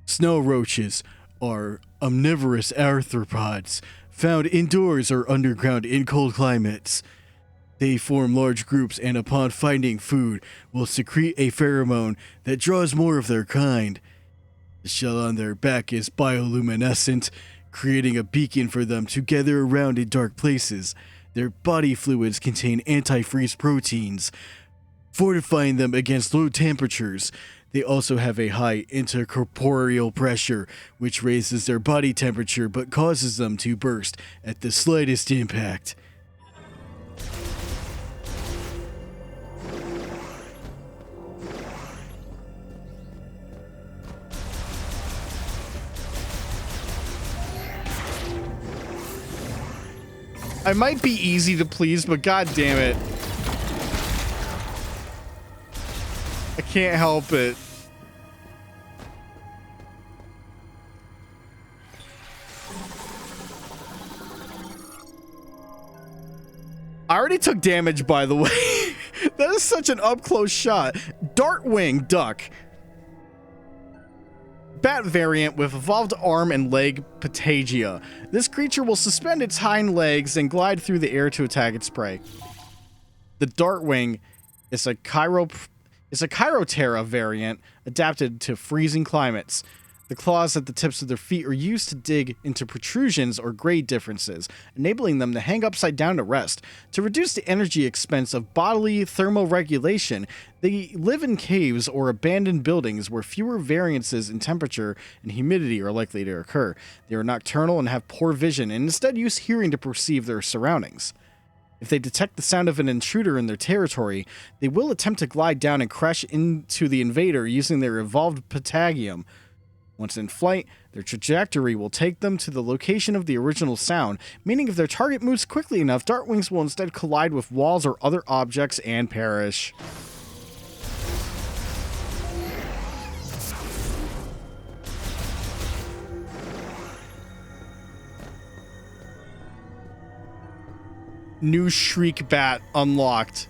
Snow roaches are omnivorous arthropods, found indoors or underground in cold climates. They form large groups and upon finding food will secrete a pheromone that draws more of their kind. The shell on their back is bioluminescent, creating a beacon for them to gather around in dark places. Their body fluids contain antifreeze proteins, fortifying them against low temperatures. They also have a high intercorporeal pressure, which raises their body temperature but causes them to burst at the slightest impact. I might be easy to please, but god damn it. I can't help it. I already took damage, by the way. That is such an up-close shot. Dartwing duck. Bat variant with evolved arm and leg patagia. This creature will suspend its hind legs and glide through the air to attack its prey. The Dartwing is a Chiroterra variant adapted to freezing climates. The claws at the tips of their feet are used to dig into protrusions or grade differences, enabling them to hang upside down to rest. To reduce the energy expense of bodily thermoregulation, they live in caves or abandoned buildings where fewer variances in temperature and humidity are likely to occur. They are nocturnal and have poor vision, and instead use hearing to perceive their surroundings. If they detect the sound of an intruder in their territory, they will attempt to glide down and crash into the invader using their evolved patagium. Once in flight, their trajectory will take them to the location of the original sound, meaning if their target moves quickly enough, Dartwings will instead collide with walls or other objects and perish. New Shriek Bat unlocked.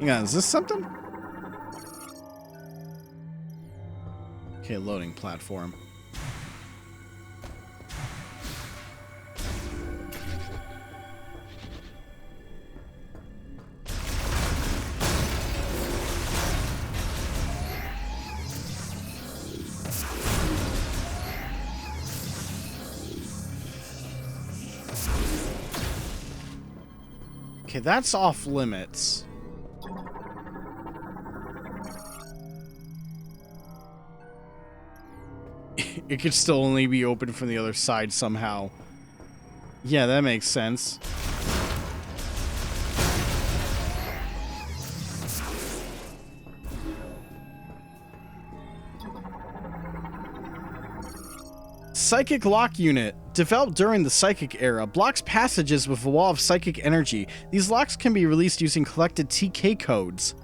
Hang on, is this something? Okay, loading platform. Okay, that's off limits. It could still only be opened from the other side somehow. Yeah, that makes sense. Psychic Lock Unit. Developed during the Psychic era, blocks passages with a wall of psychic energy. These locks can be released using collected TK codes.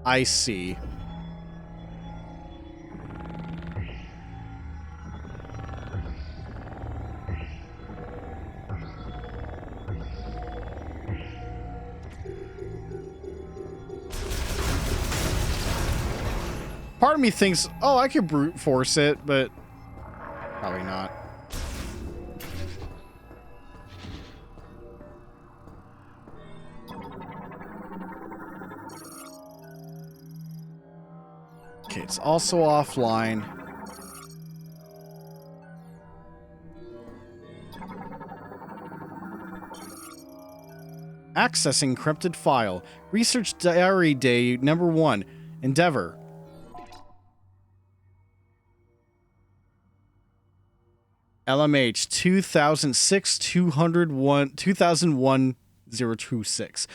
I see. Part of me thinks, oh, I could brute force it, but probably not. Okay, it's also offline. Accessing encrypted file. Research Diary Day number 1. Endeavor. LMH 2006-201-2001-026.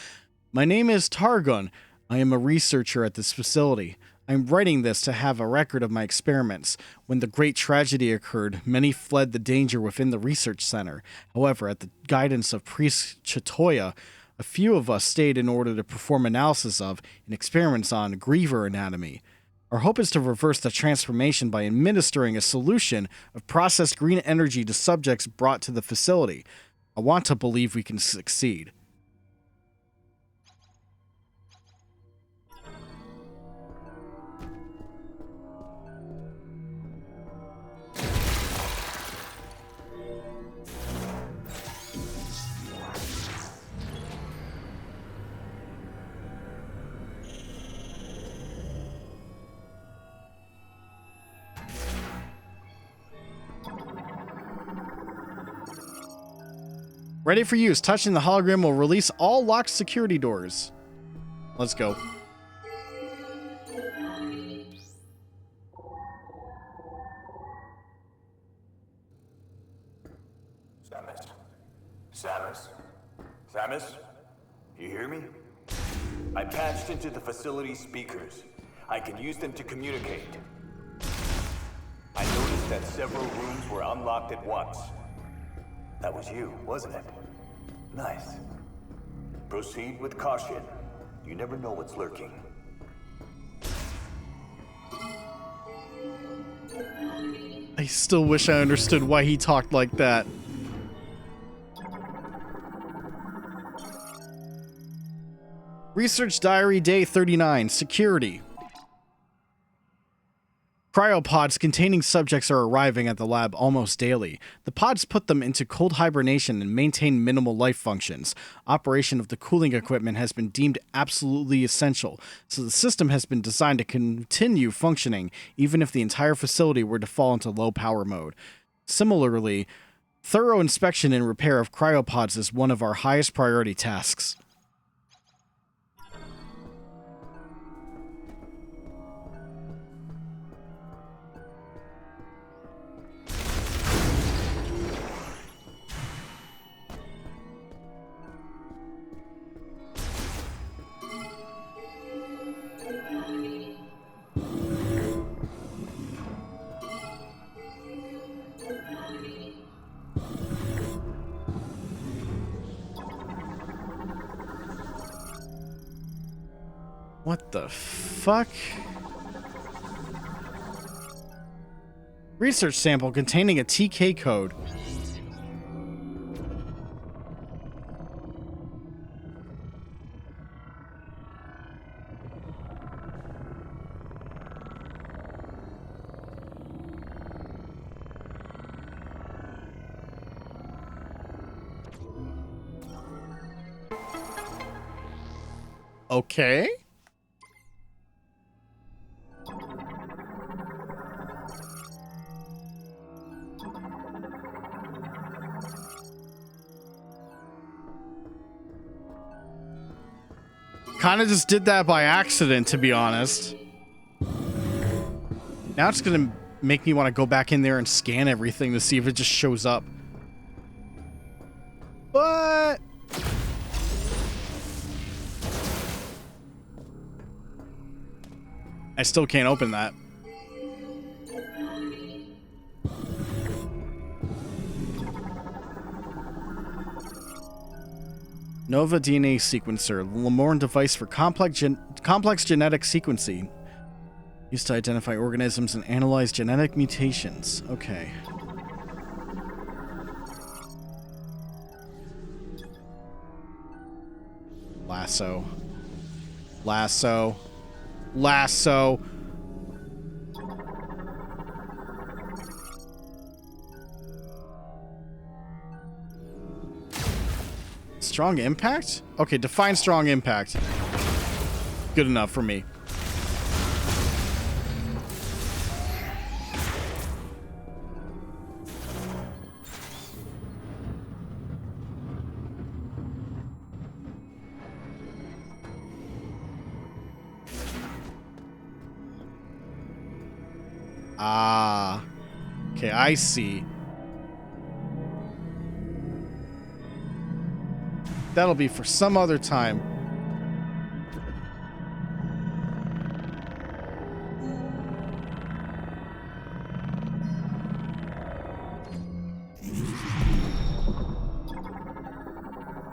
My name is Targun. I am a researcher at this facility. I'm writing this to have a record of my experiments. When the great tragedy occurred, many fled the danger within the research center. However, at the guidance of Priest Chatoya, a few of us stayed in order to perform analysis of and experiments on Griever anatomy. Our hope is to reverse the transformation by administering a solution of processed green energy to subjects brought to the facility. I want to believe we can succeed. Ready for use. Touching the hologram will release all locked security doors. Let's go. Samus? You hear me? I patched into the facility speakers. I can use them to communicate. I noticed that several rooms were unlocked at once. That was you, wasn't it? Nice. Proceed with caution. You never know what's lurking. I still wish I understood why he talked like that. Research Diary Day 39. Security. Cryopods containing subjects are arriving at the lab almost daily. The pods put them into cold hibernation and maintain minimal life functions. Operation of the cooling equipment has been deemed absolutely essential, so the system has been designed to continue functioning even if the entire facility were to fall into low power mode. Similarly, thorough inspection and repair of cryopods is one of our highest priority tasks. What the fuck? Research sample containing a TK code. Okay. Kind of just did that by accident, to be honest. Now it's gonna make me want to go back in there and scan everything to see if it just shows up. What? I still can't open that. Nova DNA sequencer, the Lamorne device for complex genetic sequencing. Used to identify organisms and analyze genetic mutations. Okay. Lasso. Lasso. Lasso. Strong impact? Okay, define strong impact. Good enough for me. Ah. Okay, I see. That'll be for some other time.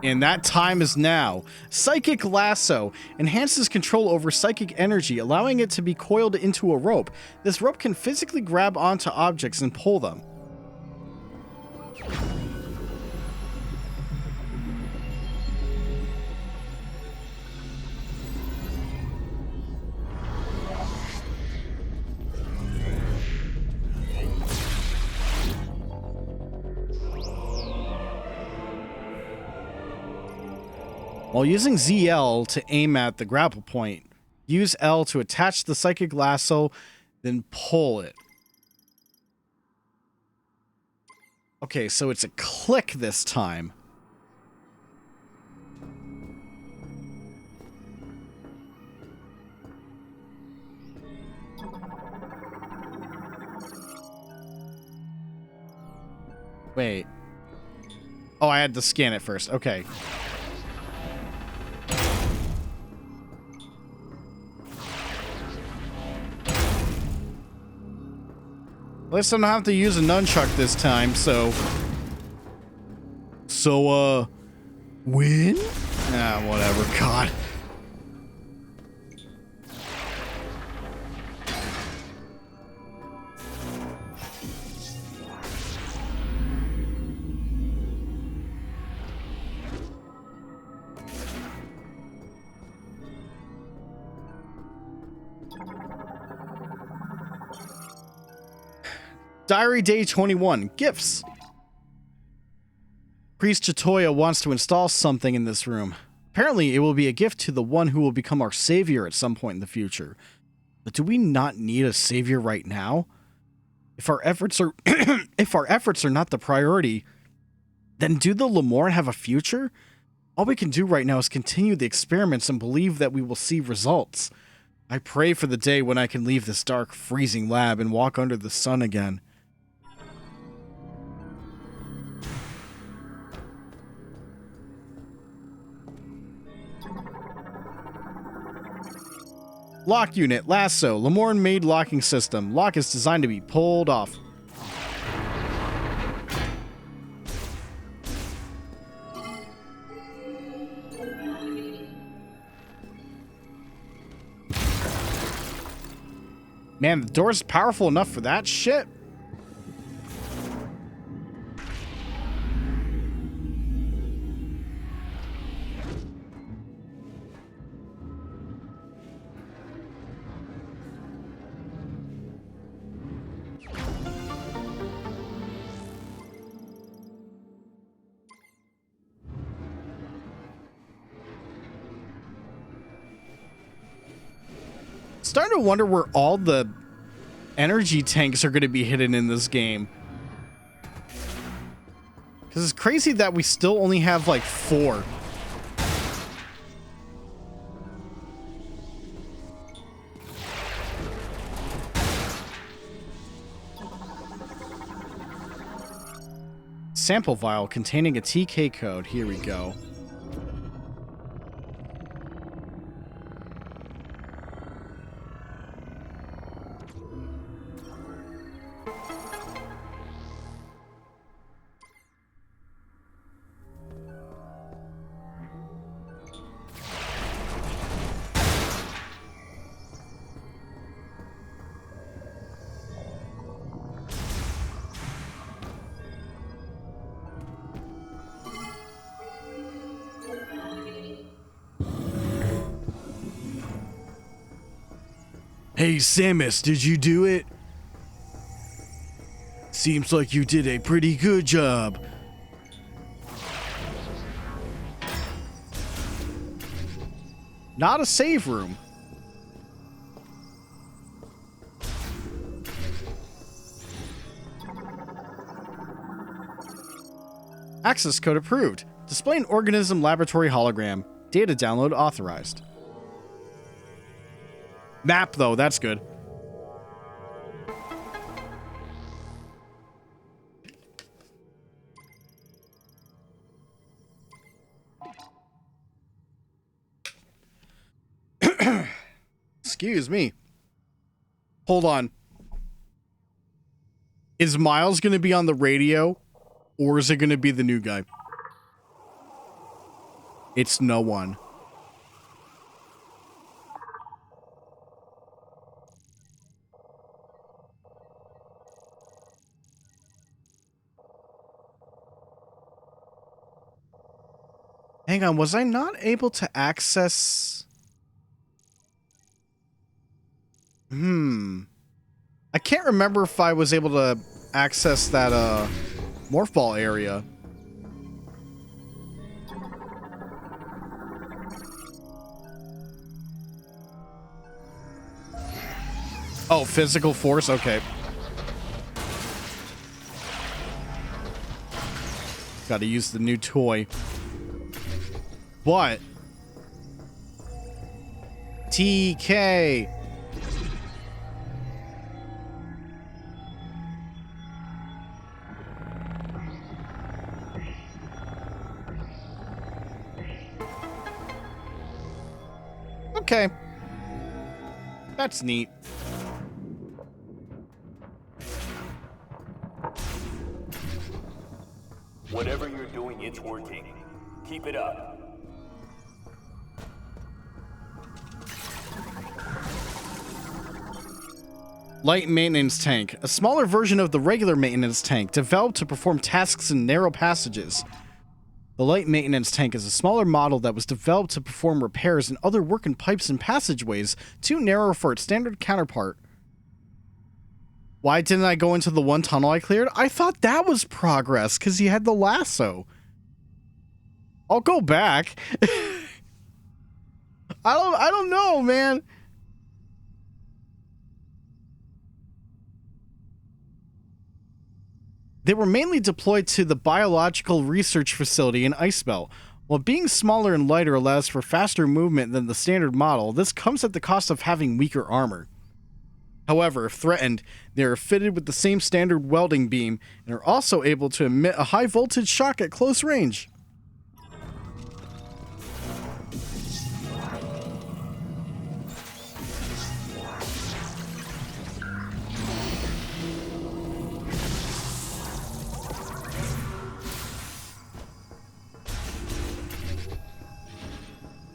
And that time is now. Psychic Lasso enhances control over psychic energy, allowing it to be coiled into a rope. This rope can physically grab onto objects and pull them. While using ZL to aim at the grapple point, use L to attach the psychic lasso, then pull it. Okay, so it's a click this time. Wait. Oh, I had to scan it first. Okay. At least I don't have to use a nunchuck this time, so... win? Ah, whatever, God. Diary Day 21. Gifts. Priest Chitoya wants to install something in this room. Apparently, it will be a gift to the one who will become our savior at some point in the future. But do we not need a savior right now? If our efforts are if our efforts are not the priority, then do the Lamorne have a future? All we can do right now is continue the experiments and believe that we will see results. I pray for the day when I can leave this dark, freezing lab and walk under the sun again. Lock unit, lasso, Lamorne made locking system. Lock is designed to be pulled off. Man, the door's powerful enough for that shit. Starting to wonder where all the energy tanks are going to be hidden in this game. Because it's crazy that we still only have like 4. Sample vial containing a TK code. Here we go. Hey, Samus, did you do it? Seems like you did a pretty good job. Not a save room. Access code approved. Display an organism laboratory hologram. Data download authorized. Map, though, that's good. Excuse me. Hold on. Is Miles going to be on the radio, or is it going to be the new guy? It's no one. Hang on, was I not able to access... I can't remember if I was able to access that, morph ball area. Oh, physical force? Okay. Gotta use the new toy. What? TK. Okay. That's neat. Whatever you're doing, it's working. Keep it up. Light maintenance tank, a smaller version of the regular maintenance tank developed to perform tasks in narrow passages. The light maintenance tank is a smaller model that was developed to perform repairs and other work in pipes and passageways too narrow for its standard counterpart. Why didn't I go into the one tunnel I cleared? I thought that was progress because he had the lasso. I'll go back. I don't know, man. They were mainly deployed to the biological research facility in Icebelt. While being smaller and lighter allows for faster movement than the standard model, this comes at the cost of having weaker armor. However, if threatened, they are fitted with the same standard welding beam and are also able to emit a high voltage shock at close range.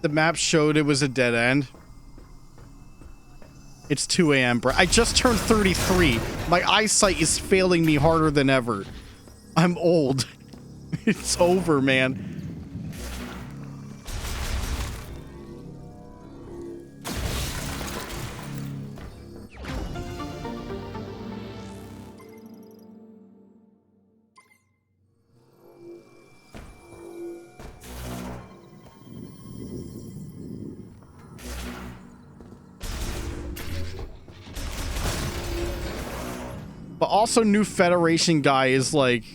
The map showed it was a dead end. It's 2 a.m., bro. I just turned 33. My eyesight is failing me harder than ever. I'm old. It's over, man. But also, new Federation guy is like,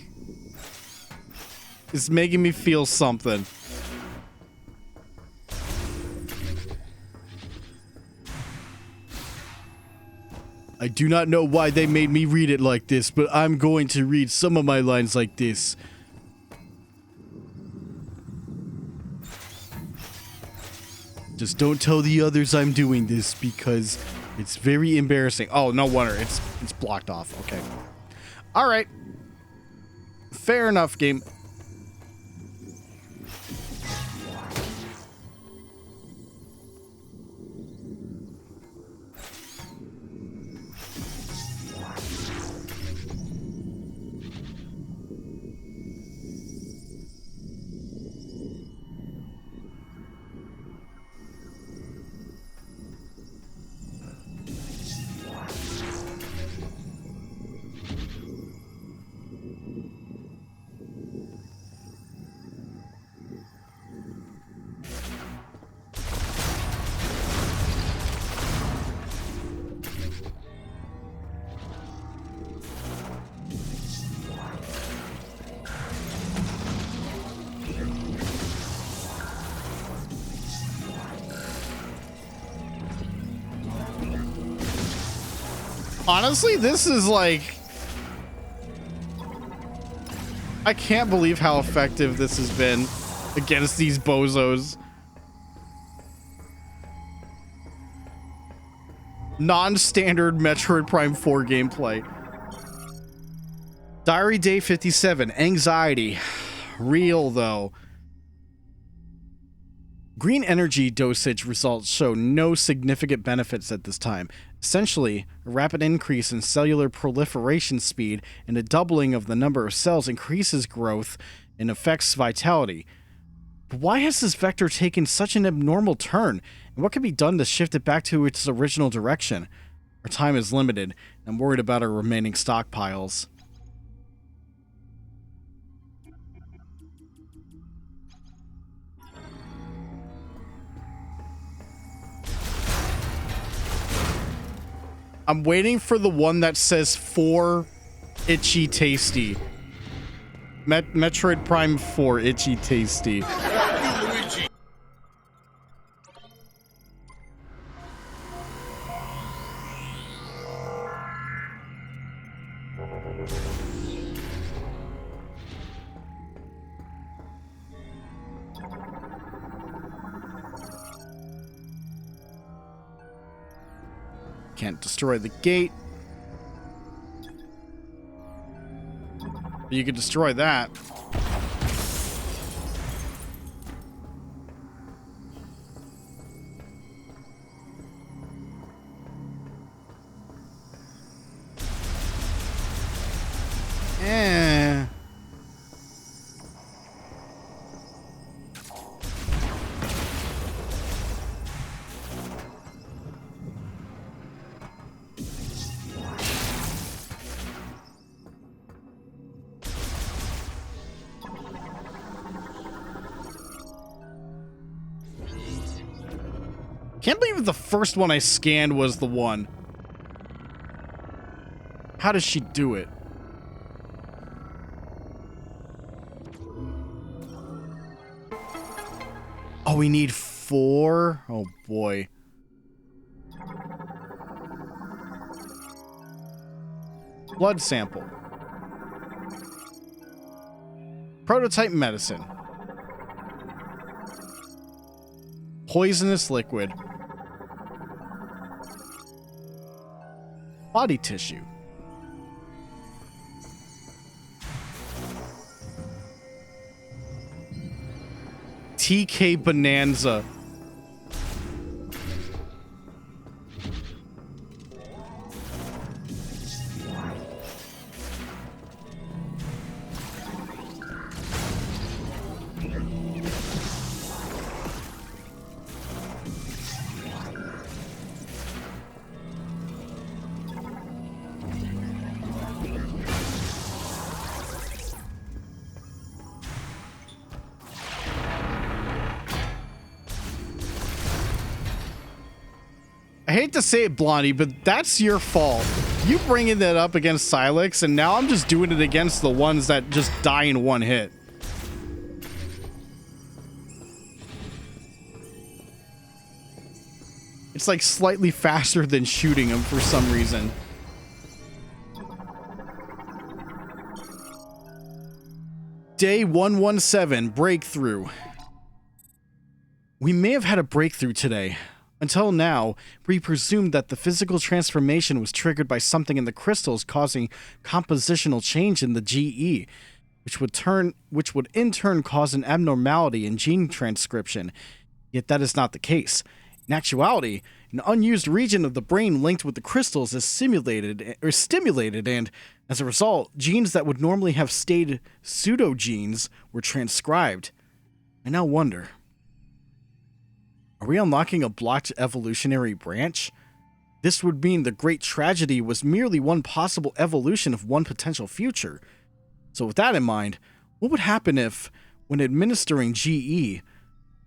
is making me feel something. I do not know why they made me read it like this, but I'm going to read some of my lines like this. Just don't tell the others I'm doing this because it's very embarrassing. Oh, no wonder. It's blocked off. Okay. All right. Fair enough, game. Honestly, this is like... I can't believe how effective this has been against these bozos. Non-standard Metroid Prime 4 gameplay. Diary Day 57. Anxiety. Real, though. Green energy dosage results show no significant benefits at this time. Essentially, a rapid increase in cellular proliferation speed and a doubling of the number of cells increases growth and affects vitality. But why has this vector taken such an abnormal turn? And what can be done to shift it back to its original direction? Our time is limited. I'm worried about our remaining stockpiles. I'm waiting for the one that says for Itchy Tasty. Metroid Prime 4 Itchy Tasty. Can't destroy the gate. You could destroy that. Eh. Can't believe the first one I scanned was the one. How does she do it? Oh, we need 4? Oh, boy. Blood sample. Prototype medicine. Poisonous liquid. Body tissue. TK Bonanza. I hate to say it, Blondie, but that's your fault. You bringing that up against Silex, and now I'm just doing it against the ones that just die in one hit. It's like slightly faster than shooting him for some reason. Day 117, breakthrough. We may have had a breakthrough today. Until now, we presumed that the physical transformation was triggered by something in the crystals causing compositional change in the GE, which would in turn cause an abnormality in gene transcription. Yet that is not the case. In actuality, an unused region of the brain linked with the crystals is stimulated, and as a result, genes that would normally have stayed pseudogenes were transcribed. I now wonder, are we unlocking a blocked evolutionary branch? This would mean the great tragedy was merely one possible evolution of one potential future. So with that in mind, what would happen if, when administering GE,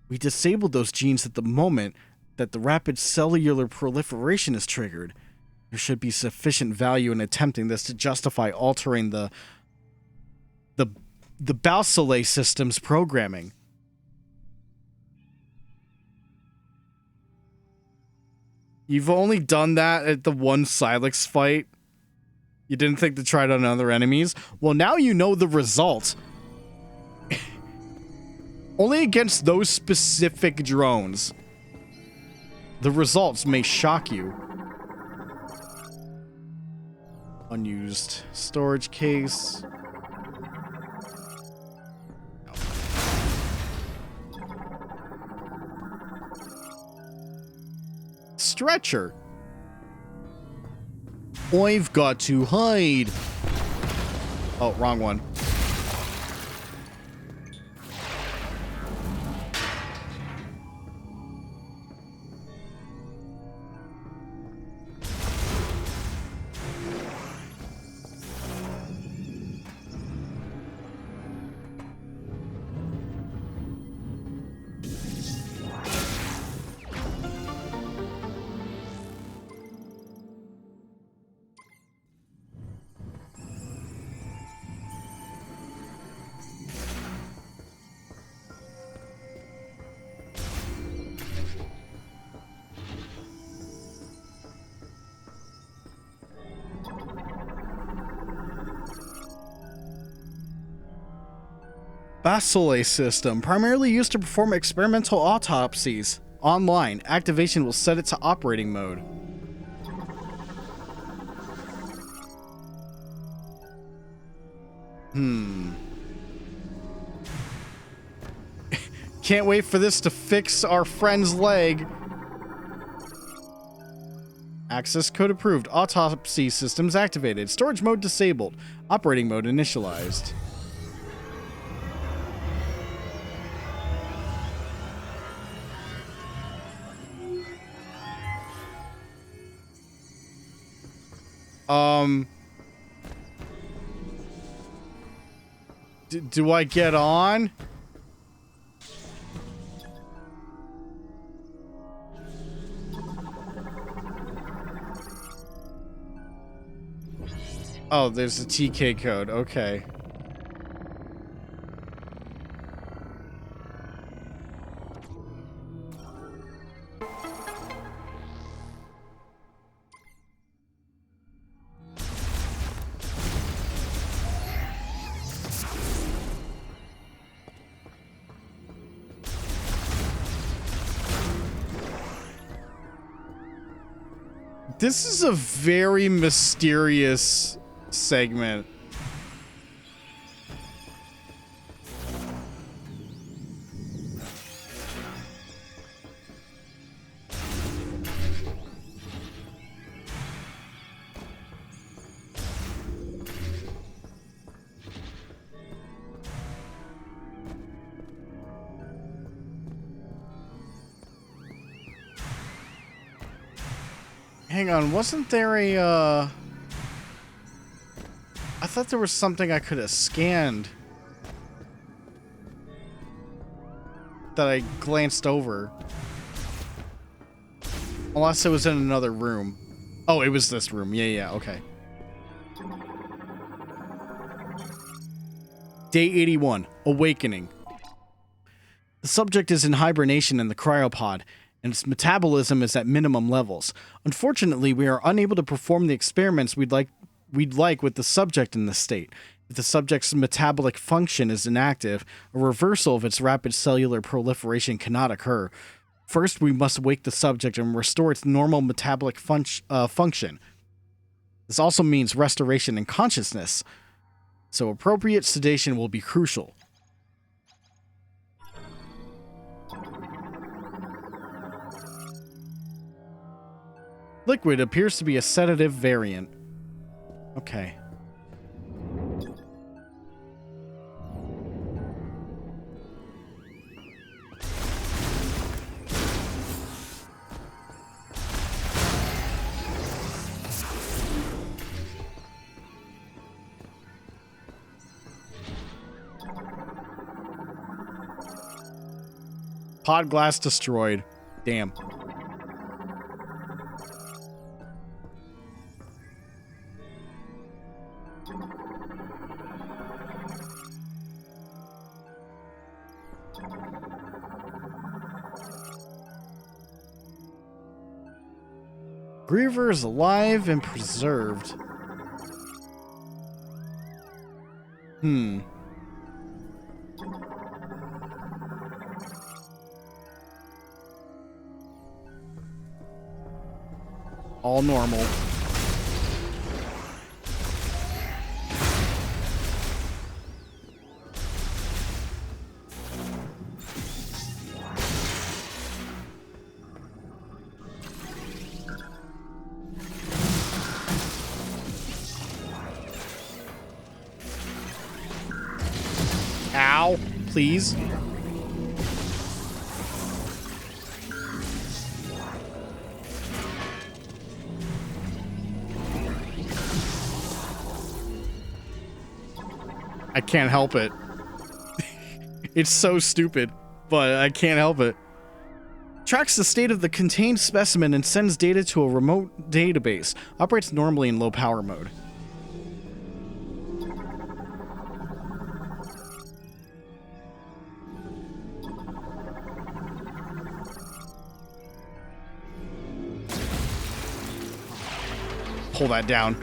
we disabled those genes at the moment that the rapid cellular proliferation is triggered? There should be sufficient value in attempting this to justify altering the Balsole system's programming. You've only done that at the one Silex fight. You didn't think to try it on other enemies? Well, now you know the result. Only against those specific drones. The results may shock you. Unused storage case. Stretcher. I've got to hide. Oh, wrong one. Balsole system, primarily used to perform experimental autopsies. Online, activation will set it to operating mode. Can't wait for this to fix our friend's leg. Access code approved. Autopsy systems activated. Storage mode disabled. Operating mode initialized. Do I get on? Oh, there's a TK code. Okay. This is a very mysterious segment. Hang on, wasn't there a, I thought there was something I could have scanned that I glanced over. Unless it was in another room. Oh, it was this room. Yeah, okay. Day 81, Awakening. The subject is in hibernation in the cryopod, and its metabolism is at minimum levels. Unfortunately, we are unable to perform the experiments we'd like with the subject in this state. If the subject's metabolic function is inactive, a reversal of its rapid cellular proliferation cannot occur. First, we must wake the subject and restore its normal metabolic function. This also means restoration in consciousness, so appropriate sedation will be crucial. Liquid appears to be a sedative variant. Okay. Pod glass destroyed. Damn. Griever is alive and preserved. All normal. Ow, please. I can't help it. It's so stupid, but I can't help it. Tracks the state of the contained specimen and sends data to a remote database. Operates normally in low power mode. Pull that down.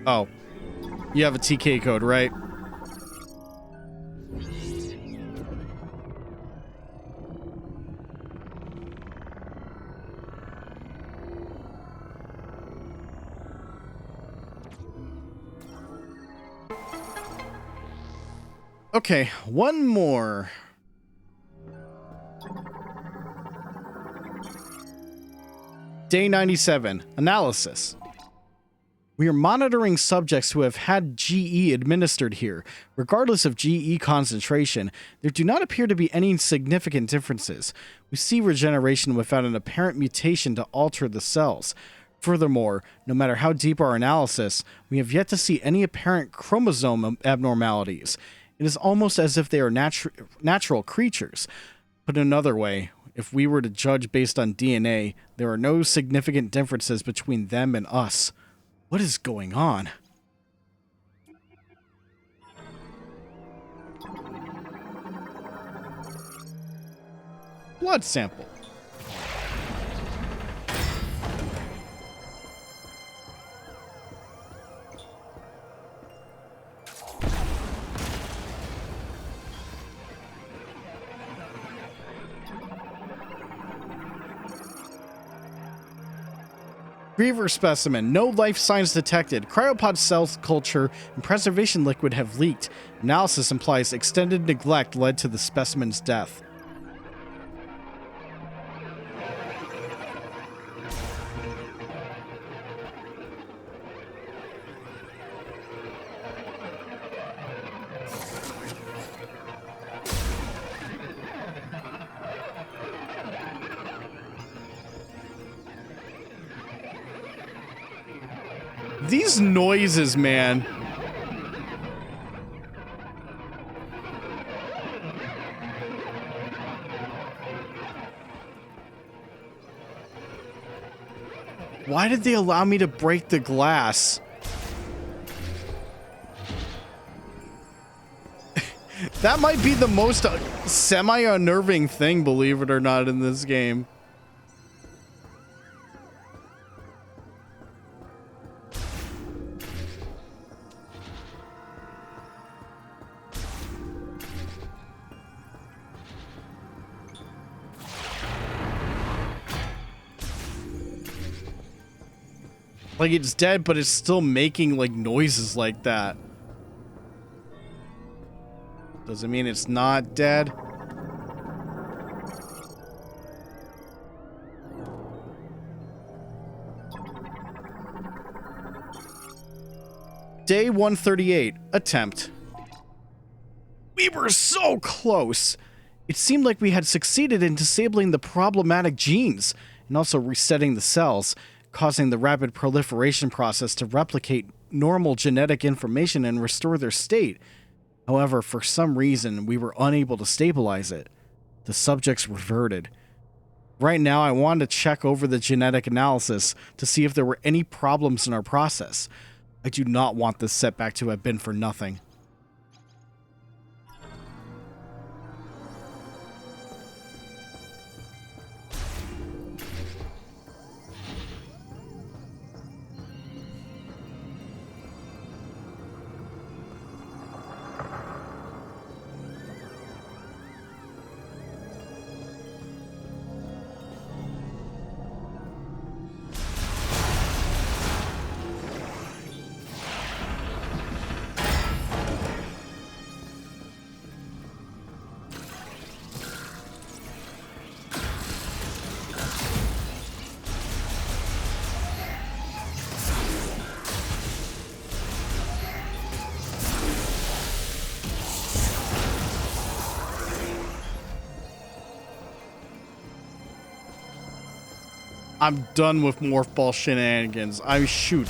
Oh. You have a TK code, right? Okay, one more. Day 97, Analysis. We are monitoring subjects who have had GE administered here. Regardless of GE concentration, there do not appear to be any significant differences. We see regeneration without an apparent mutation to alter the cells. Furthermore, no matter how deep our analysis, we have yet to see any apparent chromosome abnormalities. It is almost as if they are natural creatures. Put another way, if we were to judge based on DNA, there are no significant differences between them and us. What is going on? Blood sample. Griever specimen. No life signs detected. Cryopod cell culture and preservation liquid have leaked. Analysis implies extended neglect led to the specimen's death. These noises, man. Why did they allow me to break the glass? That might be the most semi-unnerving thing, believe it or not, in this game. Like, it's dead, but it's still making, like, noises like that. Does it mean it's not dead? Day 138. Attempt. We were so close! It seemed like we had succeeded in disabling the problematic genes, and also resetting the cells, causing the rapid proliferation process to replicate normal genetic information and restore their state. However, for some reason, we were unable to stabilize it. The subjects reverted. Right now, I wanted to check over the genetic analysis to see if there were any problems in our process. I do not want this setback to have been for nothing. I'm done with morph ball shenanigans. I shoot.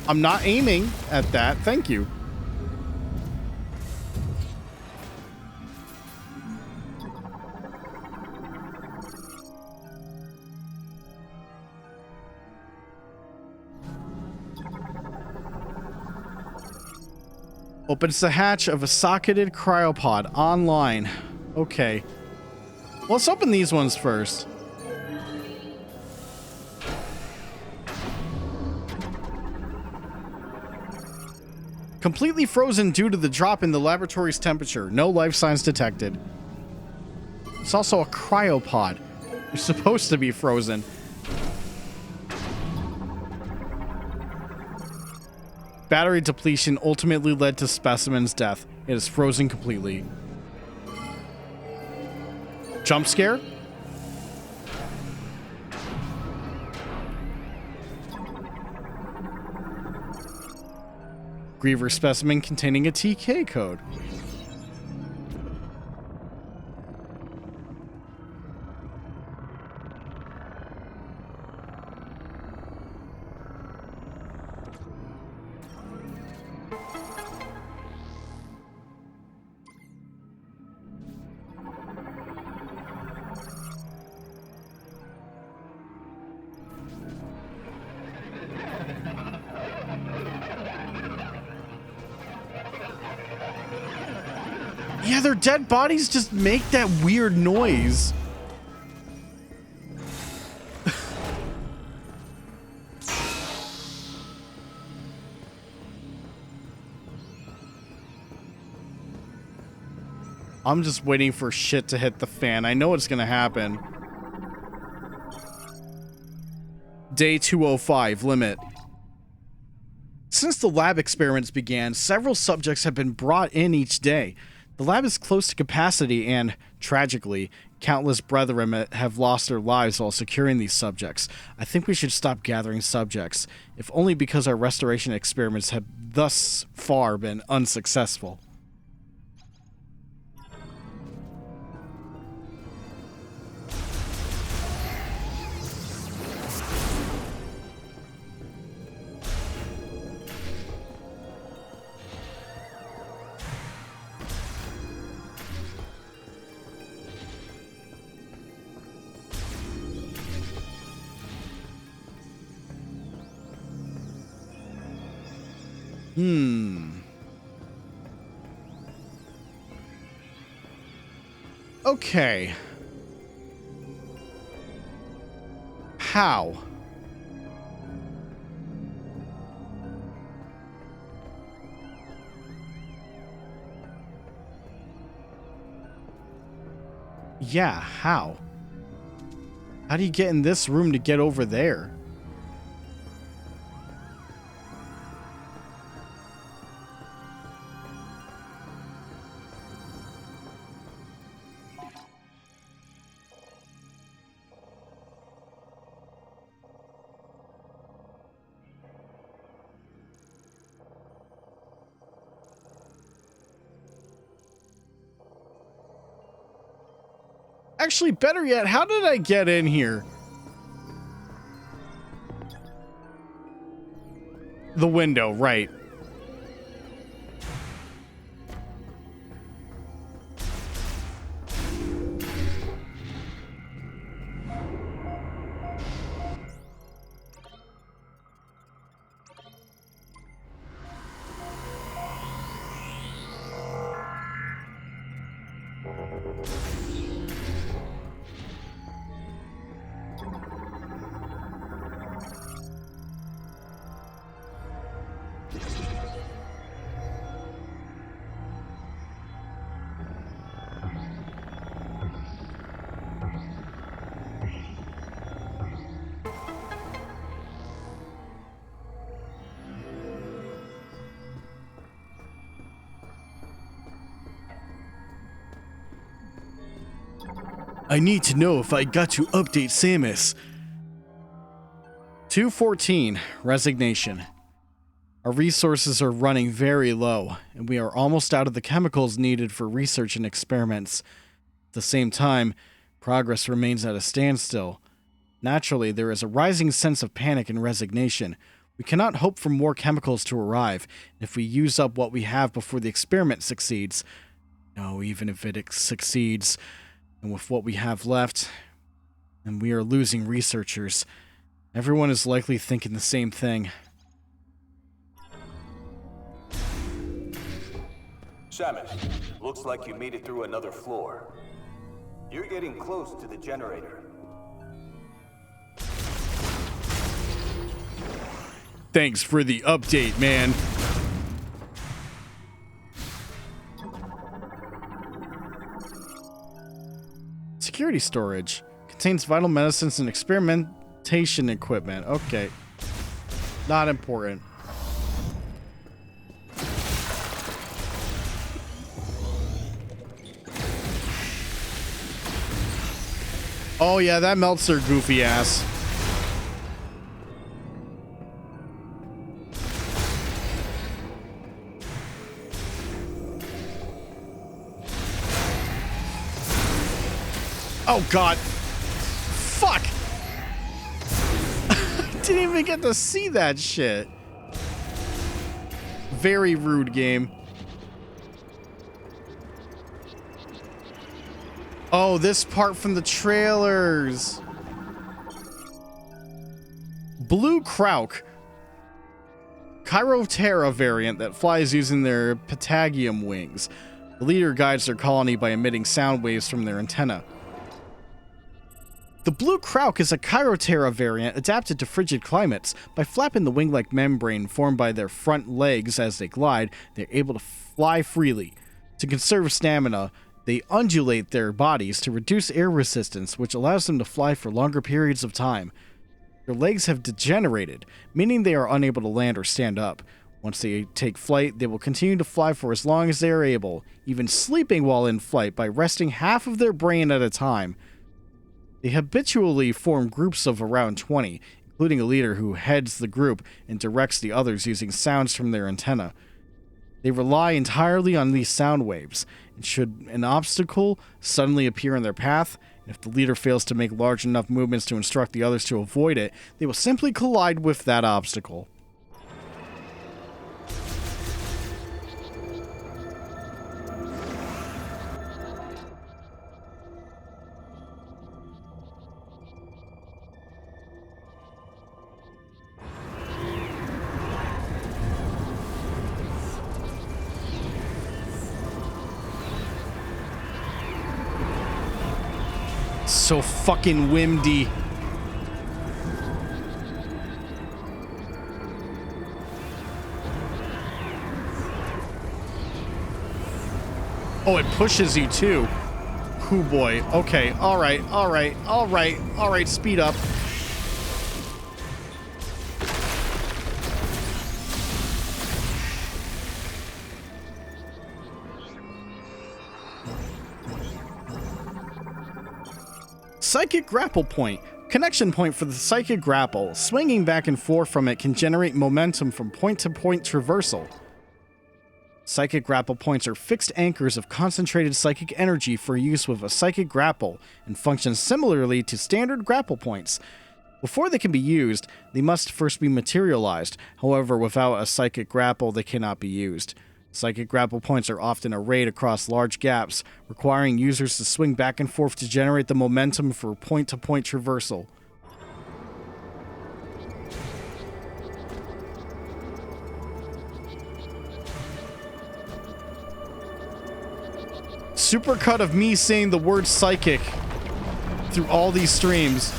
I'm not aiming at that. Thank you. Opens the hatch of a socketed cryopod online. Okay. Let's open these ones first. Completely frozen due to the drop in the laboratory's temperature. No life signs detected. It's also a cryopod. You're supposed to be frozen. Battery depletion ultimately led to specimen's death. It is frozen completely. Jump scare? Griever specimen containing a TK code. Yeah, their dead bodies just make that weird noise. I'm just waiting for shit to hit the fan. I know it's gonna happen. Day 205, limit. Since the lab experiments began, several subjects have been brought in each day. The lab is close to capacity and, tragically, countless brethren have lost their lives while securing these subjects. I think we should stop gathering subjects, if only because our restoration experiments have thus far been unsuccessful. Okay. How? Yeah, how? How do you get in this room to get over there? Actually, better yet, how did I get in here? The window, right. I need to know if I got to update Samus. 214, resignation. Our resources are running very low, and we are almost out of the chemicals needed for research and experiments. At the same time, progress remains at a standstill. Naturally, there is a rising sense of panic and resignation. We cannot hope for more chemicals to arrive, and if we use up what we have before the experiment succeeds, no, even if it succeeds, and with what we have left, and we are losing researchers, everyone is likely thinking the same thing. Samus, looks like you made it through another floor. You're getting close to the generator. Thanks for the update, man. Security storage. Contains vital medicines and experimentation equipment. Okay. Not important. Oh yeah, that melts their goofy ass. Oh god. Fuck. I didn't even get to see that shit. Very rude game. Oh, this part from the trailers. Blue Krauk. Chirotera variant that flies using their patagium wings. The leader guides their colony by emitting sound waves from their antenna. The Blue Krauk is a Chirotera variant adapted to frigid climates. By flapping the wing-like membrane formed by their front legs as they glide, they're able to fly freely. To conserve stamina, they undulate their bodies to reduce air resistance, which allows them to fly for longer periods of time. Their legs have degenerated, meaning they are unable to land or stand up. Once they take flight, they will continue to fly for as long as they are able, even sleeping while in flight by resting half of their brain at a time. They habitually form groups of around 20, including a leader who heads the group and directs the others using sounds from their antenna. They rely entirely on these sound waves, and should an obstacle suddenly appear in their path, and if the leader fails to make large enough movements to instruct the others to avoid it, they will simply collide with that obstacle. so fucking windy. Oh, it pushes you too. Oh boy. Okay. All right. All right. All right. All right. Speed up. Psychic grapple point. Connection point for the psychic grapple. Swinging back and forth from it can generate momentum from point-to-point traversal. Psychic grapple points are fixed anchors of concentrated psychic energy for use with a psychic grapple and function similarly to standard grapple points. Before they can be used, they must first be materialized. However, without a psychic grapple, they cannot be used. Psychic grapple points are often arrayed across large gaps, requiring users to swing back and forth to generate the momentum for point-to-point traversal. Supercut of me saying the word psychic through all these streams.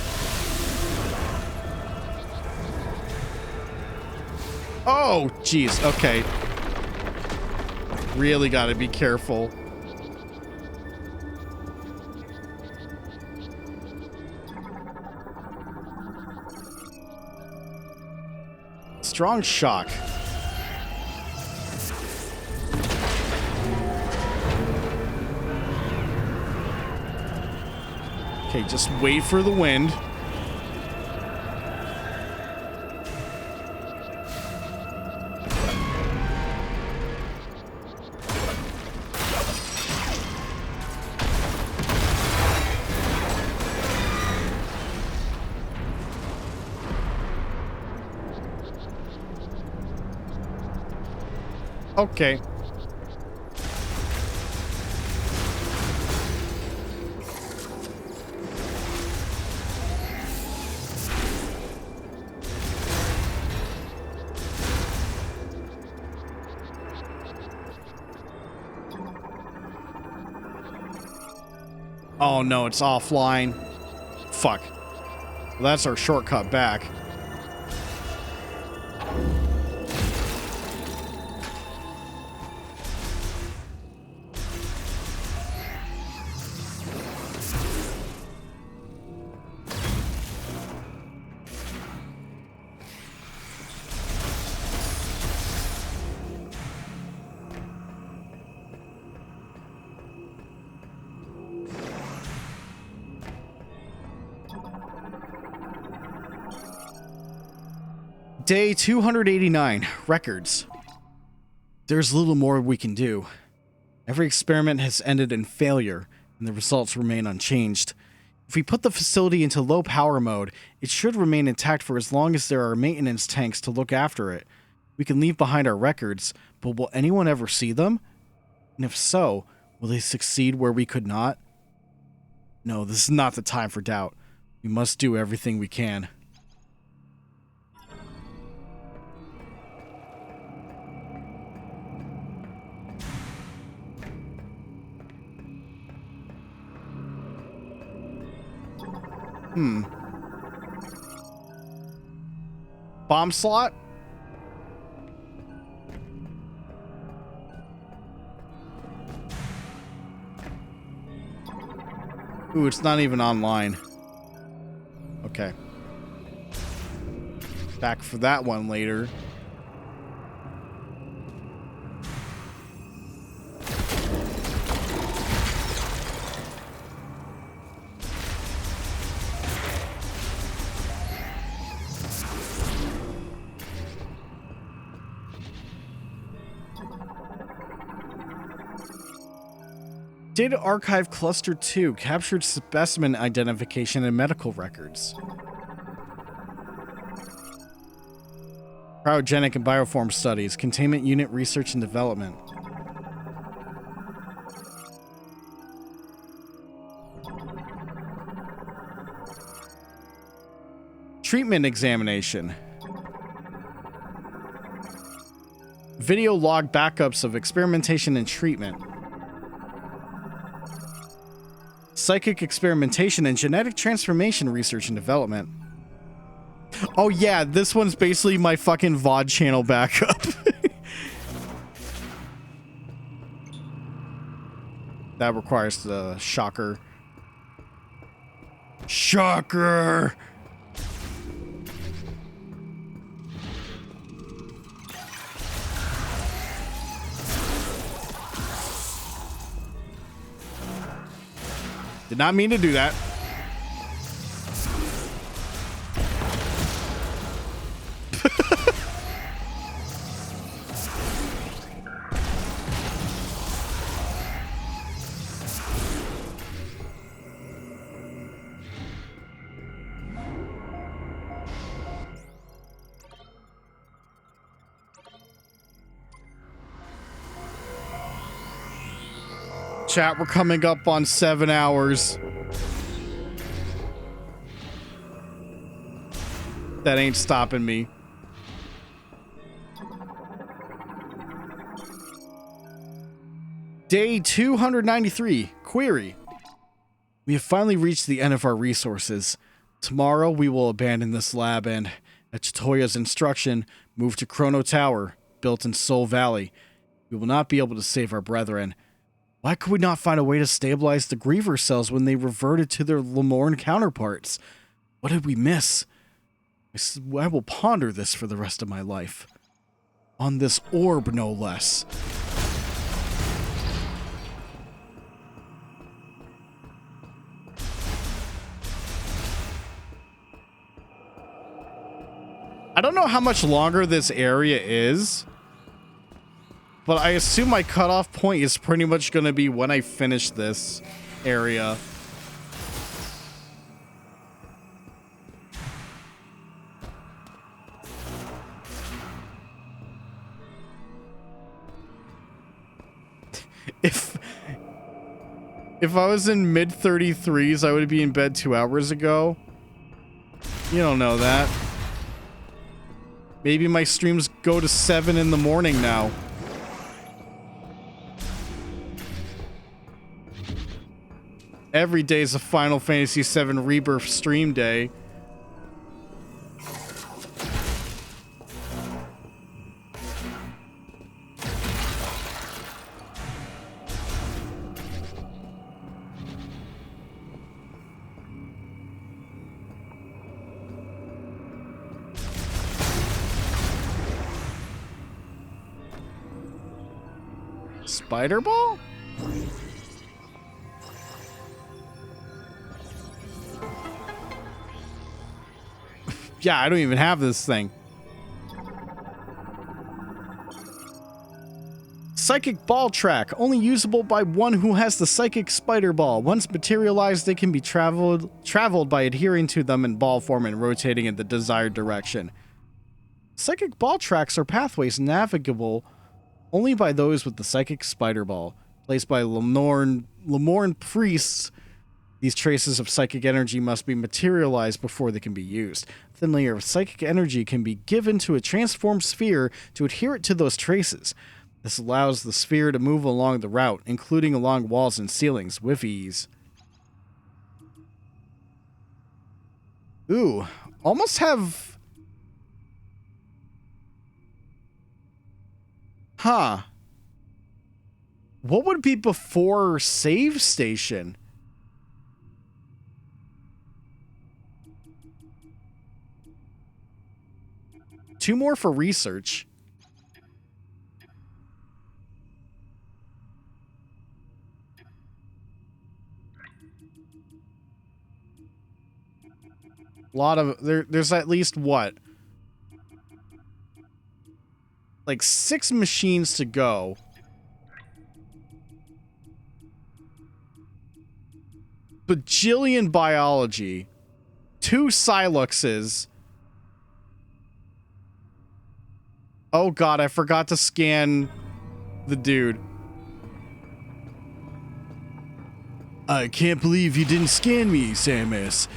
Oh, jeez. Okay. Really gotta be careful. Strong shock. Okay, just wait for the wind. Okay. Oh no, it's offline. Fuck. Well, that's our shortcut back. Day 289. Records. There's little more we can do. Every experiment has ended in failure, and the results remain unchanged. If we put the facility into low power mode, it should remain intact for as long as there are maintenance tanks to look after it. We can leave behind our records, but will anyone ever see them? And if so, will they succeed where we could not? No, this is not the time for doubt. We must do everything we can. Bomb slot? Ooh, it's not even online. Okay. Back for that one later. Data Archive Cluster 2 captured specimen identification and medical records. Cryogenic and bioform studies, containment unit research and development. Treatment examination. Video log backups of experimentation and treatment. psychic experimentation, and genetic transformation research and development. Oh yeah, this one's basically my fucking VOD channel backup. That requires the shocker. Shocker! Did not mean to do that. Chat, we're coming up on 7 hours. That ain't stopping me. Day 293. Query. We have finally reached the end of our resources. Tomorrow we will abandon this lab and, at Chitoya's instruction, move to Chrono Tower, built in Soul Valley. We will not be able to save our brethren. Why could we not find a way to stabilize the Griever cells when they reverted to their Lamorne counterparts? What did we miss? I will ponder this for the rest of my life. On this orb, no less. I don't know how much longer this area is, but I assume my cutoff point is pretty much going to be when I finish this area. If I was in mid-33s, I would be in bed 2 hours ago. You don't know that. Maybe my streams go to 7 in the morning now. Every day is a Final Fantasy VII Rebirth stream day. Spider Ball? Yeah, I don't even have this thing. Psychic Ball Track, only usable by one who has the Psychic Spider Ball. Once materialized, they can be traveled by adhering to them in ball form and rotating in the desired direction. Psychic Ball Tracks are pathways navigable only by those with the Psychic Spider Ball. Placed by Lamorne priests, these traces of psychic energy must be materialized before they can be used. A thin layer of psychic energy can be given to a transformed sphere to adhere it to those traces. This allows the sphere to move along the route, including along walls and ceilings, with ease. Ooh, almost have... Huh. What would be before save station? Two more for research. A lot of there's at least what? Like 6 machines to go. Bajillion biology. 2 Siluxes. Oh god, I forgot to scan the dude. I can't believe you didn't scan me, Samus.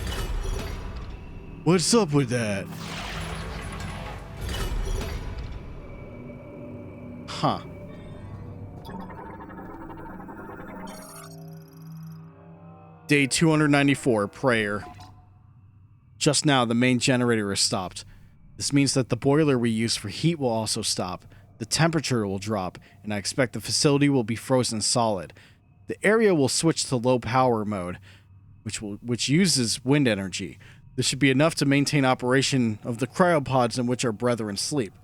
What's up with that? Huh. Day 294, prayer. Just now, the main generator is stopped. This means that the boiler we use for heat will also stop. The temperature will drop, and I expect the facility will be frozen solid. The area will switch to low power mode, which uses wind energy. This should be enough to maintain operation of the cryopods in which our brethren sleep.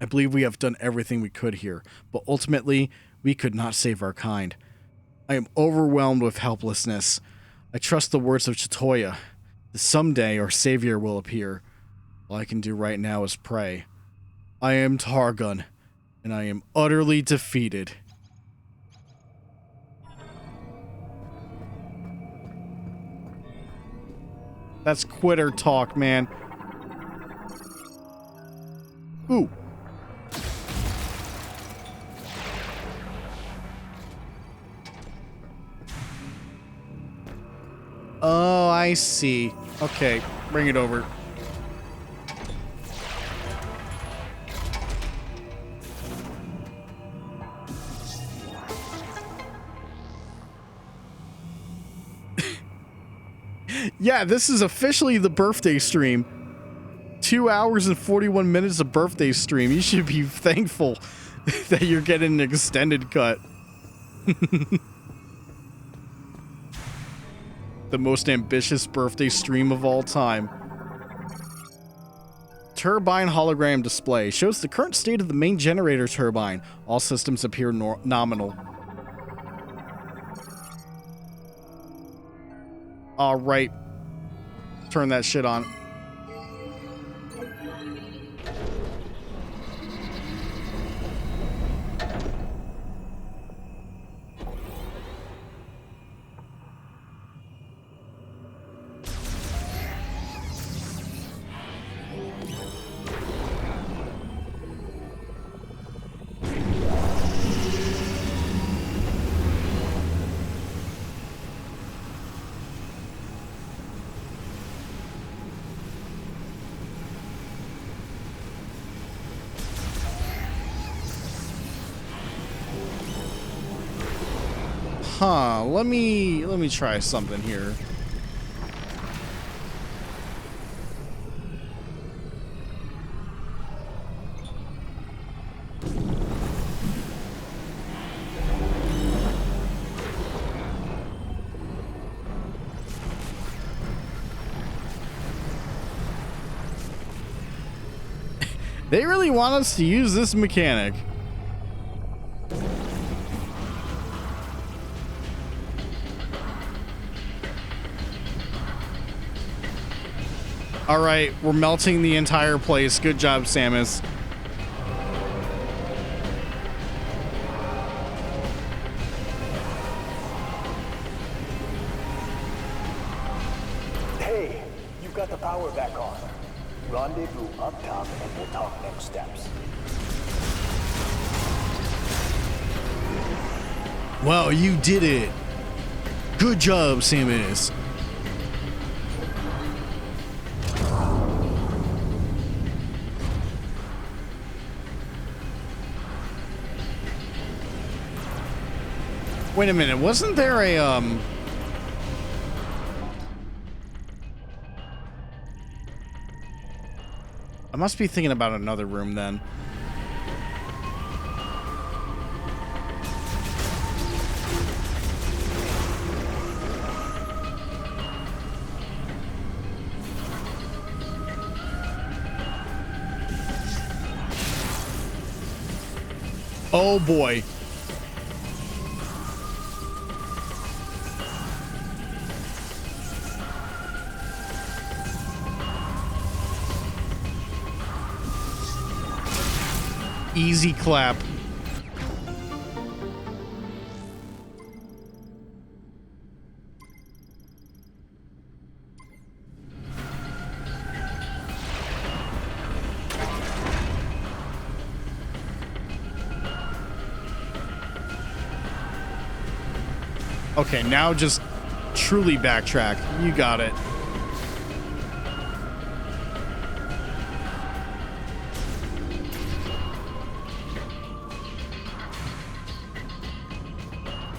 I believe we have done everything we could here, but ultimately, we could not save our kind. I am overwhelmed with helplessness. I trust the words of Chitoya, that someday our savior will appear. All I can do right now is pray. I am Targun, and I am utterly defeated. That's quitter talk, man. Ooh. Oh, I see. Okay, bring it over. Yeah, this is officially the birthday stream. 2 hours and 41 minutes of birthday stream. You should be thankful that you're getting an extended cut. The most ambitious birthday stream of all time. Turbine hologram display shows the current state of the main generator turbine. All systems appear nominal. All right. Turn that shit on. Huh, let me try something here. They really want us to use this mechanic. All right, we're melting the entire place. Good job, Samus. Hey, you've got the power back on. Rendezvous up top and we'll talk next steps. Wow, you did it. Good job, Samus. Wait a minute, wasn't there a, I must be thinking about another room then. Oh boy. Easy clap. Okay, now just truly backtrack. You got it.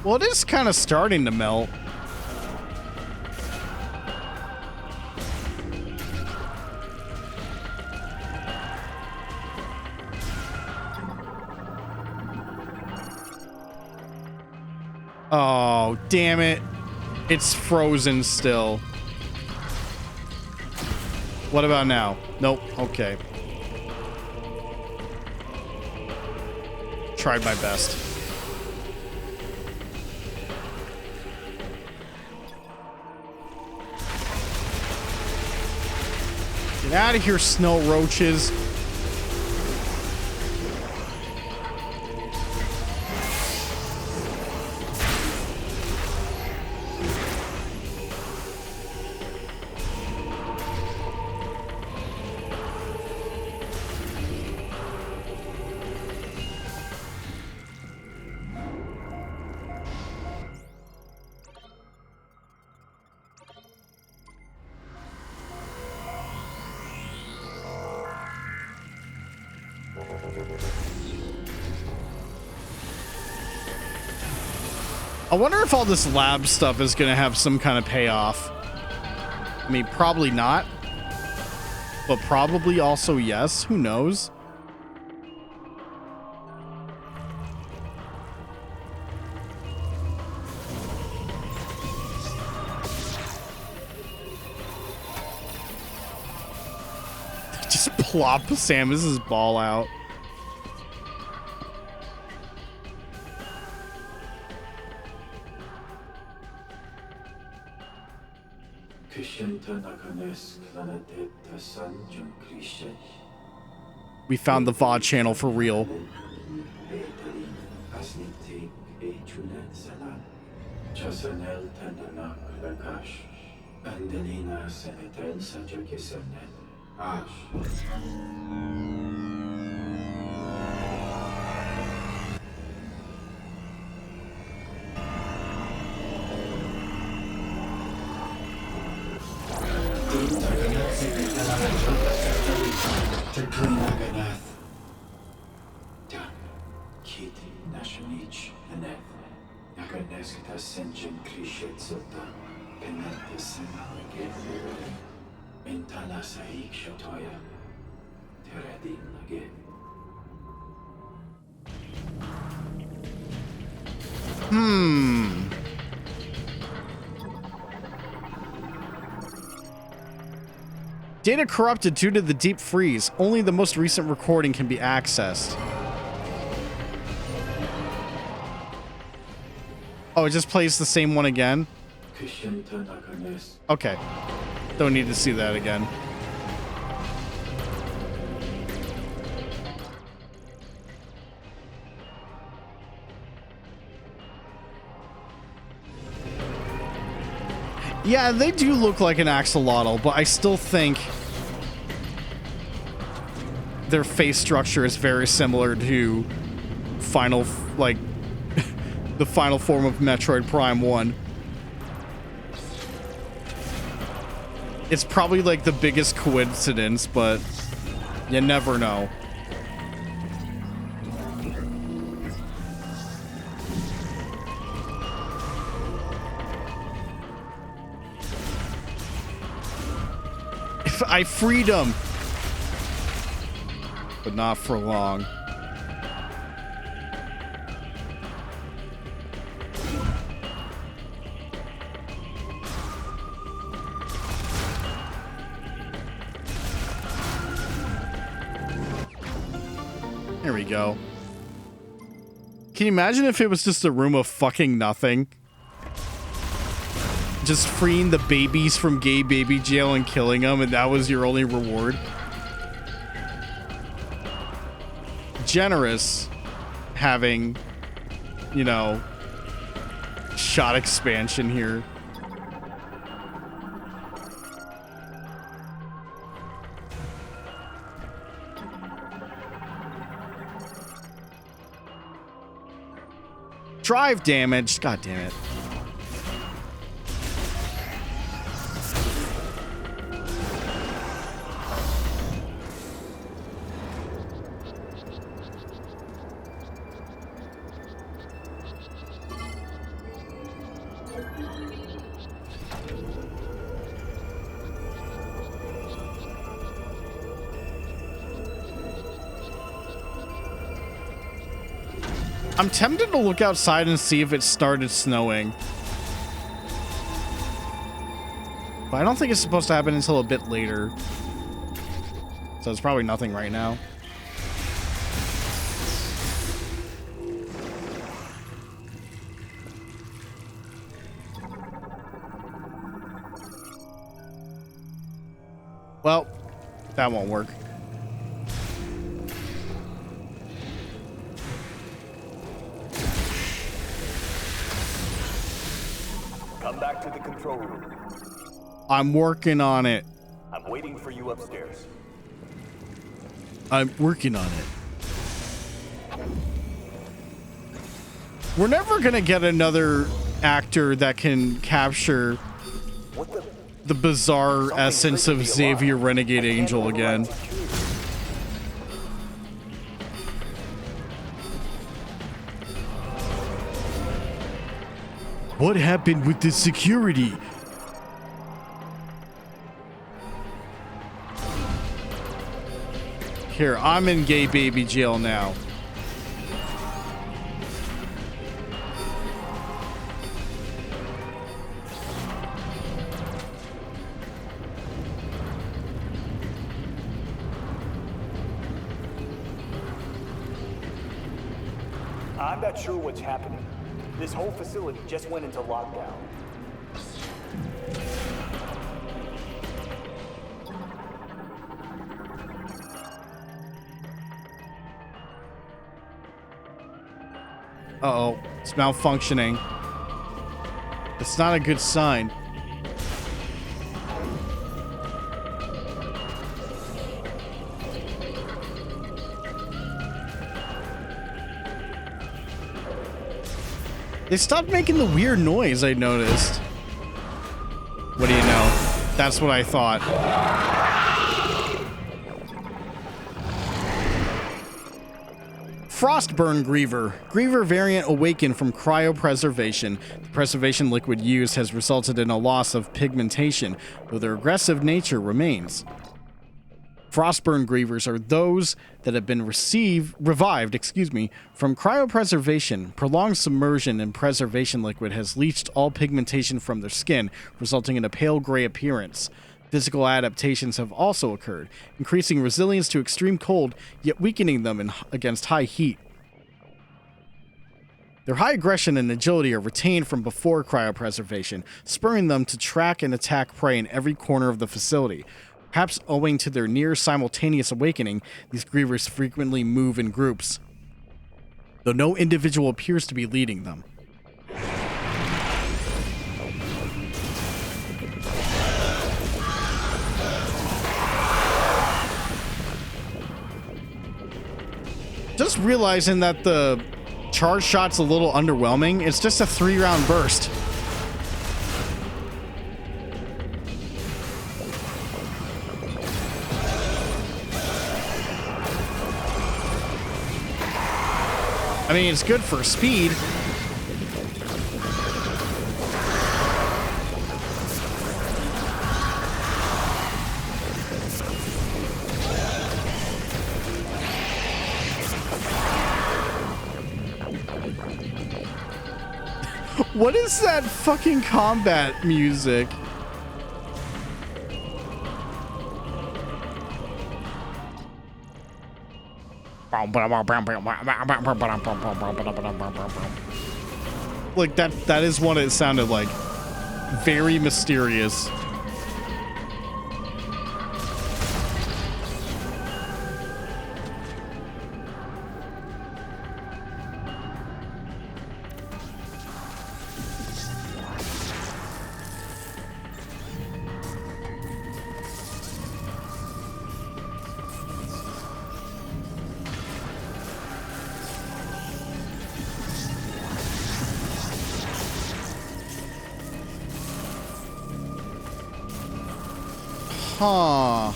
Well, it is kind of starting to melt. Oh, damn it. It's frozen still. What about now? Nope. Okay. Tried my best. Get out of here, snow roaches. I wonder if all this lab stuff is going to have some kind of payoff. I mean, probably not. But probably also yes. Who knows? Just plop Samus's ball out. We found the VOD channel for real. Data corrupted due to the deep freeze. Only the most recent recording can be accessed. Oh, it just plays the same one again? Okay. Don't need to see that again. Yeah, they do look like an axolotl, but I still think their face structure is very similar to final, like, the final form of Metroid Prime 1. It's probably like the biggest coincidence, but you never know. I freed him, but not for long. There we go. Can you imagine if it was just a room of fucking nothing? Just freeing the babies from gay baby jail and killing them, and that was your only reward. Generous having, you know, shot expansion here. Drive damage. God damn it. I'm tempted to look outside and see if it started snowing. But I don't think it's supposed to happen until a bit later. So it's probably nothing right now. Well, that won't work. Come back to the control room. I'm working on it. I'm waiting for you upstairs. I'm working on it. We're never gonna get another actor that can capture the bizarre essence of Xavier Renegade Angel again. What happened with the security? Here, I'm in gay baby jail now. I'm not sure what's happening. This whole facility just went into lockdown. Uh-oh, it's malfunctioning. It's not a good sign. They stopped making the weird noise I noticed. What do you know? That's what I thought. Frostburn Griever. Griever variant awakened from cryopreservation. The preservation liquid used has resulted in a loss of pigmentation, though their aggressive nature remains. Frostburn Grievers are those that have been revived from cryopreservation. Prolonged submersion in preservation liquid has leached all pigmentation from their skin, resulting in a pale gray appearance. Physical adaptations have also occurred, increasing resilience to extreme cold, yet weakening them against high heat. Their high aggression and agility are retained from before cryopreservation, spurring them to track and attack prey in every corner of the facility. Perhaps owing to their near-simultaneous awakening, these grievers frequently move in groups, though no individual appears to be leading them. Just realizing that the charge shot's a little underwhelming. It's just a 3-round burst. I mean, it's good for speed. What is that fucking combat music? Like that is what it sounded like. Very mysterious. Huh.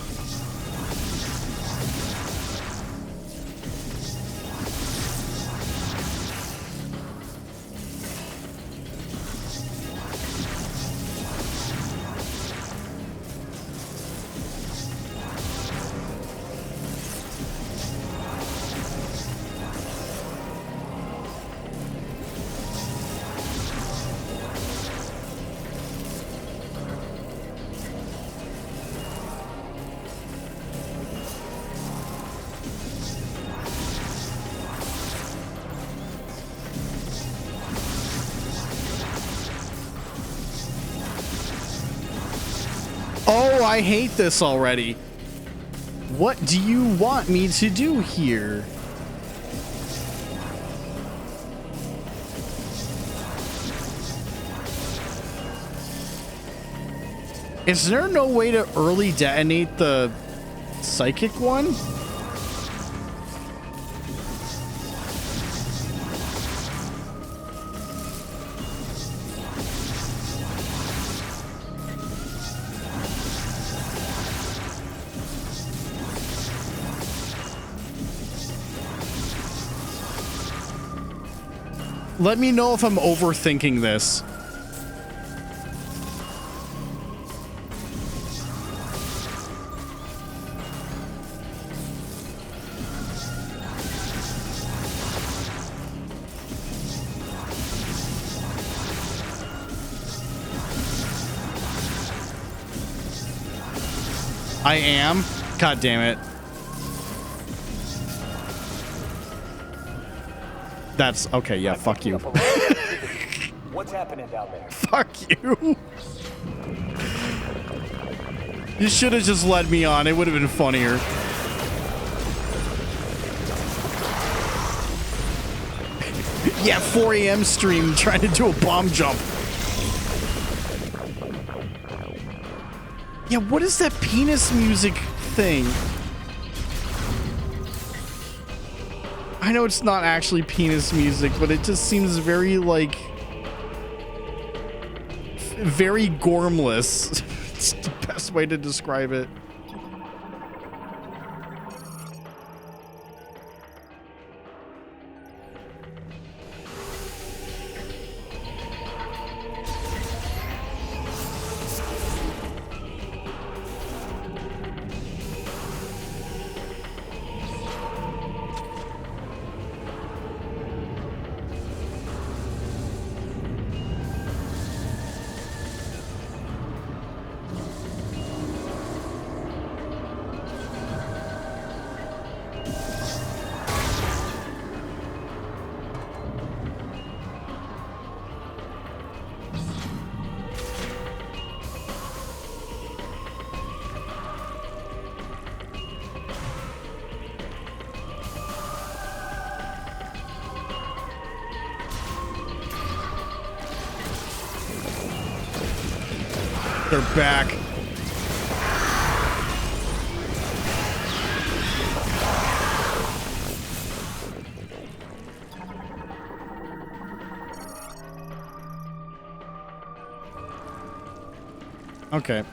I hate this already. What do you want me to do here? Is there no way to early detonate the psychic one? Let me know if I'm overthinking this. I am? God damn it. That's okay, yeah, fuck you. What's happening down there? Fuck you. You should have just led me on. It would have been funnier. Yeah, 4 a.m. stream trying to do a bomb jump. Yeah, what is that penis music thing? I know it's not actually penis music, but it just seems very, like, very gormless. It's the best way to describe it. They're back. Okay.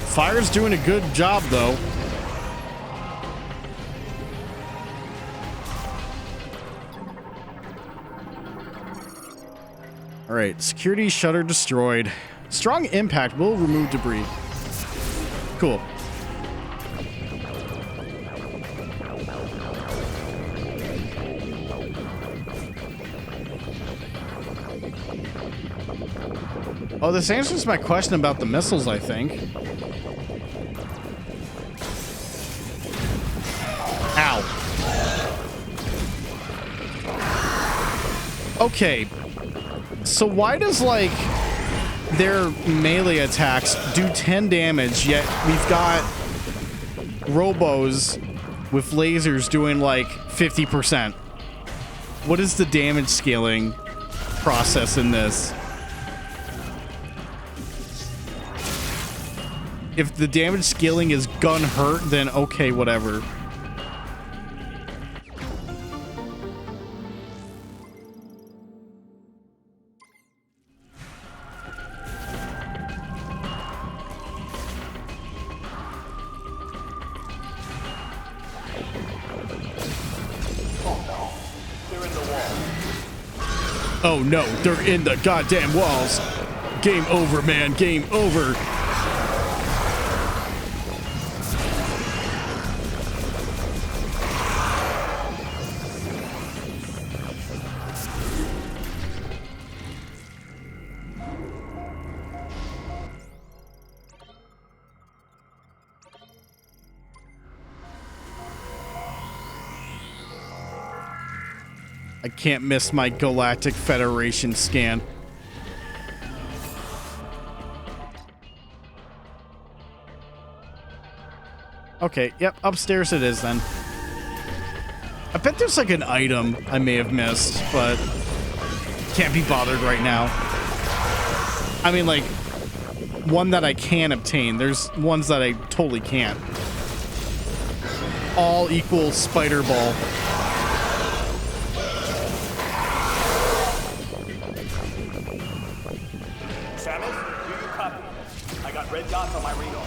Fire's doing a good job, though. All right, security shutter destroyed. Strong impact will remove debris. Cool. Oh, this answers my question about the missiles, I think. Ow. Okay. So why does, like, their melee attacks do 10 damage, yet we've got robos with lasers doing, like, 50%? What is the damage scaling process in this? If the damage scaling is gun hurt, then okay, whatever. Oh no, they're in the goddamn walls. Game over, man. Game over. I can't miss my Galactic Federation scan. Okay, yep, upstairs it is then. I bet there's like an item I may have missed, but can't be bothered right now. I mean, like, one that I can obtain. There's ones that I totally can't. All equal spider ball. Samus, do you copy? I got red dots on my radar.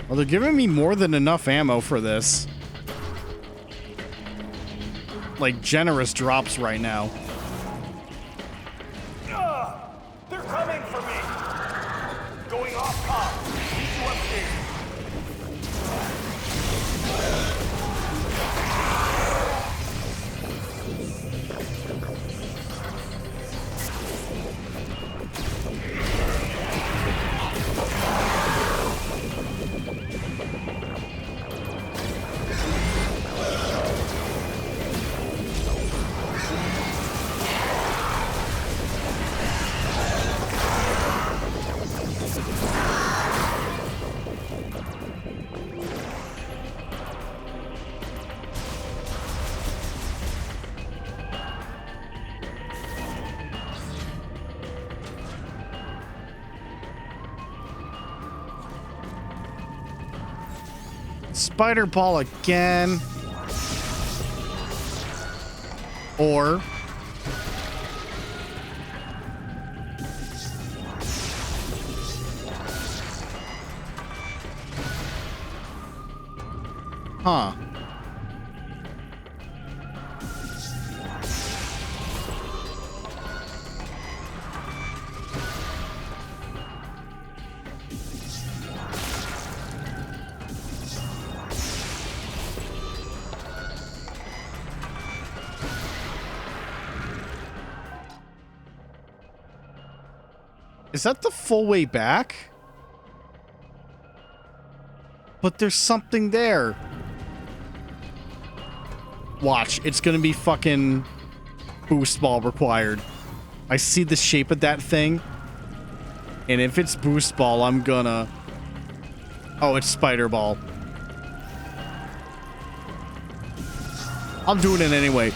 Well, they're giving me more than enough ammo for this. Like, generous drops right now. They're coming for me! Going off comm. Meet you upstairs. Spider ball again. Or huh. Is that the full way back? But there's something there. Watch, it's gonna be fucking boost ball required. I see the shape of that thing. And if it's boost ball, I'm gonna... Oh, it's spider ball. I'm doing it anyway.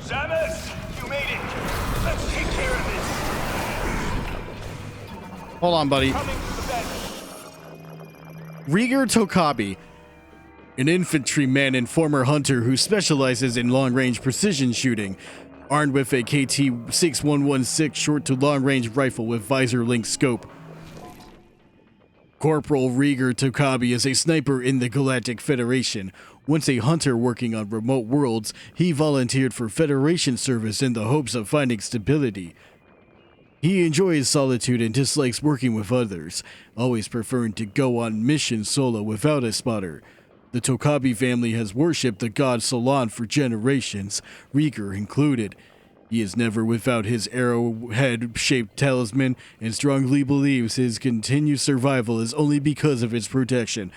Samus, you made it. Let's take care of this. Hold on, buddy. Coming to the bed. Rieger Tokabi, an infantryman and former hunter who specializes in long-range precision shooting, armed with a KT-6116 short to long-range rifle with visor-linked scope. Corporal Rieger Tokabi is a sniper in the Galactic Federation. Once a hunter working on remote worlds, he volunteered for Federation service in the hopes of finding stability. He enjoys solitude and dislikes working with others, always preferring to go on missions solo without a spotter. The Tokabi family has worshipped the god Solon for generations, Rieger included. He is never without his arrowhead-shaped talisman and strongly believes his continued survival is only because of its protection.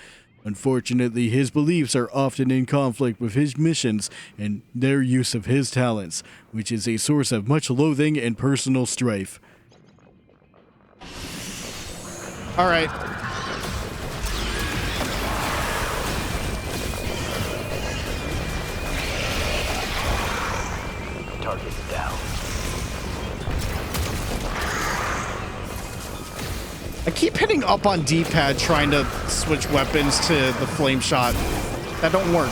Unfortunately, his beliefs are often in conflict with his missions and their use of his talents, which is a source of much loathing and personal strife. All right. Target down. I keep hitting up on D-pad trying to switch weapons to the flame shot. That don't work.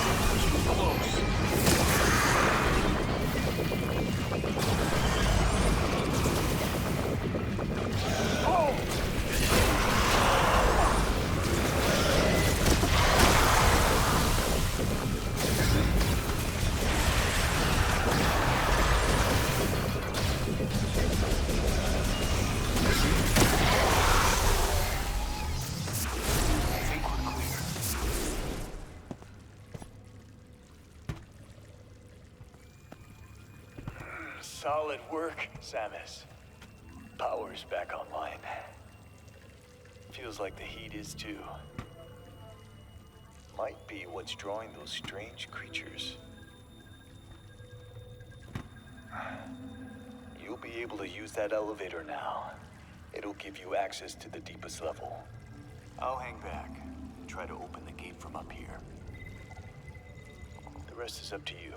Solid work, Samus. Power's back online. Feels like the heat is too. Might be what's drawing those strange creatures. You'll be able to use that elevator now. It'll give you access to the deepest level. I'll hang back and try to open the gate from up here. The rest is up to you.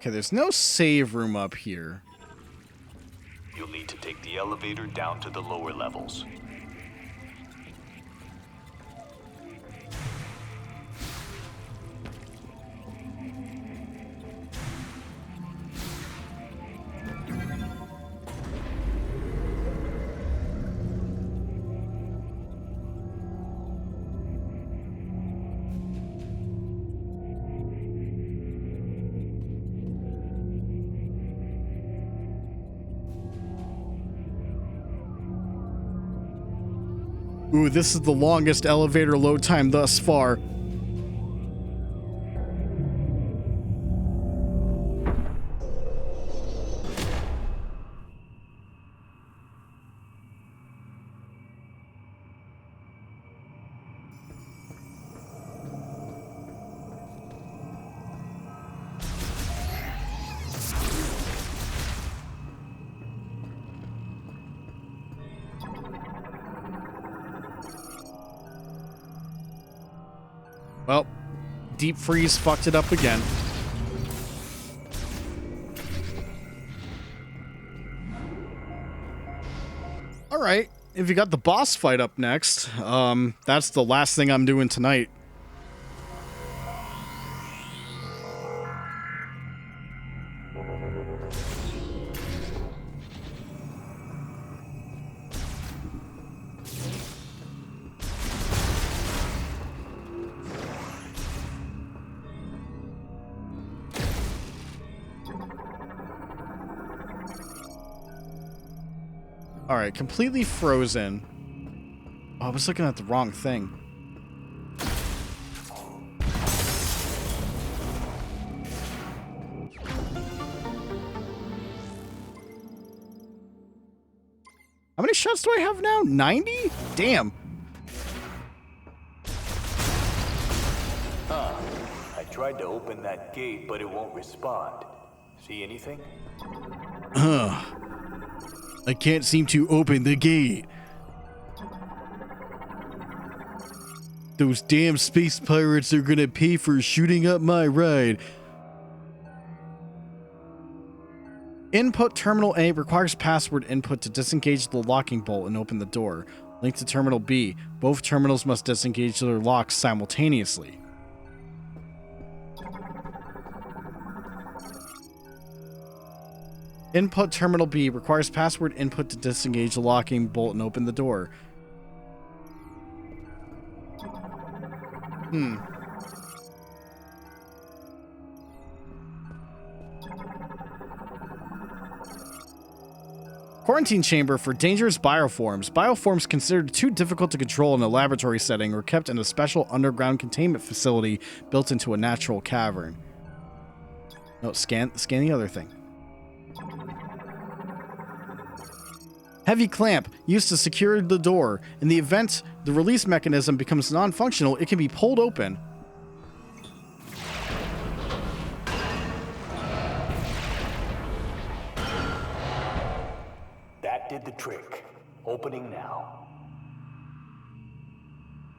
Okay, there's no save room up here. You'll need to take the elevator down to the lower levels. Ooh, this is the longest elevator load time thus far. Well, deep freeze fucked it up again. All right, if you got the boss fight up next, that's the last thing I'm doing tonight. All right, completely frozen. Oh, I was looking at the wrong thing. How many shots do I have now? 90? Damn. I tried to open that gate, but it won't respond. See anything? I can't seem to open the gate. Those damn space pirates are gonna pay for shooting up my ride. Input Terminal A requires password input to disengage the locking bolt and open the door. Link to Terminal B. Both terminals must disengage their locks simultaneously. Input Terminal B requires password input to disengage the locking bolt and open the door. Quarantine chamber for dangerous bioforms. Bioforms considered too difficult to control in a laboratory setting were kept in a special underground containment facility built into a natural cavern. No, scan the other thing. Heavy clamp used to secure the door. In the event the release mechanism becomes non-functional, it can be pulled open. That did the trick. Opening now.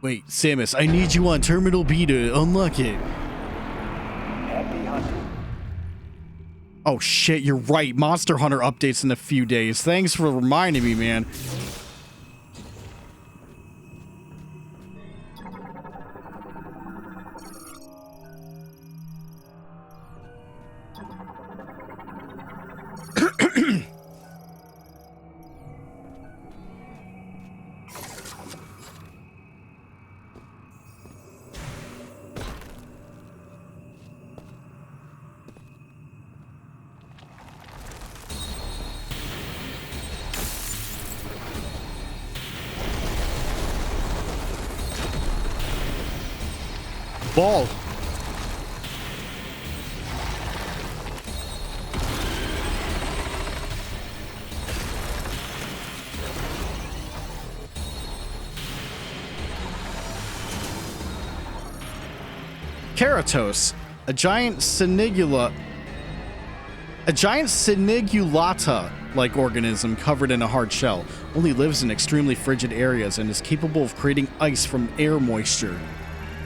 Wait, Samus, I need you on Terminal B to unlock it. Happy hunting. Oh shit, you're right. Monster Hunter updates in a few days. Thanks for reminding me, man. Ball. Keratos, a giant Sinigulata-like organism covered in a hard shell, only lives in extremely frigid areas and is capable of creating ice from air moisture.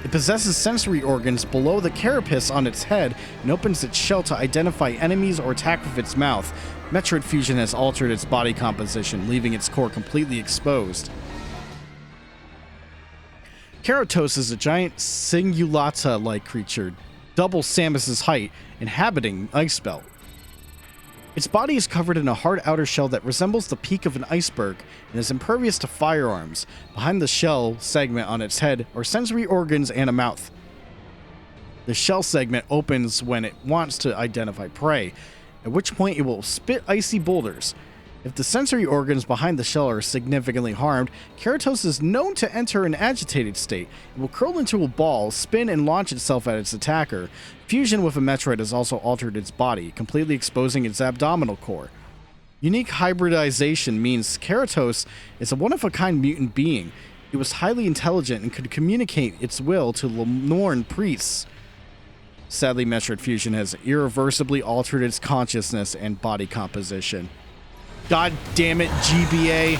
It possesses sensory organs below the carapace on its head and opens its shell to identify enemies or attack with its mouth. Metroid fusion has altered its body composition, leaving its core completely exposed. Keratos is a giant Singulata-like creature, double Samus's height, inhabiting Ice Belt. Its body is covered in a hard outer shell that resembles the peak of an iceberg and is impervious to firearms. Behind the shell segment on its head are sensory organs and a mouth. The shell segment opens when it wants to identify prey, at which point it will spit icy boulders. If the sensory organs behind the shell are significantly harmed, Keratos is known to enter an agitated state. It will curl into a ball, spin, and launch itself at its attacker. Fusion with a Metroid has also altered its body, completely exposing its abdominal core. Unique hybridization means Keratos is a one-of-a-kind mutant being. It was highly intelligent and could communicate its will to Lenorn priests. Sadly, Metroid Fusion has irreversibly altered its consciousness and body composition. God damn it, GBA.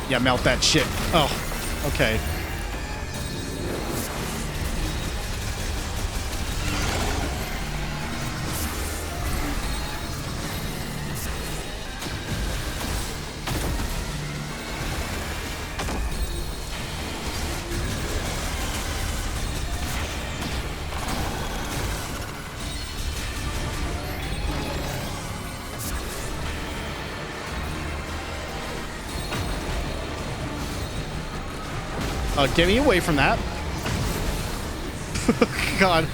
Yeah, melt that shit. Oh, okay. Get me away from that. God.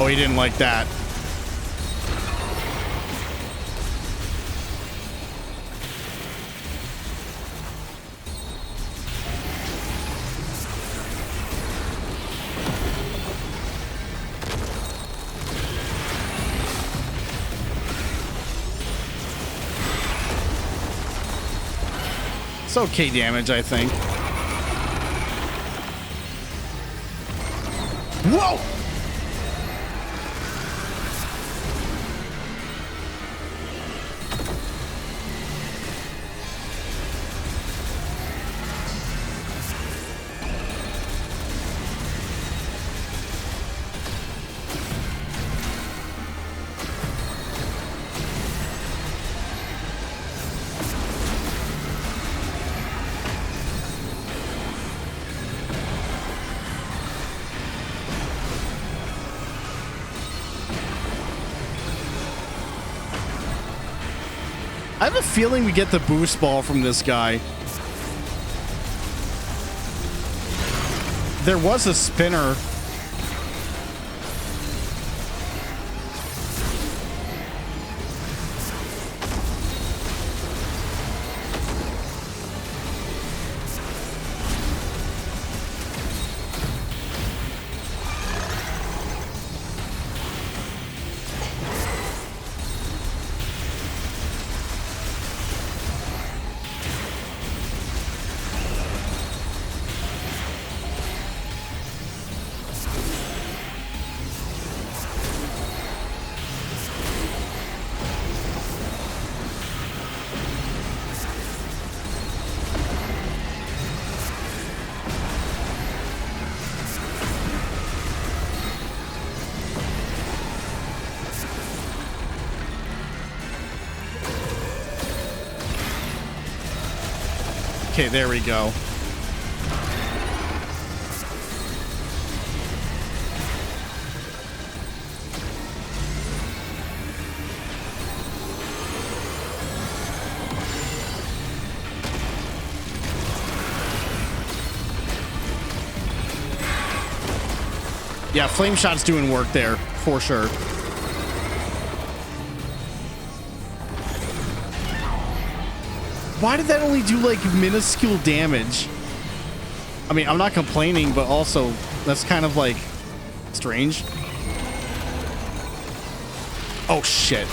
Oh, he didn't like that. It's okay damage, I think. Whoa! I have a feeling we get the boost ball from this guy. There was a spinner. Okay, there we go. Yeah, flame shot's doing work there for sure. Why did that only do like minuscule damage? I mean, I'm not complaining, but also that's kind of like strange. Oh shit.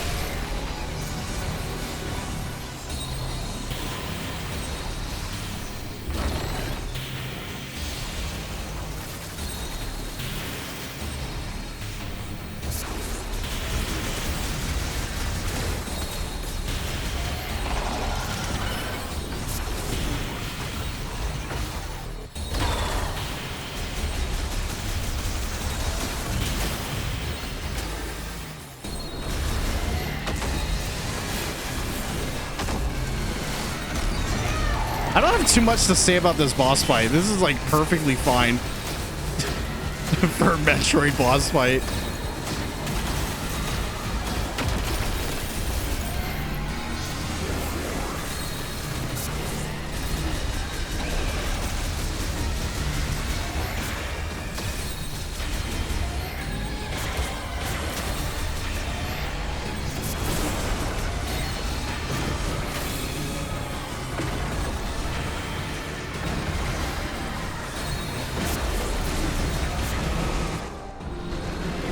I don't have too much to say about this boss fight. This is like perfectly fine for a Metroid boss fight.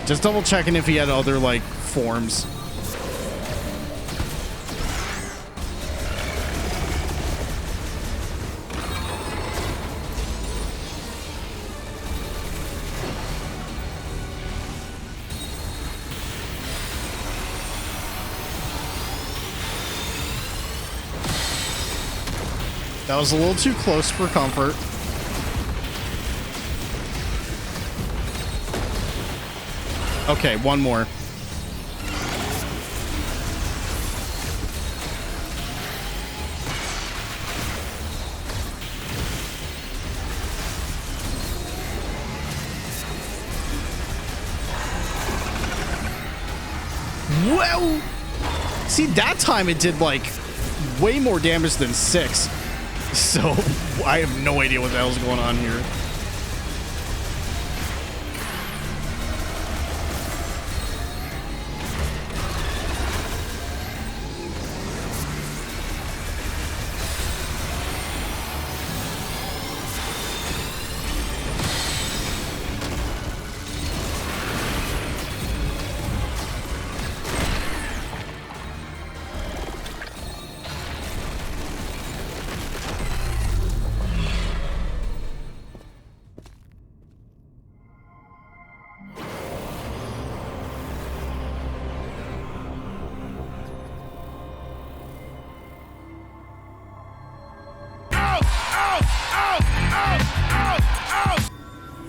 Just double checking if he had other like forms. That was a little too close for comfort. Okay, one more. Well, see, that time it did like way more damage than 6. So I have no idea what the hell's going on here.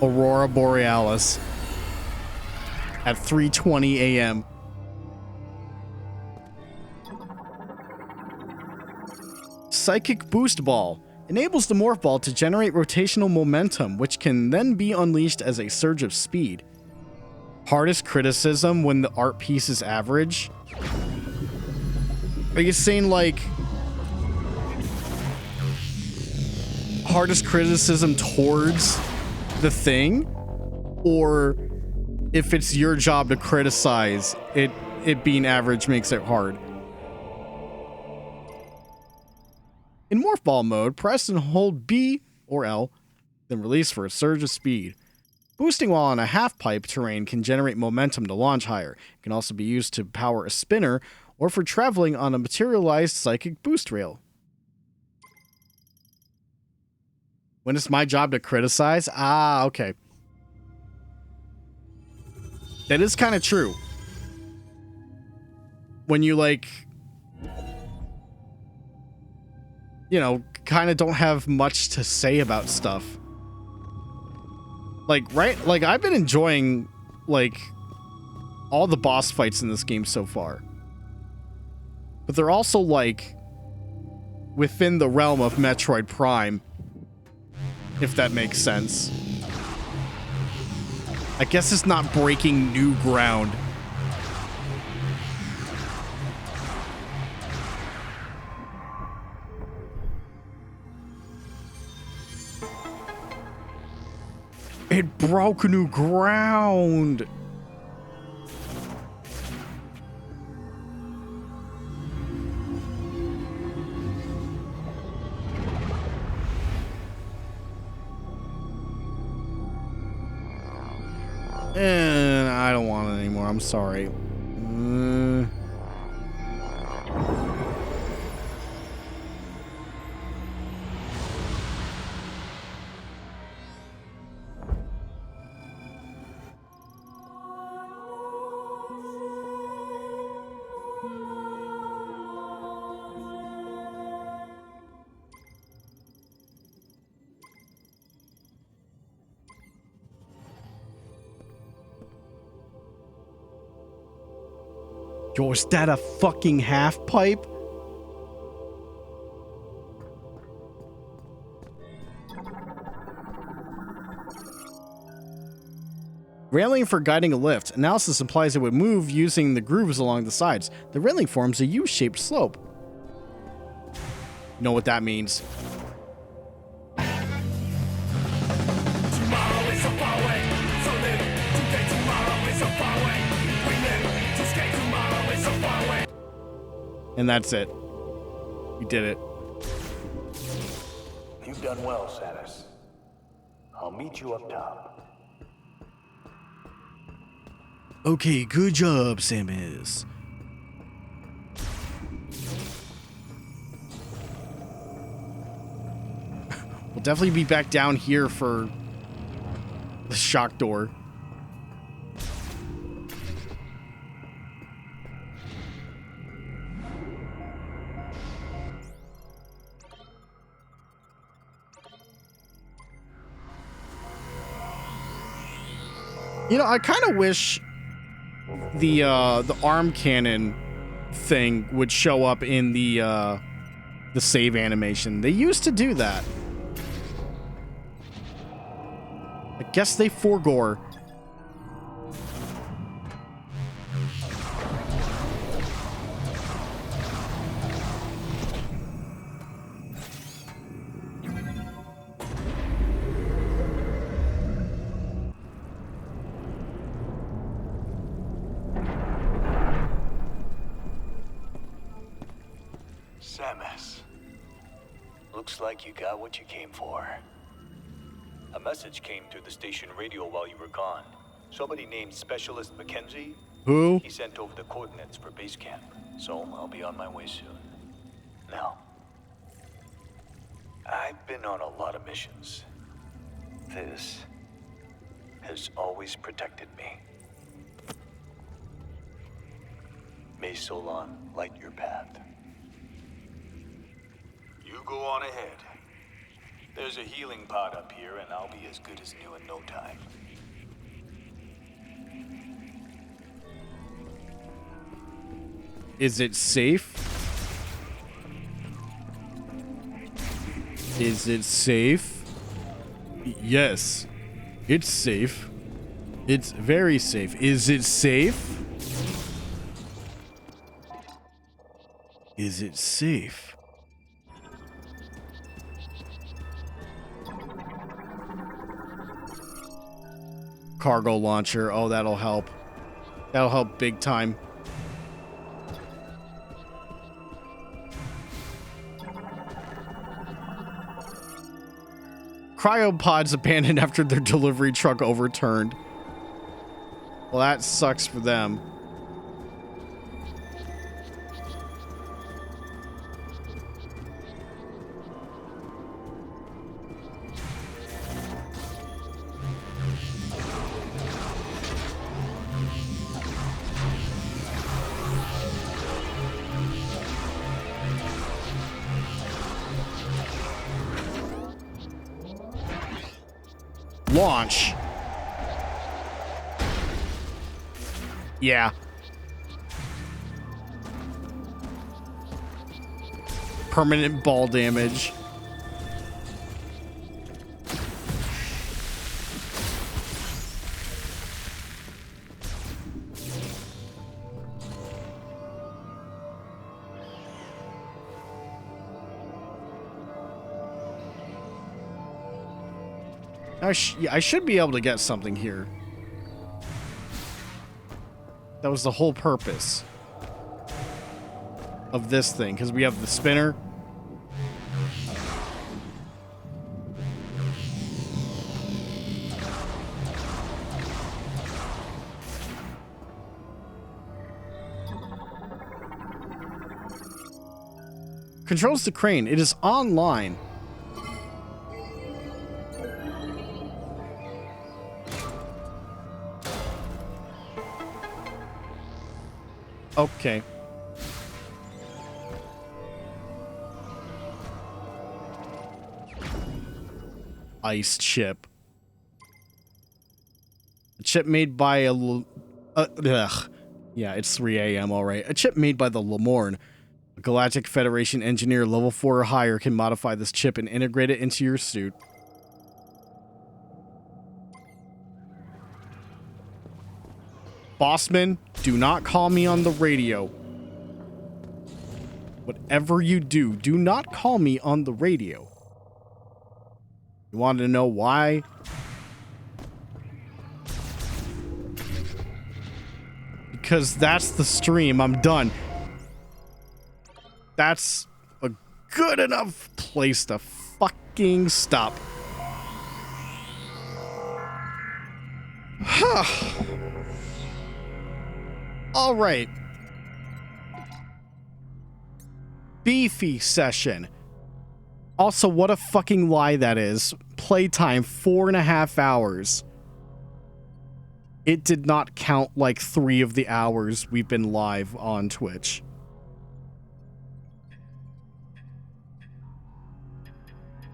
Aurora Borealis at 3:20 a.m. Psychic Boost Ball enables the Morph Ball to generate rotational momentum, which can then be unleashed as a surge of speed. Hardest criticism when the art piece is average? Are you saying like hardest criticism towards the thing, or if it's your job to criticize it being average makes it hard? In Morph Ball mode, press and hold B or L, then release for a surge of speed. Boosting while on a half-pipe terrain can generate momentum to launch higher. It can also be used to power a spinner or for traveling on a materialized psychic boost rail. When it's my job to criticize? Ah, okay. That is kind of true. When you, like, you know, kind of don't have much to say about stuff. Like, right? Like, I've been enjoying, like, all the boss fights in this game so far. But they're also, like, within the realm of Metroid Prime, if that makes sense. I guess it's not breaking new ground. It broke new ground. And I don't want it anymore. I'm sorry. Yo, is that a fucking half pipe? Railing for guiding a lift. Analysis implies it would move using the grooves along the sides. The railing forms a U-shaped slope. Know what that means? And that's it. You did it. You've done well, Samus. I'll meet you up top. Okay, good job, Samus. We'll definitely be back down here for the shock door. You know, I kind of wish the arm cannon thing would show up in the save animation. They used to do that. I guess they forgore. Samus. Looks like you got what you came for. A message came through the station radio while you were gone. Somebody named Specialist Mackenzie. Who? He sent over the coordinates for base camp, so I'll be on my way soon. Now, I've been on a lot of missions. This has always protected me. May Solon light your path. You go on ahead. There's a healing pod up here, and I'll be as good as new in no time. Is it safe? Is it safe? Yes. It's safe. It's very safe. Is it safe? Is it safe? Cargo launcher. Oh, that'll help. That'll help big time. Cryopods abandoned after their delivery truck overturned. Well, that sucks for them. Launch. Yeah. Permanent ball damage. I should be able to get something here. That was the whole purpose of this thing, because we have the spinner. Controls the crane. It is online. Okay. Ice chip. A chip made by a... Yeah, it's 3 a.m. alright. A chip made by the Lemorn. A Galactic Federation engineer level 4 or higher can modify this chip and integrate it into your suit. Bossman, do not call me on the radio. Whatever you do, do not call me on the radio. You want to know why? Because that's the stream. I'm done. That's a good enough place to fucking stop. All right. Beefy session. Also, what a fucking lie that is. Playtime 4.5 hours. It did not count like 3 of the hours we've been live on Twitch.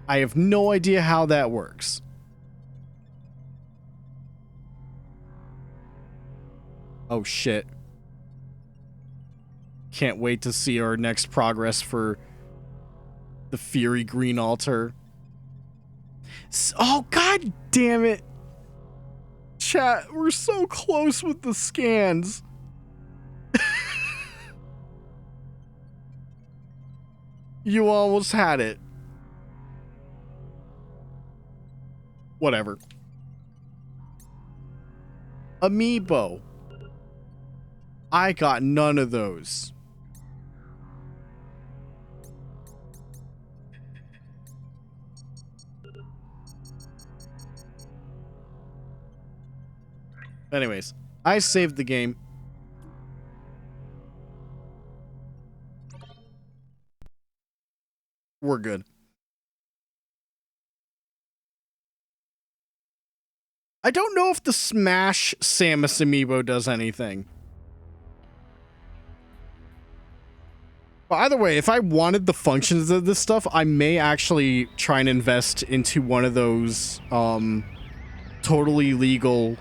I have no idea how that works. Oh shit. Can't wait to see our next progress for the Fury Green Altar. Oh, god damn it. Chat, we're so close with the scans. You almost had it. Whatever. Amiibo. I got none of those. Anyways, I saved the game. We're good. I don't know if the Smash Samus amiibo does anything. But either way, if I wanted the functions of this stuff, I may actually try and invest into one of those totally legal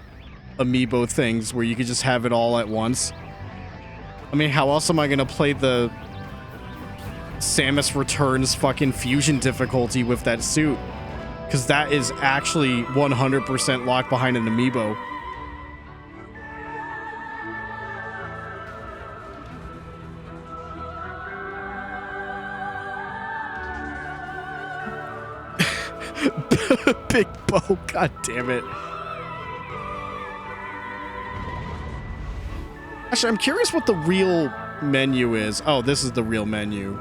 amiibo things where you could just have it all at once. I mean, how else am I gonna play the Samus Returns fucking fusion difficulty with that suit? Because that is actually 100% locked behind an amiibo. Big bow, god damn it. Actually, I'm curious what the real menu is. Oh, this is the real menu.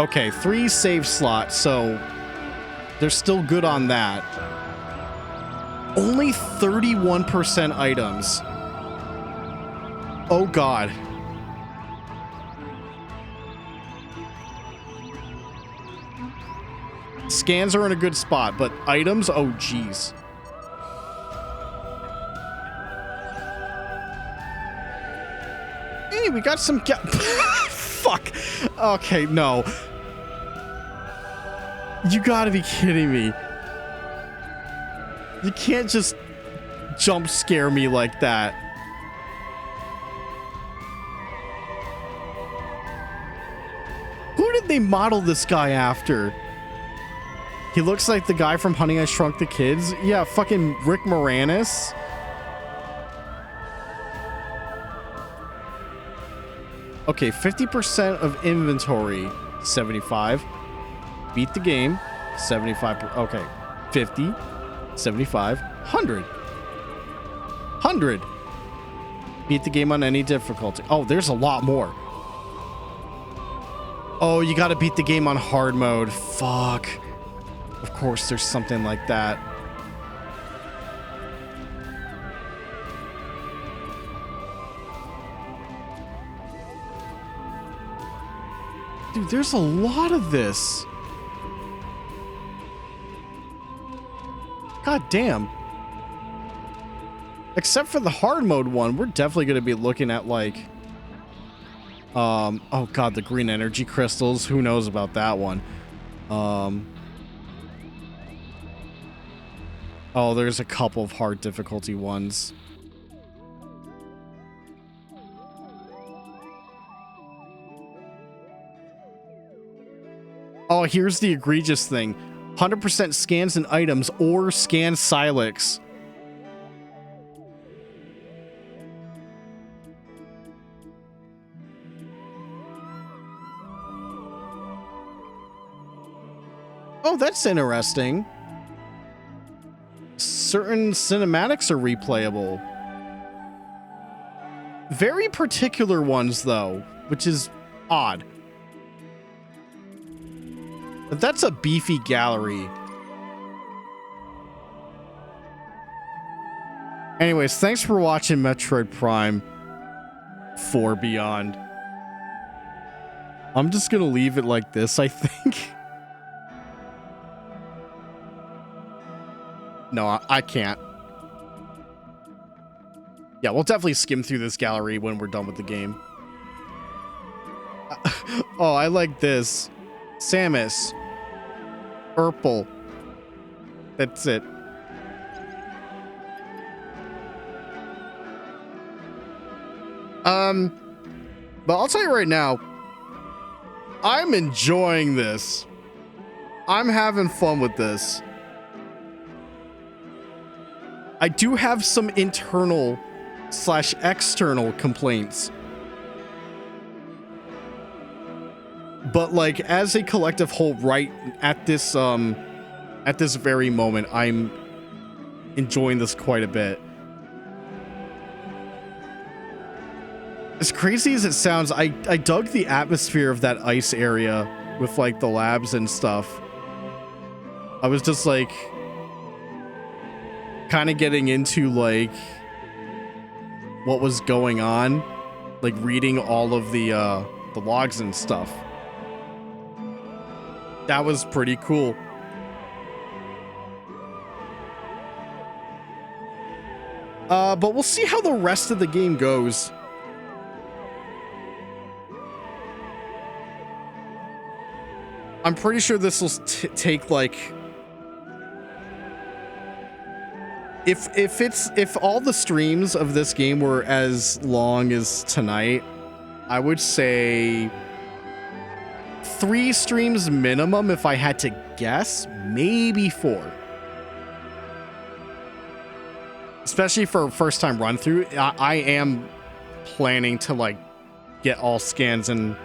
Okay, 3 save slots, so they're still good on that. Only 31% items. Oh god. Scans are in a good spot, but items? Oh, jeez. Hey, we got some fuck. Okay, no. You gotta be kidding me. You can't just jump scare me like that. Who did they model this guy after? He looks like the guy from Honey, I Shrunk the Kids. Yeah, fucking Rick Moranis. Okay, 50% of inventory, 75. Beat the game, 75. Okay, 50, 75, 100. 100. Beat the game on any difficulty. Oh, there's a lot more. Oh, you gotta beat the game on hard mode. Fuck. Of course, there's something like that. Dude, there's a lot of this. God damn. Except for the hard mode one, we're definitely going to be looking at like... oh god, the green energy crystals. Who knows about that one? Oh, there's a couple of hard difficulty ones. Oh, here's the egregious thing. 100% scans and items or scan Silex. Oh, that's interesting. Certain cinematics are replayable. Very particular ones, though, which is odd. But that's a beefy gallery. Anyways, thanks for watching Metroid Prime 4 Beyond. I'm just gonna leave it like this, I think. No, I can't. Yeah, we'll definitely skim through this gallery when we're done with the game. Oh, I like this. Samus. Purple. That's it. But I'll tell you right now, I'm enjoying this. I'm having fun with this. I do have some internal / external complaints. But like as a collective whole right at this very moment, I'm enjoying this quite a bit. As crazy as it sounds, I dug the atmosphere of that ice area with like the labs and stuff. I was just like kind of getting into like what was going on, like reading all of the logs and stuff. That was pretty cool. But we'll see how the rest of the game goes. I'm pretty sure this will take like... If all the streams of this game were as long as tonight, I would say 3 streams minimum if I had to guess, maybe 4. Especially for a first time run through, I am planning to like get all scans and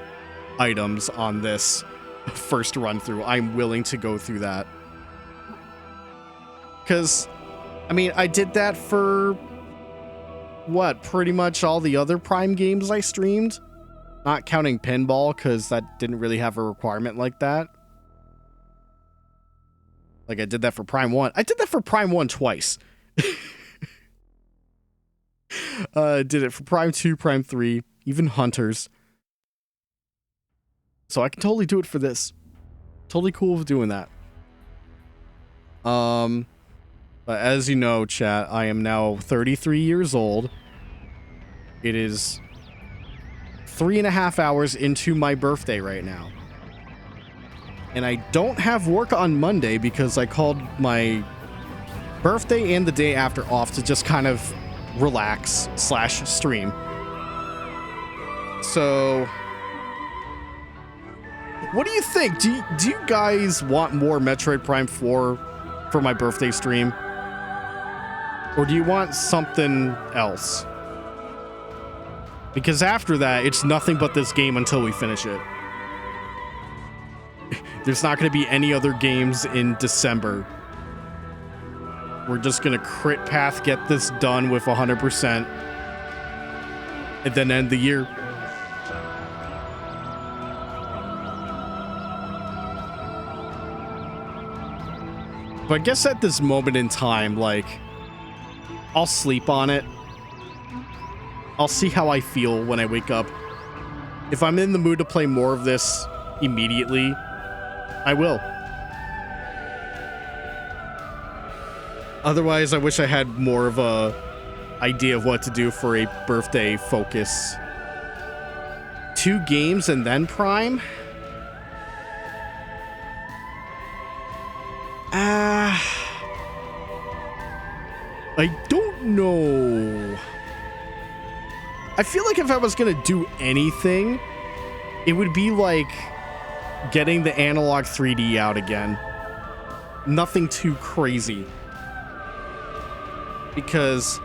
items on this first run through. I'm willing to go through that. Because, I mean, I did that for what, pretty much all the other Prime games I streamed? Not counting Pinball, because that didn't really have a requirement like that. Like, I did that for Prime 1. I did that for Prime 1 twice. Did it for Prime 2, Prime 3, even Hunters. So I can totally do it for this. Totally cool with doing that. But as you know, chat, I am now 33 years old. It is 3.5 hours into my birthday right now. And I don't have work on Monday because I called my birthday and the day after off to just kind of relax / stream. So What do you think? Do you guys want more Metroid Prime 4 for my birthday stream? Or do you want something else? Because after that, it's nothing but this game until we finish it. There's not going to be any other games in December. We're just going to crit path, get this done with 100%, and then end the year. But I guess at this moment in time, like, I'll sleep on it. I'll see how I feel when I wake up. If I'm in the mood to play more of this immediately, I will. Otherwise, I wish I had more of a idea of what to do for a birthday focus. 2 games and then Prime? I don't know. I feel like if I was gonna do anything, it would be like getting the analog 3D out again. Nothing too crazy. Because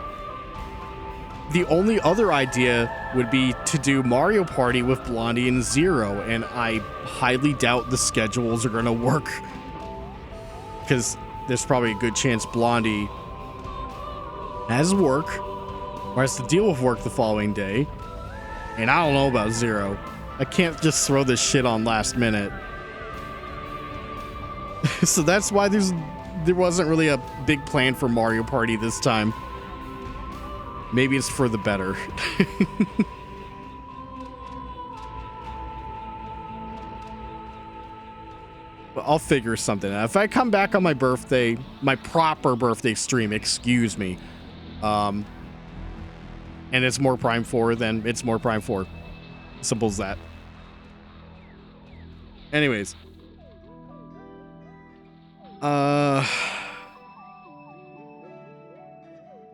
the only other idea would be to do Mario Party with Blondie and Zero, and I highly doubt the schedules are gonna work. Because there's probably a good chance Blondie has work, or has to deal with work the following day. And I don't know about Zero. I can't just throw this shit on last minute. So that's why there wasn't really a big plan for Mario Party this time. Maybe it's for the better. But I'll figure something out. If I come back on my birthday, my proper birthday stream, excuse me, and it's more Prime 4, then it's more Prime 4. Simple as that. Anyways.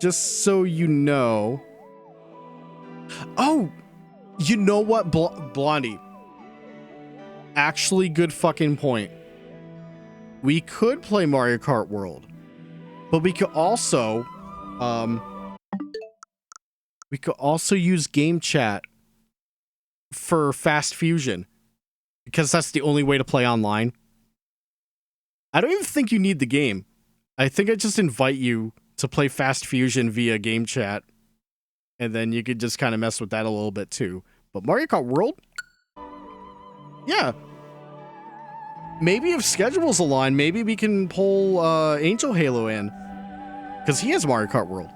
Just so you know. Oh, you know what, Blondie? Actually, good fucking point. We could play Mario Kart World, but we could also, use game chat for Fast Fusion, because that's the only way to play online. I don't even think you need the game. I think I just invite you to play Fast Fusion via game chat, and then you could just kind of mess with that a little bit too. But Mario Kart World? Yeah. Maybe if schedules align, maybe we can pull Angel Halo in, because he has Mario Kart World.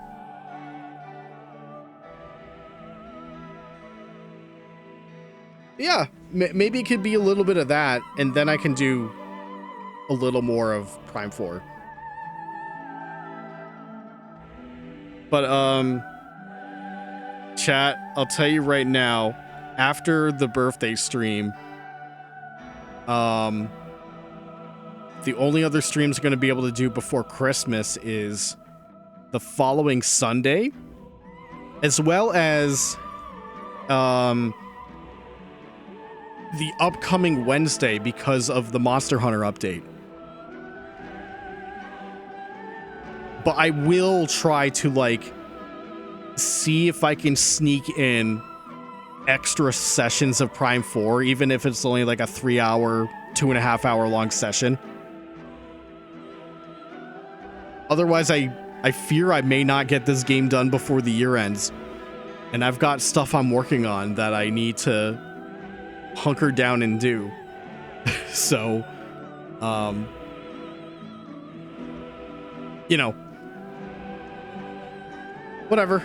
Yeah, maybe it could be a little bit of that, and then I can do a little more of Prime 4. But, chat, I'll tell you right now, after the birthday stream, the only other streams I'm going to be able to do before Christmas is the following Sunday, as well as, the upcoming Wednesday because of the Monster Hunter update. But I will try to, like, see if I can sneak in extra sessions of Prime 4, even if it's only like a 3-hour, 2.5-hour long session. Otherwise, I fear I may not get this game done before the year ends. And I've got stuff I'm working on that I need to hunker down and do. So, you know, whatever.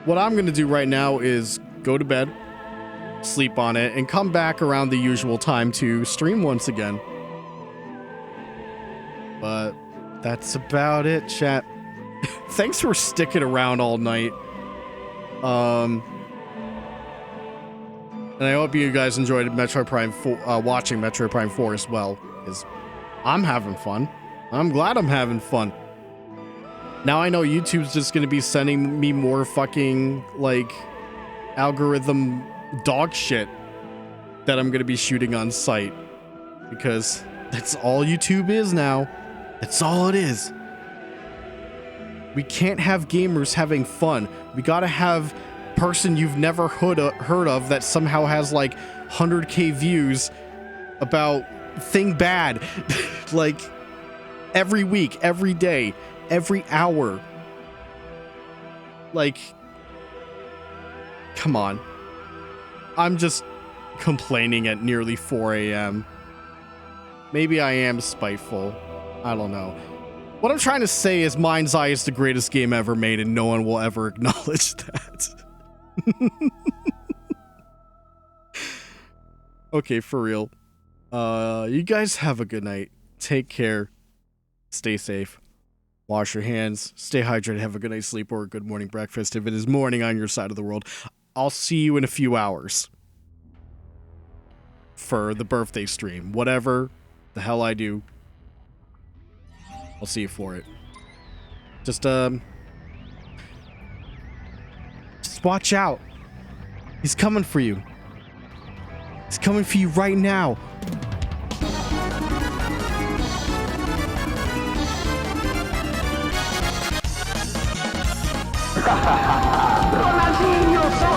What I'm going to do right now is go to bed, sleep on it, and come back around the usual time to stream once again. But that's about it, chat. Thanks for sticking around all night. And I hope you guys enjoyed Metroid Prime 4, watching Metroid Prime 4 as well, because I'm having fun. I'm glad I'm having fun. Now I know YouTube's just going to be sending me more fucking, like, algorithm dog shit. that I'm gonna be shooting on site, because that's all YouTube is now. That's all it is. We can't have gamers having fun. We gotta have person you've never heard of that somehow has like 100K views about thing bad. Like every week, every day, every hour. Like, come on. I'm just complaining at nearly 4 a.m. Maybe I am spiteful. I don't know. What I'm trying to say is Mind's Eye is the greatest game ever made, and no one will ever acknowledge that. Okay, for real. You guys have a good night. Take care. Stay safe. Wash your hands. Stay hydrated. Have a good night's sleep or a good morning breakfast if it is morning on your side of the world. I'll see you in a few hours for the birthday stream. Whatever the hell I do, I'll see you for it. Just watch out. He's coming for you. He's coming for you right now. Ronaldinho, so